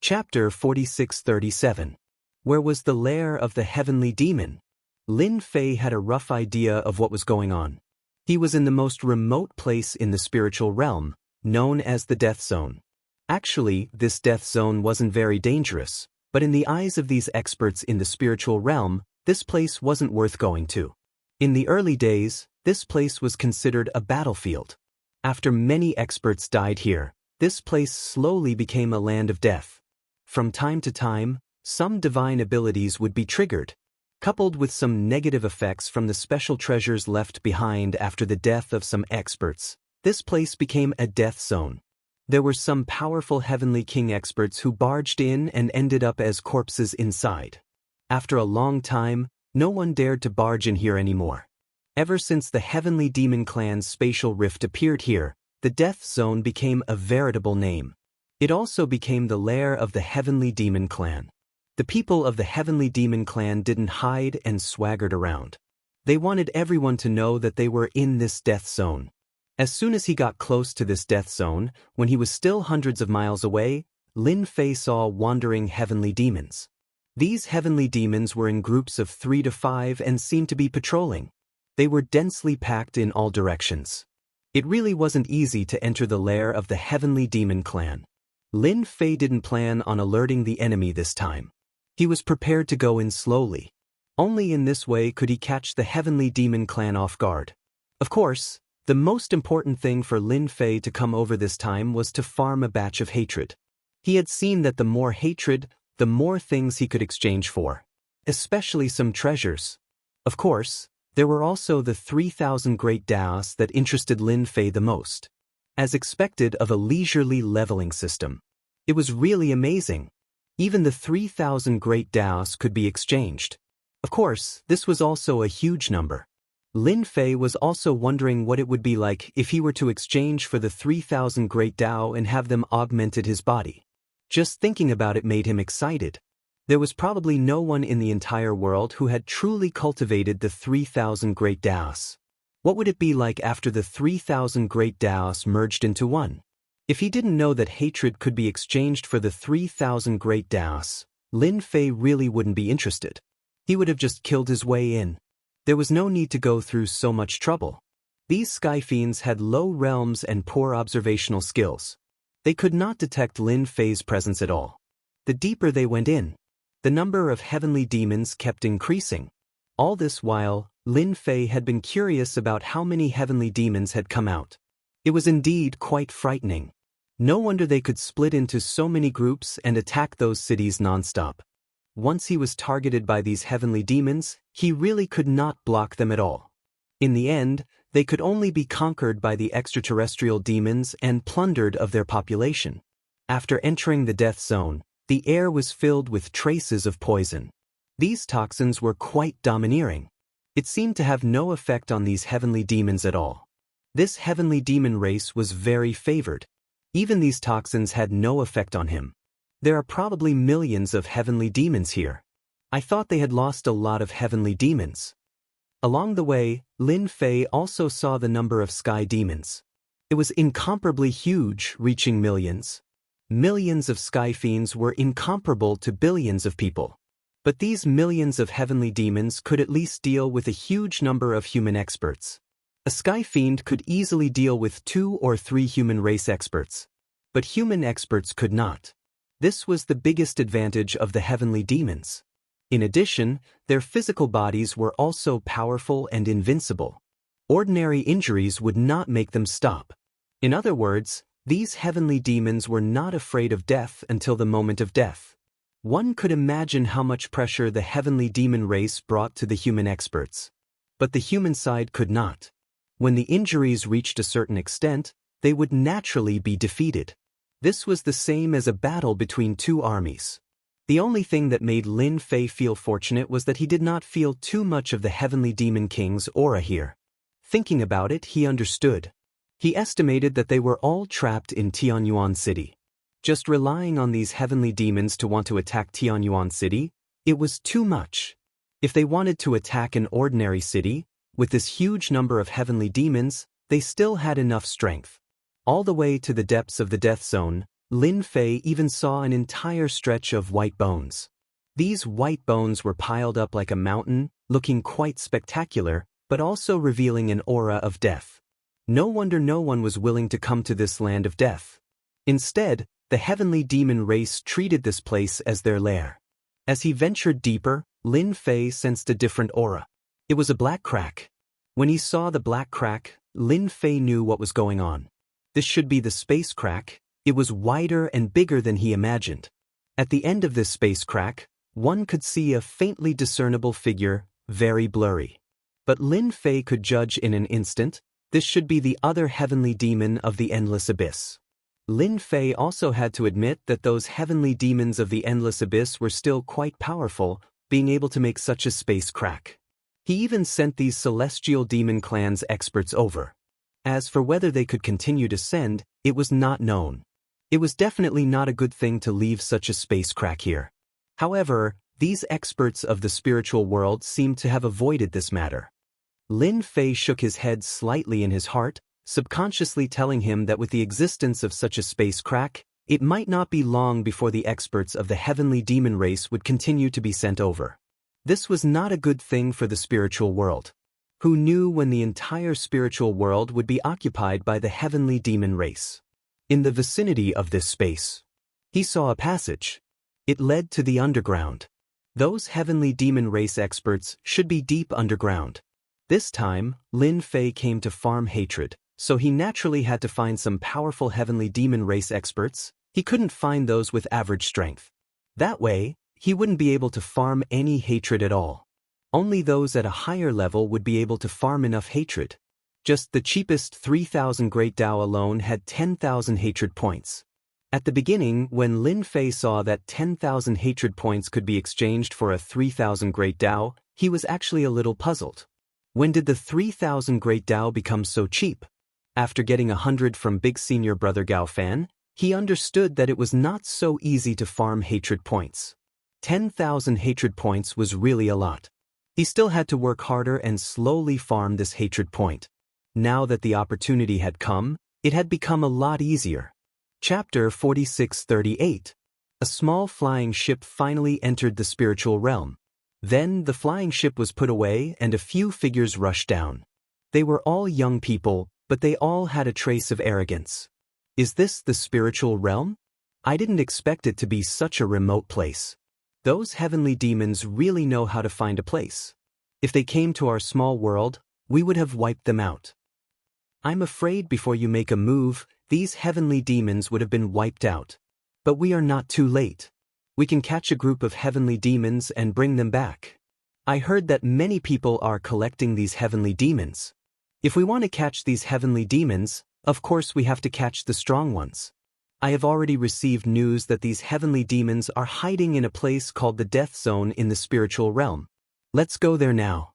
Chapter 4637. Where was the lair of the heavenly demon? Lin Fei had a rough idea of what was going on. He was in the most remote place in the spiritual realm, known as the Death Zone. Actually, this death zone wasn't very dangerous, but in the eyes of these experts in the spiritual realm, this place wasn't worth going to. In the early days, this place was considered a battlefield. After many experts died here, this place slowly became a land of death. From time to time, some divine abilities would be triggered, coupled with some negative effects from the special treasures left behind after the death of some experts. This place became a death zone. There were some powerful Heavenly King experts who barged in and ended up as corpses inside. After a long time, no one dared to barge in here anymore. Ever since the Heavenly Demon Clan's spatial rift appeared here, the Death Zone became a veritable name. It also became the lair of the Heavenly Demon Clan. The people of the Heavenly Demon Clan didn't hide and swaggered around. They wanted everyone to know that they were in this Death Zone. As soon as he got close to this Death Zone, when he was still hundreds of miles away, Lin Fei saw wandering heavenly demons. These heavenly demons were in groups of 3 to 5 and seemed to be patrolling. They were densely packed in all directions. It really wasn't easy to enter the lair of the Heavenly Demon Clan. Lin Fei didn't plan on alerting the enemy this time. He was prepared to go in slowly. Only in this way could he catch the Heavenly Demon Clan off guard. Of course, the most important thing for Lin Fei to come over this time was to farm a batch of hatred. He had seen that the more hatred, the more things he could exchange for. Especially some treasures. Of course, there were also the 3,000 great Daos that interested Lin Fei the most. As expected of a leisurely leveling system. It was really amazing. Even the 3,000 great Daos could be exchanged. Of course, this was also a huge number. Lin Fei was also wondering what it would be like if he were to exchange for the 3,000 great Dao and have them augmented his body. Just thinking about it made him excited. There was probably no one in the entire world who had truly cultivated the 3,000 great Daos. What would it be like after the 3,000 great Daos merged into one? If he didn't know that hatred could be exchanged for the 3,000 great Daos, Lin Fei really wouldn't be interested. He would have just killed his way in. There was no need to go through so much trouble. These sky fiends had low realms and poor observational skills. They could not detect Lin Fei's presence at all. The deeper they went in, the number of heavenly demons kept increasing. All this while, Lin Fei had been curious about how many heavenly demons had come out. It was indeed quite frightening. No wonder they could split into so many groups and attack those cities non-stop. Once he was targeted by these heavenly demons, he really could not block them at all. In the end, they could only be conquered by the extraterrestrial demons and plundered of their population. After entering the death zone, the air was filled with traces of poison. These toxins were quite domineering. It seemed to have no effect on these heavenly demons at all. This heavenly demon race was very favored. Even these toxins had no effect on him. There are probably millions of heavenly demons here. I thought they had lost a lot of heavenly demons. Along the way, Lin Fei also saw the number of sky demons. It was incomparably huge, reaching millions. Millions of sky fiends were incomparable to billions of people. But these millions of heavenly demons could at least deal with a huge number of human experts. A sky fiend could easily deal with 2 or 3 human race experts. But human experts could not. This was the biggest advantage of the heavenly demons. In addition, their physical bodies were also powerful and invincible. Ordinary injuries would not make them stop. In other words, these heavenly demons were not afraid of death until the moment of death. One could imagine how much pressure the heavenly demon race brought to the human experts. But the human side could not. When the injuries reached a certain extent, they would naturally be defeated. This was the same as a battle between 2 armies. The only thing that made Lin Fei feel fortunate was that he did not feel too much of the Heavenly Demon King's aura here. Thinking about it, he understood. He estimated that they were all trapped in Tianyuan City. Just relying on these heavenly demons to want to attack Tianyuan City, it was too much. If they wanted to attack an ordinary city, with this huge number of heavenly demons, they still had enough strength. All the way to the depths of the death zone, Lin Fei even saw an entire stretch of white bones. These white bones were piled up like a mountain, looking quite spectacular, but also revealing an aura of death. No wonder no one was willing to come to this land of death. Instead, the heavenly demon race treated this place as their lair. As he ventured deeper, Lin Fei sensed a different aura. It was a black crack. When he saw the black crack, Lin Fei knew what was going on. This should be the space crack. It was wider and bigger than he imagined. At the end of this space crack, one could see a faintly discernible figure, very blurry. But Lin Fei could judge in an instant, this should be the other heavenly demon of the Endless Abyss. Lin Fei also had to admit that those heavenly demons of the Endless Abyss were still quite powerful, being able to make such a space crack. He even sent these celestial demon clans experts over. As for whether they could continue to send, it was not known. It was definitely not a good thing to leave such a space crack here. However, these experts of the spiritual world seemed to have avoided this matter. Lin Fei shook his head slightly in his heart, subconsciously telling him that with the existence of such a space crack, it might not be long before the experts of the heavenly demon race would continue to be sent over. This was not a good thing for the spiritual world. Who knew when the entire spiritual world would be occupied by the heavenly demon race? In the vicinity of this space, he saw a passage. It led to the underground. Those heavenly demon race experts should be deep underground. This time, Lin Fei came to farm hatred, so he naturally had to find some powerful heavenly demon race experts. He couldn't find those with average strength. That way, he wouldn't be able to farm any hatred at all. Only those at a higher level would be able to farm enough hatred. Just the cheapest 3,000 Great Dao alone had 10,000 hatred points. At the beginning, when Lin Fei saw that 10,000 hatred points could be exchanged for a 3,000 Great Dao, he was actually a little puzzled. When did the 3,000 Great Dao become so cheap? After getting 100 from Big Senior Brother Gao Fan, he understood that it was not so easy to farm hatred points. 10,000 hatred points was really a lot. He still had to work harder and slowly farm this hatred point. Now that the opportunity had come, it had become a lot easier. Chapter 4638. A small flying ship finally entered the spiritual realm. Then the flying ship was put away and a few figures rushed down. They were all young people, but they all had a trace of arrogance. Is this the spiritual realm? I didn't expect it to be such a remote place. Those heavenly demons really know how to find a place. If they came to our small world, we would have wiped them out. I'm afraid before you make a move, these heavenly demons would have been wiped out. But we are not too late. We can catch a group of heavenly demons and bring them back. I heard that many people are collecting these heavenly demons. If we want to catch these heavenly demons, of course we have to catch the strong ones. I have already received news that these heavenly demons are hiding in a place called the Death Zone in the spiritual realm. Let's go there now.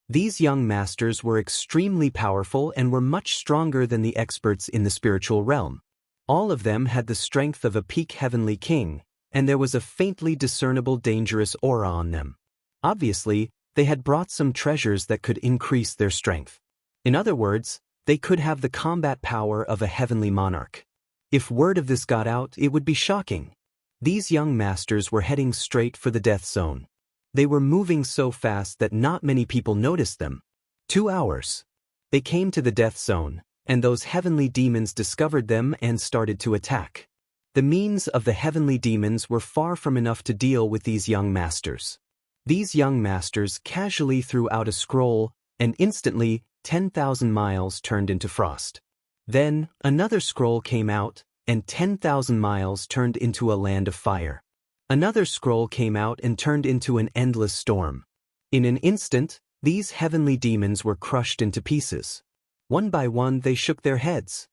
These young masters were extremely powerful and were much stronger than the experts in the spiritual realm. All of them had the strength of a peak heavenly king, and there was a faintly discernible dangerous aura on them. Obviously, they had brought some treasures that could increase their strength. In other words, they could have the combat power of a heavenly monarch. If word of this got out, it would be shocking. These young masters were heading straight for the Death Zone. They were moving so fast that not many people noticed them. 2 hours. They came to the Death Zone, and those heavenly demons discovered them and started to attack. The means of the heavenly demons were far from enough to deal with these young masters. These young masters casually threw out a scroll, and instantly, 10,000 miles turned into frost. Then, another scroll came out, and 10,000 miles turned into a land of fire. Another scroll came out and turned into an endless storm. In an instant, these heavenly demons were crushed into pieces. One by one they shook their heads.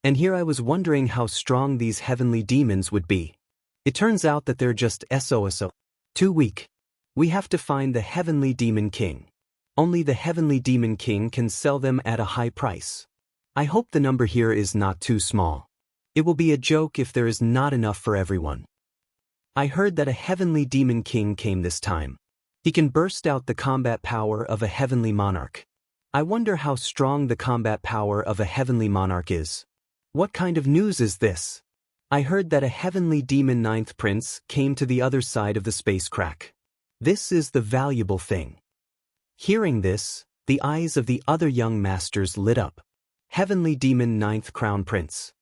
And here I was wondering how strong these heavenly demons would be. It turns out that they're just SOSO. Too weak. We have to find the heavenly demon king. Only the heavenly demon king can sell them at a high price. I hope the number here is not too small. It will be a joke if there is not enough for everyone. I heard that a heavenly demon king came this time. He can burst out the combat power of a heavenly monarch. I wonder how strong the combat power of a heavenly monarch is. What kind of news is this? I heard that a heavenly demon ninth prince came to the other side of the space crack. This is the valuable thing. Hearing this, the eyes of the other young masters lit up. Heavenly demon ninth crown prince.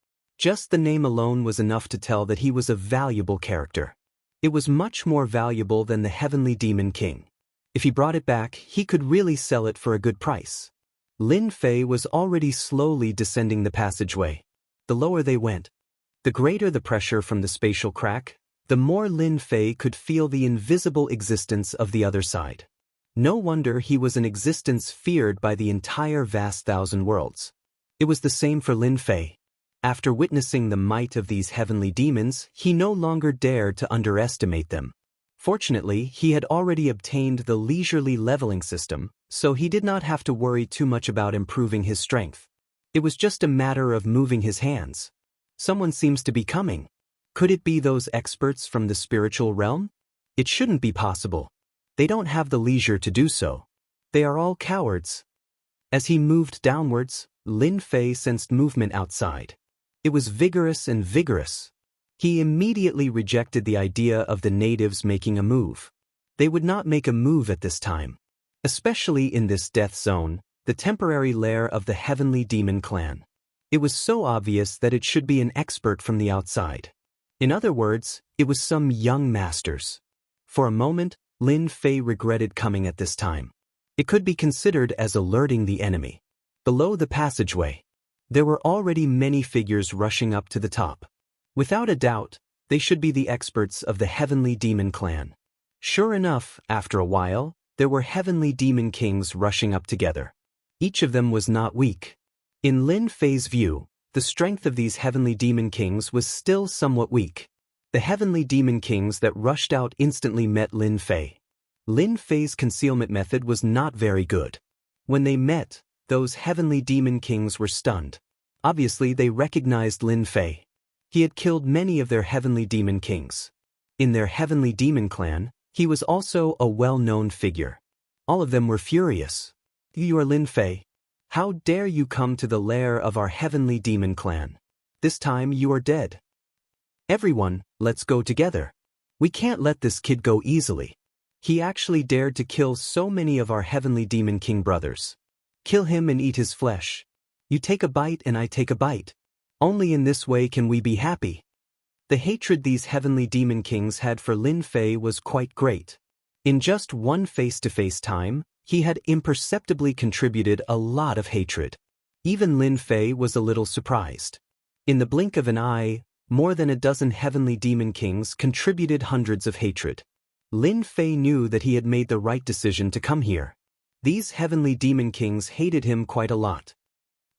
Just the name alone was enough to tell that he was a valuable character. It was much more valuable than the Heavenly Demon King. If he brought it back, he could really sell it for a good price. Lin Fei was already slowly descending the passageway. The lower they went, the greater the pressure from the spatial crack, the more Lin Fei could feel the invisible existence of the other side. No wonder he was an existence feared by the entire vast thousand worlds. It was the same for Lin Fei. After witnessing the might of these heavenly demons, he no longer dared to underestimate them. Fortunately, he had already obtained the leisurely leveling system, so he did not have to worry too much about improving his strength. It was just a matter of moving his hands. Someone seems to be coming. Could it be those experts from the spiritual realm? It shouldn't be possible. They don't have the leisure to do so. They are all cowards. As he moved downwards, Lin Fei sensed movement outside. It was vigorous and vigorous. He immediately rejected the idea of the natives making a move. They would not make a move at this time. Especially in this death zone, the temporary lair of the Heavenly Demon Clan. It was so obvious that it should be an expert from the outside. In other words, it was some young masters. For a moment, Lin Fei regretted coming at this time. It could be considered as alerting the enemy. Below the passageway, there were already many figures rushing up to the top. Without a doubt, they should be the experts of the Heavenly Demon Clan. Sure enough, after a while, there were Heavenly Demon Kings rushing up together. Each of them was not weak. In Lin Fei's view, the strength of these Heavenly Demon Kings was still somewhat weak. The Heavenly Demon Kings that rushed out instantly met Lin Fei. Lin Fei's concealment method was not very good. When they met, those Heavenly Demon Kings were stunned. Obviously, they recognized Lin Fei. He had killed many of their Heavenly Demon Kings. In their Heavenly Demon Clan, he was also a well-known figure. All of them were furious. You are Lin Fei. How dare you come to the lair of our Heavenly Demon Clan? This time you are dead. Everyone, let's go together. We can't let this kid go easily. He actually dared to kill so many of our Heavenly Demon King brothers. Kill him and eat his flesh. You take a bite and I take a bite. Only in this way can we be happy. The hatred these Heavenly Demon Kings had for Lin Fei was quite great. In just one face-to-face time, he had imperceptibly contributed a lot of hatred. Even Lin Fei was a little surprised. In the blink of an eye, more than a dozen Heavenly Demon Kings contributed hundreds of hatred. Lin Fei knew that he had made the right decision to come here. These Heavenly Demon Kings hated him quite a lot.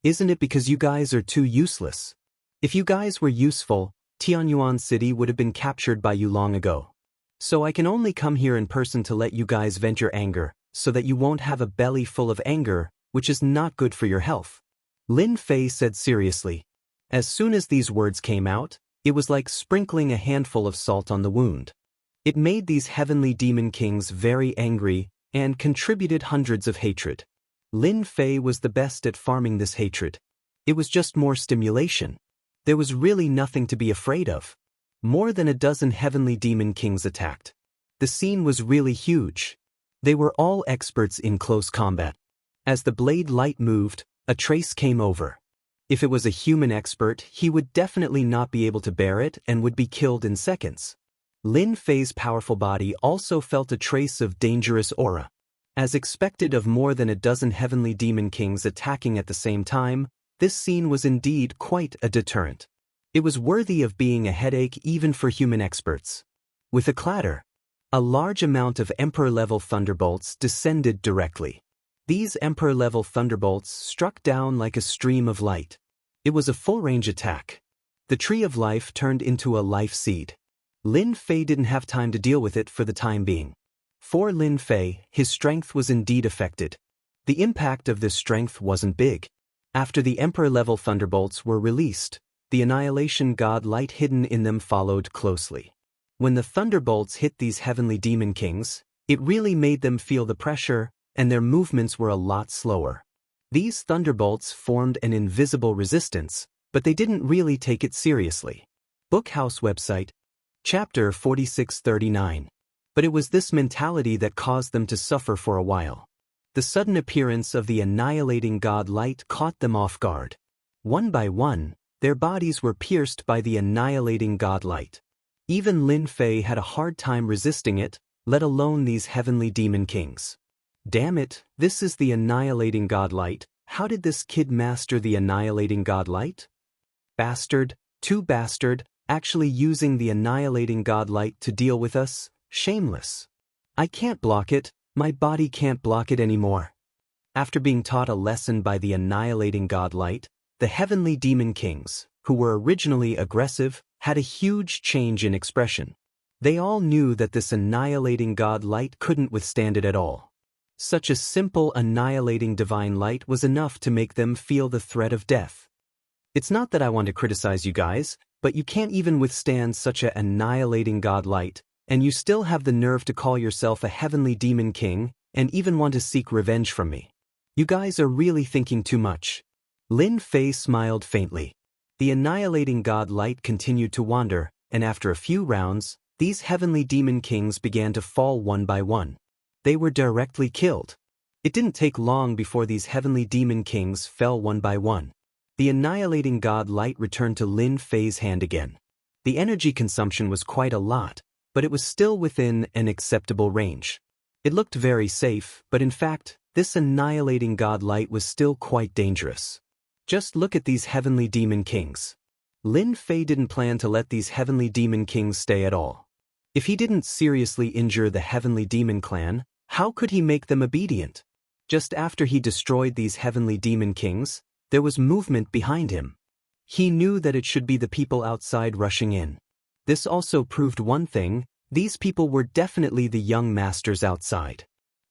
Isn't it because you guys are too useless? If you guys were useful, Tianyuan City would have been captured by you long ago. So I can only come here in person to let you guys vent your anger, so that you won't have a belly full of anger, which is not good for your health. Lin Fei said seriously. As soon as these words came out, it was like sprinkling a handful of salt on the wound. It made these Heavenly Demon Kings very angry and contributed hundreds of hatred. Lin Fei was the best at farming this hatred. It was just more stimulation. There was really nothing to be afraid of. More than a dozen Heavenly Demon Kings attacked. The scene was really huge. They were all experts in close combat. As the blade light moved, a trace came over. If it was a human expert, he would definitely not be able to bear it and would be killed in seconds. Lin Fei's powerful body also felt a trace of dangerous aura. As expected of more than a dozen Heavenly Demon Kings attacking at the same time, this scene was indeed quite a deterrent. It was worthy of being a headache even for human experts. With a clatter, a large amount of Emperor-level thunderbolts descended directly. These Emperor-level thunderbolts struck down like a stream of light. It was a full-range attack. The Tree of Life turned into a life seed. Lin Fei didn't have time to deal with it for the time being. For Lin Fei, his strength was indeed affected. The impact of this strength wasn't big. After the Emperor-level thunderbolts were released, the Annihilation God light hidden in them followed closely. When the thunderbolts hit these Heavenly Demon Kings, it really made them feel the pressure, and their movements were a lot slower. These thunderbolts formed an invisible resistance, but they didn't really take it seriously. Bookhouse website, Chapter 4639. But it was this mentality that caused them to suffer for a while. The sudden appearance of the Annihilating God light caught them off guard. One by one, Their bodies were pierced by the annihilating godlight. Even Lin Fei had a hard time resisting it, let alone these heavenly demon kings. Damn it, this is the annihilating godlight. How did this kid master the annihilating godlight? Bastard, too bastard, actually using the annihilating godlight to deal with us? Shameless. I can't block it, my body can't block it anymore. After being taught a lesson by the annihilating godlight, the heavenly demon kings, who were originally aggressive, had a huge change in expression. They all knew that this annihilating god light couldn't withstand it at all. Such a simple annihilating divine light was enough to make them feel the threat of death. It's not that I want to criticize you guys, but you can't even withstand such an annihilating god light, and you still have the nerve to call yourself a heavenly demon king, and even want to seek revenge from me. You guys are really thinking too much. Lin Fei smiled faintly. The annihilating god light continued to wander, and after a few rounds, these heavenly demon kings began to fall one by one. They were directly killed. It didn't take long before these heavenly demon kings fell one by one. The annihilating god light returned to Lin Fei's hand again. The energy consumption was quite a lot, but it was still within an acceptable range. It looked very safe, but in fact, this annihilating god light was still quite dangerous. Just look at these heavenly demon kings. Lin Fei didn't plan to let these heavenly demon kings stay at all. If he didn't seriously injure the heavenly demon clan, how could he make them obedient? Just after he destroyed these heavenly demon kings, there was movement behind him. He knew that it should be the people outside rushing in. This also proved one thing: these people were definitely the young masters outside.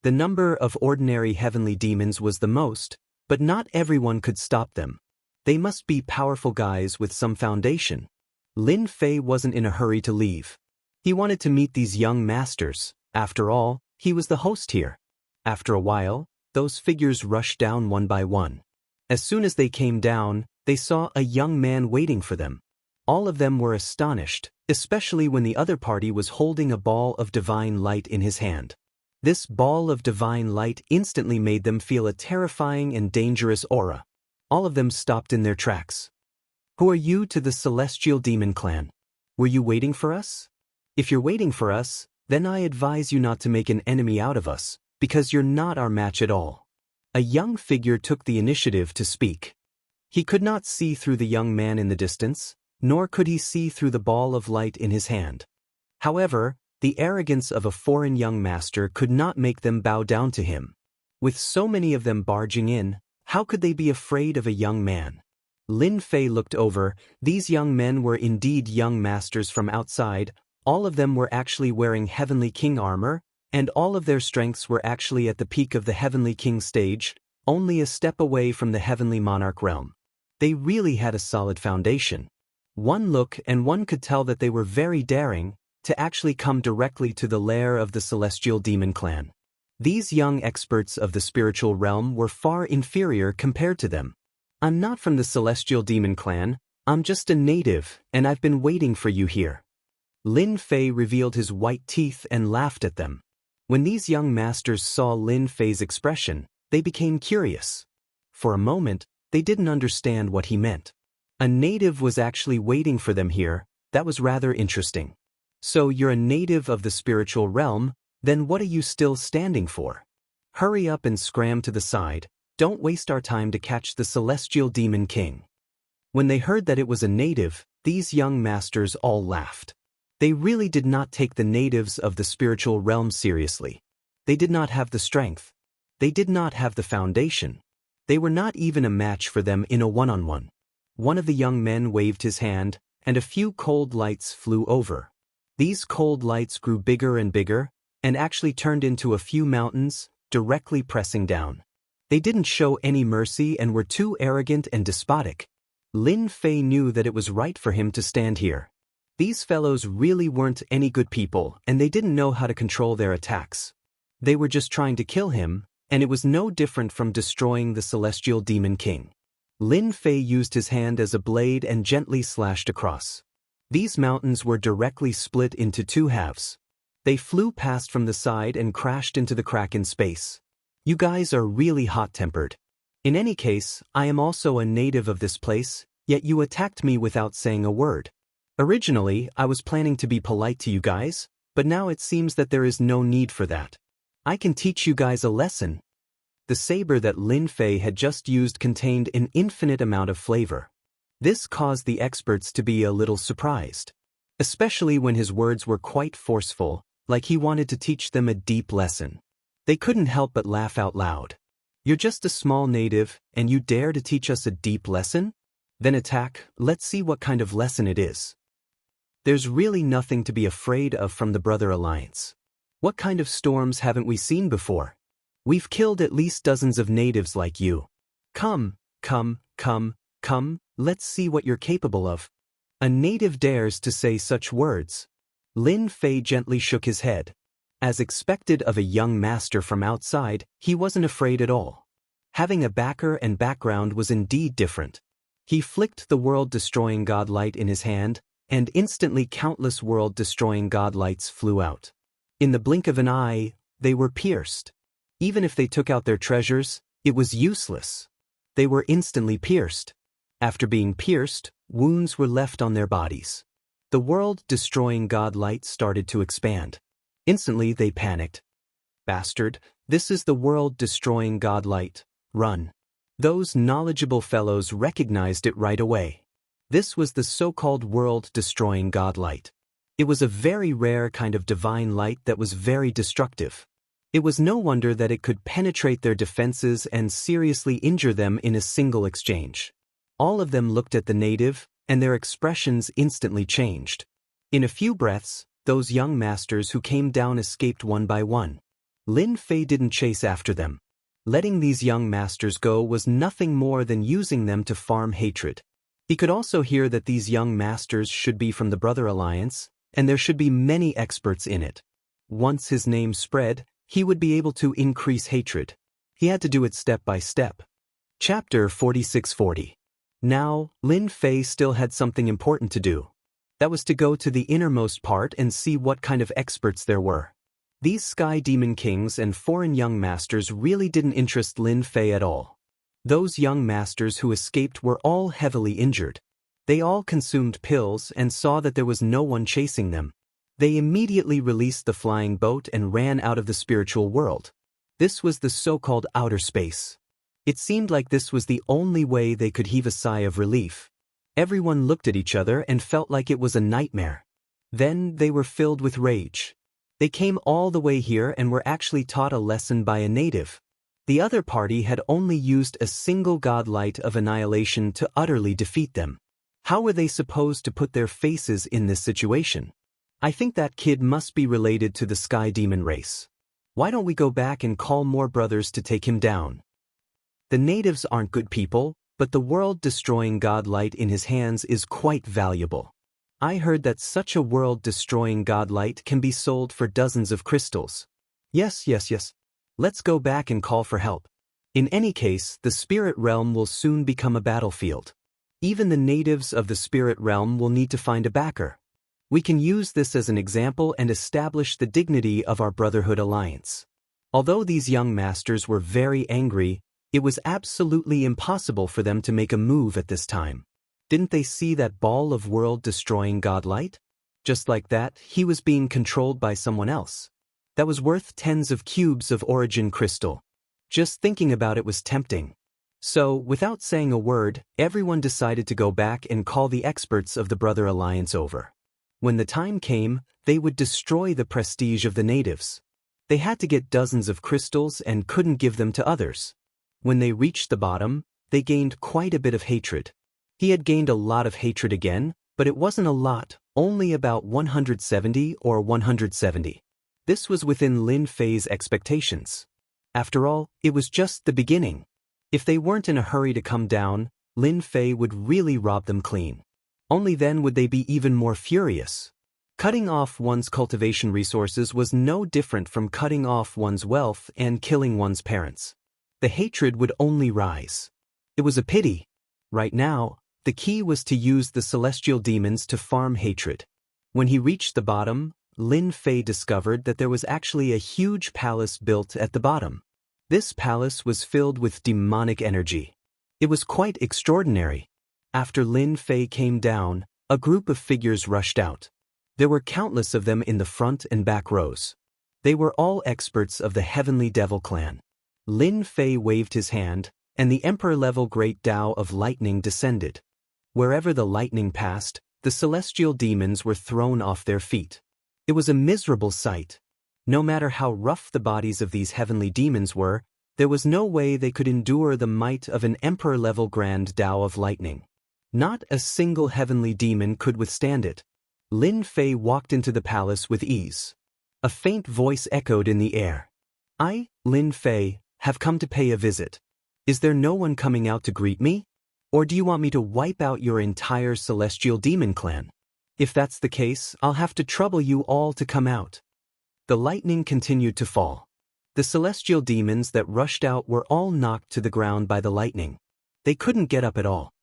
The number of ordinary heavenly demons was the most, but not everyone could stop them. They must be powerful guys with some foundation. Lin Fei wasn't in a hurry to leave. He wanted to meet these young masters. After all, he was the host here. After a while, those figures rushed down one by one. As soon as they came down, they saw a young man waiting for them. All of them were astonished, especially when the other party was holding a ball of divine light in his hand. This ball of divine light instantly made them feel a terrifying and dangerous aura. All of them stopped in their tracks. Who are you to the Celestial Demon Clan? Were you waiting for us? If you're waiting for us, then I advise you not to make an enemy out of us, because you're not our match at all. A young figure took the initiative to speak. He could not see through the young man in the distance, nor could he see through the ball of light in his hand. However, the arrogance of a foreign young master could not make them bow down to him. With so many of them barging in, how could they be afraid of a young man? Lin Fei looked over. These young men were indeed young masters from outside. All of them were actually wearing Heavenly King armor, and all of their strengths were actually at the peak of the Heavenly King stage, only a step away from the Heavenly Monarch realm. They really had a solid foundation. One look and one could tell that they were very daring, to actually come directly to the lair of the Celestial Demon Clan. These young experts of the spiritual realm were far inferior compared to them. I'm not from the Celestial Demon Clan, I'm just a native, and I've been waiting for you here. Lin Fei revealed his white teeth and laughed at them. When these young masters saw Lin Fei's expression, they became curious. For a moment, they didn't understand what he meant. A native was actually waiting for them here. That was rather interesting. So you're a native of the spiritual realm, then what are you still standing for? Hurry up and scram to the side, don't waste our time to catch the Celestial Demon King. When they heard that it was a native, these young masters all laughed. They really did not take the natives of the spiritual realm seriously. They did not have the strength. They did not have the foundation. They were not even a match for them in a one-on-one. One of the young men waved his hand, and a few cold lights flew over. These cold lights grew bigger and bigger, and actually turned into a few mountains, directly pressing down. They didn't show any mercy and were too arrogant and despotic. Lin Fei knew that it was right for him to stand here. These fellows really weren't any good people, and they didn't know how to control their attacks. They were just trying to kill him, and it was no different from destroying the Celestial Demon King. Lin Fei used his hand as a blade and gently slashed across. These mountains were directly split into two halves. They flew past from the side and crashed into the crack in space. You guys are really hot-tempered. In any case, I am also a native of this place, Yet you attacked me without saying a word. Originally, I was planning to be polite to you guys, but now it seems that there is no need for that. I can teach you guys a lesson. The saber that Lin Fei had just used contained an infinite amount of flavor. This caused the experts to be a little surprised, especially when his words were quite forceful, like he wanted to teach them a deep lesson. They couldn't help but laugh out loud. You're just a small native, and you dare to teach us a deep lesson? Then attack, let's see what kind of lesson it is. There's really nothing to be afraid of from the Brother Alliance. What kind of storms haven't we seen before? We've killed at least dozens of natives like you. Come, let's see what you're capable of. A native dares to say such words. Lin Fei gently shook his head. As expected of a young master from outside, he wasn't afraid at all. Having a backer and background was indeed different. He flicked the world-destroying godlight in his hand, and instantly countless world-destroying godlights flew out. In the blink of an eye, they were pierced. Even if they took out their treasures, it was useless. They were instantly pierced. After being pierced, wounds were left on their bodies. The world-destroying godlight started to expand. Instantly they panicked. Bastard, this is the world-destroying godlight. Run. Those knowledgeable fellows recognized it right away. This was the so-called world-destroying godlight. It was a very rare kind of divine light that was very destructive. It was no wonder that it could penetrate their defenses and seriously injure them in a single exchange. All of them looked at the native, and their expressions instantly changed. In a few breaths, those young masters who came down escaped one by one. Lin Fei didn't chase after them. Letting these young masters go was nothing more than using them to farm hatred. He could also hear that these young masters should be from the Brother Alliance, and there should be many experts in it. Once his name spread, he would be able to increase hatred. He had to do it step by step. Chapter 4640. Now, Lin Fei still had something important to do. That was to go to the innermost part and see what kind of experts there were. These Sky Demon Kings and foreign young masters really didn't interest Lin Fei at all. Those young masters who escaped were all heavily injured. They all consumed pills and saw that there was no one chasing them. They immediately released the flying boat and ran out of the spiritual world. This was the so-called outer space. It seemed like this was the only way they could heave a sigh of relief. Everyone looked at each other and felt like it was a nightmare. Then they were filled with rage. They came all the way here and were actually taught a lesson by a native. The other party had only used a single godlight of annihilation to utterly defeat them. How were they supposed to put their faces in this situation? I think that kid must be related to the Sky Demon race. Why don't we go back and call more brothers to take him down? The natives aren't good people, but the world-destroying godlight in his hands is quite valuable. I heard that such a world-destroying godlight can be sold for dozens of crystals. Yes. Let's go back and call for help. In any case, the spirit realm will soon become a battlefield. Even the natives of the spirit realm will need to find a backer. We can use this as an example and establish the dignity of our Brotherhood Alliance. Although these young masters were very angry, it was absolutely impossible for them to make a move at this time. Didn't they see that ball of world-destroying godlight? Just like that, he was being controlled by someone else. That was worth tens of cubes of origin crystal. Just thinking about it was tempting. So, without saying a word, everyone decided to go back and call the experts of the Brother Alliance over. When the time came, they would destroy the prestige of the natives. They had to get dozens of crystals and couldn't give them to others. When they reached the bottom, they gained quite a bit of hatred. He had gained a lot of hatred again, but it wasn't a lot, only about 170 or 170. This was within Lin Fei's expectations. After all, it was just the beginning. If they weren't in a hurry to come down, Lin Fei would really rob them clean. Only then would they be even more furious. Cutting off one's cultivation resources was no different from cutting off one's wealth and killing one's parents. The hatred would only rise. It was a pity. Right now, the key was to use the celestial demons to farm hatred. When he reached the bottom, Lin Fei discovered that there was actually a huge palace built at the bottom. This palace was filled with demonic energy. It was quite extraordinary. After Lin Fei came down, a group of figures rushed out. There were countless of them in the front and back rows. They were all experts of the Heavenly Devil clan. Lin Fei waved his hand, and the Emperor-level Great Tao of Lightning descended. Wherever the lightning passed, the celestial demons were thrown off their feet. It was a miserable sight. No matter how rough the bodies of these heavenly demons were, there was no way they could endure the might of an Emperor-level Grand Tao of Lightning. Not a single heavenly demon could withstand it. Lin Fei walked into the palace with ease. A faint voice echoed in the air. I, Lin Fei, have come to pay a visit. Is there no one coming out to greet me? Or do you want me to wipe out your entire celestial demon clan? If that's the case, I'll have to trouble you all to come out. The lightning continued to fall. The celestial demons that rushed out were all knocked to the ground by the lightning. They couldn't get up at all.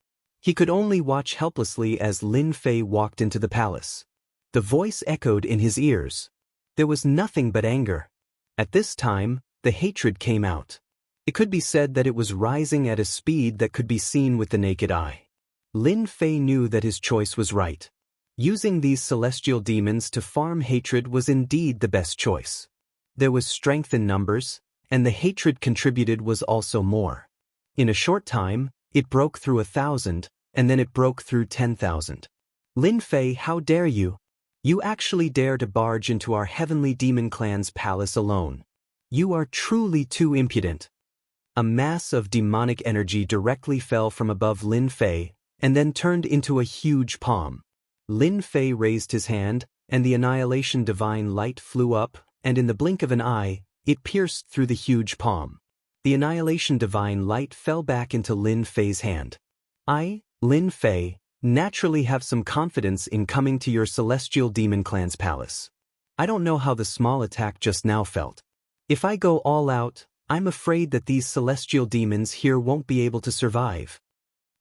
He could only watch helplessly as Lin Fei walked into the palace. The voice echoed in his ears. There was nothing but anger. At this time, the hatred came out. It could be said that it was rising at a speed that could be seen with the naked eye. Lin Fei knew that his choice was right. Using these celestial demons to farm hatred was indeed the best choice. There was strength in numbers, and the hatred contributed was also more. In a short time, it broke through 1,000, and then it broke through 10,000. Lin Fei, how dare you? You actually dare to barge into our heavenly demon clan's palace alone. You are truly too impudent. A mass of demonic energy directly fell from above Lin Fei, and then turned into a huge palm. Lin Fei raised his hand, and the annihilation divine light flew up, and in the blink of an eye, it pierced through the huge palm. The annihilation divine light fell back into Lin Fei's hand. I, Lin Fei, naturally have some confidence in coming to your celestial demon clan's palace. I don't know how the small attack just now felt. If I go all out, I'm afraid that these celestial demons here won't be able to survive.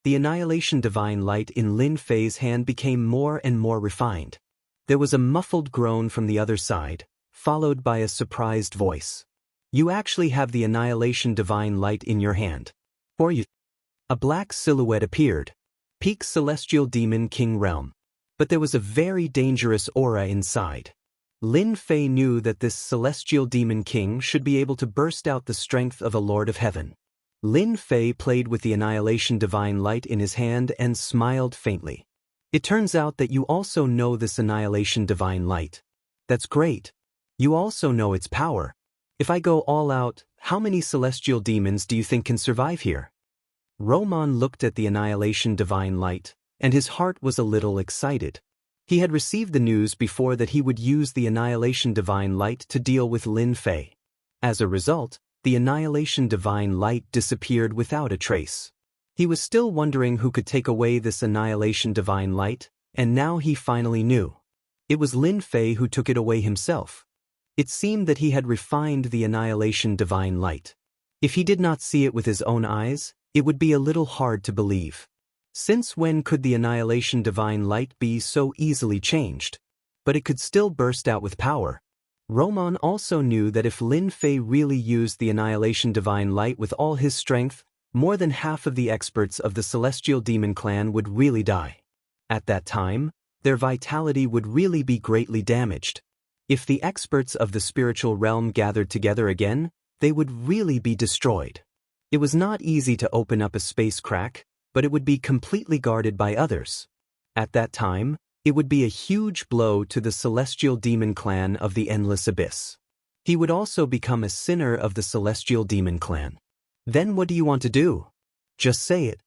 The annihilation divine light in Lin Fei's hand became more and more refined. There was a muffled groan from the other side, followed by a surprised voice. You actually have the annihilation divine light in your hand. Or you. A black silhouette appeared. Peak celestial demon king realm. But there was a very dangerous aura inside. Lin Fei knew that this celestial demon king should be able to burst out the strength of a lord of heaven. Lin Fei played with the annihilation divine light in his hand and smiled faintly. It turns out that you also know this annihilation divine light. That's great. You also know its power. If I go all out, how many celestial demons do you think can survive here? Roman looked at the annihilation divine light, and his heart was a little excited. He had received the news before that he would use the annihilation divine light to deal with Lin Fei. As a result, the annihilation divine light disappeared without a trace. He was still wondering who could take away this annihilation divine light, and now he finally knew. It was Lin Fei who took it away himself. It seemed that he had refined the annihilation divine light. If he did not see it with his own eyes, it would be a little hard to believe. Since when could the annihilation divine light be so easily changed? But it could still burst out with power. Roman also knew that if Lin Fei really used the annihilation divine light with all his strength, more than half of the experts of the celestial demon clan would really die. At that time, their vitality would really be greatly damaged. If the experts of the spiritual realm gathered together again, they would really be destroyed. It was not easy to open up a space crack, but it would be completely guarded by others. At that time, it would be a huge blow to the celestial demon clan of the Endless Abyss. He would also become a sinner of the celestial demon clan. Then what do you want to do? Just say it.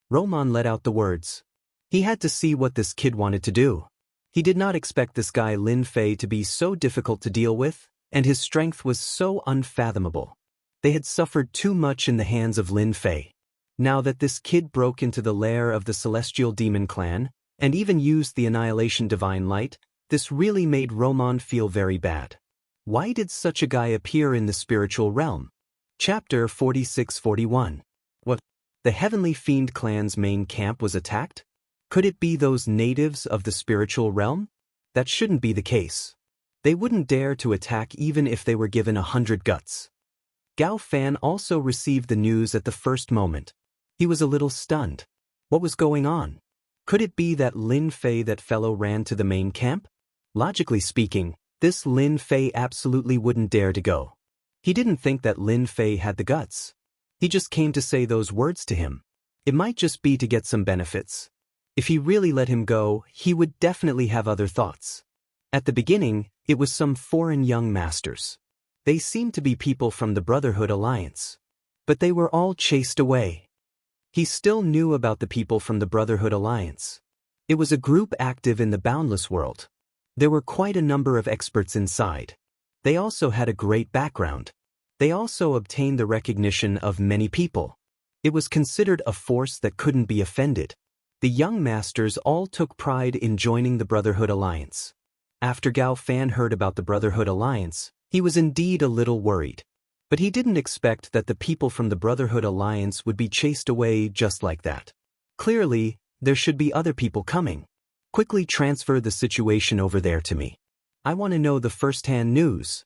Roman let out the words. He had to see what this kid wanted to do. He did not expect this guy Lin Fei to be so difficult to deal with, and his strength was so unfathomable. They had suffered too much in the hands of Lin Fei. Now that this kid broke into the lair of the celestial demon clan, and even used the annihilation divine light, this really made Roman feel very bad. Why did such a guy appear in the spiritual realm? Chapter 46-41. What? The Heavenly Fiend clan's main camp was attacked? Could it be those natives of the spiritual realm? That shouldn't be the case. They wouldn't dare to attack even if they were given 100 guts. Gao Fan also received the news at the first moment. He was a little stunned. What was going on? Could it be that Lin Fei, that fellow, ran to the main camp? Logically speaking, this Lin Fei absolutely wouldn't dare to go. He didn't think that Lin Fei had the guts. He just came to say those words to him. It might just be to get some benefits. If he really let him go, he would definitely have other thoughts. At the beginning, it was some foreign young masters. They seemed to be people from the Brotherhood Alliance. But they were all chased away. He still knew about the people from the Brotherhood Alliance. It was a group active in the boundless world. There were quite a number of experts inside. They also had a great background. They also obtained the recognition of many people. It was considered a force that couldn't be offended. The young masters all took pride in joining the Brotherhood Alliance. After Gao Fan heard about the Brotherhood Alliance, he was indeed a little worried. But he didn't expect that the people from the Brotherhood Alliance would be chased away just like that. Clearly, there should be other people coming. Quickly transfer the situation over there to me. I want to know the first-hand news.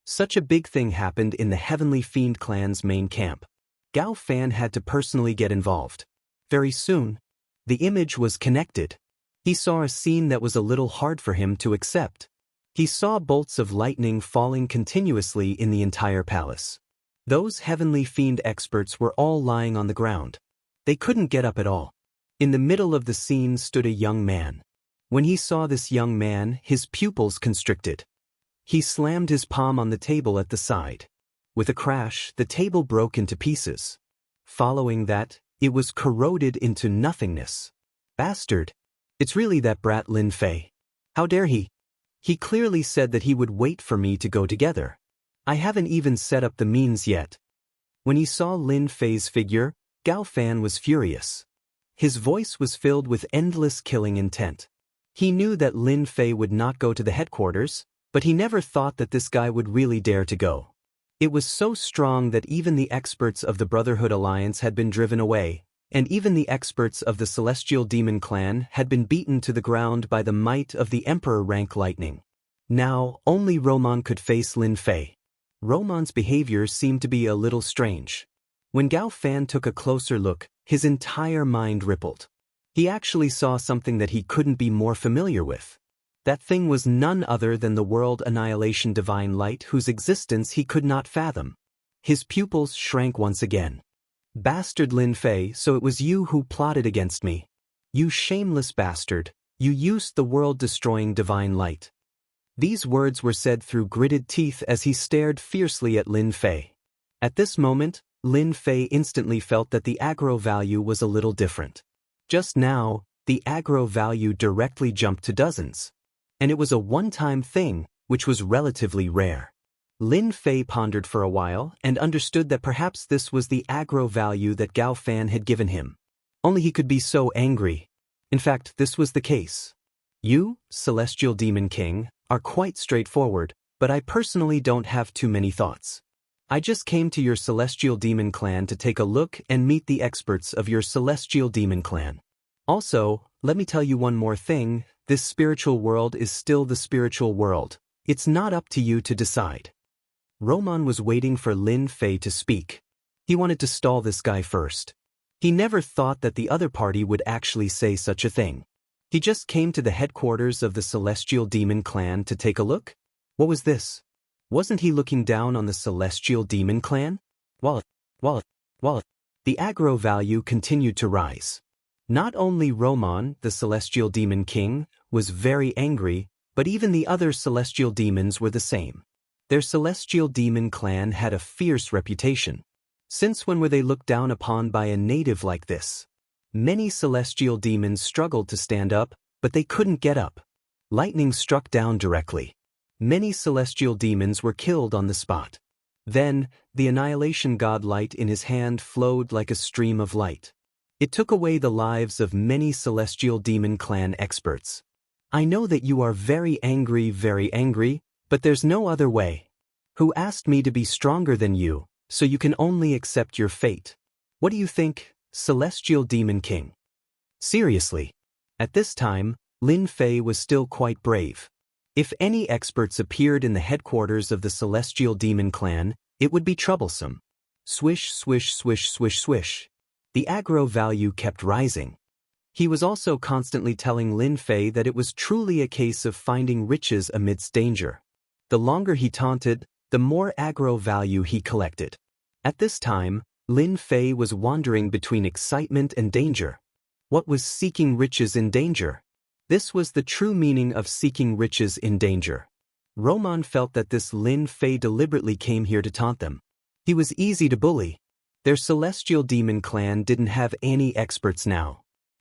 Such a big thing happened in the Heavenly Fiend clan's main camp. Gao Fan had to personally get involved. Very soon, the image was connected. He saw a scene that was a little hard for him to accept. He saw bolts of lightning falling continuously in the entire palace. Those Heavenly Fiend experts were all lying on the ground. They couldn't get up at all. In the middle of the scene stood a young man. When he saw this young man, his pupils constricted. He slammed his palm on the table at the side. With a crash, the table broke into pieces. Following that, it was corroded into nothingness. Bastard! It's really that brat Lin Fei. How dare he? He clearly said that he would wait for me to go together. I haven't even set up the means yet. When he saw Lin Fei's figure, Gao Fan was furious. His voice was filled with endless killing intent. He knew that Lin Fei would not go to the headquarters, but he never thought that this guy would really dare to go. It was so strong that even the experts of the Brotherhood Alliance had been driven away, and even the experts of the Celestial Demon Clan had been beaten to the ground by the might of the Emperor-rank lightning. Now, only Roman could face Lin Fei. Roman's behavior seemed to be a little strange. When Gao Fan took a closer look, his entire mind rippled. He actually saw something that he couldn't be more familiar with. That thing was none other than the World Annihilation Divine Light, whose existence he could not fathom. His pupils shrank once again. Bastard Lin Fei, so it was you who plotted against me. You shameless bastard, you used the world-destroying divine light. These words were said through gritted teeth as he stared fiercely at Lin Fei. At this moment, Lin Fei instantly felt that the aggro value was a little different. Just now, the aggro value directly jumped to dozens. And it was a one-time thing, which was relatively rare. Lin Fei pondered for a while and understood that perhaps this was the aggro value that Gao Fan had given him. Only he could be so angry. In fact, this was the case. You, Celestial Demon King, are quite straightforward, but I personally don't have too many thoughts. I just came to your Celestial Demon Clan to take a look and meet the experts of your Celestial Demon Clan. Also, let me tell you one more thing, this spiritual world is still the spiritual world. It's not up to you to decide. Roman was waiting for Lin Fei to speak. He wanted to stall this guy first. He never thought that the other party would actually say such a thing. He just came to the headquarters of the Celestial Demon Clan to take a look? What was this? Wasn't he looking down on the Celestial Demon Clan? Well, the aggro value continued to rise. Not only Roman, the Celestial Demon King, was very angry, but even the other Celestial Demons were the same. Their Celestial Demon Clan had a fierce reputation. Since when were they looked down upon by a native like this? Many Celestial Demons struggled to stand up, but they couldn't get up. Lightning struck down directly. Many Celestial Demons were killed on the spot. Then, the Annihilation God Light in his hand flowed like a stream of light. It took away the lives of many Celestial Demon Clan experts. I know that you are very angry, but there's no other way. Who asked me to be stronger than you, so you can only accept your fate? What do you think, Celestial Demon King? Seriously. At this time, Lin Fei was still quite brave. If any experts appeared in the headquarters of the Celestial Demon Clan, it would be troublesome. Swish, swish, swish, swish, swish. The aggro value kept rising. He was also constantly telling Lin Fei that it was truly a case of finding riches amidst danger. The longer he taunted, the more aggro value he collected. At this time, Lin Fei was wandering between excitement and danger. What was seeking riches in danger? This was the true meaning of seeking riches in danger. Roman felt that this Lin Fei deliberately came here to taunt them. He was easy to bully. Their celestial demon clan didn't have any experts now.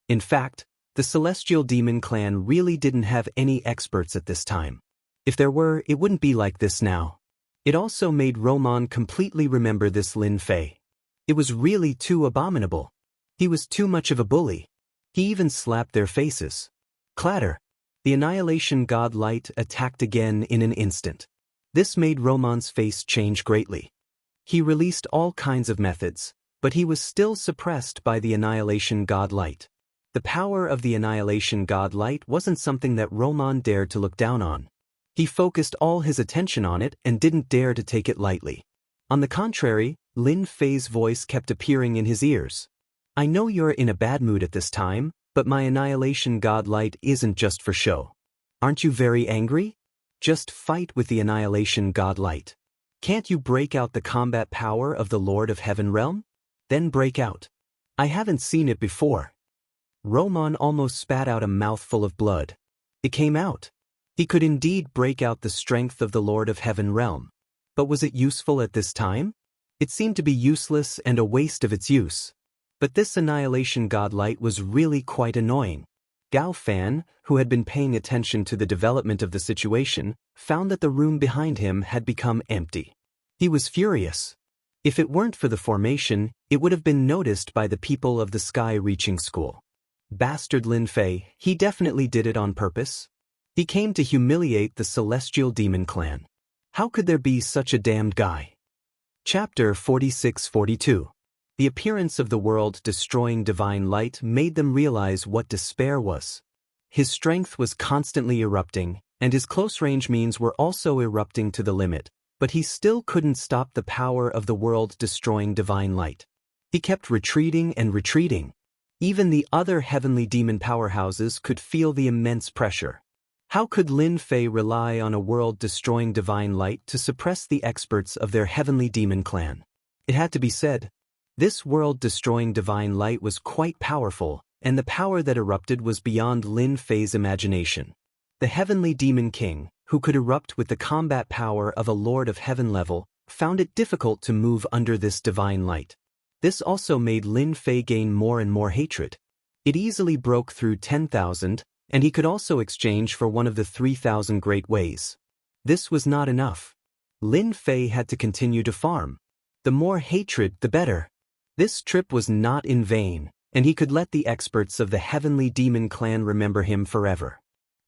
In fact, the celestial demon clan really didn't have any experts at this time. If there were, it wouldn't be like this now. It also made Roman completely remember this Lin Fei. It was really too abominable. He was too much of a bully. He even slapped their faces. Clatter. The Annihilation God Light attacked again in an instant. This made Roman's face change greatly. He released all kinds of methods, but he was still suppressed by the Annihilation God Light. The power of the Annihilation God Light wasn't something that Roman dared to look down on. He focused all his attention on it and didn't dare to take it lightly. On the contrary, Lin Fei's voice kept appearing in his ears. I know you're in a bad mood at this time, but my Annihilation God Light isn't just for show. Aren't you very angry? Just fight with the Annihilation God Light. Can't you break out the combat power of the Lord of Heaven Realm? Then break out. I haven't seen it before. Roman almost spat out a mouthful of blood. It came out. He could indeed break out the strength of the Lord of Heaven Realm. But was it useful at this time? It seemed to be useless and a waste of its use. But this Annihilation God Light was really quite annoying. Gao Fan, who had been paying attention to the development of the situation, found that the room behind him had become empty. He was furious. If it weren't for the formation, it would have been noticed by the people of the Sky-Reaching School. Bastard Lin Fei, he definitely did it on purpose. He came to humiliate the Celestial Demon Clan. How could there be such a damned guy? Chapter 46-42. The appearance of the world-destroying divine light made them realize what despair was. His strength was constantly erupting, and his close-range means were also erupting to the limit, but he still couldn't stop the power of the world-destroying divine light. He kept retreating and retreating. Even the other heavenly demon powerhouses could feel the immense pressure. How could Lin Fei rely on a world-destroying divine light to suppress the experts of their heavenly demon clan? It had to be said. This world-destroying divine light was quite powerful, and the power that erupted was beyond Lin Fei's imagination. The heavenly demon king, who could erupt with the combat power of a Lord of Heaven level, found it difficult to move under this divine light. This also made Lin Fei gain more and more hatred. It easily broke through 10,000, and he could also exchange for one of the 3,000 great ways. This was not enough. Lin Fei had to continue to farm. The more hatred, the better. This trip was not in vain, and he could let the experts of the Heavenly Demon Clan remember him forever.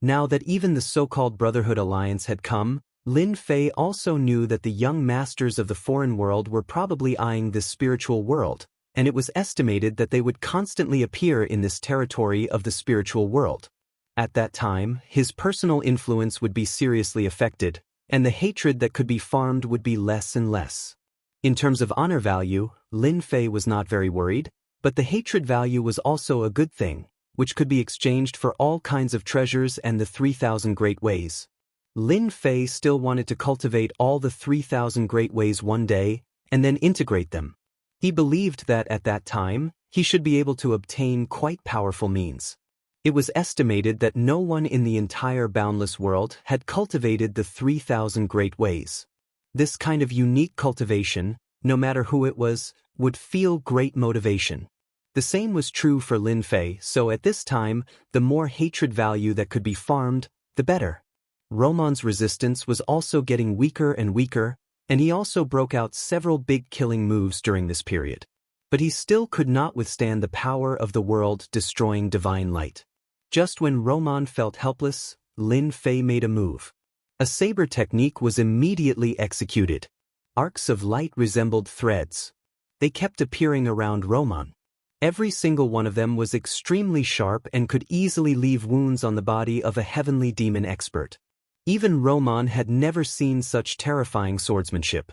Now that even the so-called Brotherhood Alliance had come, Lin Fei also knew that the young masters of the foreign world were probably eyeing this spiritual world, and it was estimated that they would constantly appear in this territory of the spiritual world. At that time, his personal influence would be seriously affected, and the hatred that could be farmed would be less and less. In terms of honor value, Lin Fei was not very worried, but the hatred value was also a good thing, which could be exchanged for all kinds of treasures and the 3,000 great ways. Lin Fei still wanted to cultivate all the 3,000 great ways one day, and then integrate them. He believed that at that time, he should be able to obtain quite powerful means. It was estimated that no one in the entire boundless world had cultivated the 3,000 great ways. This kind of unique cultivation, no matter who it was, would feel great motivation. The same was true for Lin Fei, so at this time, the more hatred value that could be farmed, the better. Roman's resistance was also getting weaker and weaker, and he also broke out several big killing moves during this period. But he still could not withstand the power of the world-destroying divine light. Just when Roman felt helpless, Lin Fei made a move. A saber technique was immediately executed. Arcs of light resembled threads. They kept appearing around Roman. Every single one of them was extremely sharp and could easily leave wounds on the body of a heavenly demon expert. Even Roman had never seen such terrifying swordsmanship.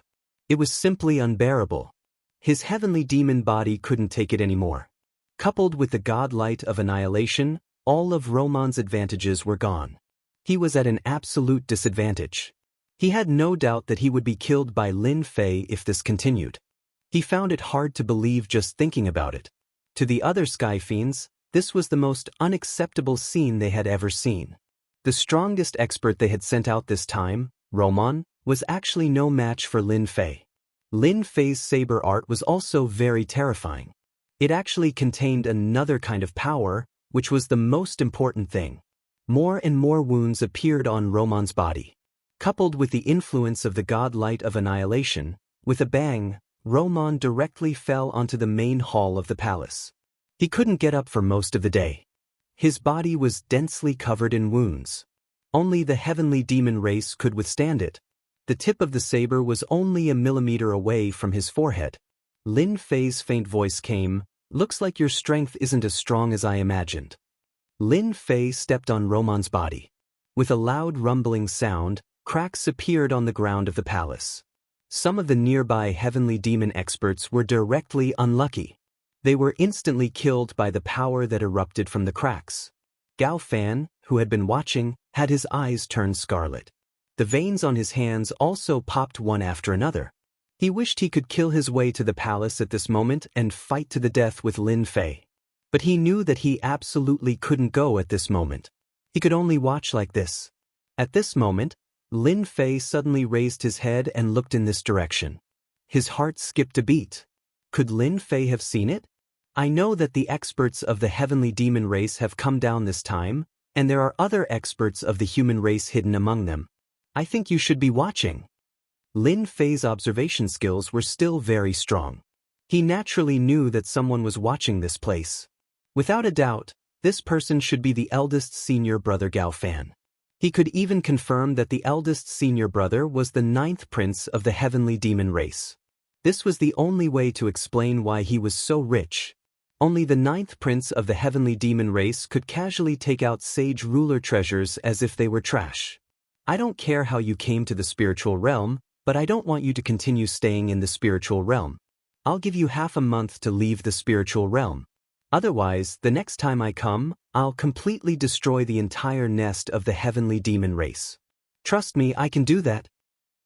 It was simply unbearable. His heavenly demon body couldn't take it anymore. Coupled with the god light of annihilation, all of Roman's advantages were gone. He was at an absolute disadvantage. He had no doubt that he would be killed by Lin Fei if this continued. He found it hard to believe just thinking about it. To the other Sky Fiends, this was the most unacceptable scene they had ever seen. The strongest expert they had sent out this time, Roman, was actually no match for Lin Fei. Lin Fei's saber art was also very terrifying. It actually contained another kind of power, which was the most important thing. More and more wounds appeared on Roman's body. Coupled with the influence of the god light of annihilation, with a bang, Roman directly fell onto the main hall of the palace. He couldn't get up for most of the day. His body was densely covered in wounds. Only the heavenly demon race could withstand it. The tip of the saber was only a millimeter away from his forehead. Lin Fei's faint voice came, "Looks like your strength isn't as strong as I imagined." Lin Fei stepped on Roman's body. With a loud rumbling sound, cracks appeared on the ground of the palace. Some of the nearby heavenly demon experts were directly unlucky. They were instantly killed by the power that erupted from the cracks. Gao Fan, who had been watching, had his eyes turn scarlet. The veins on his hands also popped one after another. He wished he could kill his way to the palace at this moment and fight to the death with Lin Fei. But he knew that he absolutely couldn't go at this moment. He could only watch like this. At this moment, Lin Fei suddenly raised his head and looked in this direction. His heart skipped a beat. Could Lin Fei have seen it? I know that the experts of the heavenly demon race have come down this time, and there are other experts of the human race hidden among them. I think you should be watching. Lin Fei's observation skills were still very strong. He naturally knew that someone was watching this place. Without a doubt, this person should be the eldest senior brother Gao Fan. He could even confirm that the eldest senior brother was the 9th prince of the heavenly demon race. This was the only way to explain why he was so rich. Only the 9th prince of the heavenly demon race could casually take out sage ruler treasures as if they were trash. I don't care how you came to the spiritual realm, but I don't want you to continue staying in the spiritual realm. I'll give you half a month to leave the spiritual realm. Otherwise, the next time I come, I'll completely destroy the entire nest of the heavenly demon race. Trust me, I can do that.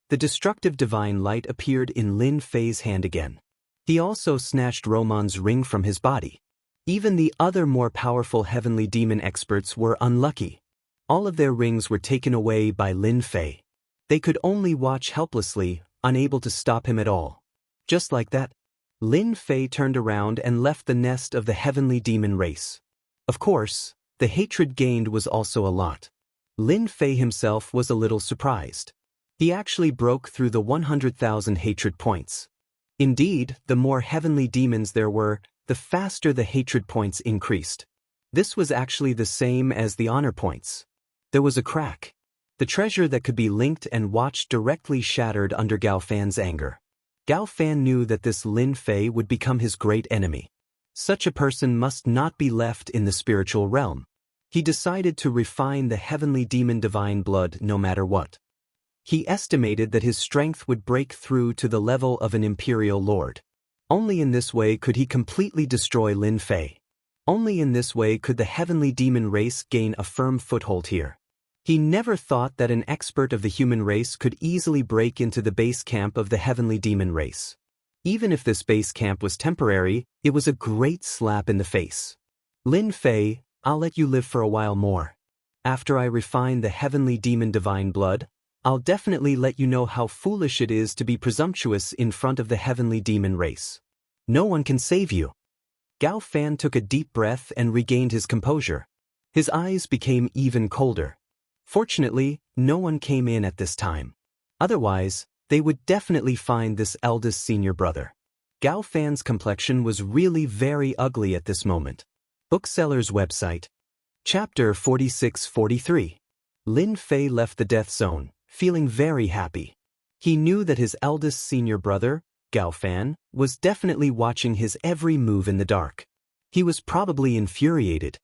The destructive divine light appeared in Lin Fei's hand again. He also snatched Roman's ring from his body. Even the other more powerful heavenly demon experts were unlucky. All of their rings were taken away by Lin Fei. They could only watch helplessly, unable to stop him at all. Just like that, Lin Fei turned around and left the nest of the heavenly demon race. Of course, the hatred gained was also a lot. Lin Fei himself was a little surprised. He actually broke through the 100,000 hatred points. Indeed, the more heavenly demons there were, the faster the hatred points increased. This was actually the same as the honor points. There was a crack. The treasure that could be linked and watched directly shattered under Gao Fan's anger. Gao Fan knew that this Lin Fei would become his great enemy. Such a person must not be left in the spiritual realm. He decided to refine the heavenly demon divine blood no matter what. He estimated that his strength would break through to the level of an imperial lord. Only in this way could he completely destroy Lin Fei. Only in this way could the heavenly demon race gain a firm foothold here. He never thought that an expert of the human race could easily break into the base camp of the heavenly demon race. Even if this base camp was temporary, it was a great slap in the face. Lin Fei, I'll let you live for a while more. After I refine the heavenly demon divine blood, I'll definitely let you know how foolish it is to be presumptuous in front of the heavenly demon race. No one can save you. Gao Fan took a deep breath and regained his composure. His eyes became even colder. Fortunately, no one came in at this time. Otherwise, they would definitely find this eldest senior brother. Gao Fan's complexion was really very ugly at this moment. Bookseller's website. Chapter 46-43. Lin Fei left the death zone, feeling very happy. He knew that his eldest senior brother, Gao Fan, was definitely watching his every move in the dark. He was probably infuriated.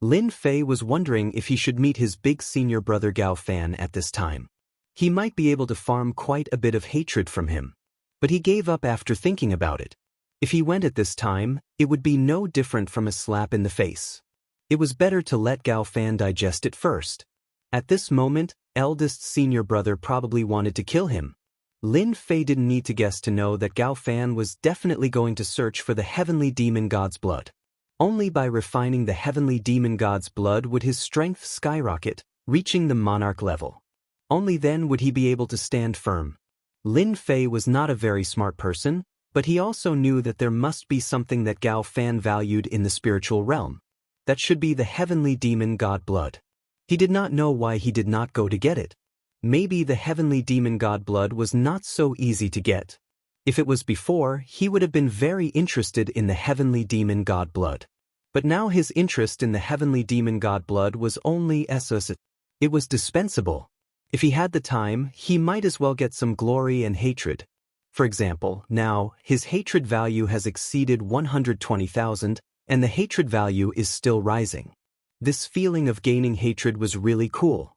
Lin Fei was wondering if he should meet his big senior brother Gao Fan at this time. He might be able to farm quite a bit of hatred from him. But he gave up after thinking about it. If he went at this time, it would be no different from a slap in the face. It was better to let Gao Fan digest it first. At this moment, eldest senior brother probably wanted to kill him. Lin Fei didn't need to guess to know that Gao Fan was definitely going to search for the heavenly demon god's blood. Only by refining the heavenly demon god's blood would his strength skyrocket, reaching the monarch level. Only then would he be able to stand firm. Lin Fei was not a very smart person, but he also knew that there must be something that Gao Fan valued in the spiritual realm. That should be the heavenly demon god blood. He did not know why he did not go to get it. Maybe the heavenly demon god blood was not so easy to get. If it was before, he would have been very interested in the heavenly demon god blood. But now his interest in the heavenly demon god blood was only essence. It was dispensable. If he had the time, he might as well get some glory and hatred. For example, now, his hatred value has exceeded 120,000, and the hatred value is still rising. This feeling of gaining hatred was really cool.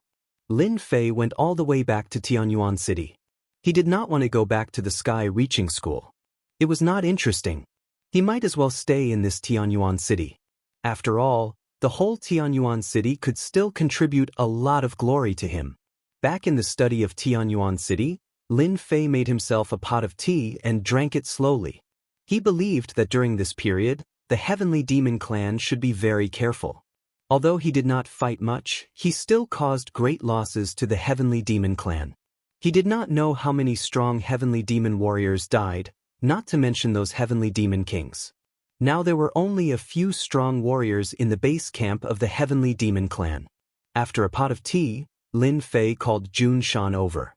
Lin Fei went all the way back to Tianyuan City. He did not want to go back to the sky-reaching school. It was not interesting. He might as well stay in this Tianyuan City. After all, the whole Tianyuan City could still contribute a lot of glory to him. Back in the study of Tianyuan City, Lin Fei made himself a pot of tea and drank it slowly. He believed that during this period, the heavenly demon clan should be very careful. Although he did not fight much, he still caused great losses to the heavenly demon clan. He did not know how many strong heavenly demon warriors died, not to mention those heavenly demon kings. Now there were only a few strong warriors in the base camp of the heavenly demon clan. After a pot of tea, Lin Fei called Jun Shan over.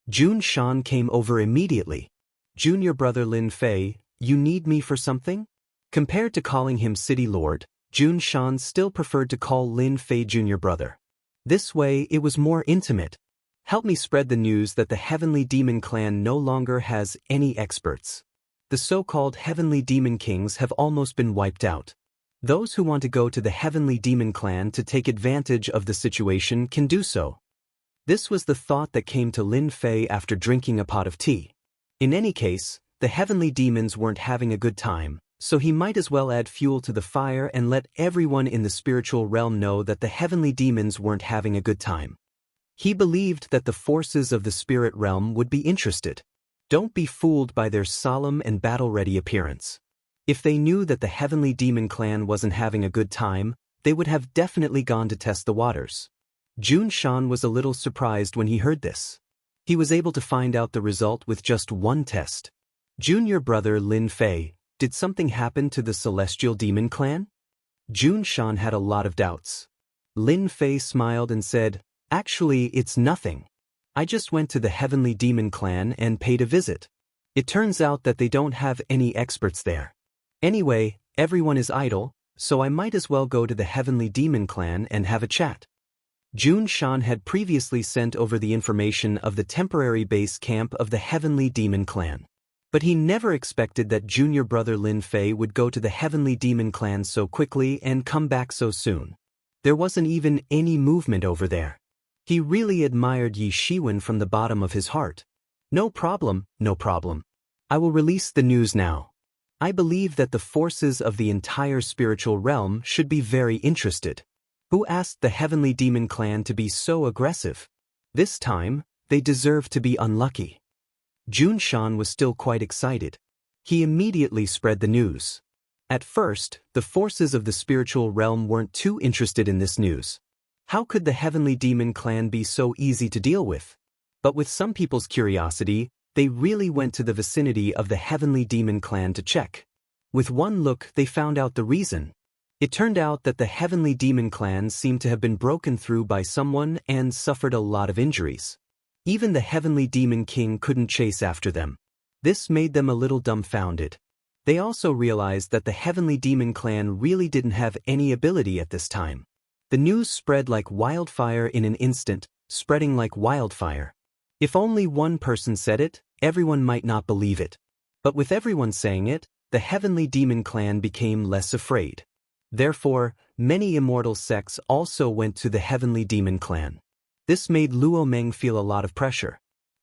Jun Shan came over immediately. Junior brother Lin Fei, you need me for something? Compared to calling him city lord, Jun Shan still preferred to call Lin Fei junior brother. This way it was more intimate. Help me spread the news that the heavenly demon clan no longer has any experts. The so-called heavenly demon kings have almost been wiped out. Those who want to go to the heavenly demon clan to take advantage of the situation can do so. This was the thought that came to Lin Fei after drinking a pot of tea. In any case, the heavenly demons weren't having a good time, so he might as well add fuel to the fire and let everyone in the spiritual realm know that the heavenly demons weren't having a good time. He believed that the forces of the spirit realm would be interested. Don't be fooled by their solemn and battle-ready appearance. If they knew that the heavenly demon clan wasn't having a good time, they would have definitely gone to test the waters. Jun Shan was a little surprised when he heard this. He was able to find out the result with just one test. Junior brother Lin Fei, did something happen to the celestial demon clan? Jun Shan had a lot of doubts. Lin Fei smiled and said, actually, it's nothing. I just went to the heavenly demon clan and paid a visit. It turns out that they don't have any experts there. Anyway, everyone is idle, so I might as well go to the heavenly demon clan and have a chat. Jun Shan had previously sent over the information of the temporary base camp of the heavenly demon clan. But he never expected that junior brother Lin Fei would go to the heavenly demon clan so quickly and come back so soon. There wasn't even any movement over there. He really admired Yi Shiwen from the bottom of his heart. No problem, no problem. I will release the news now. I believe that the forces of the entire spiritual realm should be very interested. Who asked the heavenly demon clan to be so aggressive? This time, they deserve to be unlucky. Jun Shan was still quite excited. He immediately spread the news. At first, the forces of the spiritual realm weren't too interested in this news. How could the heavenly demon clan be so easy to deal with? But with some people's curiosity, they really went to the vicinity of the heavenly demon clan to check. With one look, they found out the reason. It turned out that the heavenly demon clan seemed to have been broken through by someone and suffered a lot of injuries. Even the heavenly demon king couldn't chase after them. This made them a little dumbfounded. They also realized that the heavenly demon clan really didn't have any ability at this time. The news spread like wildfire in an instant, spreading like wildfire. If only one person said it, everyone might not believe it. But with everyone saying it, the heavenly demon clan became less afraid. Therefore, many immortal sects also went to the heavenly demon clan. This made Luo Meng feel a lot of pressure.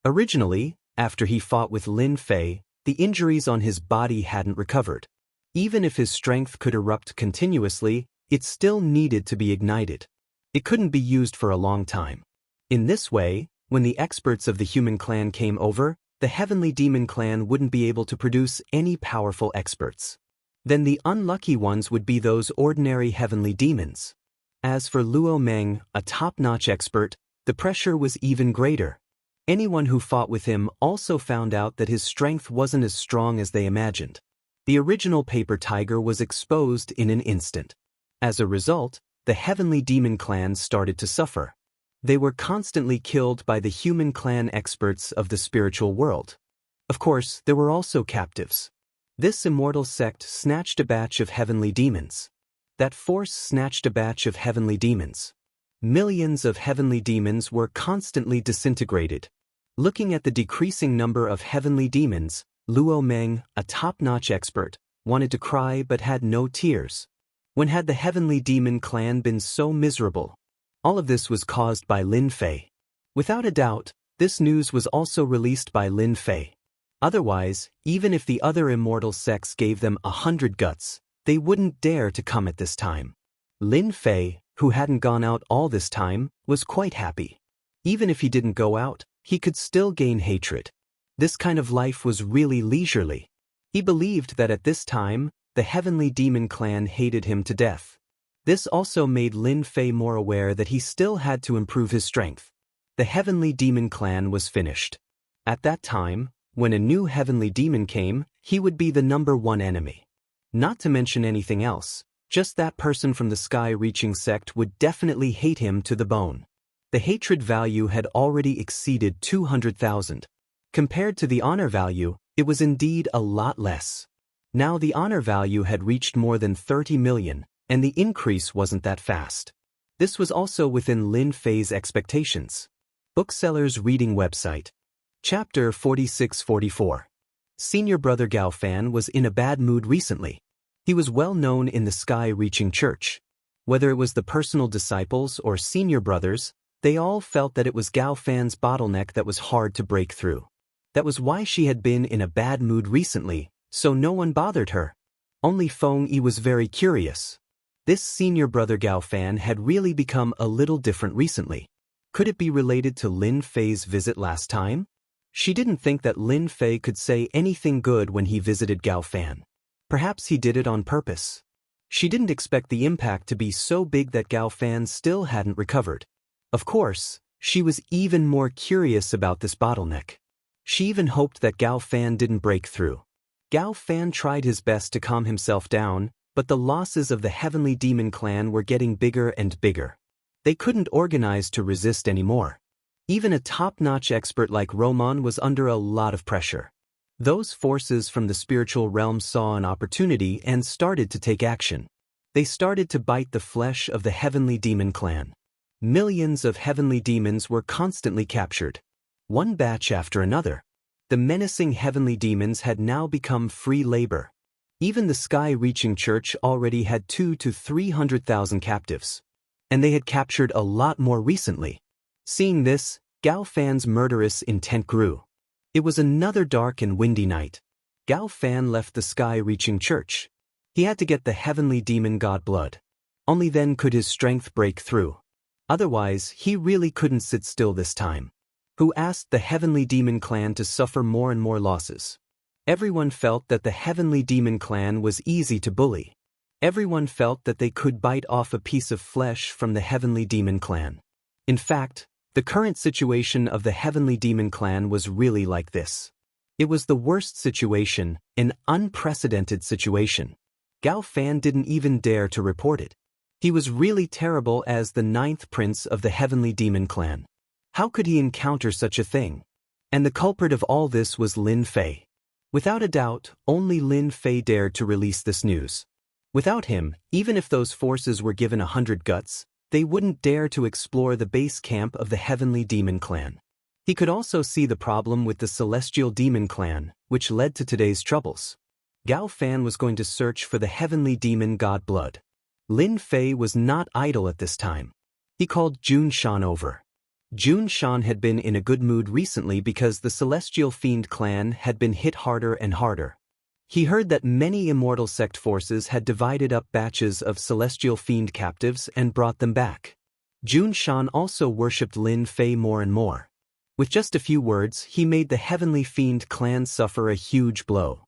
Originally, after he fought with Lin Fei, the injuries on his body hadn't recovered. Even if his strength could erupt continuously, it still needed to be ignited. It couldn't be used for a long time. In this way, when the experts of the human clan came over, the heavenly demon clan wouldn't be able to produce any powerful experts. Then the unlucky ones would be those ordinary heavenly demons. As for Luo Meng, a top-notch expert, the pressure was even greater. Anyone who fought with him also found out that his strength wasn't as strong as they imagined. The original paper tiger was exposed in an instant. As a result, the heavenly demon clans started to suffer. They were constantly killed by the human clan experts of the spiritual world. Of course, there were also captives. This immortal sect snatched a batch of heavenly demons. That force snatched a batch of heavenly demons. Millions of heavenly demons were constantly disintegrated. Looking at the decreasing number of heavenly demons, Luo Meng, a top-notch expert, wanted to cry but had no tears. When had the heavenly demon clan been so miserable? All of this was caused by Lin Fei. Without a doubt, this news was also released by Lin Fei. Otherwise, even if the other immortal sects gave them 100 guts, they wouldn't dare to come at this time. Lin Fei, who hadn't gone out all this time, was quite happy. Even if he didn't go out, he could still gain hatred. This kind of life was really leisurely. He believed that at this time, the heavenly demon clan hated him to death. This also made Lin Fei more aware that he still had to improve his strength. The heavenly demon clan was finished. At that time, when a new heavenly demon came, he would be the #1 enemy. Not to mention anything else, just that person from the sky-reaching sect would definitely hate him to the bone. The hatred value had already exceeded 200,000. Compared to the honor value, it was indeed a lot less. Now the honor value had reached more than 30 million, and the increase wasn't that fast. This was also within Lin Fei's expectations. Bookseller's Reading Website. Chapter 46-44. Senior brother Gao Fan was in a bad mood recently. He was well known in the sky-reaching church. Whether it was the personal disciples or senior brothers, they all felt that it was Gao Fan's bottleneck that was hard to break through. That was why she had been in a bad mood recently, so no one bothered her. Only Feng Yi was very curious. This senior brother Gao Fan had really become a little different recently. Could it be related to Lin Fei's visit last time? She didn't think that Lin Fei could say anything good when he visited Gao Fan. Perhaps he did it on purpose. She didn't expect the impact to be so big that Gao Fan still hadn't recovered. Of course, she was even more curious about this bottleneck. She even hoped that Gao Fan didn't break through. Gao Fan tried his best to calm himself down, but the losses of the heavenly demon clan were getting bigger and bigger. They couldn't organize to resist anymore. Even a top-notch expert like Roman was under a lot of pressure. Those forces from the spiritual realm saw an opportunity and started to take action. They started to bite the flesh of the heavenly demon clan. Millions of heavenly demons were constantly captured. One batch after another. The menacing heavenly demons had now become free labor. Even the sky-reaching church already had 200,000 to 300,000 captives. And they had captured a lot more recently. Seeing this, Gao Fan's murderous intent grew. It was another dark and windy night. Gao Fan left the sky-reaching church. He had to get the heavenly demon god blood. Only then could his strength break through. Otherwise, he really couldn't sit still this time. Who asked the heavenly demon clan to suffer more and more losses? Everyone felt that the heavenly demon clan was easy to bully. Everyone felt that they could bite off a piece of flesh from the heavenly demon clan. In fact, the current situation of the heavenly demon clan was really like this. It was the worst situation, an unprecedented situation. Gao Fan didn't even dare to report it. He was really terrible as the 9th prince of the heavenly demon clan. How could he encounter such a thing? And the culprit of all this was Lin Fei. Without a doubt, only Lin Fei dared to release this news. Without him, even if those forces were given 100 guts, they wouldn't dare to explore the base camp of the heavenly demon clan. He could also see the problem with the celestial demon clan, which led to today's troubles. Gao Fan was going to search for the heavenly demon god blood. Lin Fei was not idle at this time. He called Jun Shan over. Jun Shan had been in a good mood recently because the Celestial Fiend clan had been hit harder and harder. He heard that many Immortal sect forces had divided up batches of Celestial Fiend captives and brought them back. Jun Shan also worshipped Lin Fei more and more. With just a few words, he made the Heavenly Fiend clan suffer a huge blow.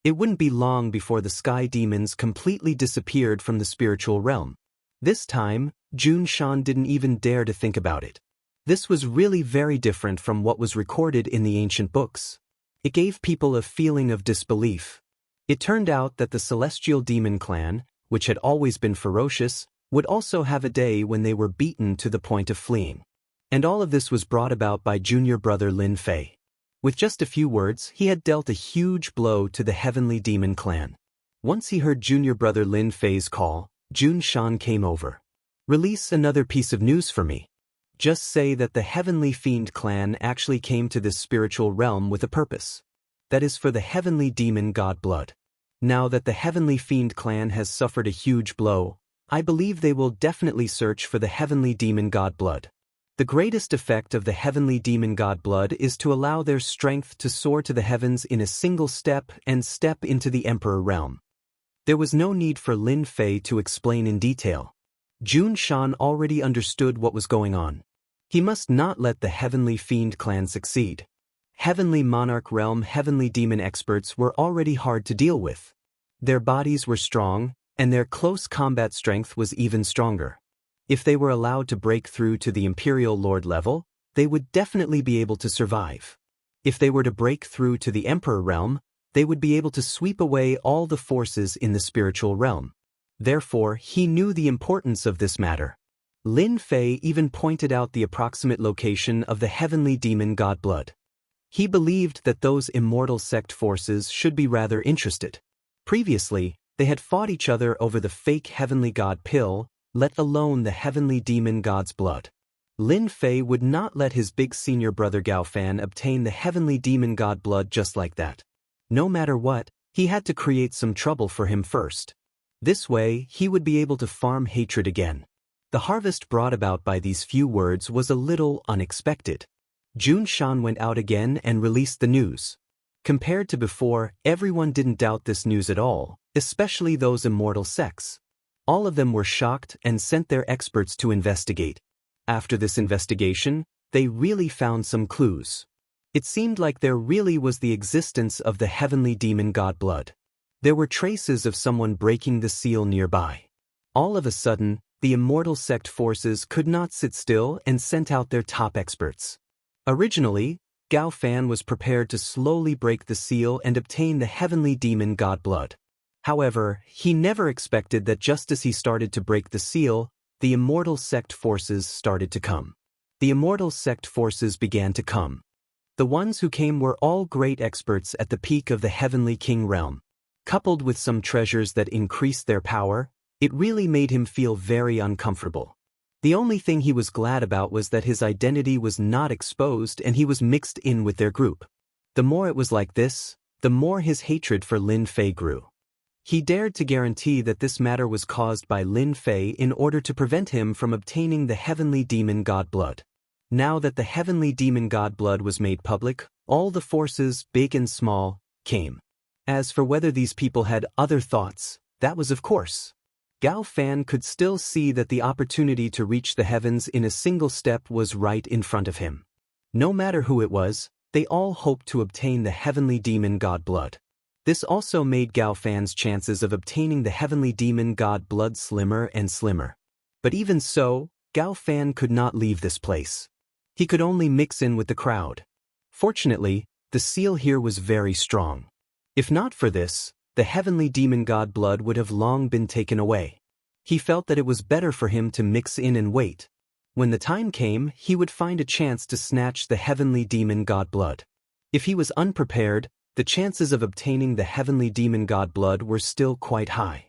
It wouldn't be long before the sky demons completely disappeared from the spiritual realm. This time, Jun Shan didn't even dare to think about it. This was really very different from what was recorded in the ancient books. It gave people a feeling of disbelief. It turned out that the Celestial Demon clan, which had always been ferocious, would also have a day when they were beaten to the point of fleeing. And all of this was brought about by junior brother Lin Fei. With just a few words, he had dealt a huge blow to the Heavenly Demon clan. Once he heard junior brother Lin Fei's call, Jun Shan came over. "Release another piece of news for me. Just say that the Heavenly Fiend clan actually came to this spiritual realm with a purpose. That is for the Heavenly Demon God blood. Now that the Heavenly Fiend clan has suffered a huge blow, I believe they will definitely search for the Heavenly Demon God blood. The greatest effect of the Heavenly Demon God blood is to allow their strength to soar to the heavens in a single step and step into the Emperor realm." There was no need for Lin Fei to explain in detail. Jun Shan already understood what was going on. He must not let the Heavenly Fiend clan succeed. Heavenly Monarch realm Heavenly Demon experts were already hard to deal with. Their bodies were strong, and their close combat strength was even stronger. If they were allowed to break through to the Imperial Lord level, they would definitely be able to survive. If they were to break through to the Emperor realm, they would be able to sweep away all the forces in the spiritual realm. Therefore, he knew the importance of this matter. Lin Fei even pointed out the approximate location of the Heavenly Demon God blood. He believed that those Immortal sect forces should be rather interested. Previously, they had fought each other over the fake Heavenly God pill, let alone the Heavenly Demon God's blood. Lin Fei would not let his big senior brother Gao Fan obtain the Heavenly Demon God blood just like that. No matter what, he had to create some trouble for him first. This way, he would be able to farm hatred again. The harvest brought about by these few words was a little unexpected. Jun Shan went out again and released the news. Compared to before, everyone didn't doubt this news at all, especially those Immortal sects. All of them were shocked and sent their experts to investigate. After this investigation, they really found some clues. It seemed like there really was the existence of the Heavenly Demon God blood. There were traces of someone breaking the seal nearby. All of a sudden, the Immortal sect forces could not sit still and sent out their top experts. Originally, Gao Fan was prepared to slowly break the seal and obtain the Heavenly Demon God blood. However, he never expected that just as he started to break the seal, the Immortal sect forces started to come. The Immortal sect forces began to come. The ones who came were all great experts at the peak of the Heavenly King realm. Coupled with some treasures that increased their power, it really made him feel very uncomfortable. The only thing he was glad about was that his identity was not exposed and he was mixed in with their group. The more it was like this, the more his hatred for Lin Fei grew. He dared to guarantee that this matter was caused by Lin Fei in order to prevent him from obtaining the Heavenly Demon God blood. Now that the Heavenly Demon God blood was made public, all the forces, big and small, came. As for whether these people had other thoughts, that was of course. Gao Fan could still see that the opportunity to reach the heavens in a single step was right in front of him. No matter who it was, they all hoped to obtain the Heavenly Demon God blood. This also made Gao Fan's chances of obtaining the Heavenly Demon God blood slimmer and slimmer. But even so, Gao Fan could not leave this place. He could only mix in with the crowd. Fortunately, the seal here was very strong. If not for this, the Heavenly Demon God blood would have long been taken away. He felt that it was better for him to mix in and wait. When the time came, he would find a chance to snatch the Heavenly Demon God blood. If he was unprepared, the chances of obtaining the Heavenly Demon God blood were still quite high.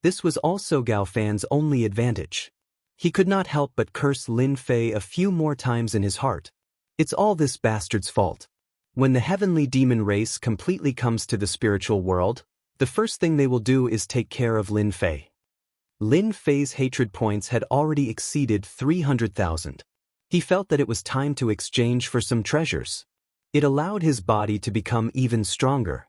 This was also Gao Fan's only advantage. He could not help but curse Lin Fei a few more times in his heart. It's all this bastard's fault. When the Heavenly Demon race completely comes to the spiritual world, the first thing they will do is take care of Lin Fei. Lin Fei's hatred points had already exceeded 300,000. He felt that it was time to exchange for some treasures. It allowed his body to become even stronger.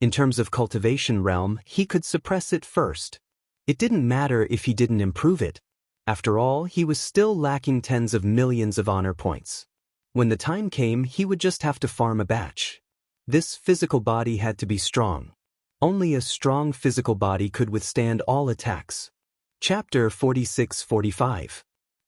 In terms of cultivation realm, he could suppress it first. It didn't matter if he didn't improve it. After all, he was still lacking tens of millions of honor points. When the time came, he would just have to farm a batch. This physical body had to be strong. Only a strong physical body could withstand all attacks. Chapter 46-45.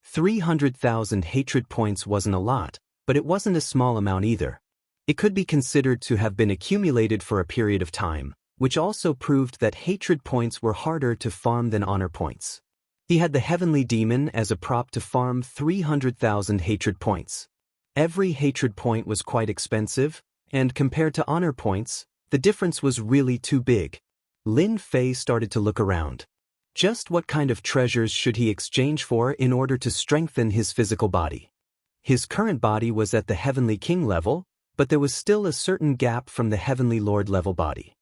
300,000 hatred points wasn't a lot, but it wasn't a small amount either. It could be considered to have been accumulated for a period of time, which also proved that hatred points were harder to farm than honor points. He had the heavenly demon as a prop to farm 300,000 hatred points. Every hatred point was quite expensive, and compared to honor points, the difference was really too big. Lin Fei started to look around. Just what kind of treasures should he exchange for in order to strengthen his physical body? His current body was at the Heavenly King level, but there was still a certain gap from the Heavenly Lord level body.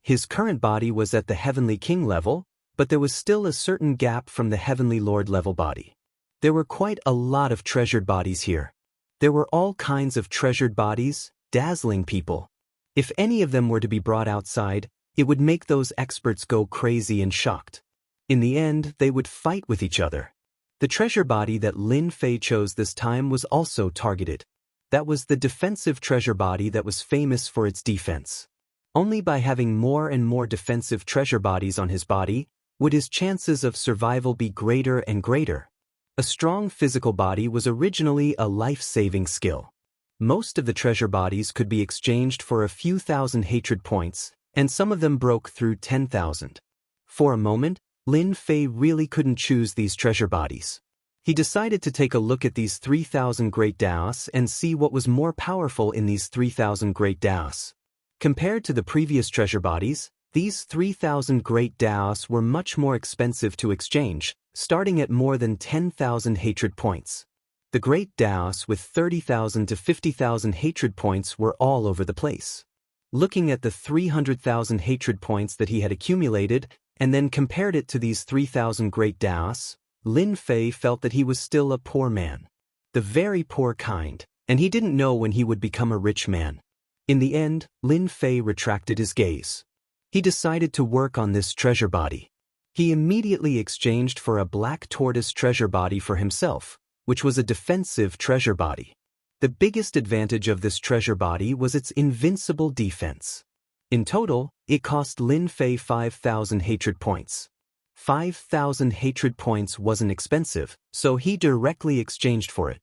His current body was at the Heavenly King level, but there was still a certain gap from the Heavenly Lord level body. There were quite a lot of treasured bodies here. There were all kinds of treasured bodies, dazzling people. If any of them were to be brought outside, it would make those experts go crazy and shocked. In the end, they would fight with each other. The treasure body that Lin Fei chose this time was also targeted. That was the defensive treasure body that was famous for its defense. Only by having more and more defensive treasure bodies on his body would his chances of survival be greater and greater. A strong physical body was originally a life-saving skill. Most of the treasure bodies could be exchanged for a few thousand hatred points, and some of them broke through 10,000. For a moment, Lin Fei really couldn't choose these treasure bodies. He decided to take a look at these 3,000 great Daos and see what was more powerful in these 3,000 great Daos. Compared to the previous treasure bodies, these 3,000 great Daos were much more expensive to exchange, starting at more than 10,000 hatred points. The great Daos with 30,000 to 50,000 hatred points were all over the place. Looking at the 300,000 hatred points that he had accumulated, and then compared it to these 3,000 great Daos, Lin Fei felt that he was still a poor man. The very poor kind, and he didn't know when he would become a rich man. In the end, Lin Fei retracted his gaze. He decided to work on this treasure body. He immediately exchanged for a black tortoise treasure body for himself, which was a defensive treasure body. The biggest advantage of this treasure body was its invincible defense. In total, it cost Lin Fei 5,000 hatred points. 5,000 hatred points wasn't expensive, so he directly exchanged for it.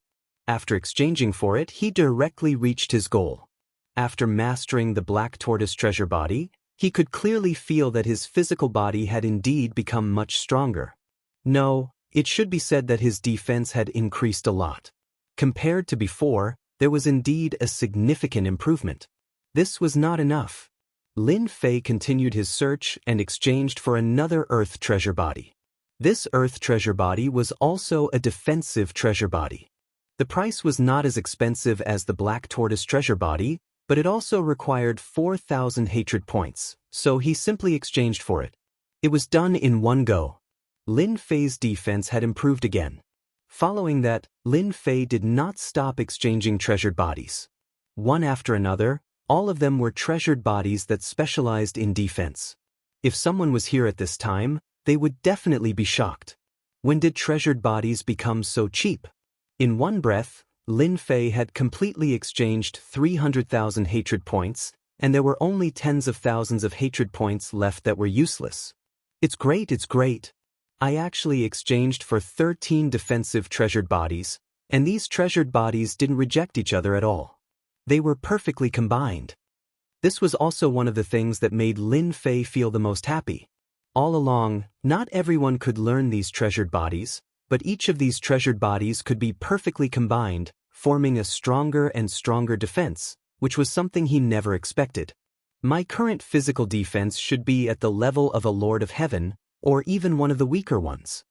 After exchanging for it, he directly reached his goal. After mastering the black tortoise treasure body, he could clearly feel that his physical body had indeed become much stronger. No, it should be said that his defense had increased a lot. Compared to before, there was indeed a significant improvement. This was not enough. Lin Fei continued his search and exchanged for another earth treasure body. This earth treasure body was also a defensive treasure body. The price was not as expensive as the black tortoise treasure body, but it also required 4,000 hatred points, so he simply exchanged for it. It was done in one go. Lin Fei's defense had improved again. Following that, Lin Fei did not stop exchanging treasured bodies. One after another, all of them were treasured bodies that specialized in defense. If someone was here at this time, they would definitely be shocked. When did treasured bodies become so cheap? In one breath, Lin Fei had completely exchanged 300,000 hatred points, and there were only tens of thousands of hatred points left that were useless. It's great. I actually exchanged for 13 defensive treasured bodies, and these treasured bodies didn't reject each other at all. They were perfectly combined. This was also one of the things that made Lin Fei feel the most happy. All along, not everyone could learn these treasured bodies, but each of these treasured bodies could be perfectly combined, forming a stronger and stronger defense, which was something he never expected. My current physical defense should be at the level of a Lord of Heaven, or even one of the weaker ones.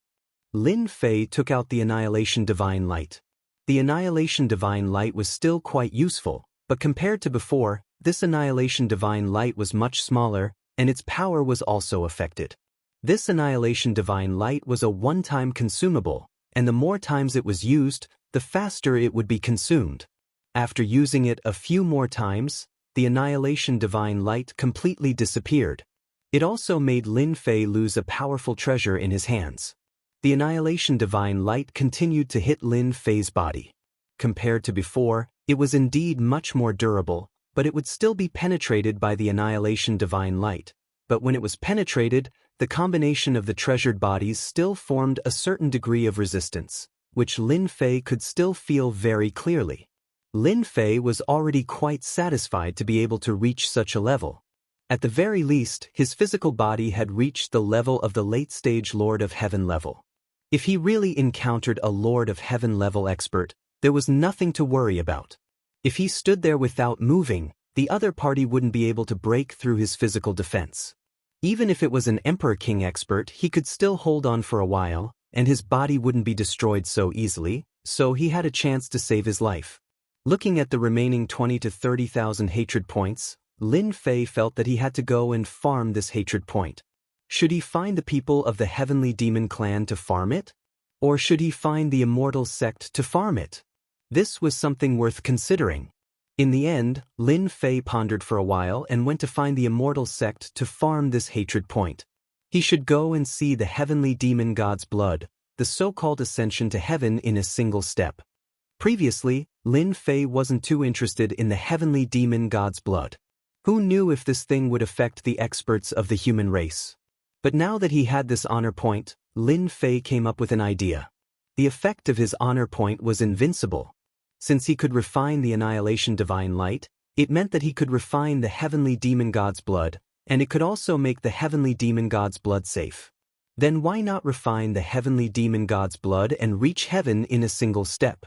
Lin Fei took out the Annihilation Divine Light. The Annihilation Divine Light was still quite useful, but compared to before, this Annihilation Divine Light was much smaller, and its power was also affected. This Annihilation Divine Light was a one-time consumable, and the more times it was used, the faster it would be consumed. After using it a few more times, the Annihilation Divine Light completely disappeared. It also made Lin Fei lose a powerful treasure in his hands. The Annihilation Divine Light continued to hit Lin Fei's body. Compared to before, it was indeed much more durable, but it would still be penetrated by the Annihilation Divine Light. But when it was penetrated, the combination of the treasured bodies still formed a certain degree of resistance, which Lin Fei could still feel very clearly. Lin Fei was already quite satisfied to be able to reach such a level. At the very least, his physical body had reached the level of the late-stage Lord of Heaven level. If he really encountered a Lord of Heaven level expert, there was nothing to worry about. If he stood there without moving, the other party wouldn't be able to break through his physical defense. Even if it was an Emperor King expert, he could still hold on for a while, and his body wouldn't be destroyed so easily, so he had a chance to save his life. Looking at the remaining 20 to 30,000 hatred points, Lin Fei felt that he had to go and farm this hatred point. Should he find the people of the Heavenly Demon Clan to farm it? Or should he find the Immortal sect to farm it? This was something worth considering. In the end, Lin Fei pondered for a while and went to find the Immortal sect to farm this hatred point. He should go and see the Heavenly Demon God's blood, the so-called ascension to heaven in a single step. Previously, Lin Fei wasn't too interested in the Heavenly Demon God's blood. Who knew if this thing would affect the experts of the human race? But now that he had this honor point, Lin Fei came up with an idea. The effect of his honor point was invincible. Since he could refine the Annihilation Divine Light, it meant that he could refine the Heavenly Demon God's blood, and it could also make the Heavenly Demon God's blood safe. Then why not refine the Heavenly Demon God's blood and reach heaven in a single step?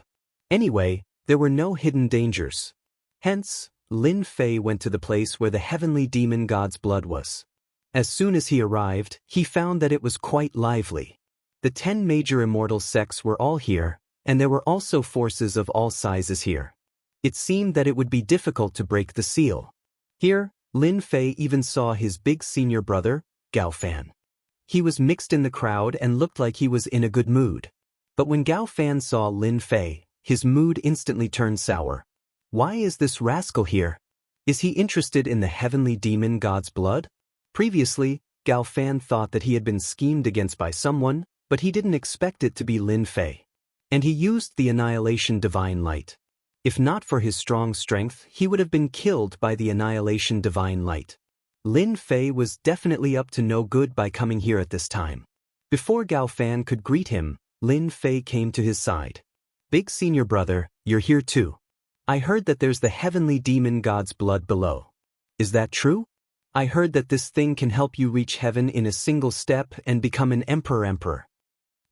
Anyway, there were no hidden dangers. Hence, Lin Fei went to the place where the Heavenly Demon God's blood was. As soon as he arrived, he found that it was quite lively. The 10 major immortal sects were all here, and there were also forces of all sizes here. It seemed that it would be difficult to break the seal. Here, Lin Fei even saw his big senior brother, Gao Fan. He was mixed in the crowd and looked like he was in a good mood. But when Gao Fan saw Lin Fei, his mood instantly turned sour. Why is this rascal here? Is he interested in the Heavenly Demon God's blood? Previously, Gao Fan thought that he had been schemed against by someone, but he didn't expect it to be Lin Fei. And he used the Annihilation Divine Light. If not for his strong strength, he would have been killed by the Annihilation Divine Light. Lin Fei was definitely up to no good by coming here at this time. Before Gao Fan could greet him, Lin Fei came to his side. Big senior brother, you're here too. I heard that there's the Heavenly Demon God's blood below. Is that true? I heard that this thing can help you reach heaven in a single step and become an emperor.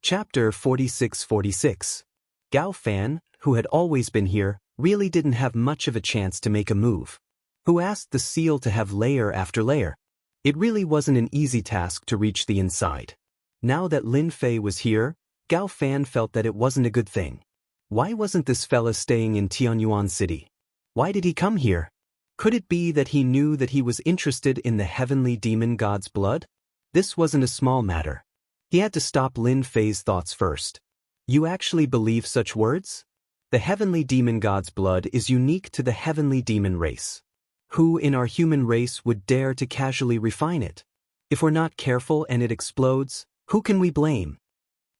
Chapter 46-46. Gao Fan, who had always been here, really didn't have much of a chance to make a move. Who asked the seal to have layer after layer? It really wasn't an easy task to reach the inside. Now that Lin Fei was here, Gao Fan felt that it wasn't a good thing. Why wasn't this fella staying in Tianyuan City? Why did he come here? Could it be that he knew that he was interested in the Heavenly Demon God's blood? This wasn't a small matter. He had to stop Lin Fei's thoughts first. You actually believe such words? The Heavenly Demon God's blood is unique to the Heavenly Demon race. Who in our human race would dare to casually refine it? If we're not careful and it explodes, who can we blame?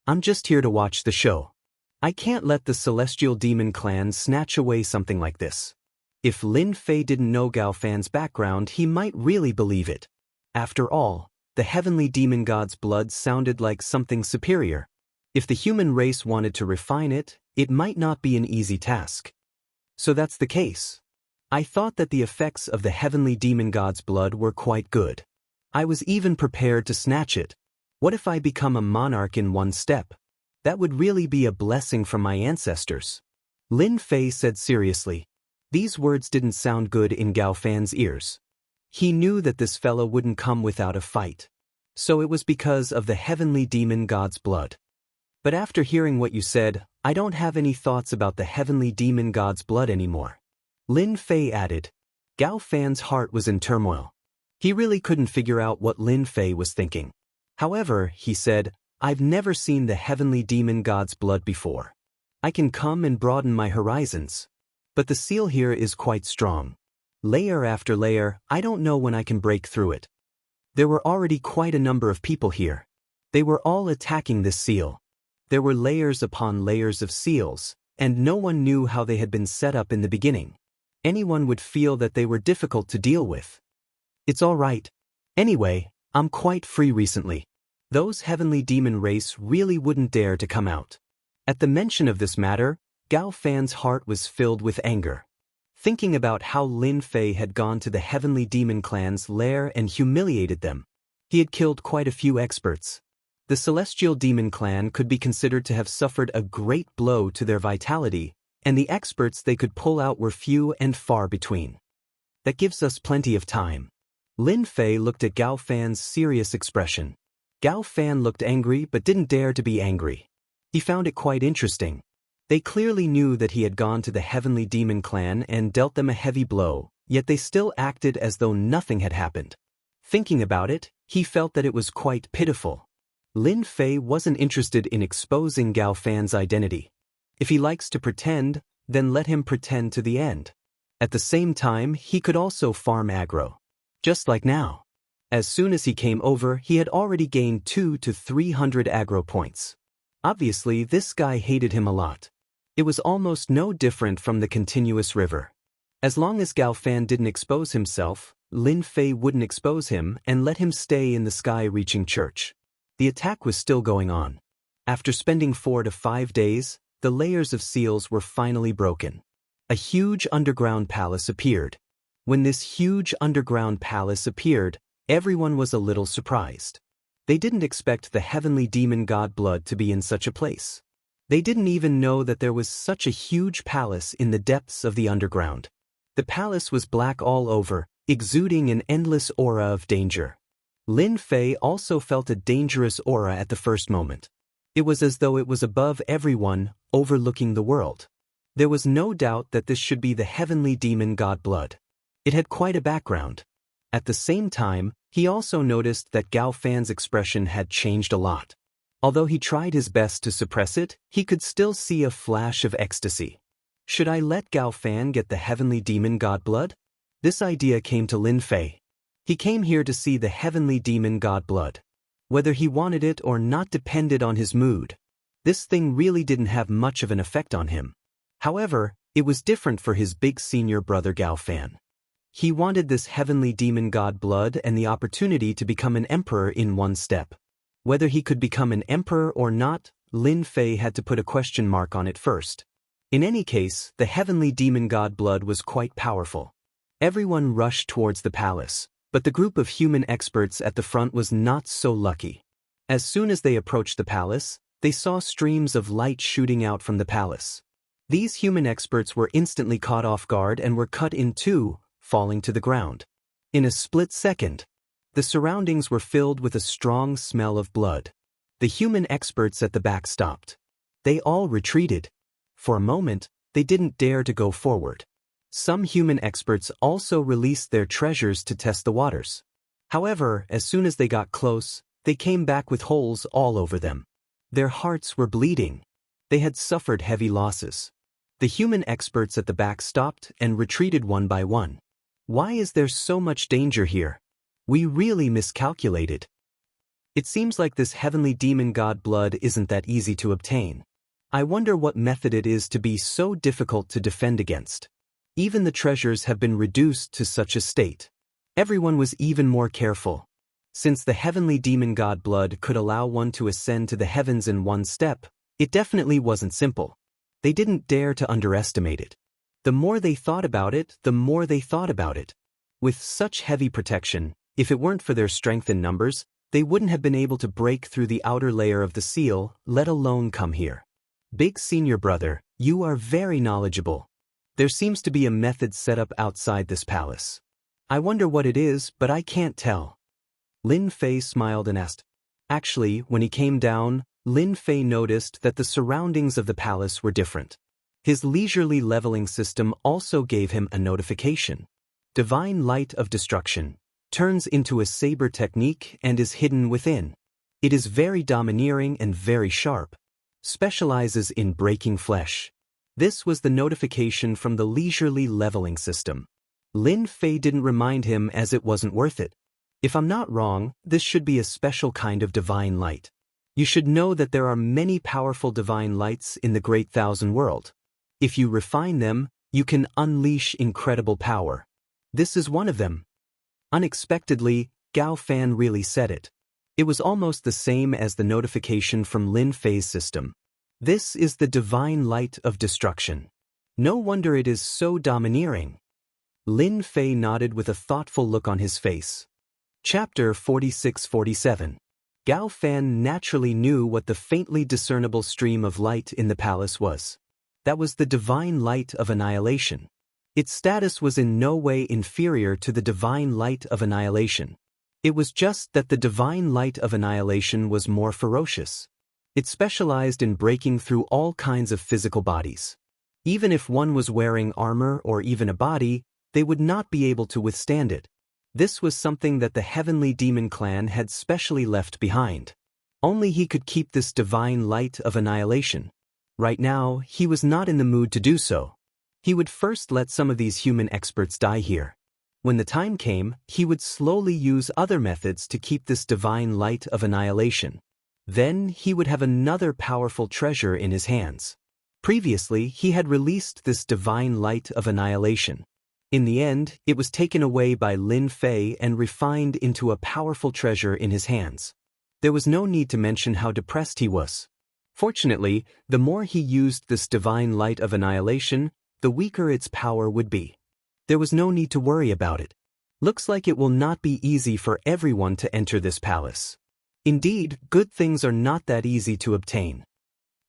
I'm just here to watch the show. I can't let the Celestial Demon Clan snatch away something like this. If Lin Fei didn't know Gao Fan's background, he might really believe it. After all, the Heavenly Demon God's blood sounded like something superior. If the human race wanted to refine it, it might not be an easy task. So that's the case. I thought that the effects of the Heavenly Demon God's blood were quite good. I was even prepared to snatch it. What if I become a monarch in one step? That would really be a blessing from my ancestors. Lin Fei said seriously. These words didn't sound good in Gao Fan's ears. He knew that this fellow wouldn't come without a fight. So it was because of the Heavenly Demon God's blood. But after hearing what you said, I don't have any thoughts about the Heavenly Demon God's blood anymore. Lin Fei added. Gao Fan's heart was in turmoil. He really couldn't figure out what Lin Fei was thinking. However, he said, I've never seen the Heavenly Demon God's blood before. I can come and broaden my horizons. But the seal here is quite strong. Layer after layer, I don't know when I can break through it. There were already quite a number of people here. They were all attacking this seal. There were layers upon layers of seals, and no one knew how they had been set up in the beginning. Anyone would feel that they were difficult to deal with. It's all right. Anyway, I'm quite free recently. Those heavenly demon race really wouldn't dare to come out. At the mention of this matter, Gao Fan's heart was filled with anger. Thinking about how Lin Fei had gone to the heavenly demon clan's lair and humiliated them. He had killed quite a few experts. The celestial demon clan could be considered to have suffered a great blow to their vitality, and the experts they could pull out were few and far between. That gives us plenty of time. Lin Fei looked at Gao Fan's serious expression. Gao Fan looked angry but didn't dare to be angry. He found it quite interesting. They clearly knew that he had gone to the heavenly demon clan and dealt them a heavy blow, yet they still acted as though nothing had happened. Thinking about it, he felt that it was quite pitiful. Lin Fei wasn't interested in exposing Gao Fan's identity. If he likes to pretend, then let him pretend to the end. At the same time, he could also farm aggro. Just like now. As soon as he came over, he had already gained 200 to 300 aggro points. Obviously, this guy hated him a lot. It was almost no different from the continuous river. As long as Gao Fan didn't expose himself, Lin Fei wouldn't expose him and let him stay in the sky-reaching church. The attack was still going on. After spending 4 to 5 days, the layers of seals were finally broken. A huge underground palace appeared. When this huge underground palace appeared, everyone was a little surprised. They didn't expect the heavenly demon god blood to be in such a place. They didn't even know that there was such a huge palace in the depths of the underground. The palace was black all over, exuding an endless aura of danger. Lin Fei also felt a dangerous aura at the first moment. It was as though it was above everyone, overlooking the world. There was no doubt that this should be the heavenly demon god blood. It had quite a background. At the same time, he also noticed that Gao Fan's expression had changed a lot. Although he tried his best to suppress it, he could still see a flash of ecstasy. Should I let Gao Fan get the heavenly demon god blood? This idea came to Lin Fei. He came here to see the heavenly demon god blood. Whether he wanted it or not depended on his mood. This thing really didn't have much of an effect on him. However, it was different for his big senior brother Gao Fan. He wanted this heavenly demon god blood and the opportunity to become an emperor in one step. Whether he could become an emperor or not, Lin Fei had to put a question mark on it first. In any case, the heavenly demon god blood was quite powerful. Everyone rushed towards the palace, but the group of human experts at the front was not so lucky. As soon as they approached the palace, they saw streams of light shooting out from the palace. These human experts were instantly caught off guard and were cut in two, falling to the ground. In a split second, the surroundings were filled with a strong smell of blood. The human experts at the back stopped. They all retreated. For a moment, they didn't dare to go forward. Some human experts also released their treasures to test the waters. However, as soon as they got close, they came back with holes all over them. Their hearts were bleeding. They had suffered heavy losses. The human experts at the back stopped and retreated one by one. Why is there so much danger here? We really miscalculated. It seems like this heavenly demon god blood isn't that easy to obtain. I wonder what method it is to be so difficult to defend against. Even the treasures have been reduced to such a state. Everyone was even more careful. Since the heavenly demon god blood could allow one to ascend to the heavens in one step, it definitely wasn't simple. They didn't dare to underestimate it. The more they thought about it, the more they thought about it. With such heavy protection, if it weren't for their strength in numbers, they wouldn't have been able to break through the outer layer of the seal, let alone come here. Big senior brother, you are very knowledgeable. There seems to be a method set up outside this palace. I wonder what it is, but I can't tell. Lin Fei smiled and asked. Actually, when he came down, Lin Fei noticed that the surroundings of the palace were different. His leisurely leveling system also gave him a notification. Divine Light of Destruction turns into a saber technique and is hidden within. It is very domineering and very sharp. specializes in breaking flesh. This was the notification from the leisurely leveling system. Lin Fei didn't remind him as it wasn't worth it. If I'm not wrong, this should be a special kind of divine light. You should know that there are many powerful divine lights in the Great Thousand World. If you refine them, you can unleash incredible power. This is one of them. Unexpectedly, Gao Fan really said it. It was almost the same as the notification from Lin Fei's system. This is the divine light of destruction. No wonder it is so domineering. Lin Fei nodded with a thoughtful look on his face. Chapter 46-47. Gao Fan naturally knew what the faintly discernible stream of light in the palace was. That was the divine light of annihilation. Its status was in no way inferior to the divine light of annihilation. It was just that the divine light of annihilation was more ferocious. It specialized in breaking through all kinds of physical bodies. Even if one was wearing armor or even a body, they would not be able to withstand it. This was something that the Heavenly Demon Clan had specially left behind. Only he could keep this divine light of annihilation. Right now, he was not in the mood to do so. He would first let some of these human experts die here. When the time came, he would slowly use other methods to keep this divine light of annihilation. Then he would have another powerful treasure in his hands. Previously, he had released this divine light of annihilation. In the end, it was taken away by Lin Fei and refined into a powerful treasure in his hands. There was no need to mention how depressed he was. Fortunately, the more he used this divine light of annihilation, the weaker its power would be. There was no need to worry about it. Looks like it will not be easy for everyone to enter this palace. Indeed, good things are not that easy to obtain.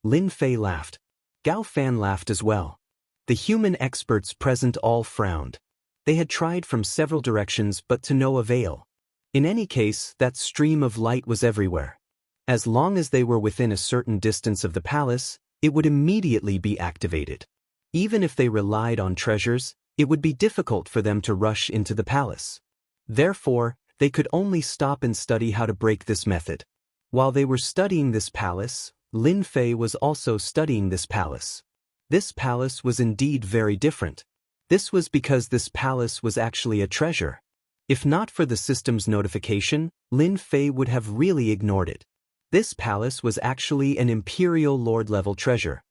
Lin Fei laughed. Gao Fan laughed as well. The human experts present all frowned. They had tried from several directions but to no avail. In any case, that stream of light was everywhere. As long as they were within a certain distance of the palace, it would immediately be activated. Even if they relied on treasures, it would be difficult for them to rush into the palace. Therefore, they could only stop and study how to break this method. While they were studying this palace, Lin Fei was also studying this palace. This palace was indeed very different. This was because this palace was actually a treasure. If not for the system's notification, Lin Fei would have really ignored it. This palace was actually an Imperial Lord-level treasure.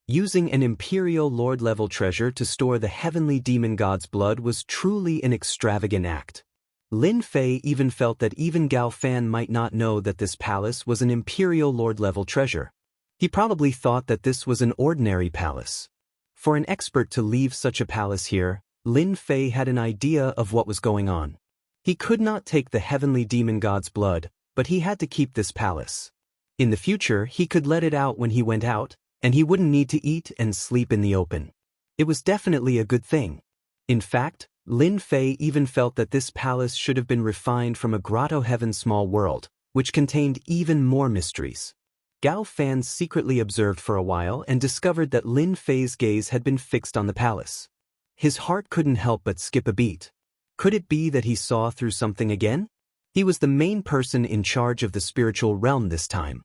Using an Imperial Lord-level treasure to store the heavenly demon god's blood was truly an extravagant act. Lin Fei even felt that even Gao Fan might not know that this palace was an Imperial Lord-level treasure. He probably thought that this was an ordinary palace. For an expert to leave such a palace here, Lin Fei had an idea of what was going on. He could not take the heavenly demon god's blood, but he had to keep this palace. In the future, he could let it out when he went out, and he wouldn't need to eat and sleep in the open. It was definitely a good thing. In fact, Lin Fei even felt that this palace should have been refined from a grotto heaven small world, which contained even more mysteries. Gao Fan secretly observed for a while and discovered that Lin Fei's gaze had been fixed on the palace. His heart couldn't help but skip a beat. Could it be that he saw through something again? He was the main person in charge of the spiritual realm this time.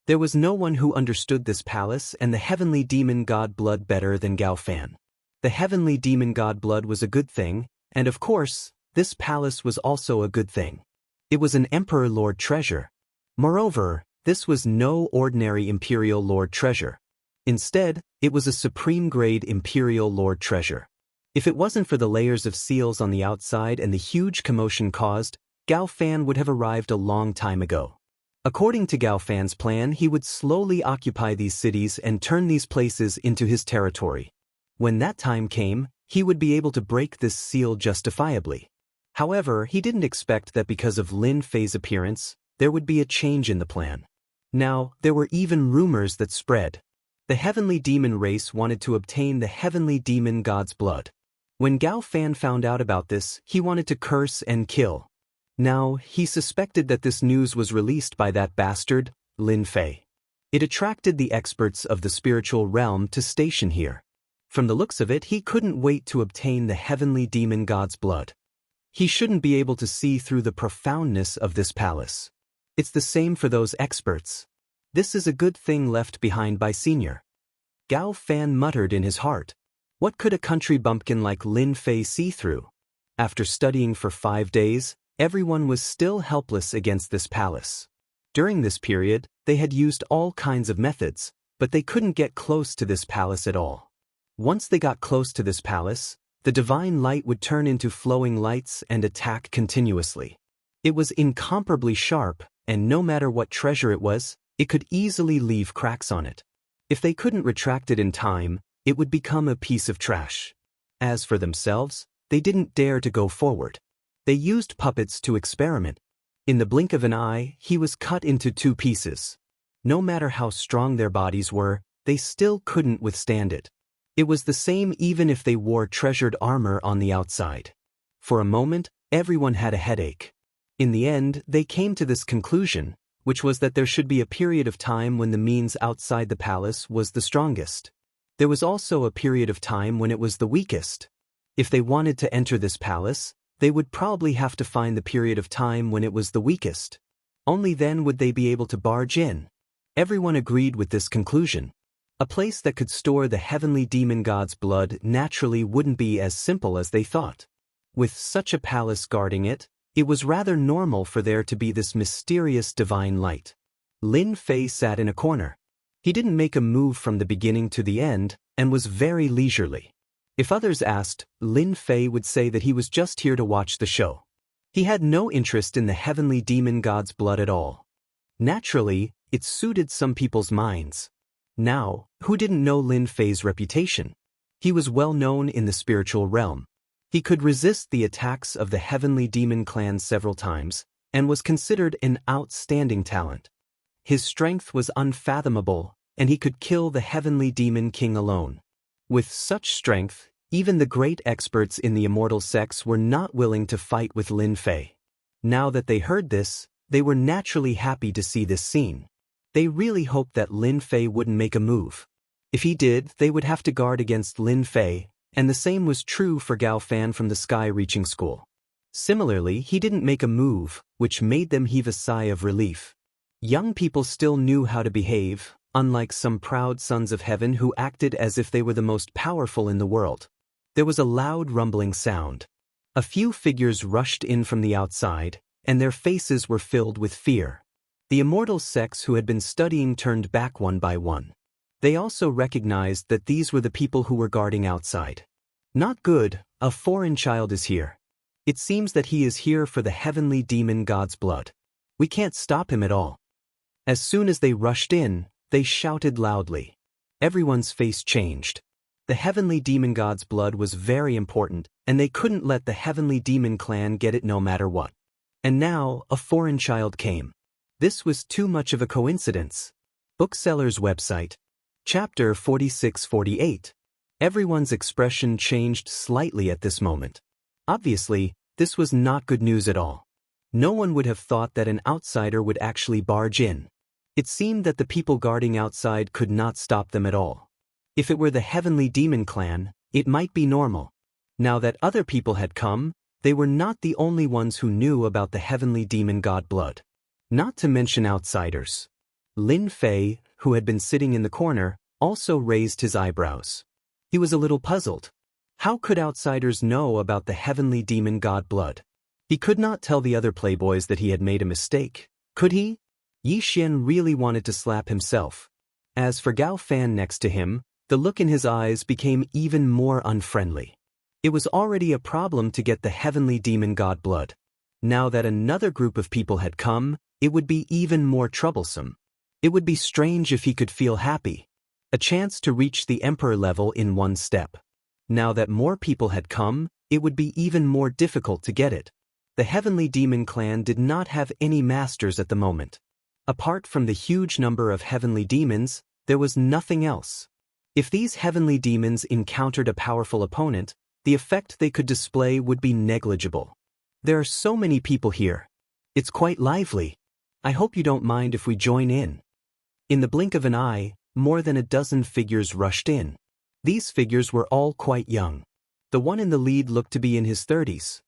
There was no one who understood this palace and the heavenly demon god blood better than Gao Fan. The heavenly demon god blood was a good thing, and of course, this palace was also a good thing. It was an Emperor Lord treasure. Moreover, this was no ordinary Imperial Lord treasure. Instead, it was a supreme-grade Imperial Lord treasure. If it wasn't for the layers of seals on the outside and the huge commotion caused, Gao Fan would have arrived a long time ago. According to Gao Fan's plan, he would slowly occupy these cities and turn these places into his territory. When that time came, he would be able to break this seal justifiably. However, he didn't expect that because of Lin Fei's appearance, there would be a change in the plan. Now, there were even rumors that spread. The heavenly demon race wanted to obtain the heavenly demon god's blood. When Gao Fan found out about this, he wanted to curse and kill. Now, he suspected that this news was released by that bastard, Lin Fei. It attracted the experts of the spiritual realm to station here. From the looks of it, he couldn't wait to obtain the heavenly demon god's blood. He shouldn't be able to see through the profoundness of this palace. It's the same for those experts. This is a good thing left behind by Senior. Gao Fan muttered in his heart. What could a country bumpkin like Lin Fei see through? After studying for 5 days, everyone was still helpless against this palace. During this period, they had used all kinds of methods, but they couldn't get close to this palace at all. Once they got close to this palace, the divine light would turn into flowing lights and attack continuously. It was incomparably sharp, and no matter what treasure it was, it could easily leave cracks on it. If they couldn't retract it in time, it would become a piece of trash. As for themselves, they didn't dare to go forward. They used puppets to experiment. In the blink of an eye, he was cut into 2 pieces. No matter how strong their bodies were, they still couldn't withstand it. It was the same even if they wore treasured armor on the outside. For a moment, everyone had a headache. In the end, they came to this conclusion, which was that there should be a period of time when the means outside the palace was the strongest. There was also a period of time when it was the weakest. If they wanted to enter this palace, they would probably have to find the period of time when it was the weakest. Only then would they be able to barge in. Everyone agreed with this conclusion. A place that could store the heavenly demon god's blood naturally wouldn't be as simple as they thought. With such a palace guarding it, it was rather normal for there to be this mysterious divine light. Lin Fei sat in a corner. He didn't make a move from the beginning to the end, and was very leisurely. If others asked, Lin Fei would say that he was just here to watch the show. He had no interest in the heavenly demon god's blood at all. Naturally, it suited some people's minds. Now, who didn't know Lin Fei's reputation? He was well known in the spiritual realm. He could resist the attacks of the heavenly demon clan several times, and was considered an outstanding talent. His strength was unfathomable, and he could kill the heavenly demon king alone. With such strength, even the great experts in the immortal sects were not willing to fight with Lin Fei. Now that they heard this, they were naturally happy to see this scene. They really hoped that Lin Fei wouldn't make a move. If he did, they would have to guard against Lin Fei, and the same was true for Gao Fan from the sky-reaching school. Similarly, he didn't make a move, which made them heave a sigh of relief. Young people still knew how to behave, unlike some proud sons of heaven who acted as if they were the most powerful in the world. There was a loud rumbling sound. A few figures rushed in from the outside, and their faces were filled with fear. The immortal sects who had been studying turned back one by one. They also recognized that these were the people who were guarding outside. Not good, a foreign child is here. It seems that he is here for the heavenly demon god's blood. We can't stop him at all. As soon as they rushed in, they shouted loudly. Everyone's face changed. The heavenly demon god's blood was very important, and they couldn't let the heavenly demon clan get it no matter what. And now, a foreign child came. This was too much of a coincidence. Bookseller's website. Chapter 46-48. Everyone's expression changed slightly at this moment. Obviously, this was not good news at all. No one would have thought that an outsider would actually barge in. It seemed that the people guarding outside could not stop them at all. If it were the heavenly demon clan, it might be normal. Now that other people had come, they were not the only ones who knew about the heavenly demon god blood. Not to mention outsiders. Lin Fei, who had been sitting in the corner, also raised his eyebrows. He was a little puzzled. How could outsiders know about the heavenly demon god blood? He could not tell the other playboys that he had made a mistake, could he? Yi Xian really wanted to slap himself. As for Gao Fan next to him, the look in his eyes became even more unfriendly. It was already a problem to get the heavenly demon god blood. Now that another group of people had come, it would be even more troublesome. It would be strange if he could feel happy. A chance to reach the emperor level in one step. Now that more people had come, it would be even more difficult to get it. The heavenly demon clan did not have any masters at the moment. Apart from the huge number of heavenly demons, there was nothing else. If these heavenly demons encountered a powerful opponent, the effect they could display would be negligible. There are so many people here. It's quite lively. I hope you don't mind if we join in. In the blink of an eye, more than a dozen figures rushed in. These figures were all quite young. The one in the lead looked to be in his 30s.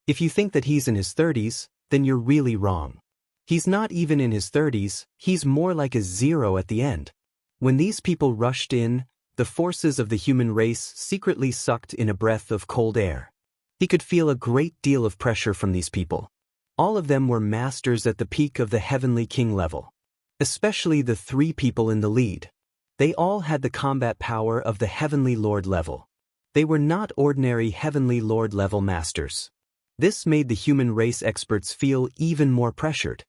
If you think that he's in his 30s, then you're really wrong. He's not even in his 30s, he's more like a zero at the end. When these people rushed in, the forces of the human race secretly sucked in a breath of cold air. He could feel a great deal of pressure from these people. All of them were masters at the peak of the Heavenly King level. Especially the three people in the lead. They all had the combat power of the Heavenly Lord level. They were not ordinary Heavenly Lord level masters. This made the human race experts feel even more pressured.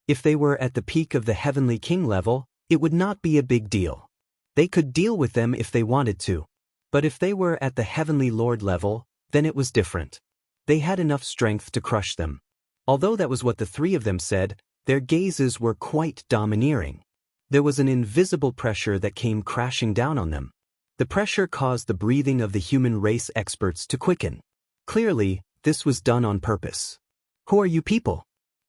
If they were at the peak of the Heavenly King level, it would not be a big deal. They could deal with them if they wanted to. But if they were at the Heavenly Lord level, then it was different. They had enough strength to crush them. Although that was what the three of them said, their gazes were quite domineering. There was an invisible pressure that came crashing down on them. The pressure caused the breathing of the human race experts to quicken. Clearly, this was done on purpose. Who are you people?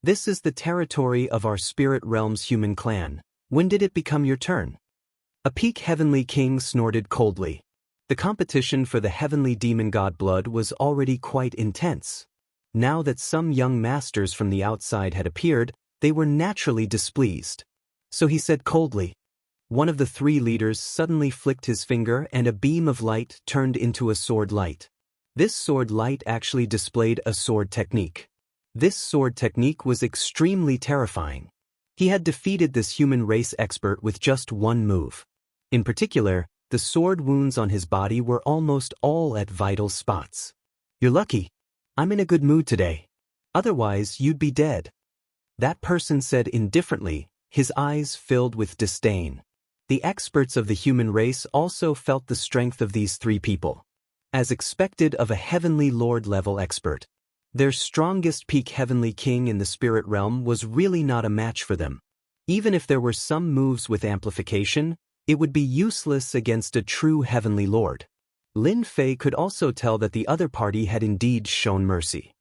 This is the territory of our spirit realm's human clan. When did it become your turn? A peak Heavenly King snorted coldly. The competition for the Heavenly Demon God blood was already quite intense. Now that some young masters from the outside had appeared, they were naturally displeased. So he said coldly. One of the three leaders suddenly flicked his finger and a beam of light turned into a sword light. This sword light actually displayed a sword technique. This sword technique was extremely terrifying. He had defeated this human race expert with just one move. In particular, the sword wounds on his body were almost all at vital spots. You're lucky. I'm in a good mood today. Otherwise, you'd be dead. That person said indifferently, his eyes filled with disdain. The experts of the human race also felt the strength of these three people. As expected of a Heavenly Lord level expert. Their strongest peak Heavenly King in the spirit realm was really not a match for them. Even if there were some moves with amplification, it would be useless against a true Heavenly Lord. Lin Fei could also tell that the other party had indeed shown mercy.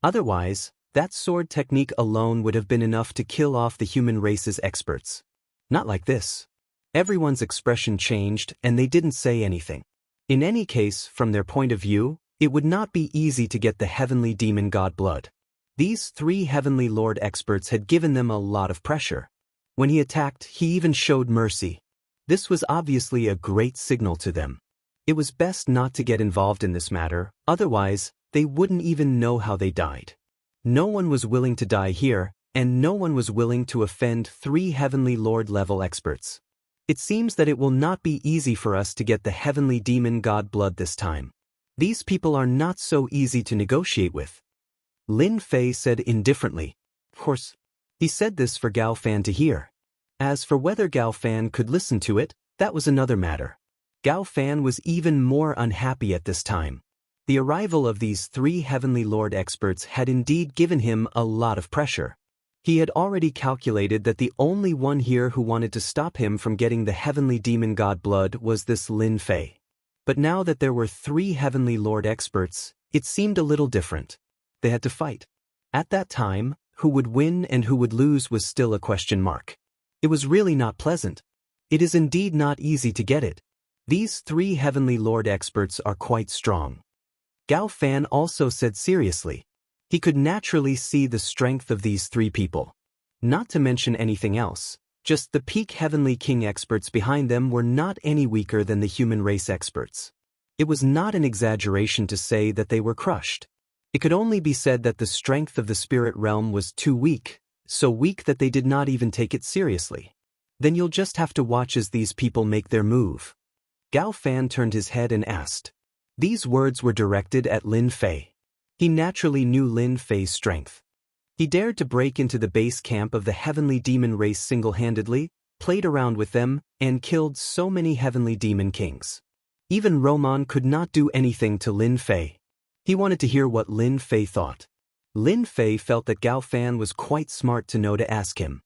Otherwise, that sword technique alone would have been enough to kill off the human race's experts. Not like this. Everyone's expression changed and they didn't say anything. In any case, from their point of view, it would not be easy to get the Heavenly Demon God blood. These three Heavenly Lord experts had given them a lot of pressure. When he attacked, he even showed mercy. This was obviously a great signal to them. It was best not to get involved in this matter, otherwise, they wouldn't even know how they died. No one was willing to die here, and no one was willing to offend three Heavenly Lord level experts. It seems that it will not be easy for us to get the Heavenly Demon God blood this time. These people are not so easy to negotiate with. Lin Fei said indifferently. Of course, he said this for Gao Fan to hear. As for whether Gao Fan could listen to it, that was another matter. Gao Fan was even more unhappy at this time. The arrival of these three Heavenly Lord experts had indeed given him a lot of pressure. He had already calculated that the only one here who wanted to stop him from getting the Heavenly Demon God blood was this Lin Fei. But now that there were three Heavenly Lord experts, it seemed a little different. They had to fight. At that time, who would win and who would lose was still a question mark. It was really not pleasant. It is indeed not easy to get it. These three Heavenly Lord experts are quite strong. Gao Fan also said seriously. He could naturally see the strength of these three people. Not to mention anything else, just the peak Heavenly King experts behind them were not any weaker than the human race experts. It was not an exaggeration to say that they were crushed. It could only be said that the strength of the spirit realm was too weak, so weak that they did not even take it seriously. Then you'll just have to watch as these people make their move. Gao Fan turned his head and asked. These words were directed at Lin Fei. He naturally knew Lin Fei's strength. He dared to break into the base camp of the Heavenly Demon race single-handedly, played around with them, and killed so many Heavenly Demon Kings. Even Roman could not do anything to Lin Fei. He wanted to hear what Lin Fei thought. Lin Fei felt that Gao Fan was quite smart to know to ask him.